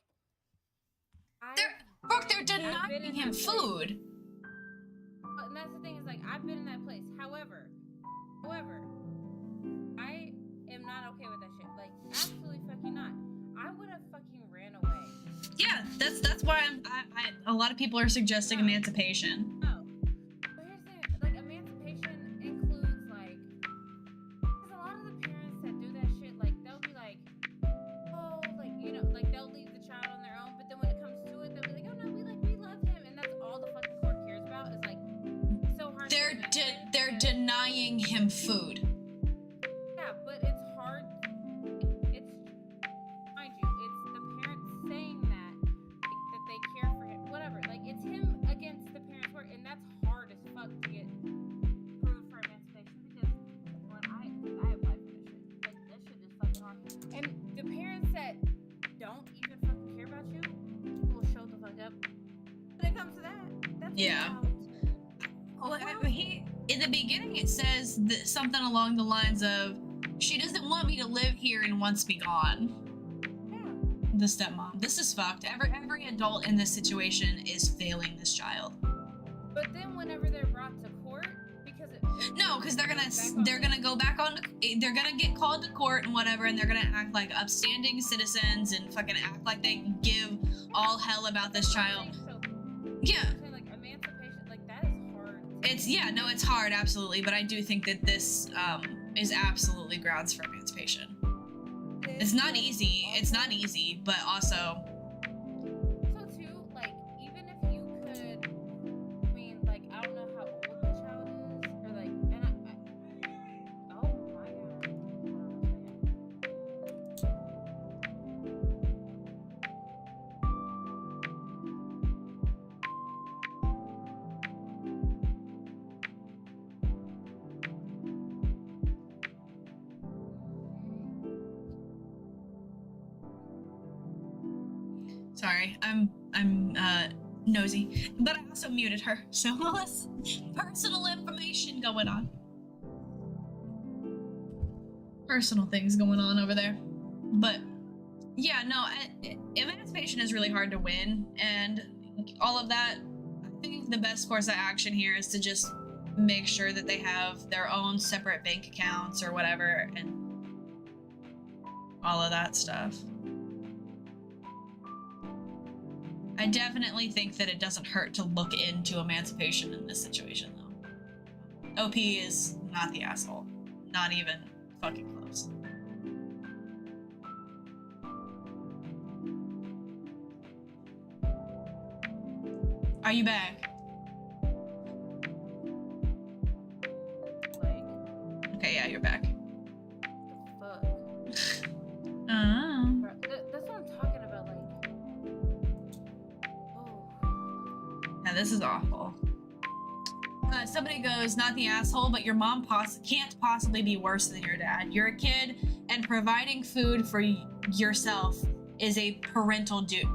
They're denying him food. And that's the thing is like I've been in that place. However, I am not okay with that shit. Like absolutely fucking not. I would have fucking ran away. Yeah, that's why a lot of people are suggesting emancipation. No. But here's the thing, like emancipation includes like because a lot of the parents that do that shit, like they'll be like, oh, like you know, like they'll leave the child on their own, but then when it comes to it, they'll be like, oh no, we love him, and that's all the fucking court cares about is like so hard. They're denying him food. Yeah, but it's hard. Yeah. Well, in the beginning, it says something along the lines of, she doesn't want me to live here and wants me gone. Yeah. The stepmom. This is fucked. Every adult in this situation is failing this child. But then whenever they're brought to court, because No, because they're gonna go back on. They're gonna get called to court and whatever, and they're gonna act like upstanding citizens and fucking act like they can give all hell about this child. So, Yeah. like emancipation, like that is hard. It's hard, absolutely, but I do think that this is absolutely grounds for emancipation. It's not easy, but also. So too, like even if you could, I mean, like I don't know how old the child is, or like, and oh my god. Sorry, I'm nosy, but I also muted her, so less personal information going on. Personal things going on over there. But yeah, no, emancipation is really hard to win, and all of that. I think the best course of action here is to just make sure that they have their own separate bank accounts or whatever, and all of that stuff. I definitely think that it doesn't hurt to look into emancipation in this situation, though. OP is not the asshole. Not even fucking close. Are you back? Like, Okay, yeah, you're back. fuck. Oh. That's what I'm talking about. Like, oh. Yeah, this is awful. Somebody goes, not the asshole, but your mom can't possibly be worse than your dad. You're a kid, and providing food for yourself is a parental duty.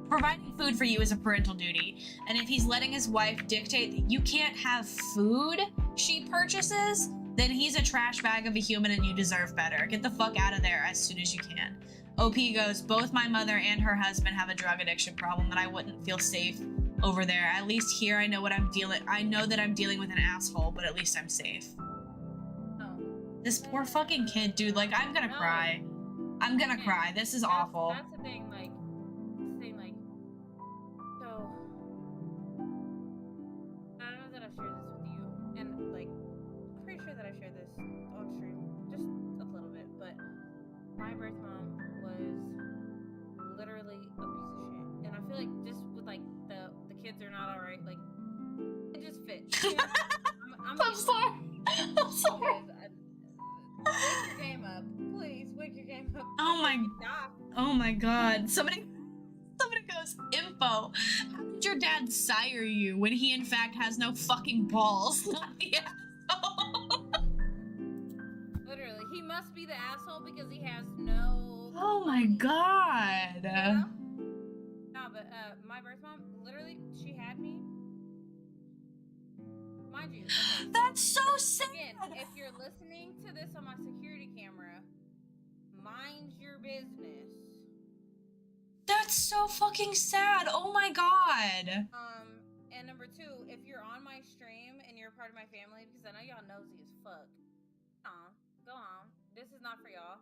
Providing food for you is a parental duty. And if he's letting his wife dictate that you can't have food she purchases, then he's a trash bag of a human and you deserve better. Get the fuck out of there as soon as you can. OP goes, both my mother and her husband have a drug addiction problem, and I wouldn't feel safe over there. At least here I know that I'm dealing with an asshole, but at least I'm safe. Oh. This poor fucking kid, dude, like, I'm gonna cry. I'm gonna cry. This is awful. That's the thing, like, so, I don't know that I've shared this with you, and, like, I'm pretty sure that I shared this on stream, just a little bit, but my birth mom was literally a piece of shit, and I feel like just with, like, the kids are not alright, like, it just fits. You know? I'm sorry. I'm sorry. Wake your game up. Please, wake your game up. Oh my god. Somebody goes, info. How did your dad sire you when he in fact has no fucking balls? Not the asshole. Literally, he must be the asshole because he has no. Oh my god. You know? No, but my birth mom, literally, she had me. Mind you. Okay, That's so sad. again, if you're listening to this on my security camera, mind your business. That's so fucking sad. Oh my god. And number two, if you're on my stream and you're a part of my family, because I know y'all nosy as fuck. Go on. This is not for y'all.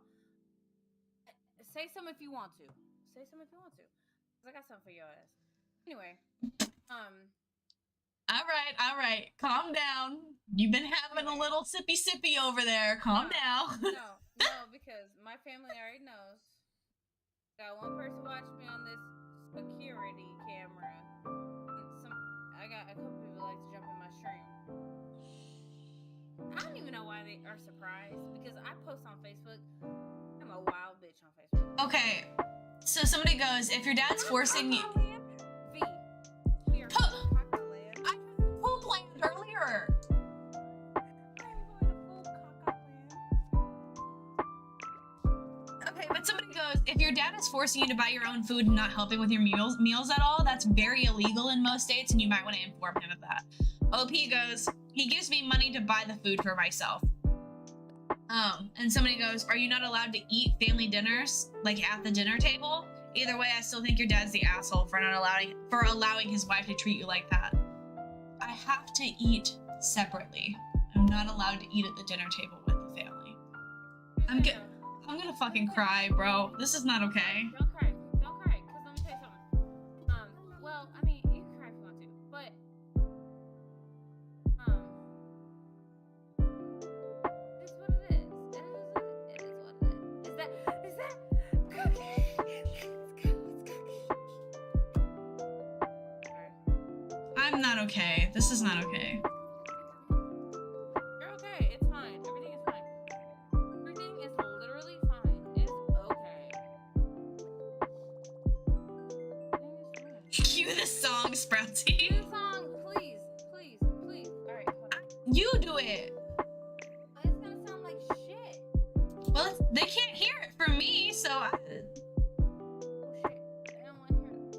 Say some if you want to. Say some if you want to. Cause I got something for your ass. Anyway, All right. Calm down. You've been having a little sippy over there. Calm down. No, because my family already knows. Got one person watching me on this security camera. I got a couple people like to jump in my stream. I don't even know why they are surprised because I post on Facebook. I'm a wild bitch on Facebook. Okay. So somebody goes, if your dad's forcing you. V. We are Caca land. I poop land earlier. I'm going to full Caca land. Okay, but somebody goes, if your dad is forcing you to buy your own food and not helping with your meals at all, that's very illegal in most states, and you might want to inform him of that. OP goes, he gives me money to buy the food for myself. And somebody goes, are you not allowed to eat family dinners, like at the dinner table? Either way, I still think your dad's the asshole for not allowing his wife to treat you like that. I have to eat separately. I'm not allowed to eat at the dinner table with the family. I'm gonna fucking cry, bro. This is not okay. Don't cry, because let me tell you something. Well, I mean, you can cry if you want to, but, it's what it is. It is what it is. Is that cookie? I'm not okay. This is not okay. You're okay. It's fine. Everything is fine. Everything is literally fine. It's okay. Everything is fine. Cue the song, Do Sprouty. the song, please. Alright, hold on. You do it. It's gonna sound like shit. Well, they can't hear it from me, so Oh shit. I don't want to hear it.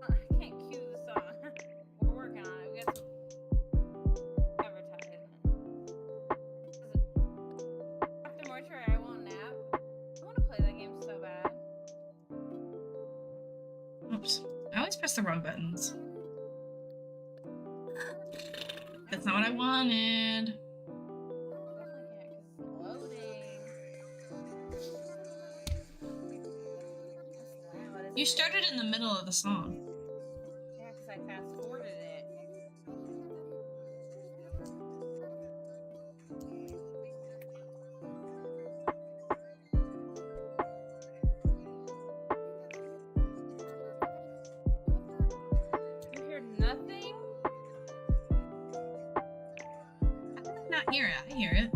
I can't cue the song. We're working on it. We got some advertising. After mortuary, I won't nap. I want to play that game so bad. oops. I always press the wrong buttons. That's not what I wanted. Definitely can't because it's loading. That's loud. You started in the middle of the song. Yeah, because I fast forwarded it. You hear nothing? How did I not hear it? I hear it.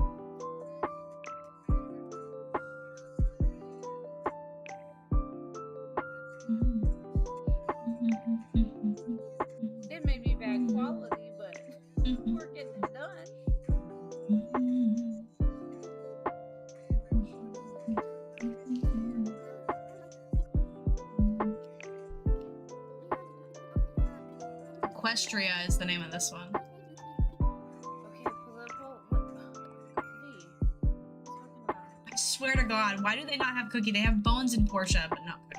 It may be bad quality, but we're getting it done. Equestria is the name of this one. Okay, political. What? V. Talking about. I swear to God, why do they not have Cookie? They have Bones and Portia, but not Cookie.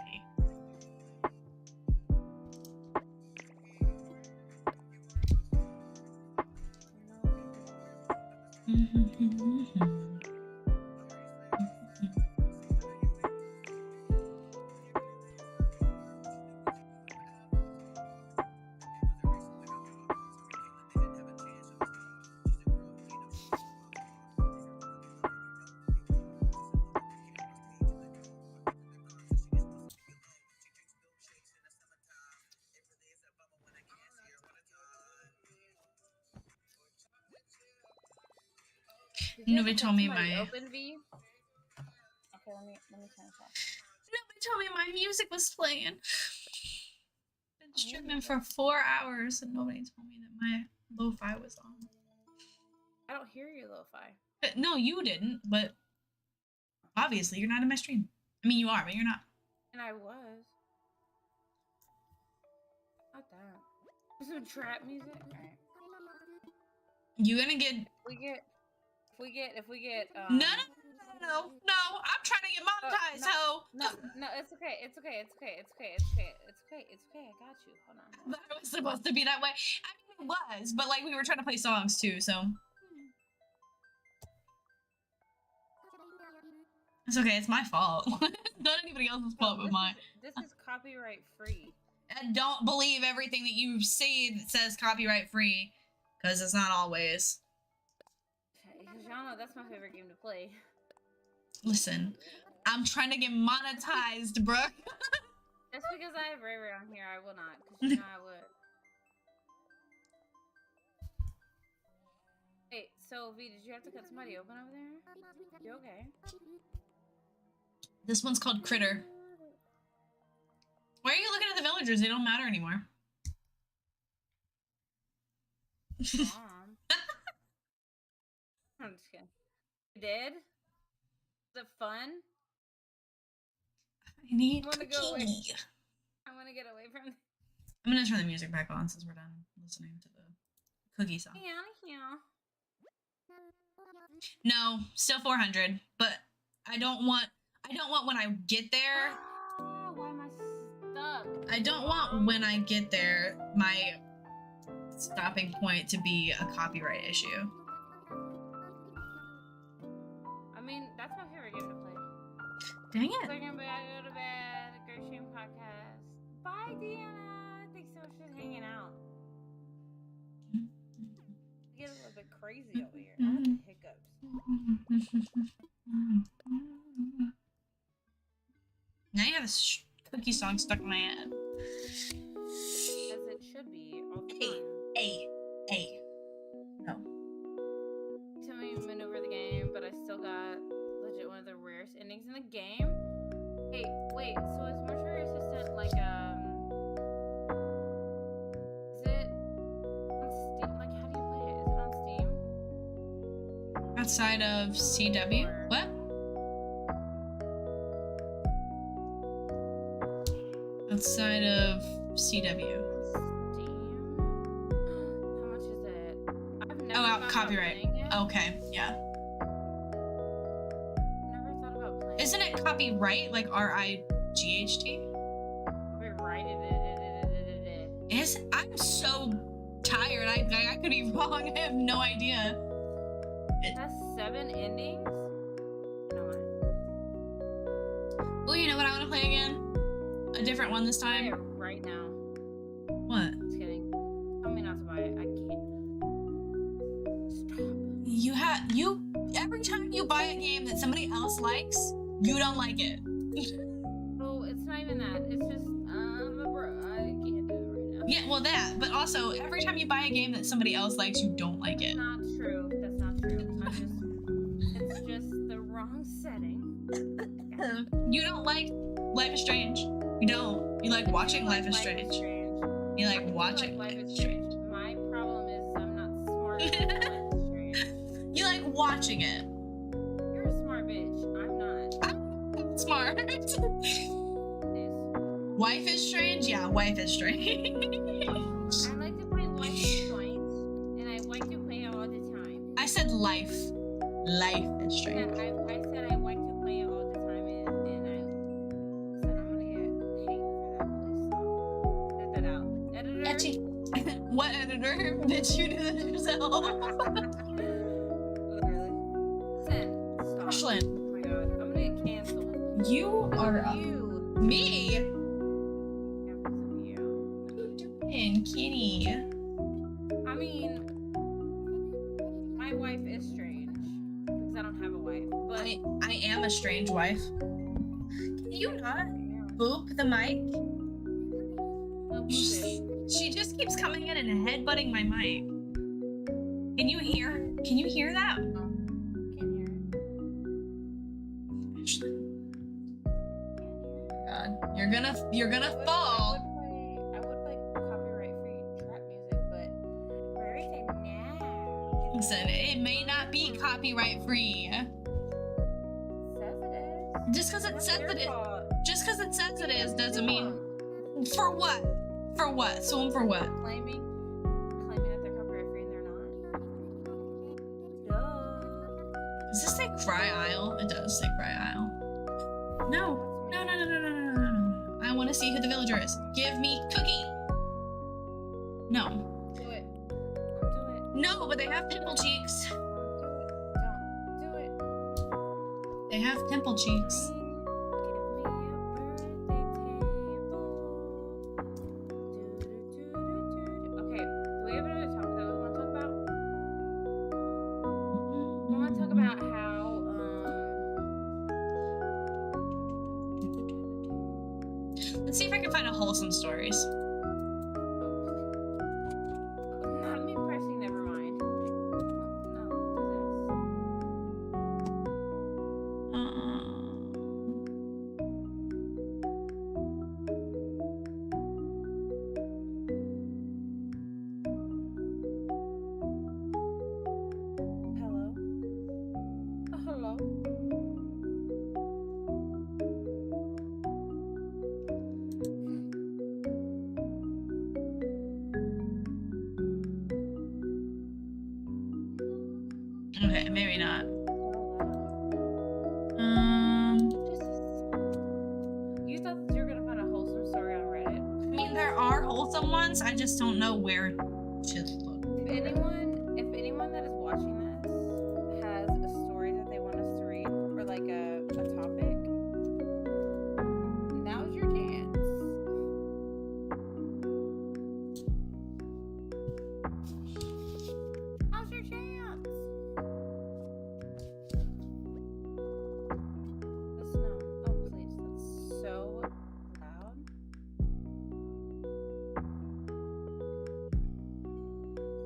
Did you Nobody have to told me somebody my- Open V? Okay, let me turn this off. Nobody told me my music was playing. Been streaming for 4 hours and nobody told me that my lo-fi was on. I don't hear your lo-fi. But no, you didn't, but obviously you're not in my stream. I mean, you are, but you're not. And I was. Not that. There's some trap music. Alright. You gonna get... If we get No, I'm trying to get monetized, ho! No, it's okay. It's okay. I got you. Hold on. That was supposed to be that way. I mean, it was, but like we were trying to play songs too, so it's okay. It's my fault. Not anybody else's fault but mine. This is copyright free. And don't believe everything that you see that says copyright free, because it's not always. Because y'all know that's my favorite game to play. Listen, I'm trying to get monetized, bro. Just because I have Ray Ray on here, I will not. Because you know I would. Hey, so V, did you have to cut somebody open over there? You okay? This one's called Critter. Why are you looking at the villagers? They don't matter anymore. Mom. I'm just kidding. You did? Was it fun? I need I wanna go away. cookie. I want to get away from. I'm gonna turn the music back on since we're done listening to the cookie song. Yeah, yeah. No, still 400, but I don't want when I get there. Why am I stuck? I don't want when I get there my stopping point to be a copyright issue. I mean, that's my favorite game to play. Dang it. Second bed, go to bed, BRB Podcast. Bye, Deanna. Thanks so much for hanging out. We get a little bit crazy over here. I have the hiccups. Now you have a cookie song stuck in my head. As it should be all the time. Hey. No. Tell me to maneuver the game, but I still got legit one of the rarest endings in the game. Hey, wait, so is Mortuary Assistant like, is it on Steam? Like, how do you play it? Is it on Steam? Outside of CW? Or- What? Outside of CW. Steam? How much is it? I've never Oh, thought about copyright. playing it. Okay, yeah. Never thought about playing Isn't it copyright? Like RIGHT? Is I'm so tired. I could be wrong. I have no idea. It has 7 endings? No. Oh, you know what I want to play again? A different one this Play it time. right now. What? Just kidding. Tell me not to buy it. I can't. Stop. You every time you buy a game that somebody else likes, you don't like it. Oh, it's not even that. It's just, I can't do it right now. Yeah, well that, but also every time you buy a game that somebody else likes, you don't like it. That's not true. That's not true. It's just the wrong setting. You don't like Life is Strange. You don't. You like watching Life is Strange. You like watching Life is Strange. My problem is I'm not smart enough for Life is Strange. You like watching it. You're a smart bitch. I'm not. I'm smart. Please. Wife is Strange? Yeah, Wife is Strange. I like to play Life is Strange, and I like to play it all the time. I said life. Life is And Strange. I said I like to play it all the time, and I said I'm gonna get hate for that. Please stop. Edit that out. Editor. Etchy. What editor did you do this yourself? Literally. Send. Stop. Ashlyn, Oh my god. I'm gonna get canceled. you are a You. me. Yeah, because of you. What are you doing, kitty? I mean, my wife is strange because I don't have a wife. But I am a strange wife. Can you not boop the mic? No, bullshit. She just keeps coming in and headbutting my mic. Can you hear that? Can't hear it. Ashley, Can't hear it. God, you're gonna fall. I would play copyright-free trap music, but where is it now? Listen, it may not be copyright free. It says it is. Just because it That's says your it is, fault. just because it says it is, doesn't mean. For what? For what? Sue 'em for what? Claiming that they're copyright-free and they're not. Duh. Does this say Cry Isle? It does say Cry Isle. No. No. I want to see who the villager is. Give me Cookie. No. Do it. Don't do it. No, but they have pimple cheeks. Don't do it. They have pimple cheeks. Give me a birthday table. Okay, do we have another topic that we want to talk about? We want to talk about how Let's see if I can find a wholesome stories. not me pressing, never mind. No, hello? maybe not. You thought that you were gonna find a wholesome story on Reddit? I mean, there are wholesome ones. I just don't know where to look. If anyone that is watching this has a story that they want us to read, or like a topic, now's your chance. Now's your chance. The snow. Oh, please. That's so loud.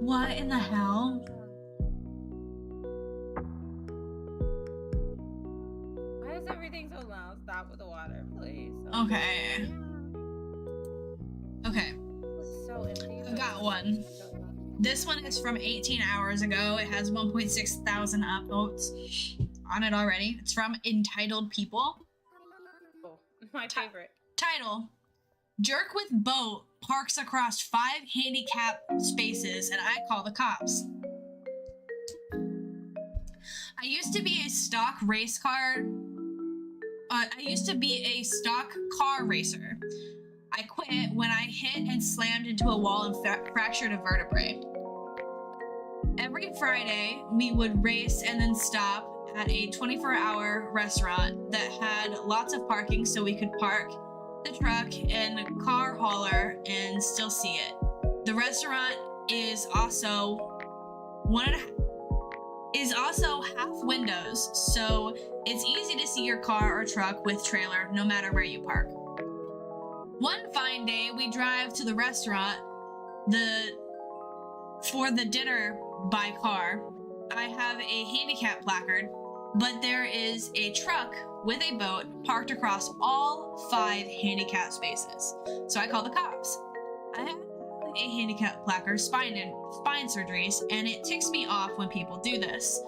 What in the hell? Why is everything so loud? Stop with the water, please. Okay. Okay. So empty. I've got one. This one is from 18 hours ago. It has 1.6 thousand upvotes on it already. It's from Entitled People. Oh, my favorite. Title: Jerk with boat parks across 5 handicap spaces and I call the cops. I used to be a stock car racer. I quit when I hit and slammed into a wall and fractured a vertebrae. Every Friday, we would race and then stop at a 24-hour restaurant that had lots of parking so we could park the truck and car hauler and still see it. The restaurant is also half windows, so it's easy to see your car or truck with trailer no matter where you park. One fine day, we drive to the restaurant for the dinner by car. I have a handicap placard, but there is a truck with a boat parked across all 5 handicap spaces. So I call the cops. I have a handicap placard, spine surgeries, and it ticks me off when people do this.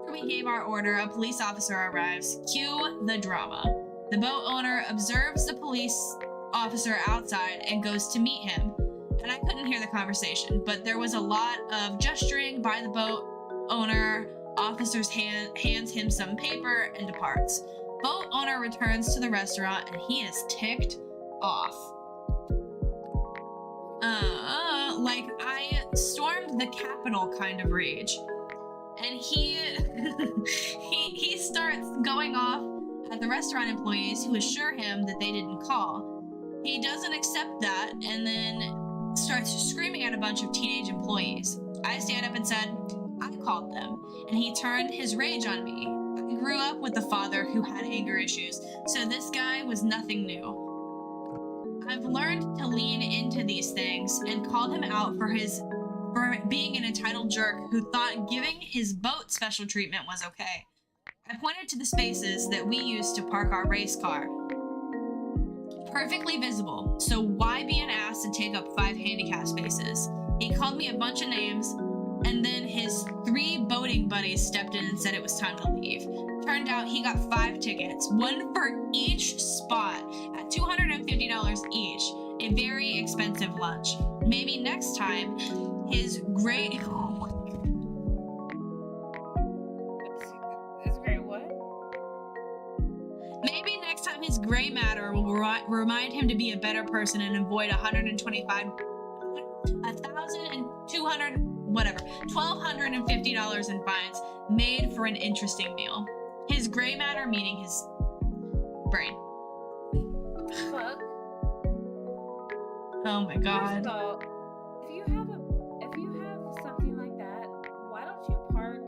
After we gave our order, a police officer arrives. Cue the drama. The boat owner observes the police officer outside and goes to meet him. And I couldn't hear the conversation, but there was a lot of gesturing by the boat owner. Officer's hands him some paper and departs. Boat owner returns to the restaurant and he is ticked off. Like I stormed the Capitol kind of rage. And he he starts going off at the restaurant employees who assure him that they didn't call. He doesn't accept that and then starts screaming at a bunch of teenage employees. I stand up and said, I called them, and he turned his rage on me. I grew up with a father who had anger issues, so this guy was nothing new. I've learned to lean into these things and called him out for being an entitled jerk who thought giving his boat special treatment was okay. I pointed to the spaces that we used to park our race car. Perfectly visible, so why be an ass and take up 5 handicap spaces? He called me a bunch of names, and then his 3 boating buddies stepped in and said it was time to leave. Turned out he got 5 tickets, one for each spot, at $250 each. A very expensive lunch. Maybe next time, his gray... It's great, what? Maybe next time his gray matter will remind him to be a better person and avoid $1,250 in fines made for an interesting meal. His gray matter meaning his brain. Fuck. Oh my First god. of all, if you have something like that, why don't you park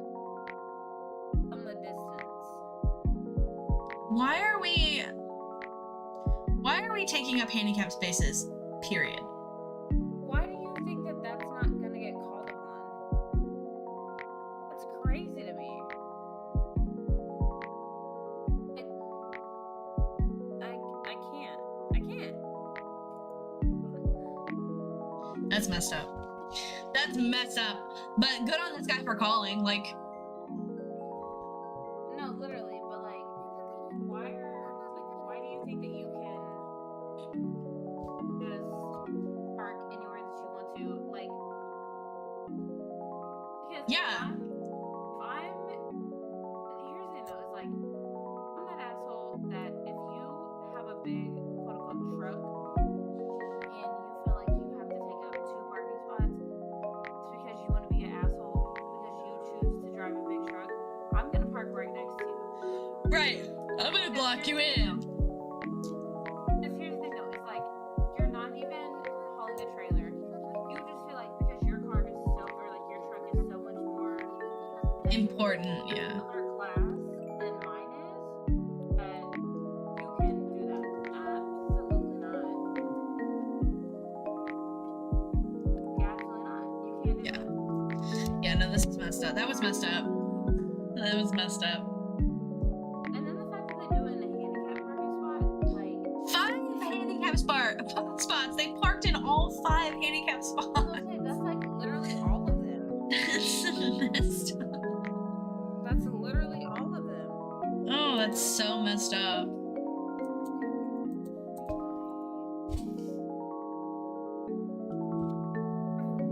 from the distance? Why are we taking up handicap spaces? Period. Why do you think that that's not gonna get called upon? That's crazy to me. I can't. That's messed up. That's messed up. But good on this guy for calling. Like, No, literally, but like, why do you think that you can just park anywhere that you want to? Like, because Yeah. if I'm Right. I'm gonna block you in. Because here's the thing though, it's like you're not even hauling a trailer. You just feel like because your car is so, or like your truck is so much more Important, yeah. other class than mine is, that you can do that. Absolutely not. Yeah, absolutely not. You can't do Yeah. that. Yeah, no, this is messed up. That was messed up. That was messed up. And then the fact that they do it in a handicap parking spot, like 5 handicap spots. They parked in all 5 handicap spots. okay, that's like literally all of them. That's messed up. That's literally all of them. Oh, that's so messed up.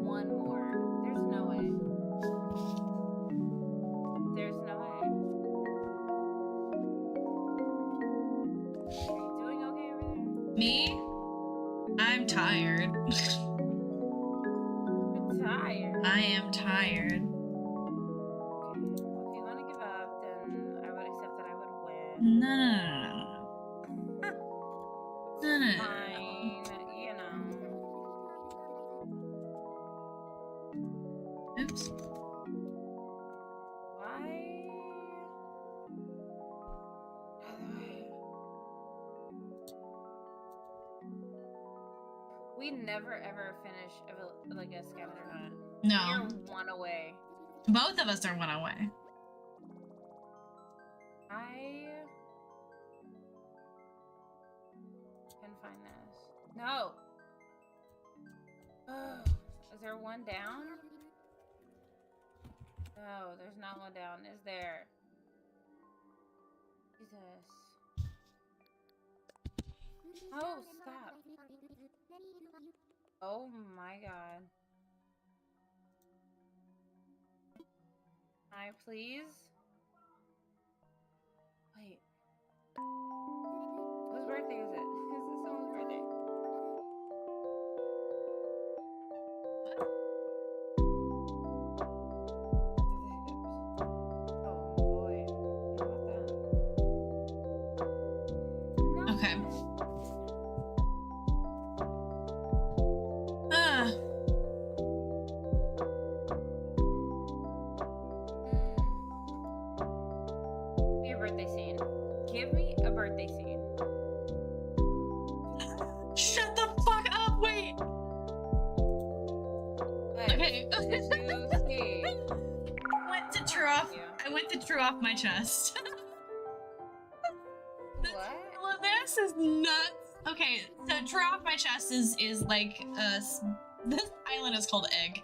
One more. There's no way. There's no way. Are you doing okay over there? Me? I'm tired. You're tired. I am tired. Okay. Well, if you want to give up, then I would accept that I would win. No. Fine. You know. Oops. Why? We never ever finish like a scavenger hunt. No. You're one away. Both of us are one away. I can find this. No. Is there one down? No, there's not one down. Is there? Jesus. Oh, stop. Oh my god. I please? Wait. Whose birthday is it? Is this someone's birthday? Oh boy. What about that? No. Okay. Ah. Give me a birthday scene. Give me a birthday scene. Shut the fuck up, wait. Okay. Did you see? I went to true off my chest. What? Well, this is nuts. Okay, so true off my chest is like this island is called Egg.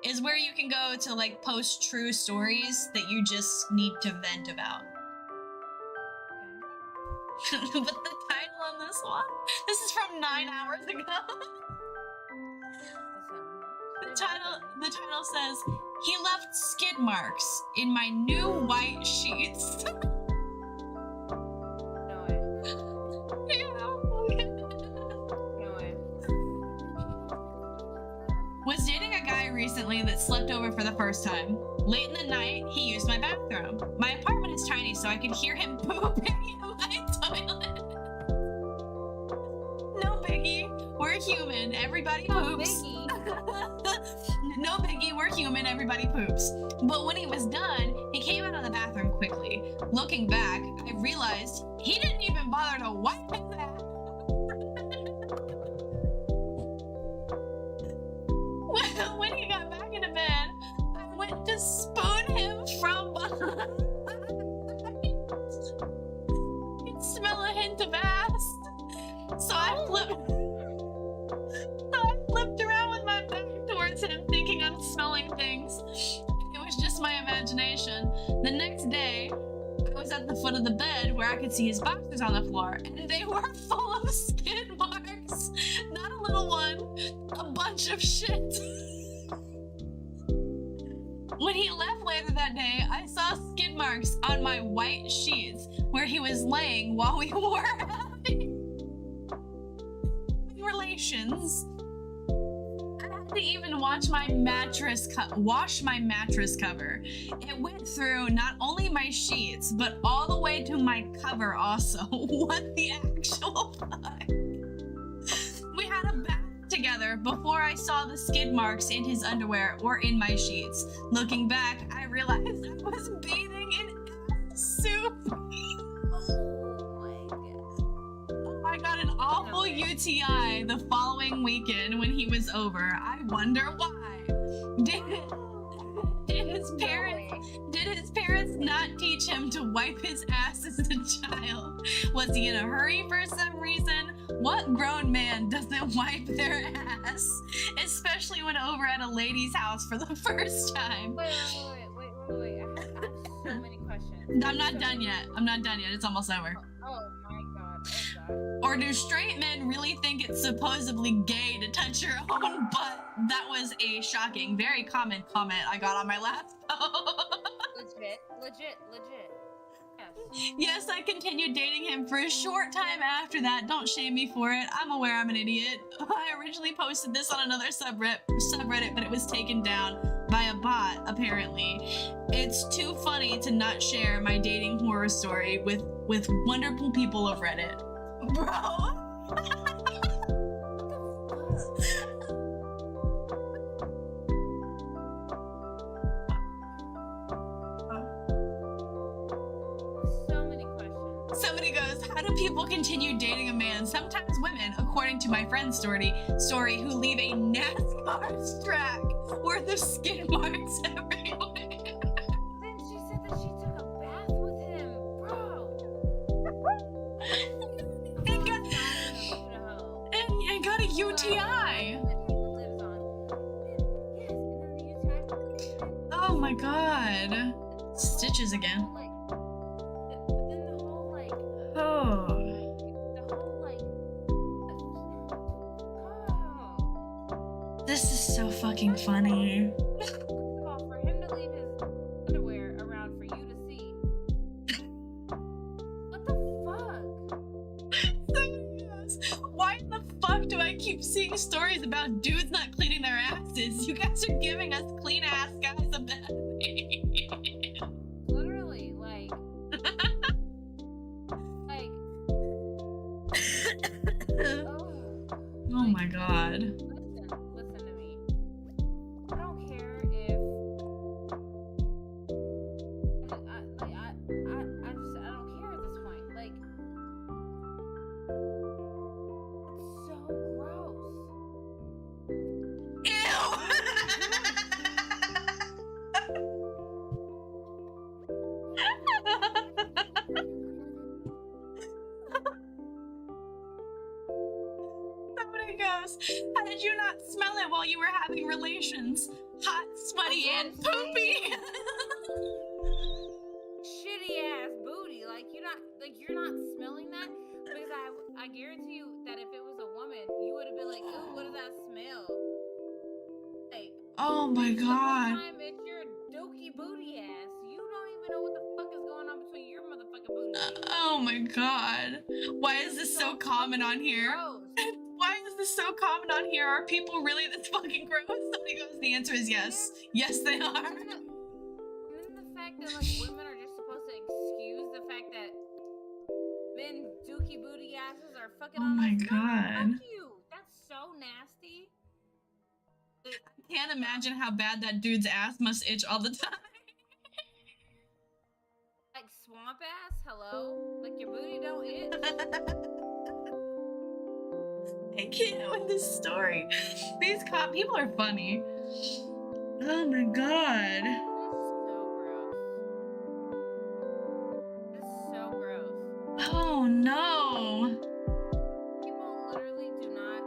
Is where you can go to like post true stories that you just need to vent about. But the title on this one, this is from 9 hours ago. The title says, "He left skid marks in my new white sheets." No way. No way. Was dating a guy recently that slept over for the first time. Late in the night, he used my bathroom. My apartment is tiny, so I could hear him pooping in my toilet. No biggie, we're human. Everybody poops. No biggie, we're human. Everybody poops. But when he was done, he came out of the bathroom quickly. Looking back, I realized he didn't even bother to wipe his ass. When he got back into bed, I went to spoon him from behind. I could smell a hint of ass. So I flipped around with my back towards him, thinking I'm smelling things. It was just my imagination. The next day, I was at the foot of the bed where I could see his boxers on the floor, and they were full of skid marks. Not a little one, a bunch of shit. When he left later that day, I saw skid marks on my white sheets where he was laying while we were having relations. I had had to even wash my mattress cover. It went through not only my sheets, but all the way to my cover also. What the actual fuck? We had a bath together before I saw the skid marks in his underwear or in my sheets. Looking back, I realized I was bathing in soup. I got an awful UTI the following weekend when he was over. I wonder why. Did his parents not teach him to wipe his ass as a child? Was he in a hurry for some reason? What grown man doesn't wipe their ass? Especially when over at a lady's house for the first time. Wait. I have so many questions. I'm not done yet. It's almost over. Oh my god. Or do straight men really think it's supposedly gay to touch your own butt? That was a shocking, very common comment I got on my last post. Legit. Yes, I continued dating him for a short time after that. Don't shame me for it. I'm aware I'm an idiot. I originally posted this on another subreddit, but it was taken down by a bot, apparently. It's too funny to not share my dating horror story with wonderful people of Reddit. Bro. Somebody goes, how do people continue dating a man, sometimes women, according to my friend's story, who leave a NASCAR track worth of skid marks everywhere? Then she said that she took a bath with him, bro. And got a UTI. Oh my god. Stitches again. This is so fucking funny. First of all, for him to leave his underwear around for you to see. What the fuck? Why in the fuck do I keep seeing stories about dudes not cleaning their asses? You guys are giving us clean ass guys a bad name. Literally, like. Oh my god. Listen to me. I don't care if I don't care at this point. Like, it's so gross. Ew. Goes, how did you not smell it while you were having relations? Hot, sweaty, and poopy. Shitty ass booty. Like you're not smelling that, because I guarantee you that if it was a woman, you would have been like, oh, what does that smell? Like, oh my god. Time it's your dookie booty ass. You don't even know what the fuck is going on between your motherfucking booty. Oh my god. Why is this so common on here? Gross. Why is this so common on here? Are people really this fucking gross? Somebody goes, the answer is yes. Yes, they are. And then the fact that like women are just supposed to excuse the fact that men dookie booty asses are fucking on my us. god. No, fuck you. That's so nasty. I can't imagine how bad that dude's ass must itch all the time. Like swamp ass? Hello? Like your booty don't itch? I can't with this story. These people are funny. Oh my god. This is so gross. Oh no. People literally do not.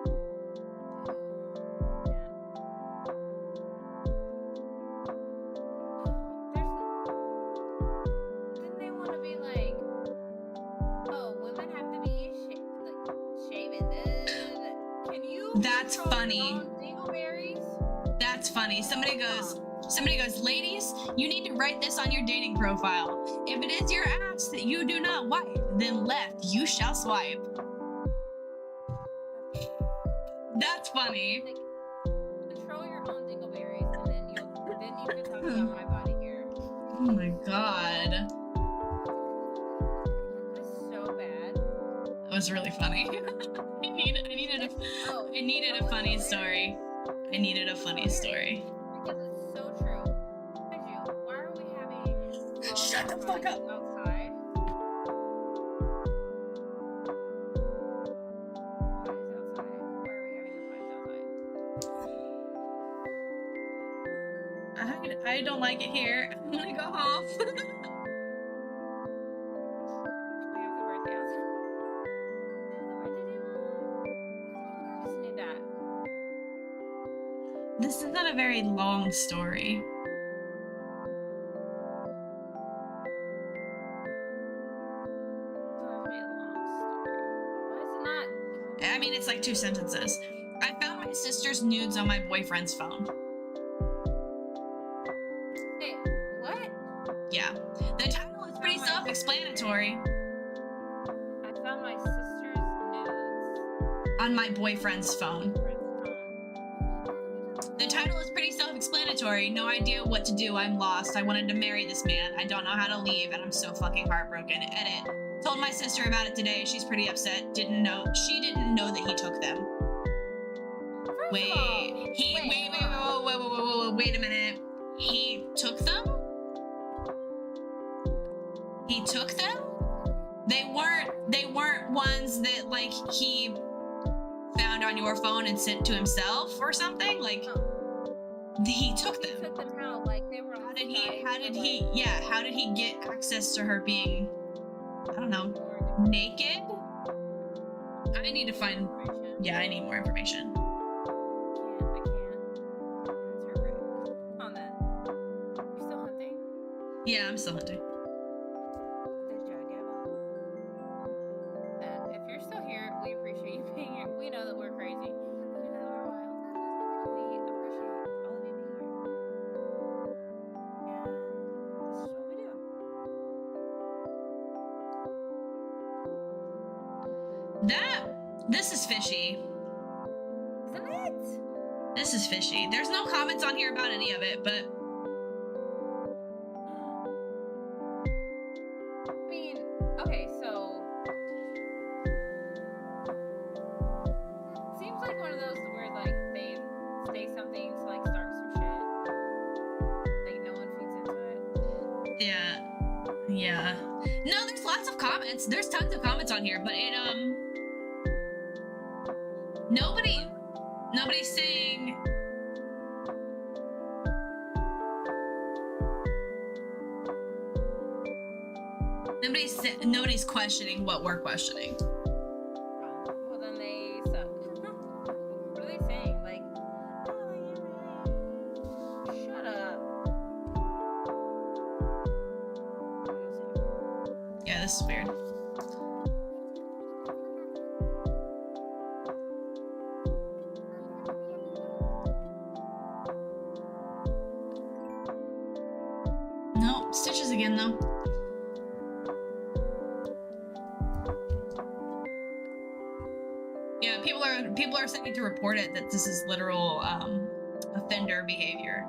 Didn't they want to be like, oh, women have to be shaven? Can you? That's funny. Dingleberries? That's funny. Somebody goes, ladies, you need to write this on your dating profile. If it is your ass that you do not wipe, then left you shall swipe. That's funny. Like, control also talking about my body hair. Oh my god. It's so bad. That was really funny. I needed a funny story. I needed a funny story. Because it's so true. Mind you, why are we having Shut the fuck up. outside? What is outside? Why are we having the fights outside? I don't like it here. I want to go home. We have the birthday outside. Just need that. This is not a very long story. I mean, it's like 2 sentences. I found my sister's nudes on my boyfriend's phone. Hey, what? Yeah. The title is pretty self-explanatory. I found my sister's nudes. On my boyfriend's phone. The title is pretty self-explanatory. No idea what to do. I'm lost. I wanted to marry this man. I don't know how to leave, and I'm so fucking heartbroken. Edit. Told my sister about it today. She's pretty upset. She didn't know that he took them. Wait a minute. He took them? He took them? They weren't ones that like he found on your phone and sent to himself or something? Like he took them. He took them out, like they were on How did he get access to her being, I don't know, naked? I need to find, I need more information. I can't interpret on that. You're still hunting? Yeah, I'm still hunting. And if you're still here, we appreciate you being here. We know that we're crazy. We know that we're wild. We appreciate all of you being here. And this is what we do. This is fishy. Isn't it? This is fishy. There's no comments on here about any of it, but I mean, okay, so seems like one of those where like they say something to like start some shit. Like no one feeds into it. yeah. No, there's lots of comments. There's tons of comments on here, but nobody's saying. Nobody's questioning what we're questioning. Well, then they suck. What are they saying? Like, shut up. Yeah, this is weird. No, stitches again though. Yeah, people are saying to report it that this is literal offender behavior.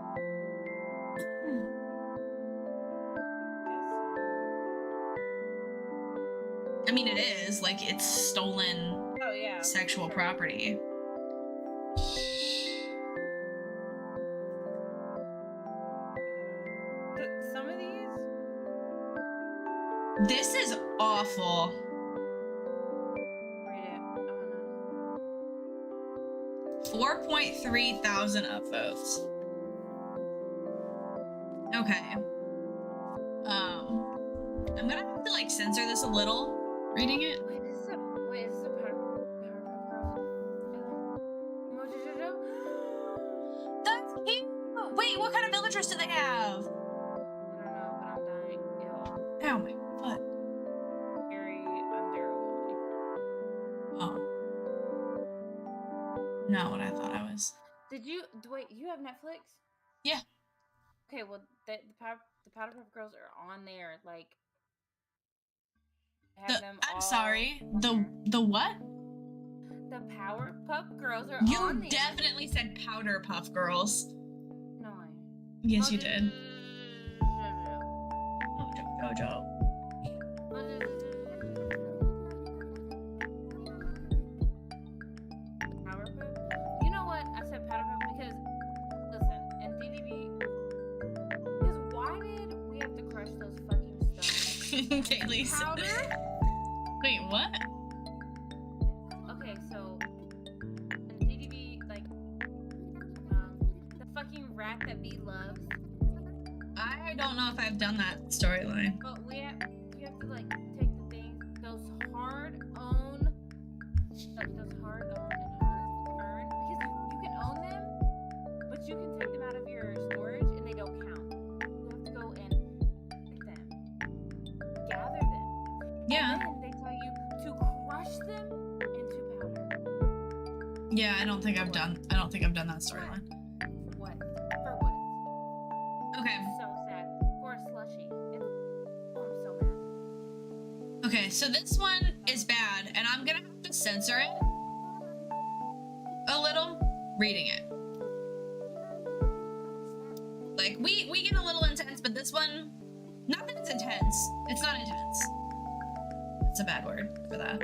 I mean, it is like it's stolen sexual property. Some of these. This is awful. Read it. I wanna. 4.3 thousand upvotes. Okay. I'm gonna have to like censor this a little. Reading it. Wait, is this a Powerpuff Girls? Mojo? That's cute. Wait, what kind of villagers do they have? I don't know, but I'm dying. Ew. Ow, my foot. Very unbearable. Oh. Not what I thought I was. Did you wait? You have Netflix? Yeah. Okay, well, the Powerpuff Girls are on there. Like, have them all I'm sorry. on there. The what? The Powerpuff Girls are You on there. definitely said Powder Puff Girls. No. Yes, you did. Jojo. Power Pip? You know what? I said Powder Pip because, listen, in DDB, because why did we have to crush those fucking stones? Kaylee's. Powder? Wait, what? Okay, so in DDB, like, the fucking rat that V loves. I don't know if I've done that storyline. But you have to like take the things, those hard-owned and hard-earned, because you can own them, but you can take them out of your storage and they don't count. You have to go and pick them, gather them. Yeah. And then they tell you to crush them into powder. Yeah, I don't think I've done that storyline. What? For what? Okay. So sad. For a slushie. I'm so mad. Okay, so this one is bad, and I'm gonna have to censor it a little reading it. Like, we get a little intense, but this one, not that it's intense. It's not intense. It's a bad word for that.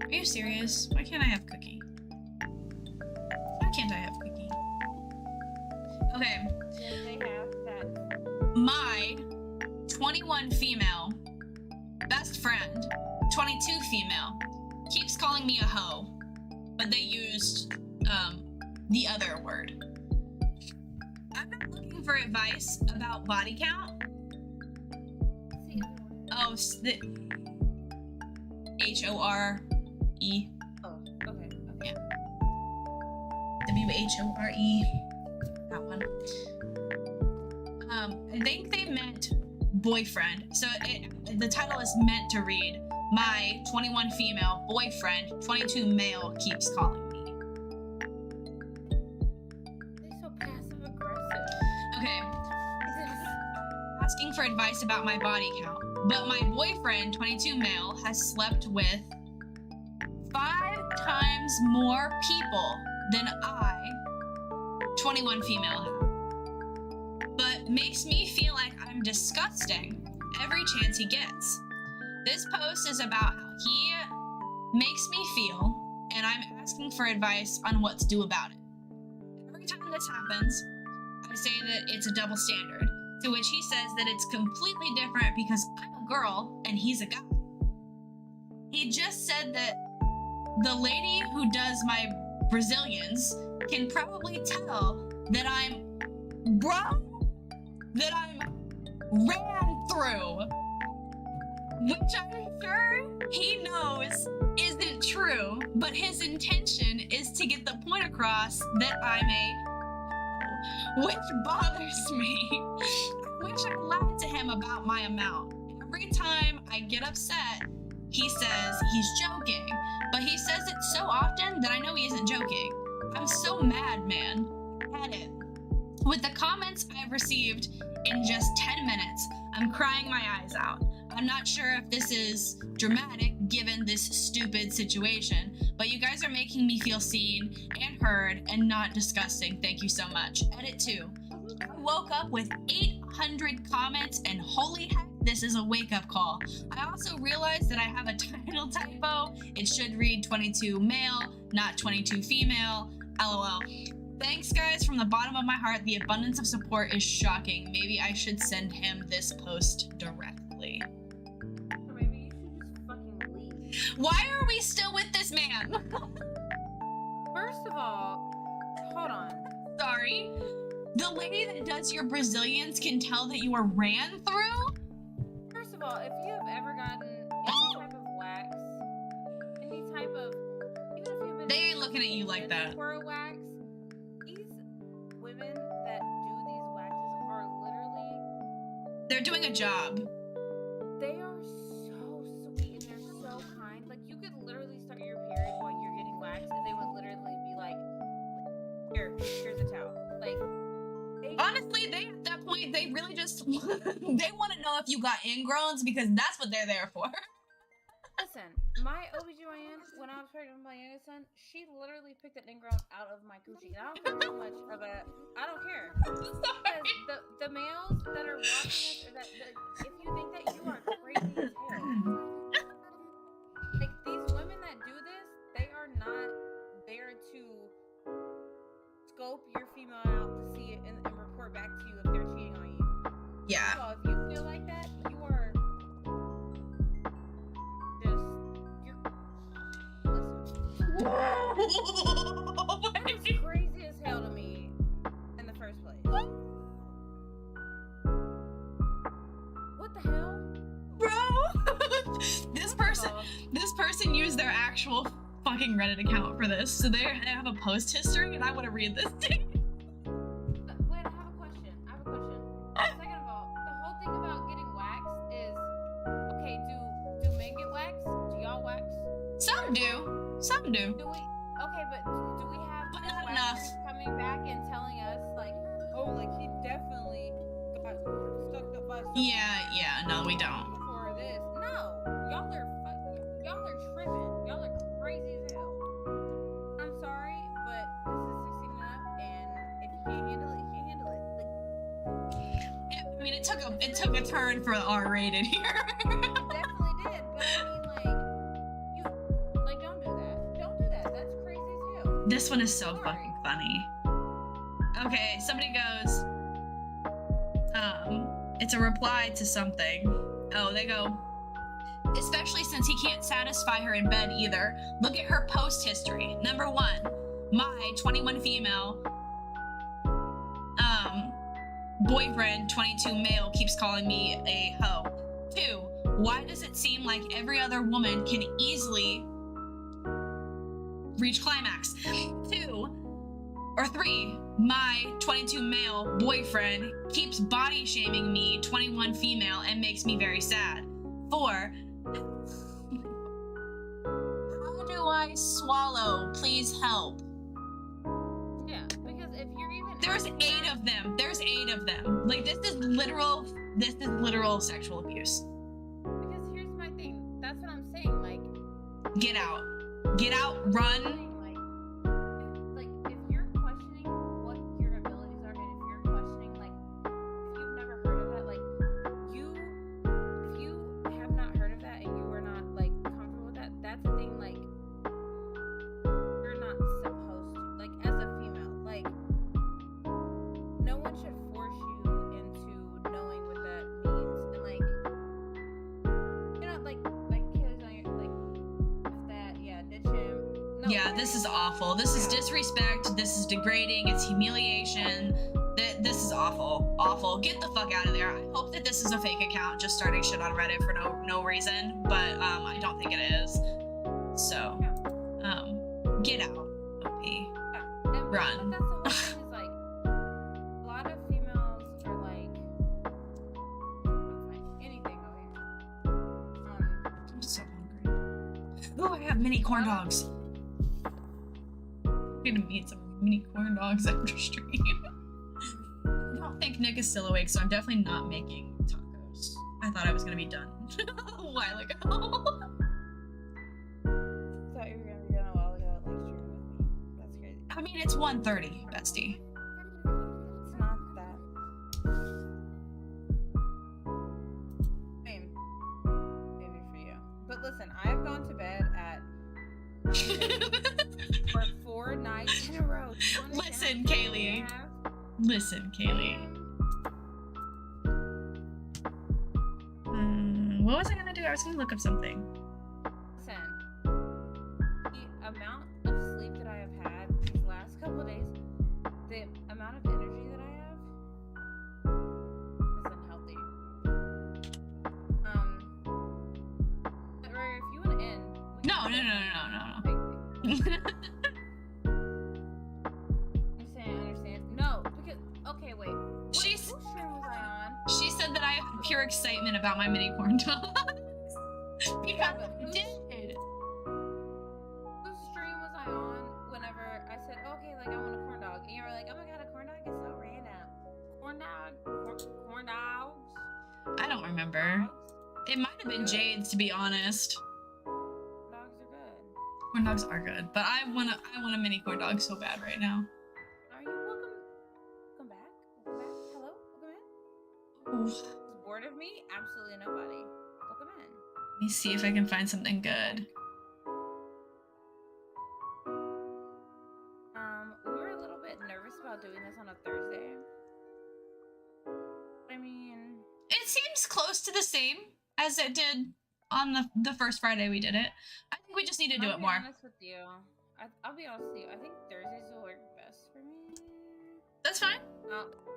Are you serious? Why can't I have cookie? Why can't I have cookie? Okay. Yes, they have that. My 21 female best friend, 22 female, keeps calling me a hoe, but they used the other word. I'm not looking for advice about body count. Oh, the H-O-R-E. Oh, okay. Yeah. W-H-O-R-E. That one. I think they meant boyfriend. So the title is meant to read, my 21 female boyfriend, 22 male keeps calling me. They're so passive aggressive. Okay. Asking for advice about my body count. But my boyfriend, 22 male, has slept with 5 times more people than I, 21 female, have. But makes me feel like I'm disgusting every chance he gets. This post is about how he makes me feel, and I'm asking for advice on what to do about it. Every time this happens, I say that it's a double standard, to which he says that it's completely different because I'm a girl and he's a guy. He just said that the lady who does my Brazilians can probably tell that I'm ran through, which I'm sure he knows isn't true, but his intention is to get the point across that I'm a hoe, which bothers me. I wish I lied to him about my amount. Every time I get upset, he says he's joking, but he says it so often that I know he isn't joking. I'm so mad, man. At it. With the comments I've received in just 10 minutes, I'm crying my eyes out. I'm not sure if this is dramatic given this stupid situation, but you guys are making me feel seen and heard and not disgusting. Thank you so much. Edit 2. I woke up with 800 comments and holy heck, this is a wake-up call. I also realized that I have a title typo. It should read 22 male, not 22 female. LOL. Thanks, guys, from the bottom of my heart. The abundance of support is shocking. Maybe I should send him this post directly. Or maybe you should just fucking leave. Why are we still with this man? First of all, hold on. Sorry. The lady that does your Brazilians can tell that you were ran through? First of all, if you have ever gotten any type of wax, any type of, even if you've been They ain't looking at you like that. for a wax, these women that do these waxes are literally, They're doing a job. they are so sweet and they're so kind. Like, you could literally start your period while you're getting waxed and they would literally be like, here's a towel. Like, Honestly, at that point, they really just, they want to know if you got ingrowns because that's what they're there for. listen, My OBGYN, when I was pregnant with my youngest son, she literally picked an ingrown out of my coochie. And I don't care how much of a, I don't care. Because the males that are watching this, or if you think that, you are crazy as hell. Like, these women that do this, they are not there to scope your female out to see it and report back to you if they're cheating on you. Yeah. So if you feel like that, you are that is crazy as hell to me in the first place. What the hell? Bro! This person used their actual fucking Reddit account for this. So they have a post history and I want to read this thing. Wait, I have a question. Second of all, the whole thing about getting waxed is, okay, do men get waxed? Do y'all wax? Some do. Do we? Okay, but do we have But not enough. coming back and telling us like, oh, like he definitely got sucked up by something Yeah, no, we don't. before this? No, y'all are tripping. Y'all are crazy as hell. I'm sorry, but this is 16 and up, and if you can't handle it, you can't handle it. Like, I mean, it took a turn for the R-rated here. it definitely did, but I mean, don't do that. That's crazy as hell. This one is so Sorry. fucking funny. Okay, somebody goes, it's a reply to something. Oh, they go, especially since he can't satisfy her in bed either. Look at her post history. Number 1, my 21 female, boyfriend, 22 male, keeps calling me a hoe. 2, why does it seem like every other woman can easily reach climax? 3, my 22 male boyfriend keeps body shaming me, 21 female, and makes me very sad. 4, how do I swallow? Please help. Yeah, because if you're even There's 8 of them. There's 8 of them. Like, this is literal sexual abuse. Because here's my thing. That's what I'm saying. Like, Get out, run. Like, if you're questioning what your abilities are, and if you're questioning, like, if you've never heard of that, like, if you have not heard of that and you are not, like, comfortable with that, that's a thing, like, you're not supposed to. Like, as a female, like, no one should force you into knowing what that means. And, like, you're not, like kids on your, like, that, yeah, ditch him. No, Yeah, this is awful. This is disrespect. This is degrading. It's humiliation. This is awful. Awful. Get the fuck out of there. I hope that this is a fake account just starting shit on Reddit for no reason, but I don't think it is. So, get out, OP. Yeah. And Run. That's the whole thing is, like, a lot of females are like, anything over here. I'm so hungry. Oh, I have mini corn dogs. I'm gonna eat some mini corn dogs after stream. I don't think Nick is still awake, so I'm definitely not making tacos. I thought I was gonna be done a while ago. Thought you were gonna be done a while ago, like, streaming with me. That's crazy. I mean, it's 1:30, bestie. It's not that. Same. Maybe for you. But listen, I have gone to bed at for 4 nights in a row. Do you understand Listen, how Kaylee. I have? Listen, Kaylee. What was I gonna do? I was gonna look up something. Listen, the amount of sleep that I have had these last couple of days, the amount of energy that I have is unhealthy. But Ray, if you want to end, we No. can- No. You saying I understand? No, because okay, wait. She's- Whose stream was I on? She said that I have pure excitement about my mini corn dogs. Yeah, Because but I who's- did. Whose stream was I on whenever I said, okay, like I want a corn dog, and you were like, oh my god, a corn dog is so random. Corn dogs. I don't remember. Dogs? It might have been Jade's, to be honest. Corn dogs are good, but I want a mini corn dog so bad right now. Are you welcome? Welcome back. Welcome back. Hello. Welcome in. Ooh. Who's bored of me? Absolutely nobody. Welcome in. Let me see if I can find something good. We were a little bit nervous about doing this on a Thursday. I mean, It seems close to the same as it did on the first Friday we did it. I think we just need to do I'll it be more. honest with you. I'll be honest with you. I think Thursdays will work best for me. That's fine.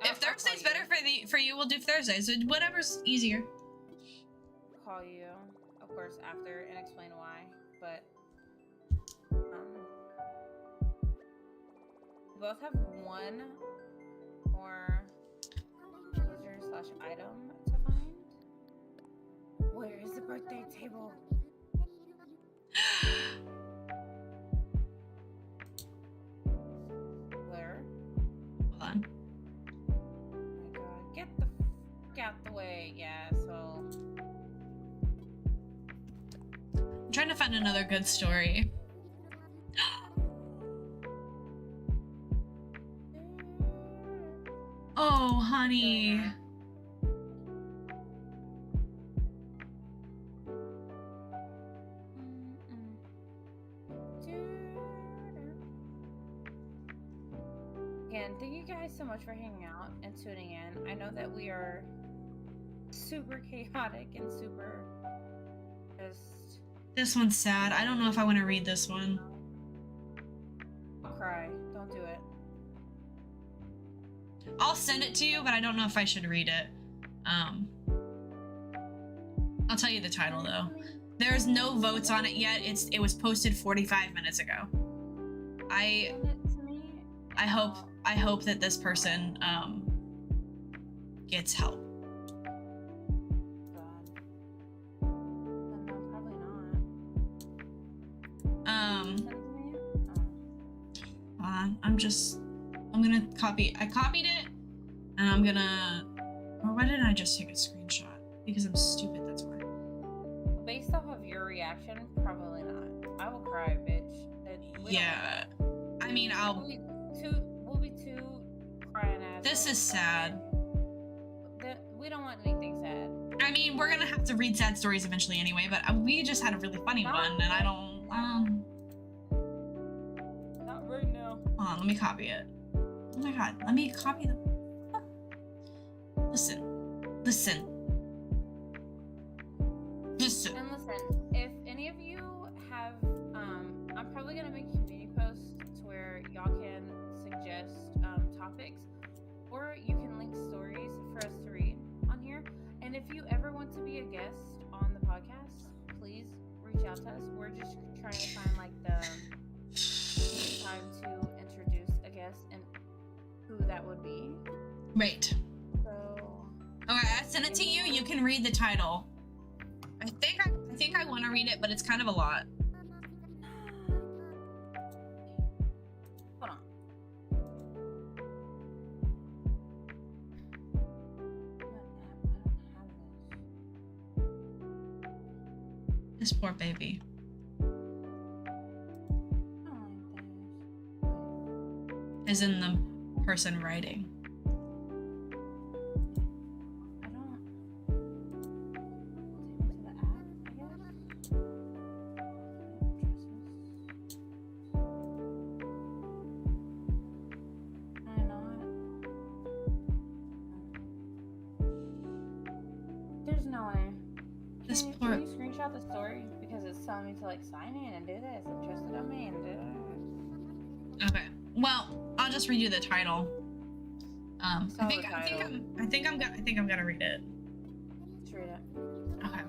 If Thursday's better for you, we'll do Thursdays. Whatever's easier. Call you, of course, after and explain why. But we both have one more user/item to find. Where is the birthday table? Where? Hold on. Oh my god. Get the f out the way. Yeah, so. I'm trying to find another good story. Oh, honey. Again, thank you guys so much for hanging out and tuning in. I know that we are super chaotic and super just This one's sad. I don't know if I want to read this one. I'll cry. Don't do it. I'll send it to you, but I don't know if I should read it. I'll tell you the title though. There's no votes on it yet. It was posted 45 minutes ago. I hope that this person gets help. God. No, probably not. Send it to me? Oh. Hold on. I'm gonna copy. I copied it, and I'm gonna. Or why didn't I just take a screenshot? Because I'm stupid. That's why. Based off of your reaction, probably not. I will cry, bitch. Yeah. I mean, We'll be too crying ass. This is sad. We don't want anything sad. I mean, we're gonna have to read sad stories eventually anyway, but we just had a really funny one, and I don't. Not right now. Hold on, let me copy it. Oh my god, let me copy the. Listen. And listen, if any of you have, I'm probably gonna make a community post to where y'all can suggest topics, or you can link stories for us to read on here. And if you ever want to be a guest on the podcast, please reach out to us. We're just trying to find like the time to introduce a guest and who that would be. Right. So. Okay, I sent it to you. You can read the title. I think I want to read it, but it's kind of a lot. Hold on. This poor baby. As in the person writing. Can you screenshot the story? Because it's telling me to like sign in and do this and trust the domain and do that. Okay. Well, I'll just read you the title. I think I'm gonna read it. Just read it. Okay.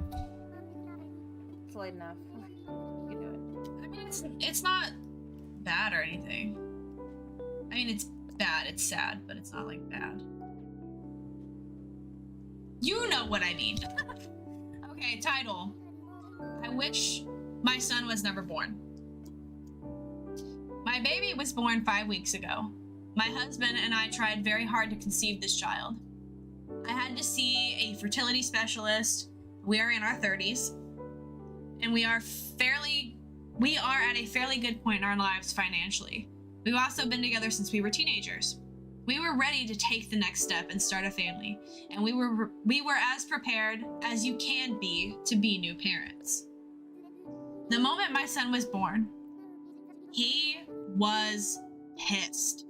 It's late enough. You can do it. I mean, it's not bad or anything. I mean, it's bad. It's sad, but it's not like bad. You know what I mean. Okay, title. I wish my son was never born. My baby was born 5 weeks ago. My husband and I tried very hard to conceive this child. I had to see a fertility specialist. We are in our 30s. And we are fairly we are at a fairly good point in our lives financially. We've also been together since we were teenagers. We were ready to take the next step and start a family, and we were as prepared as you can be to be new parents. The moment my son was born, he was pissed.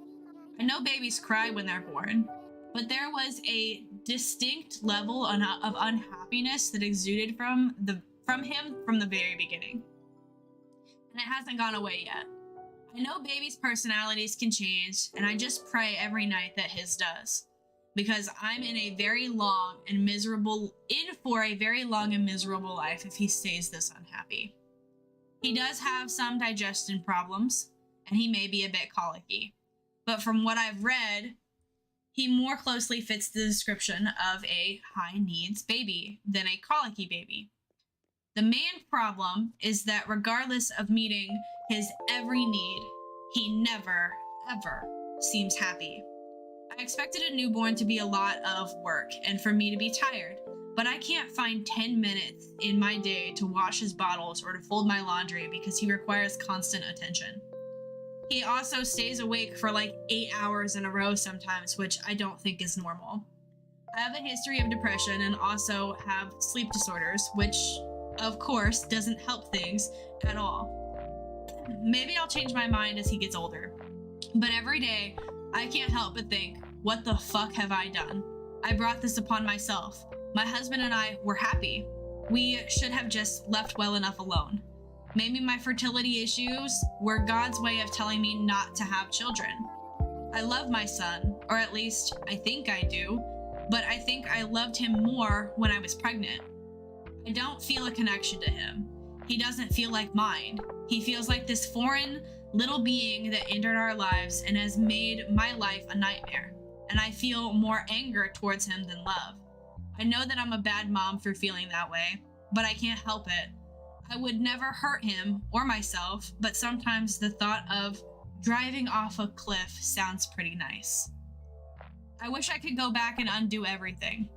I know babies cry when they're born, but there was a distinct level of unhappiness that exuded from him from the very beginning. And it hasn't gone away yet. I know babies' personalities can change, and I just pray every night that his does. Because I'm in for a very long and miserable life if he stays this unhappy. He does have some digestion problems, and he may be a bit colicky. But from what I've read, he more closely fits the description of a high needs baby than a colicky baby. The main problem is that regardless of meeting his every need, he never, ever seems happy. I expected a newborn to be a lot of work and for me to be tired, but I can't find 10 minutes in my day to wash his bottles or to fold my laundry because he requires constant attention. He also stays awake for like 8 hours in a row sometimes, which I don't think is normal. I have a history of depression and also have sleep disorders, which of course doesn't help things at all. Maybe I'll change my mind as he gets older, but every day I can't help but think, what the fuck have I done? I brought this upon myself. My husband and I were happy. We should have just left well enough alone. Maybe my fertility issues were God's way of telling me not to have children. I love my son, or at least I think I do, but I think I loved him more when I was pregnant. I don't feel a connection to him. He doesn't feel like mine. He feels like this foreign little being that entered our lives and has made my life a nightmare. And I feel more anger towards him than love. I know that I'm a bad mom for feeling that way, but I can't help it. I would never hurt him or myself, but sometimes the thought of driving off a cliff sounds pretty nice. I wish I could go back and undo everything.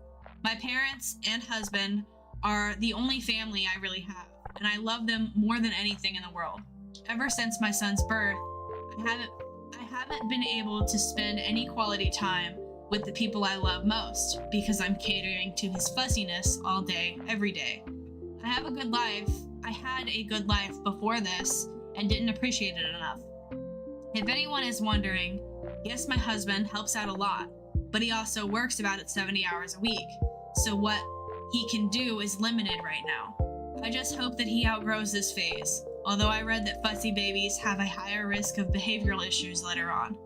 My parents and husband are the only family I really have, and I love them more than anything in the world. Ever since my son's birth, I haven't been able to spend any quality time with the people I love most because I'm catering to his fussiness all day, every day. I had a good life before this and didn't appreciate it enough. If anyone is wondering, yes, my husband helps out a lot, but he also works about 70 hours a week. So what he can do is limited right now. I just hope that he outgrows this phase, although I read that fussy babies have a higher risk of behavioral issues later on.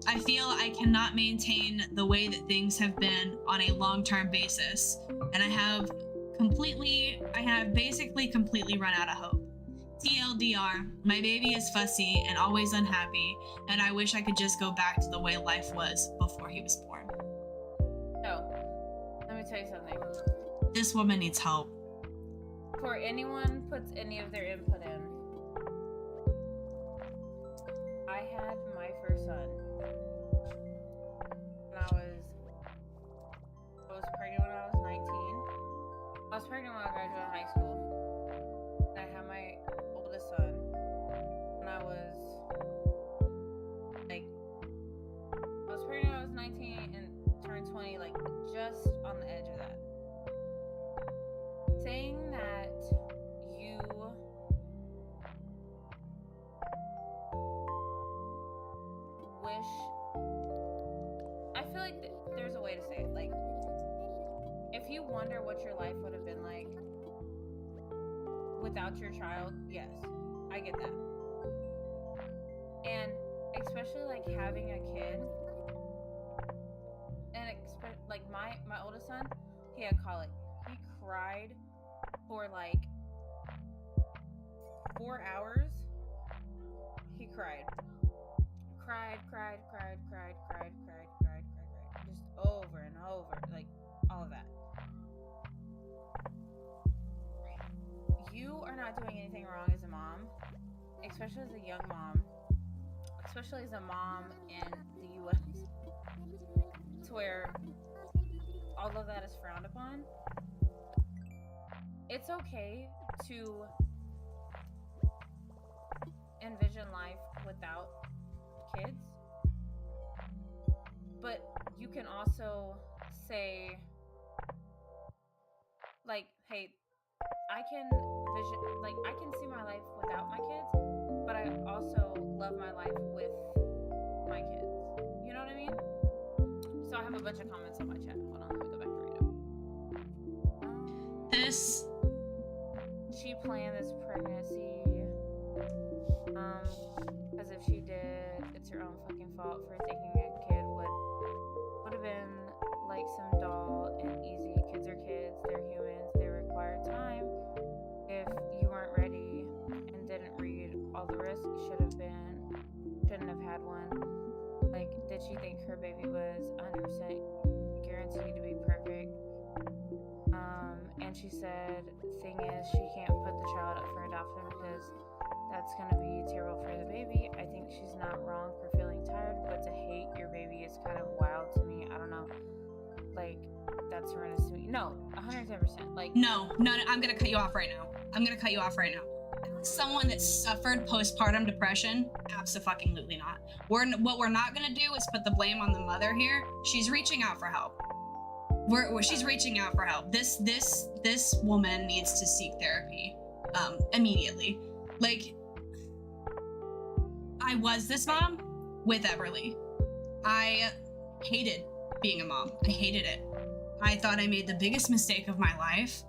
I feel I cannot maintain the way that things have been on a long-term basis, and I have basically completely run out of hope. TLDR, my baby is fussy and always unhappy, and I wish I could just go back to the way life was before he was born. So, let me tell you something. This woman needs help. Before anyone puts any of their input in, I had my first son when I was pregnant when I was 19. I was pregnant when I graduated high school. And I had my oldest son when I was pregnant when I was 19 and turned 20, like just on the edge of that. Saying that you wish, I feel like there's a way to say it. Like, if you wonder what your life would have been like without your child, yes, I get that. And especially like having a kid, and like my oldest son, he had colic. He cried for like 4 hours. He cried, just over and over, like all of that. You are not doing anything wrong as a mom, especially as a young mom, especially as a mom in the U.S., to where all of that is frowned upon. It's okay to envision life without kids, but you can also say, like, hey, I can see my life without my kids, but I also love my life with my kids. You know what I mean? So I have a bunch of comments on my chat. Hold on, let me go back and read them. She planned this pregnancy, as if she did. It's her own fucking fault for thinking a kid would have been like some doll and easy. Kids are kids, they're humans, they require time. If you weren't ready and didn't read all the risks, shouldn't have had one. Like, did she think her baby was 100% guaranteed to be perfect? And she said, thing is, she can't put the child up for adoption because that's going to be terrible for the baby. I think she's not wrong for feeling tired, but to hate your baby is kind of wild to me. I don't know. Like, that's horrendous to me. No, 110%. Like, No, I'm gonna cut you off right now. Someone that suffered postpartum depression, abso-fucking-lutely not. What we're not gonna do is put the blame on the mother here. She's reaching out for help. She's reaching out for help. This woman needs to seek therapy, immediately. Like, I was this mom with Everly. I hated being a mom. I hated it. I thought I made the biggest mistake of my life.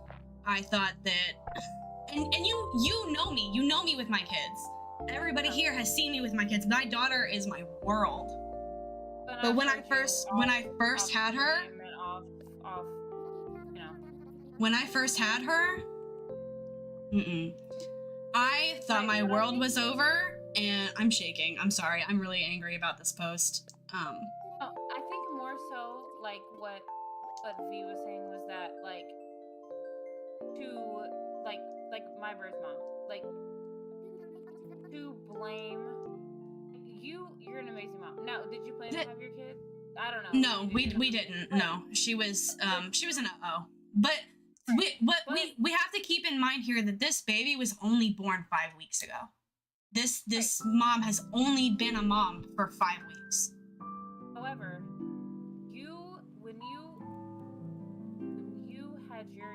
I thought that, and you know me with my kids. Everybody here has seen me with my kids. My daughter is my world. But when I first had her, I thought my world was over, and I'm shaking. I'm sorry. I'm really angry about this post. I think more so, like, what V was saying was that, like, to, like my birth mom, like, to blame you're an amazing mom. Now, did you plan to have your kid? I don't know. No, we didn't. No, she was an uh-oh. But we have to keep in mind here that this baby was only born 5 weeks ago. This mom has only been a mom for 5 weeks. However, when you had your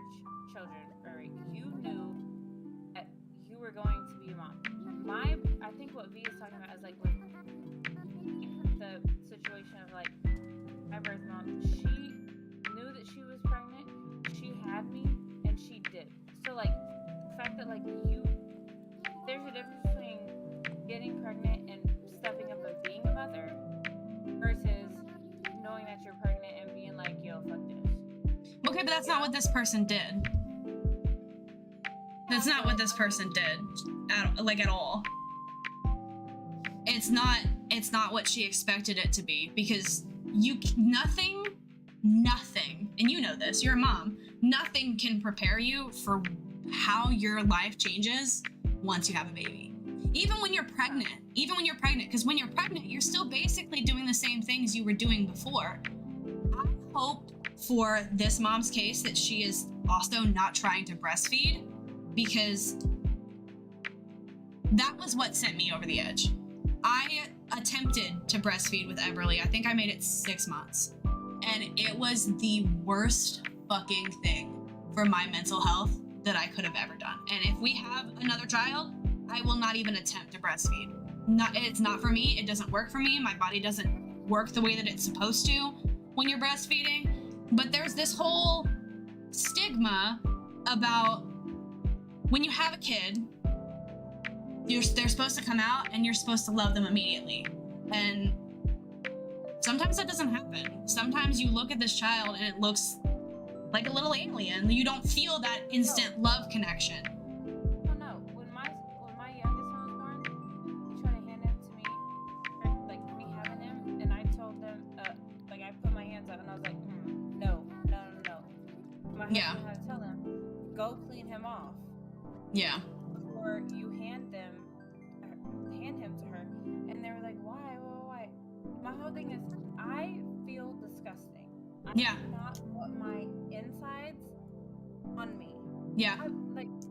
children, right, you knew that you were going to be a mom. I think what V is talking about is, like, with the situation of, like, my birth mom, she knew that she was pregnant, she had me, and she did. So, like, the fact that, like, there's a difference between getting pregnant and stepping up and being a mother versus knowing that you're pregnant and being like, yo, fuck this. Okay, but that's not what this person did. That's not what this person did at all. It's not what she expected it to be, because nothing, and you know this, you're a mom, nothing can prepare you for how your life changes once you have a baby. Even when you're pregnant, because when you're pregnant, you're still basically doing the same things you were doing before. I hope for this mom's case that she is also not trying to breastfeed, because that was what sent me over the edge. I attempted to breastfeed with Everly. I think I made it 6 months. And it was the worst fucking thing for my mental health that I could have ever done. And if we have another child, I will not even attempt to breastfeed. It's not for me. It doesn't work for me. My body doesn't work the way that it's supposed to when you're breastfeeding. But there's this whole stigma about when you have a kid, they're supposed to come out and you're supposed to love them immediately. And sometimes that doesn't happen. Sometimes you look at this child and it looks like a little alien. You don't feel that instant love connection. Oh no, when my youngest one was born, they tried to hand him to me, or, like, me having him, and I told them, like, I put my hands out and I was like, no. My husband had to tell them, go clean him off. Yeah. Before you hand him to her. And they were like, why? My whole thing is, I feel disgusting. I do not want my insides on me. Yeah.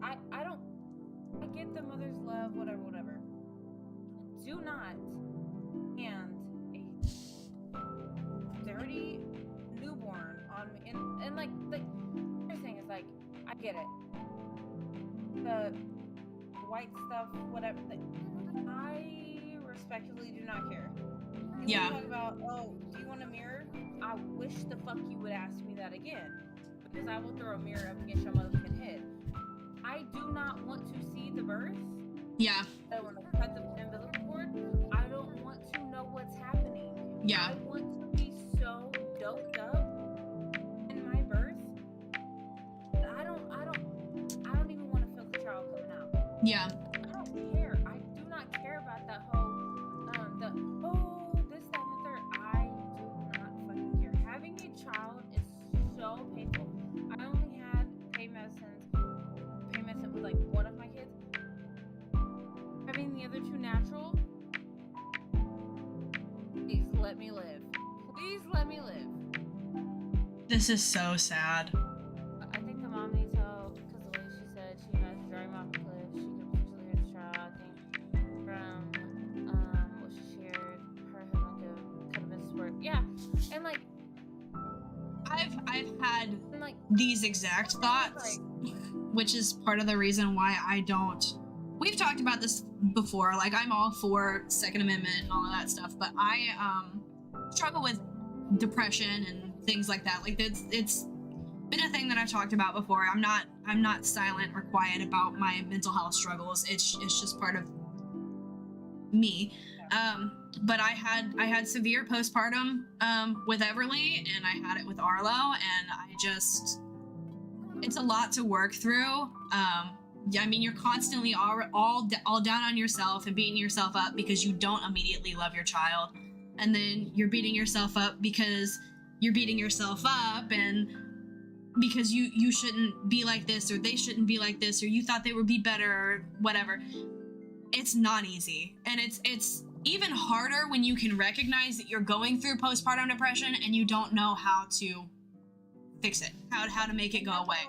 I get the mother's love, whatever. do not hand a dirty newborn on me. And like everything is like, I get it. The white stuff, whatever. I respectfully do not care. You Yeah. talk about, oh, do you want a mirror? I wish the fuck you would ask me that again, because I will throw a mirror up against your motherfucking head. I do not want to see the birth. Yeah. I don't want to cut the umbilical cord. I don't want to know what's happening. Yeah. I want to be so doped up in my birth that I don't even want to feel the child coming out. Yeah. I don't care. I do not care about that whole this, that, and the third. I do not fucking care. Having a child is so painful. I only had pain medicine with like one of my kids. Having the other two natural. Please let me live. Please let me live. This is so sad. I think the mom needs help because the way she said she has drag off a cliff, she could potentially hurt the child. I think from what she shared, her husband could have been support. Yeah, and like I've had and like these exact thoughts, which is part of the reason why I don't. We've talked about this before. Like, I'm all for Second Amendment and all of that stuff, but I struggle with depression and things like that. Like, it's been a thing that I've talked about before. I'm not silent or quiet about my mental health struggles. It's just part of me. But I had severe postpartum with Everly, and I had it with Arlo, and it's a lot to work through. I mean, you're constantly all down on yourself and beating yourself up because you don't immediately love your child, and then you're beating yourself up because you're beating yourself up, and because you shouldn't be like this, or they shouldn't be like this, or you thought they would be better, or whatever. It's not easy, and it's even harder when you can recognize that you're going through postpartum depression and you don't know how to fix it, how to make it go away.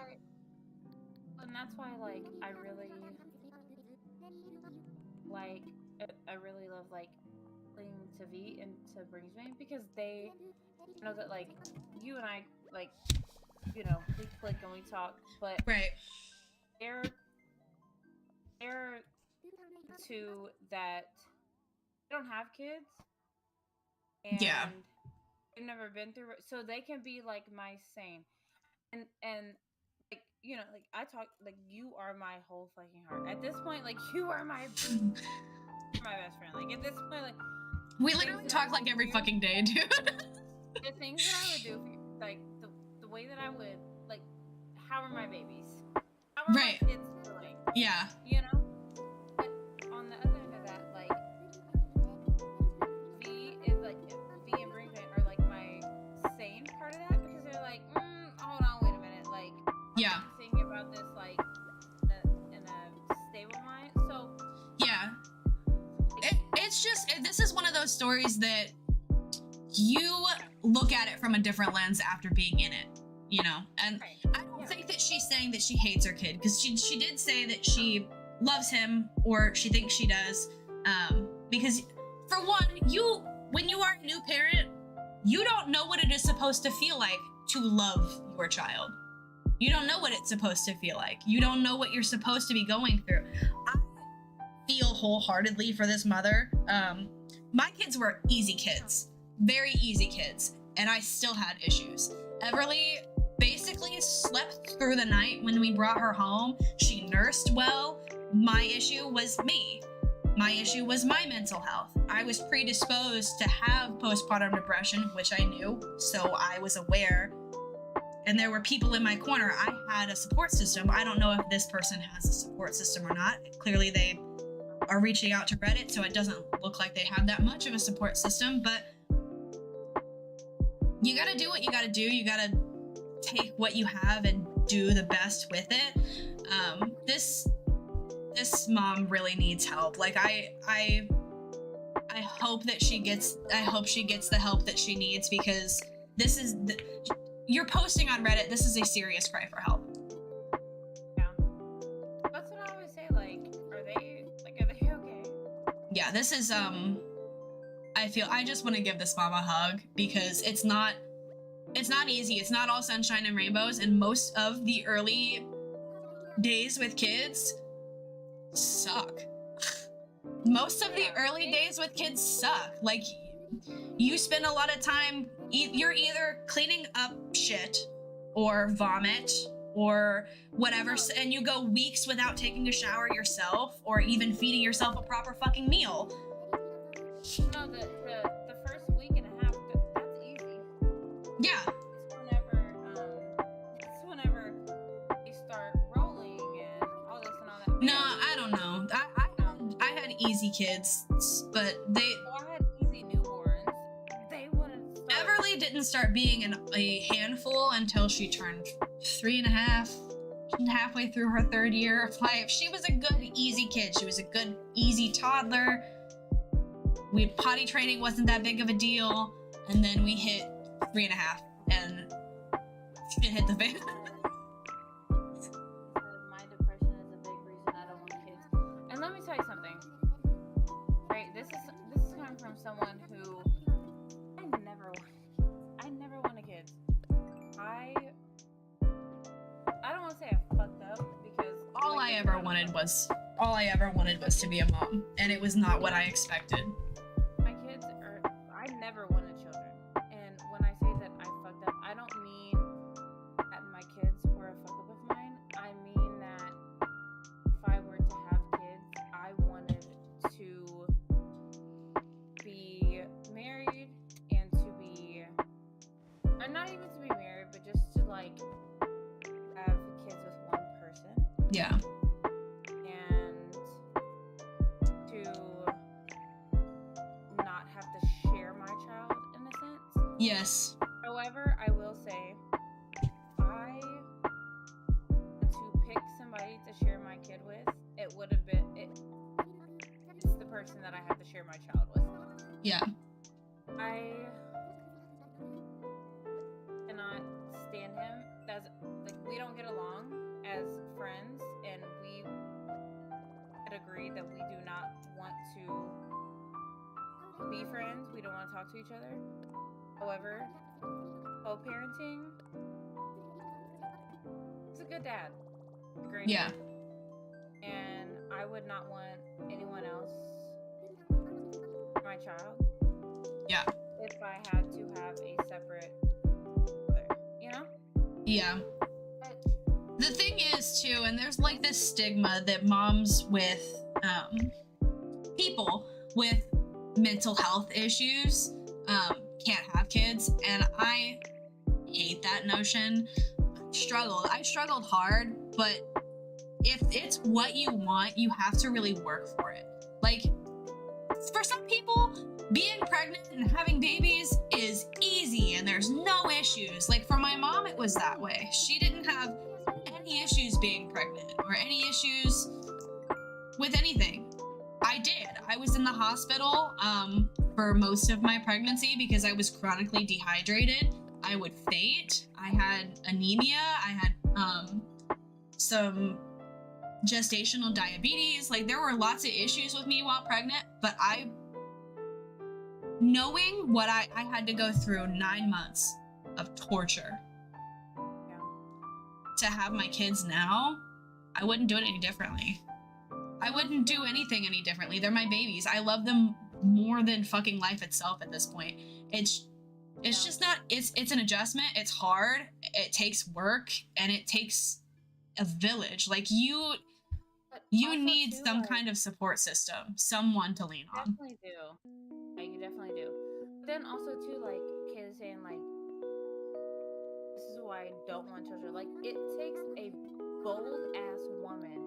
And that's why, like, I really love, like, listening to V and to Brisbane, because they know that, like, you and I, like, you know, we click and we talk, but Right. they're two that don't have kids, and Yeah. they've never been through it, so they can be like my same, and like, you know, like, I talk, like, you are my whole fucking heart at this point. Like, you are my best friend. Like, at this point, like, We literally talk like every fucking day, dude. the things that I would do for you, like the way that I would, like, how are my babies? How are Right. my kids doing? Yeah. You know? But on the other end of that, like, V and Brisbane are like my sane part of that, because they're like, hold on, wait a minute, like, Yeah. I'm thinking about this, like, in a stable mind. So Yeah. It's just, this is one of those stories that you look at it from a different lens after being in it, you know? And right. I don't think that she's saying that she hates her kid, because she did say that she loves him, or she thinks she does. Because, for one, when you are a new parent, you don't know what it is supposed to feel like to love your child. You don't know what it's supposed to feel like. You don't know what you're supposed to be going through. I feel wholeheartedly for this mother. My kids were easy kids, very easy kids, and I still had issues. Everly basically slept through the night when we brought her home. She nursed well. My issue was me. My issue was my mental health. I was predisposed to have postpartum depression, which I knew, so I was aware. And there were people in my corner. I had a support system. I don't know if this person has a support system or not. Clearly they are reaching out to Reddit, so it doesn't look like they have that much of a support system, but you gotta do what you gotta do. You gotta take what you have and do the best with it. This mom really needs help. Like, I hope that she gets the help that she needs, because this is you're posting on Reddit. This is a serious cry for help. Yeah. That's what I always say, like, are they okay? yeah, this is I just want to give this mom a hug because it's not easy. It's not all sunshine and rainbows, and most of the early days with kids suck. Most of the early days with kids suck. Like, you spend a lot of time, you're either cleaning up shit or vomit or whatever, and you go weeks without taking a shower yourself or even feeding yourself a proper fucking meal. No, the first week and a half, that's easy. Yeah. It's whenever you start rolling and all this and all that. No, I don't know. I had easy kids, but So I had easy newborns. They wouldn't start. Everly didn't start being a handful until she turned 3.5, halfway through her third year of life. She was a good, easy kid. She was a good, easy toddler. Potty training wasn't that big of a deal, and then we hit 3.5, and shit hit the fan. My depression is a big reason I don't want kids. And let me tell you something. Right, this is coming from someone who I never wanted kids. I don't want to say I fucked up because All I ever wanted was to be a mom, and it was not what I expected. I never wanted children. And when I say that I fucked up, I don't mean that my kids were a fuck up of mine. I mean that if I were to have kids, I wanted to be married and to be, or not even to be married, but just to like have kids with one person. Yeah. And to not have to share my child in a sense. Yes. However, I will say, I to pick somebody to share my kid with, it would have been it's the person that I had to share my child with. Yeah. I cannot stand him. As like we don't get along as friends, and we had agreed that we do not want to be friends. We don't want to talk to each other. However, co-parenting, he's a good dad. A great Yeah. dad. And I would not want anyone else for my child. Yeah. If I had to have a separate mother, you know? Yeah. But The thing is, too, and there's like this stigma that moms with people with mental health issues can't have kids, and I hate that notion. I struggled hard, but if it's what you want, you have to really work for it. Like, for some people, being pregnant and having babies is easy and there's no issues. Like, for my mom, it was that way. She didn't have any issues being pregnant or any issues with anything. I did. I was in the hospital for most of my pregnancy because I was chronically dehydrated. I would faint. I had anemia. I had some gestational diabetes. Like, there were lots of issues with me while pregnant, but knowing what I had to go through 9 months of torture to have my kids now, I wouldn't do it any differently. I wouldn't do anything any differently. They're my babies. I love them more than fucking life itself at this point. It's just not, it's an adjustment. It's hard. It takes work, and it takes a village. Like, you need some kind of support system, someone to lean on. Definitely do. Yeah, you definitely do. But then also too, like, kids saying like, this is why I don't want children. Like, it takes a bold ass woman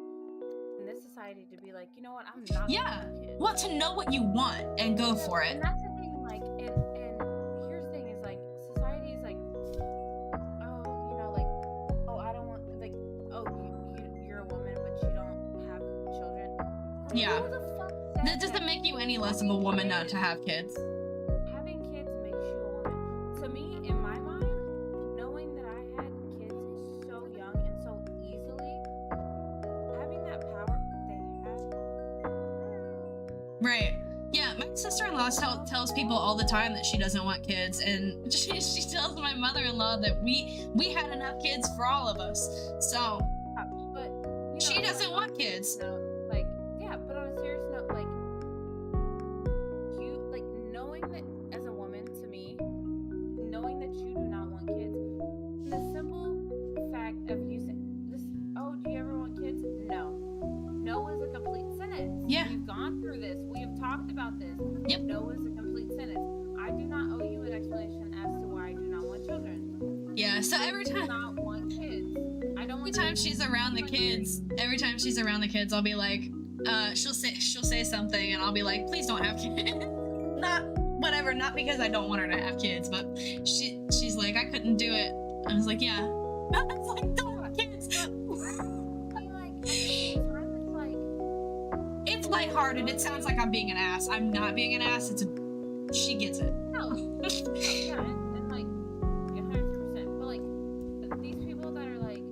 in this society to be like, you know what, I'm not gonna have kids. Well, to know what you want and go for it. And that's the thing, like, and here's the thing is like, society is like, oh, you know, like, oh, I don't want, like, oh, you're a woman but you don't have children. Yeah. Who the fuck said That doesn't make you any less of a woman not to have kids. Having kids makes you a woman. To me, in my mind, knowing that I had kids so young and so easily, having that power they have, Right. Yeah, my sister-in-law tells people all the time that she doesn't want kids, and she tells my mother-in-law that we had enough kids for all of us. So, But you know, she doesn't like, want kids. No, like, yeah, but on a serious note, like, you, like, knowing that as a woman, to me, knowing that you do not want kids, the simple fact of you saying this, oh, do you ever want kids? No. No is a complete sentence. Yeah. We've gone through this. We have talked about this. Yep. No is a complete sentence. I do not owe you an explanation as to why I do not want children. Yeah, so every I do time not want kids. I don't every want time she's around the kids, I'll be like, she'll say something, and I'll be like, please don't have kids. Not because I don't want her to have kids, but she's like, I couldn't do it. I was like, yeah. I was like, don't have kids. It's lighthearted. It sounds like I'm being an ass. I'm not being an ass. She gets it. No. Yeah, and like 100%. But like these people that are like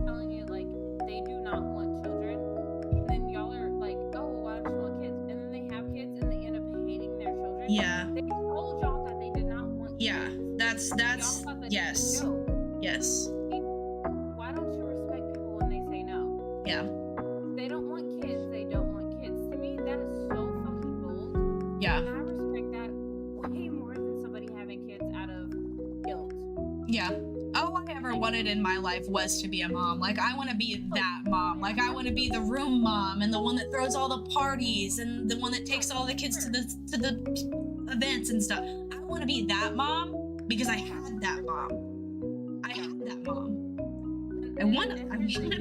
telling you like they do not want children, and then y'all are like, oh, why don't you want kids? And then they have kids and they end up hating their children. Yeah. They told y'all that they did not want kids. Yeah. That's Y'all thought that yes. it was a joke. Yes. Why don't you respect people when they say no? Yeah. They don't want kids. They don't want kids. To me, that is so fucking bold. Yeah. And I respect that way more than somebody having kids out of guilt. Yeah. All I ever wanted in my life was to be a mom. Like, I want to be that mom. Like, I want to be the room mom and the one that throws all the parties and the one that takes all the kids to the events and stuff. I want to be that mom because I had that mom. I want to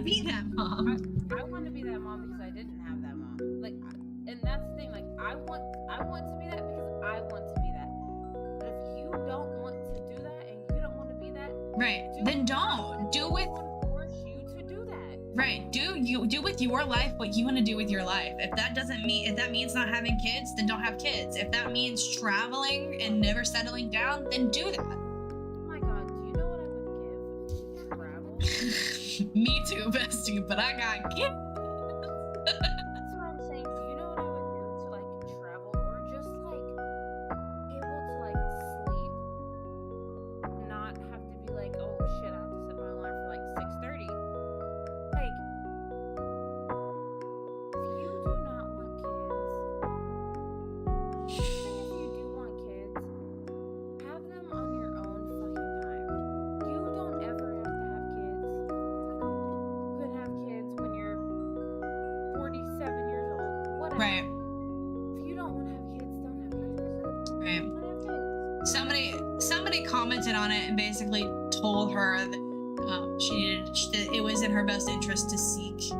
be that mom. I want to be that mom because I didn't have that mom. Like, and that's the thing. Like, I want to be that because I want to be that. But if you don't want to do that and you don't want to be that, Right. Then don't. Do with force you to do that. Right. Do with your life what you want to do with your life. If that means not having kids, then don't have kids. If that means traveling and never settling down, then do that. Oh my god, do you know what I would give to travel? Me too, bestie, but I got kids. That's what I'm saying. Do you know what I would do to like travel or just like able to like sleep, not have to be like, oh shit, I have to set my alarm for like 6:30. Like, if you do not want kids, even if you do want kids, have them on your own fucking time. You don't ever have to have kids. You could have kids when you're 47 years old. Whatever. Right. If you don't want to have kids, don't have kids. Right. Don't have kids. Somebody commented on it and basically told her that it was in her best interest to seek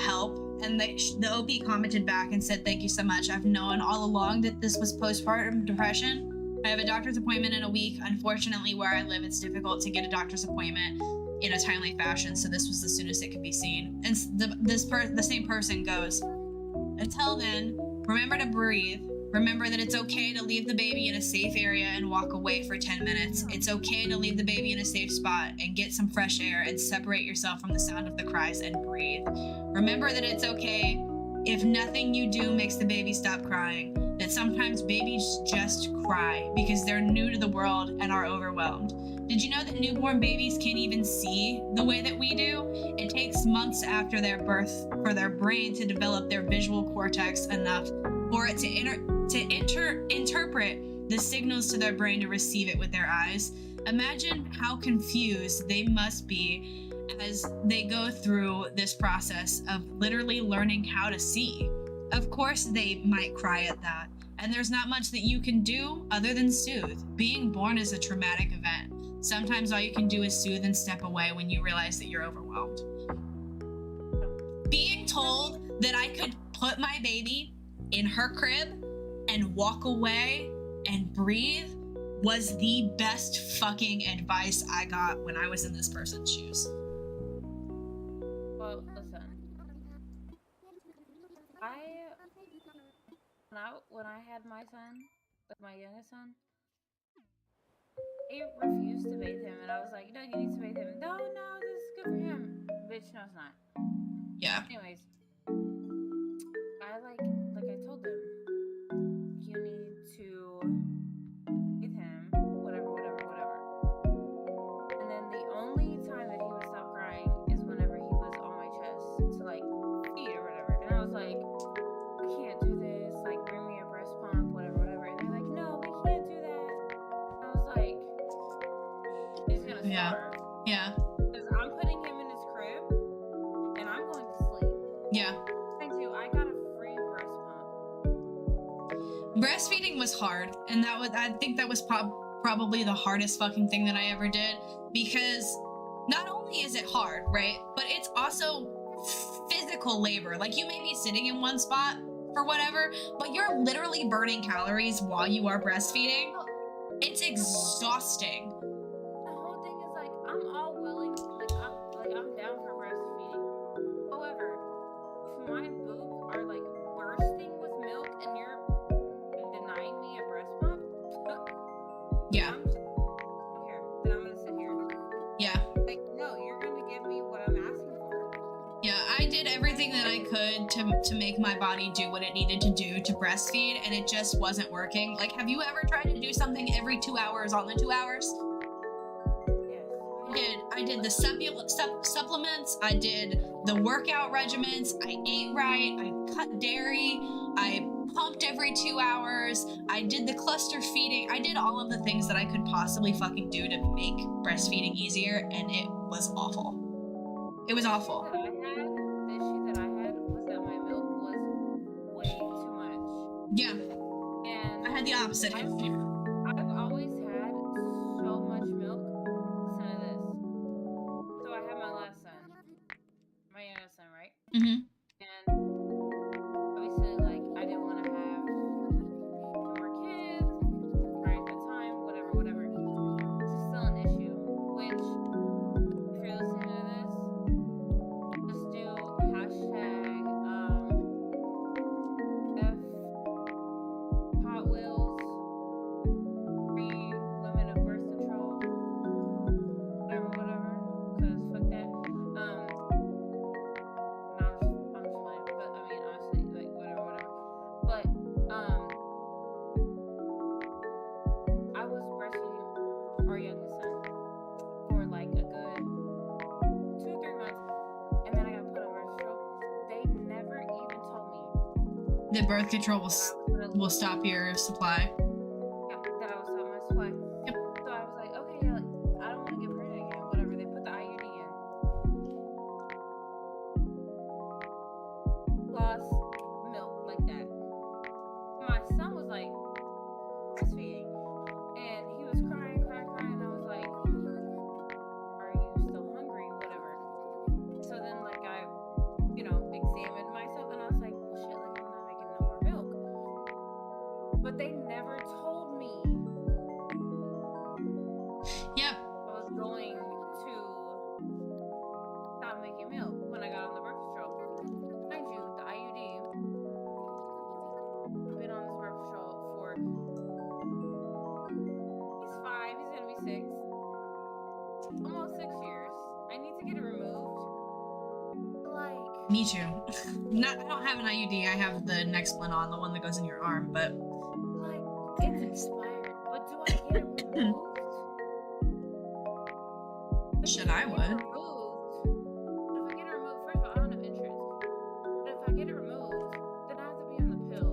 help. And the OP commented back and said, "Thank you so much. I've known all along that this was postpartum depression. I have a doctor's appointment in a week. Unfortunately, where I live, it's difficult to get a doctor's appointment in a timely fashion, so this was the soonest it could be seen." And the same person goes, "Until then, remember to breathe. Remember that it's okay to leave the baby in a safe area and walk away for 10 minutes. It's okay to leave the baby in a safe spot and get some fresh air and separate yourself from the sound of the cries and breathe. Remember that it's okay if nothing you do makes the baby stop crying. That sometimes babies just cry because they're new to the world and are overwhelmed. Did you know that newborn babies can't even see the way that we do? It takes months after their birth for their brain to develop their visual cortex enough for it to interpret the signals to their brain to receive it with their eyes. Imagine how confused they must be as they go through this process of literally learning how to see. Of course, they might cry at that, and there's not much that you can do other than soothe. Being born is a traumatic event. Sometimes all you can do is soothe and step away when you realize that you're overwhelmed." Being told that I could put my baby in her crib and walk away and breathe was the best fucking advice I got when I was in this person's shoes. Well, listen. When I had my son, like my youngest son, I refused to bathe him, and I was like, "No, you need to bathe him." No, this is good for him. Bitch, no, it's not. Yeah. Anyways, I like I told them, breastfeeding was hard, and I think that was probably the hardest fucking thing that I ever did, because not only is it hard, right, but it's also physical labor. Like, you may be sitting in one spot for whatever, but you're literally burning calories while you are breastfeeding. It's exhausting. The whole thing is like, I'm all willing, I'm down for breastfeeding. However, if my boobs are like bursting with milk and you're denying me a breast pump, Yeah. Then I'm gonna sit here. Yeah. Like, no, you're gonna give me what I'm asking for. Yeah, I did everything that I could to make my body do what it needed to do to breastfeed, and it just wasn't working. Like, have you ever tried to do something every 2 hours on the 2 hours? Yes. I did the supplements, I did the workout regimens, I ate right, I cut dairy, I pumped every 2 hours, I did the cluster feeding, I did all of the things that I could possibly fucking do to make breastfeeding easier, and it was awful. It was awful. The issue that I had was that my milk was way too much. Yeah, And I had the opposite. I've always had so much milk. Listen to this. So I had my last son, my youngest son, right? Mm-hmm. And obviously, like, I didn't want to have more kids right at the time, whatever. This is still an issue, which, if you're listening to this, just do hashtag F Hot Wheels free women of birth control, whatever, because fuck that. No, I'm just playing, but I mean, honestly, like, whatever. But I was breastfeeding our youngest son for like a good 2-3 months, and then I got put on birth control. They never even told me The birth control that I was gonna will stop your supply. Yeah, that I was on my supply. Yep. So I was like, okay, yeah, like, I don't want to get pregnant again. Whatever. They put the IUD in. Lost milk like that. My son was like breastfeeding, and he was crying, and I was like, are you still hungry? Whatever. So then, like, I, examined myself, and I was like, well, shit, like, I'm not making no more milk. But they never told me Yep. I was going to stop making milk when I got on the birth control. Mind you, the IUD, I've been on this birth control for, he's 5, he's gonna be 6, almost 6 years. I need to get it removed. Like, Me too. I don't have an IUD. I have the next one on, the one that goes in your arm, but it's expired, but do I get it removed? Shit, I would. But if I get it removed, first of all, I don't have insurance. But if I get it removed, then I have to be on the pill.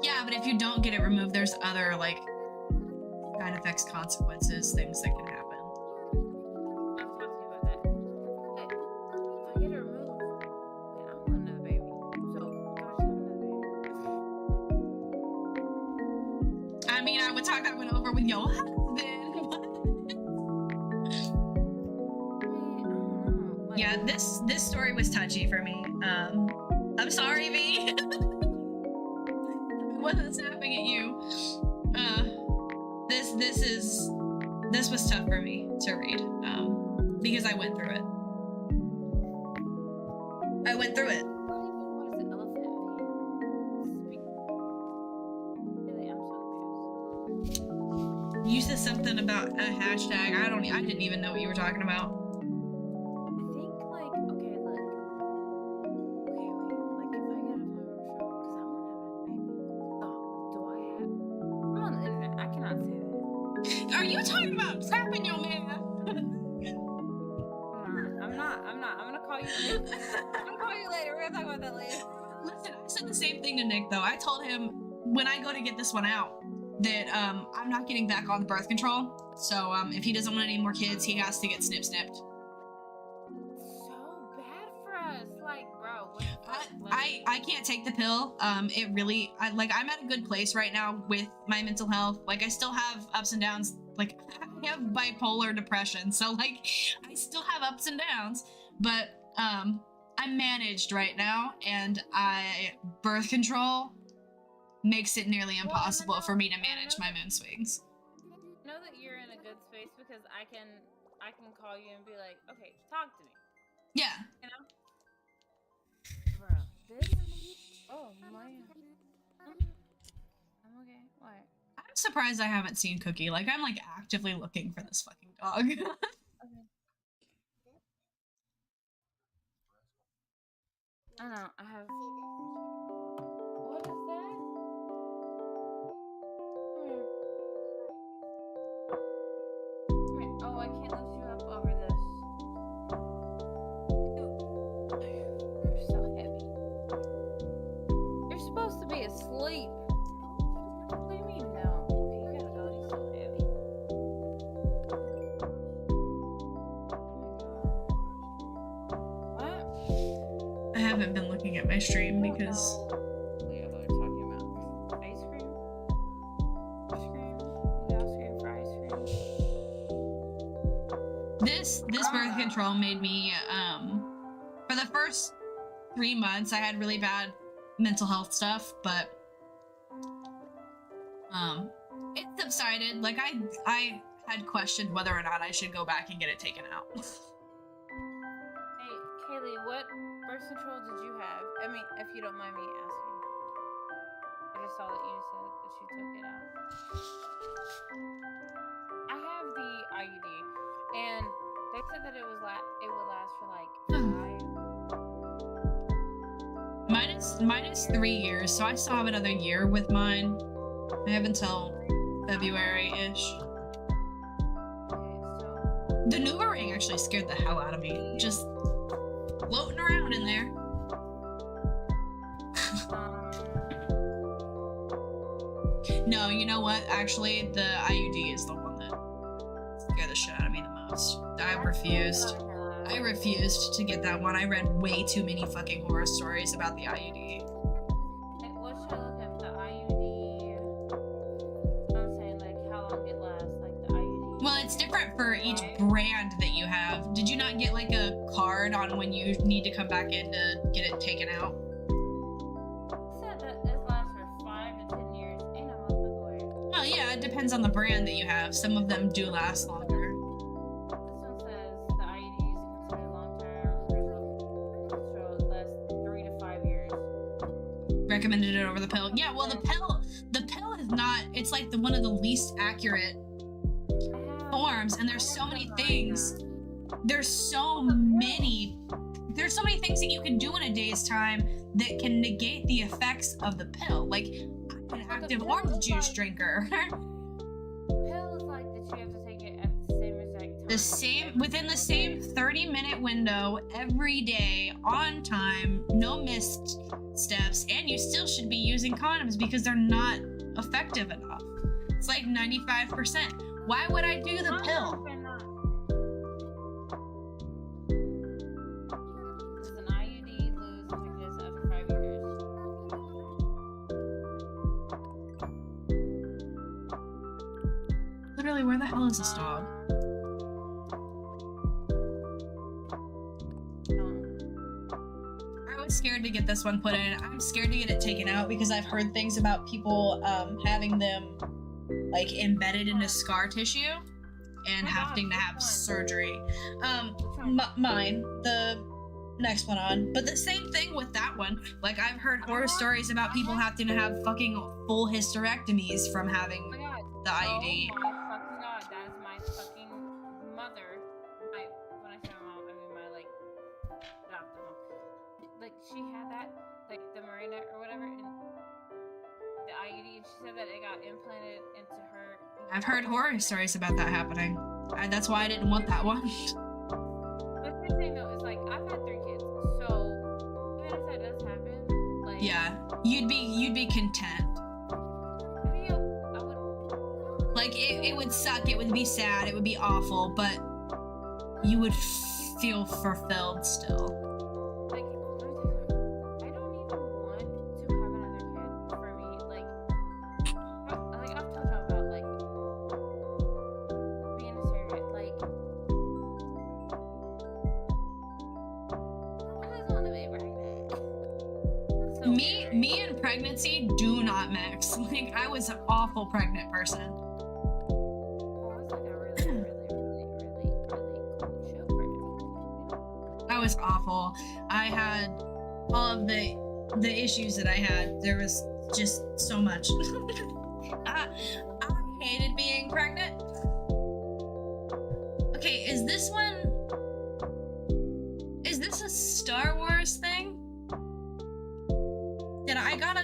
Yeah, but if you don't get it removed, there's other, like, side effects, consequences, things that can happen. I'll talk to you about that. But if I get it removed, then I want another baby. So I'll just have another baby. I mean, I would talk that one over with your husband. I don't know. Like, Yeah, this story was touchy for me. I'm sorry, V. I wasn't snapping at you. This was tough for me to read. Because I went through it. What is it? Elephant mean? Really, I'm so confused. You said something about a hashtag. I didn't even know what you were talking about. I think, like, okay, look. Okay, wait. Like, if I get off my birth control, because I want to have another baby. Oh, do I have? I'm on the internet. I cannot say that. Are you talking about trapping your man? I'm not. I'm gonna call you later. I'm gonna call you later. We're gonna talk about that later. Listen, I said the same thing to Nick, though. I told him when I go to get this one out that I'm not getting back on the birth control. So if he doesn't want any more kids, he has to get snipped. So bad for us. Like, bro. What the fuck? I I can't take the pill. It really, I'm at a good place right now with my mental health. Like, I still have ups and downs. Like, I have bipolar depression, so like, I still have ups and downs. But I'm managed right now, and birth control makes it nearly impossible for me to manage my mood swings. Know that you're in a good space because I can call you and be like, okay, talk to me. Yeah. You know? Bro, this. Oh my. I'm okay. What? I'm surprised I haven't seen Cookie. Like, I'm like actively looking for this fucking dog. Okay. I know. I have. What is that? Come here. Oh, I can't lift you up over this. You're so heavy. You're supposed to be asleep. What do you mean no? Okay, you gotta go. He's so heavy. What? I haven't been looking at my stream because We are talking about ice cream. Ice cream. We all scream for ice cream. this birth control made me for the first 3 months I had really bad mental health stuff, but it subsided. Like, I had questioned whether or not I should go back and get it taken out. Hey, Kaylee, what birth control did you have? I mean, if you don't mind me asking. I just saw that you said that you took it out. I have the IUD, and they said that it would last for like 5. Mine is 3 years, so I still have another year with mine. I have until February-ish. Okay, so The Nuva-ring actually scared the hell out of me. Just floating around in there. No, you know what? Actually, the IUD is the one that scared the shit out of me the most. I refused to get that one. I read way too many fucking horror stories about the IUD. What should I look at? The IUD? I'm saying, like, how long it lasts, like the IUD. Well, it's different for each brand that you have. Did you not get like a card on when you need to come back in to get it taken out? It said that it lasts for 5 to 10 years. Ain't no motherfucker way. Oh yeah, it depends on the brand that you have. Some of them do last longer. This one says the IUD is considered long-term control. It lasts 3 to 5 years. Recommended it over the pill. Yeah, well the pill is not, it's like one of the least accurate forms, and there's so many things. There's so many things that you can do in a day's time that can negate the effects of the pill. Like, I'm an active orange juice drinker. Pill is like that you have to take it at the same exact time. Within the same 30-minute window every day, on time, no missed steps, and you still should be using condoms because they're not effective enough. It's like 95%. Why would I do the pill? Does an IUD lose effectiveness after 5 years? Literally, where the hell is this dog? I was scared to get this one put in. I'm scared to get it taken out because I've heard things about people having them like embedded into scar tissue and having to have surgery. Mine, the next one on. But the same thing with that one. Like, I've heard horror stories about people having to have fucking full hysterectomies from having Oh my god. the IUD. Oh my fucking god, that is my fucking mother. When I say my mom, I mean my, like, adopted mom. Like, she had that, like, the Miranda or whatever, and the IUD, and she said that it got implanted into her. I've heard horror stories about that happening. That's why I didn't want that one. But the thing though is, like, I've had 3 kids, so even if that does happen, like, Yeah, you'd be content. maybe I would. Like, it would suck, it would be sad, it would be awful, but you would feel fulfilled still. Like, I don't even want just want to be pregnant. So weird. Me and pregnancy do not mix. Like, I was an awful pregnant person. Well, it was like a really cool show pregnant. I was awful. I had all of the issues that I had. There was just so much. I hated being pregnant. Okay, is this a Star Wars thing? I got a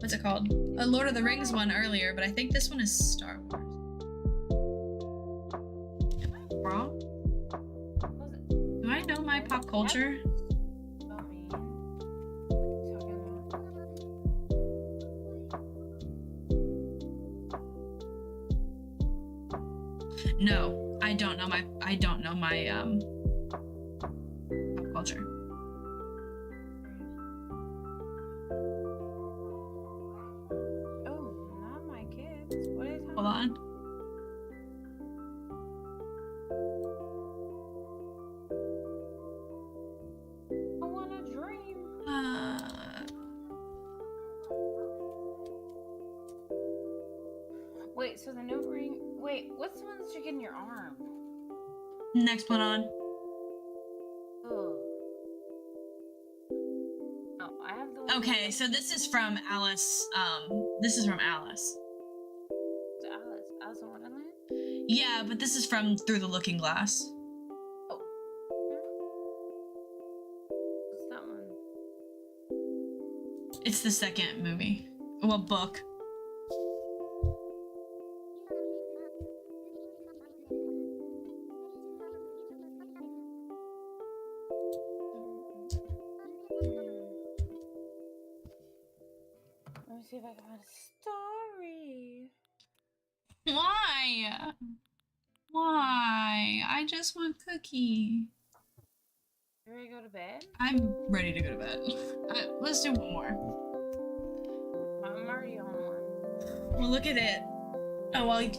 what's it called? A Lord of the Rings one earlier, but I think this one is Star Wars. Am I wrong? Was it? Do I know my pop culture? About me. Talking about. No, I don't know my pop culture. Oh, not my kids. What are you talking Hold on. I want a dream. Wait, so the no ring. Wait, what's the one that you get in your arm? Next one on. Oh. Oh, I have the one. Okay, so this is from Alice. This is from Alice. Alice in Wonderland? Yeah, but this is from Through the Looking Glass. Oh. What's that one? It's the second movie. Well, book. Let me see if I can find a story. Why? Why? I just want cookie. You ready to go to bed? I'm ready to go to bed. Let's do one more. I'm already on one. Well, look at it. Oh, well,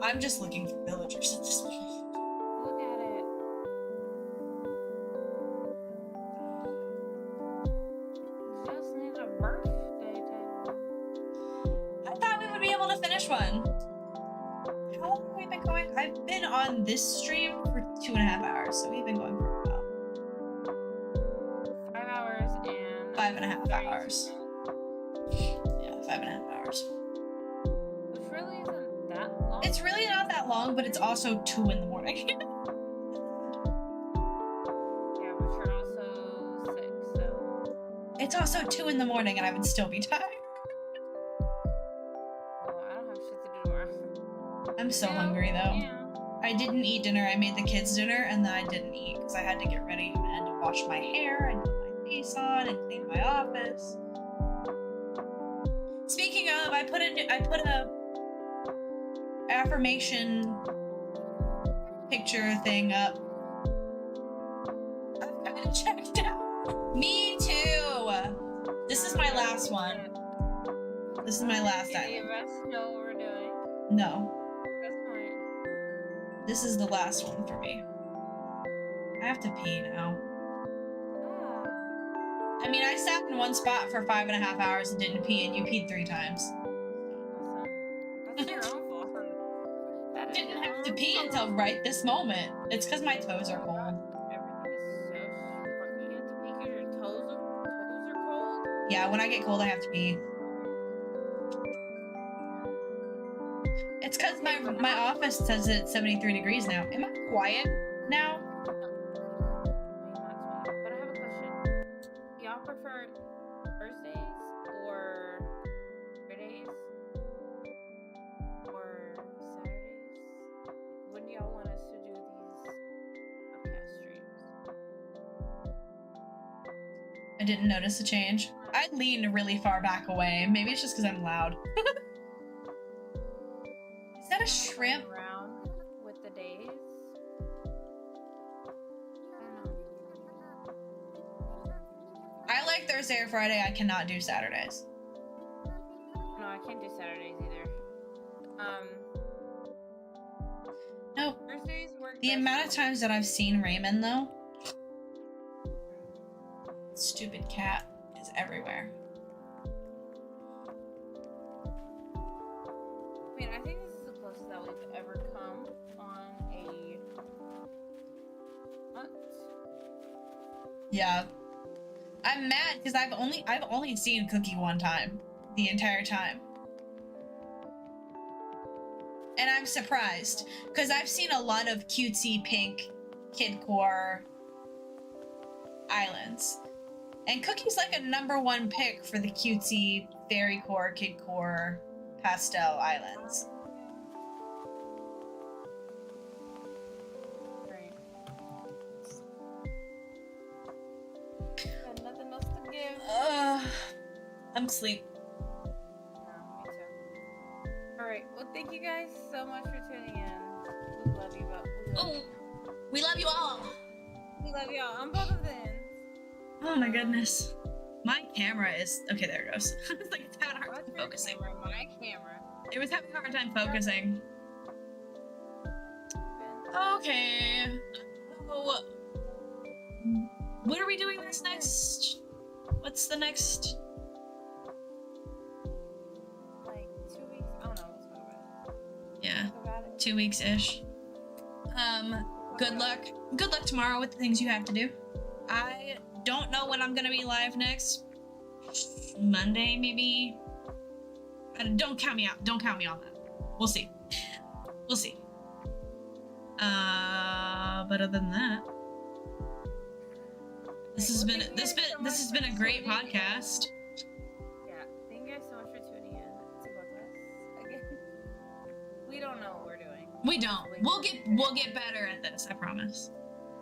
I'm just looking for villagers at this point. Look at it. Just need a birthday table. I thought we would be able to finish one. How long have we been going? I've been on this stream for 2.5 hours, so we've been going for a while. 5 hours and 5.5 30 hours. Yeah, 5.5 hours. Which really isn't that long. It's really not that long, but it's also 2 in the morning. Yeah, but you're also sick, so. It's also 2 in the morning, and I would still be tired. Well, I don't have shit to do tomorrow. I'm so Yeah, hungry, though. Yeah. I didn't eat dinner. I made the kids dinner, and then I didn't eat because I had to get ready and to wash my hair and put my face on and clean my office. Speaking of, I put a affirmation picture thing up. I've kind of checked out. Me too. This is my last one. This is my last Any island. of us know what we're doing? No, That's fine. this is the last one for me. I have to pee now. Ah. I mean, I sat in one spot for 5.5 hours and didn't pee, and you peed 3 times. Listen, that's your own fault. That is Didn't your have to own pee fault. until right this moment. It's because my toes are cold. Everything is so fucking. You have to pee because your toes are cold. Yeah, when I get cold, I have to pee. It's because my office says it's 73 degrees now. Am I quiet now? But I have a question. Y'all prefer Thursdays or Fridays or Saturdays? When do y'all want us to do these podcast streams? I didn't notice a change. I leaned really far back away. Maybe it's just because I'm loud. Is that a shrimp? Around with the days. I don't know. I like Thursday or Friday. I cannot do Saturdays. No, I can't do Saturdays either. No. Thursdays work. The best amount of for me. times that I've seen Raymond, though, Stupid cat is everywhere. I mean, I think this is the closest that we've ever come on a hunt. Yeah. I'm mad because I've only seen Cookie one time the entire time. And I'm surprised because I've seen a lot of cutesy pink kidcore islands. And Cookie's like a #1 pick for the cutesy fairycore, kidcore, pastel islands. Right. Got nothing else to give. I'm asleep. Me too. Alright, well, thank you guys so much for tuning in. We love you, but We love you all. we love y'all on both of the ends. Oh my goodness. My camera is okay. There it goes. It's like it's having a hard What's time your focusing. camera? My camera. It was having a hard time focusing. Okay. Oh, what are we doing this next? What's the next? Like 2 weeks. I don't know. Let's talk about it. Yeah, Talk about it. 2 weeks ish. Good luck. Good luck tomorrow with the things you have to do. I don't know when I'm gonna be live next. Monday, maybe. Don't count me out. Don't count me on that. We'll see. We'll see. But other than that, this has been a great podcast. Yeah, thank you guys so much for tuning in to both of us. Again, we don't know what we're doing. We don't. We'll get better at this. I promise.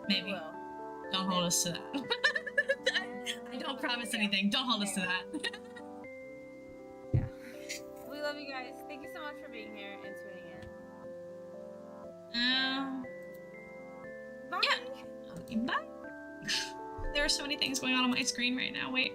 Maybe. We will. Don't hold us to that. I don't promise anything. Don't hold us to that. Yeah. We love you guys. Thank you so much for being here and tuning in. Bye. Yeah. Bye. There are so many things going on my screen right now. Wait.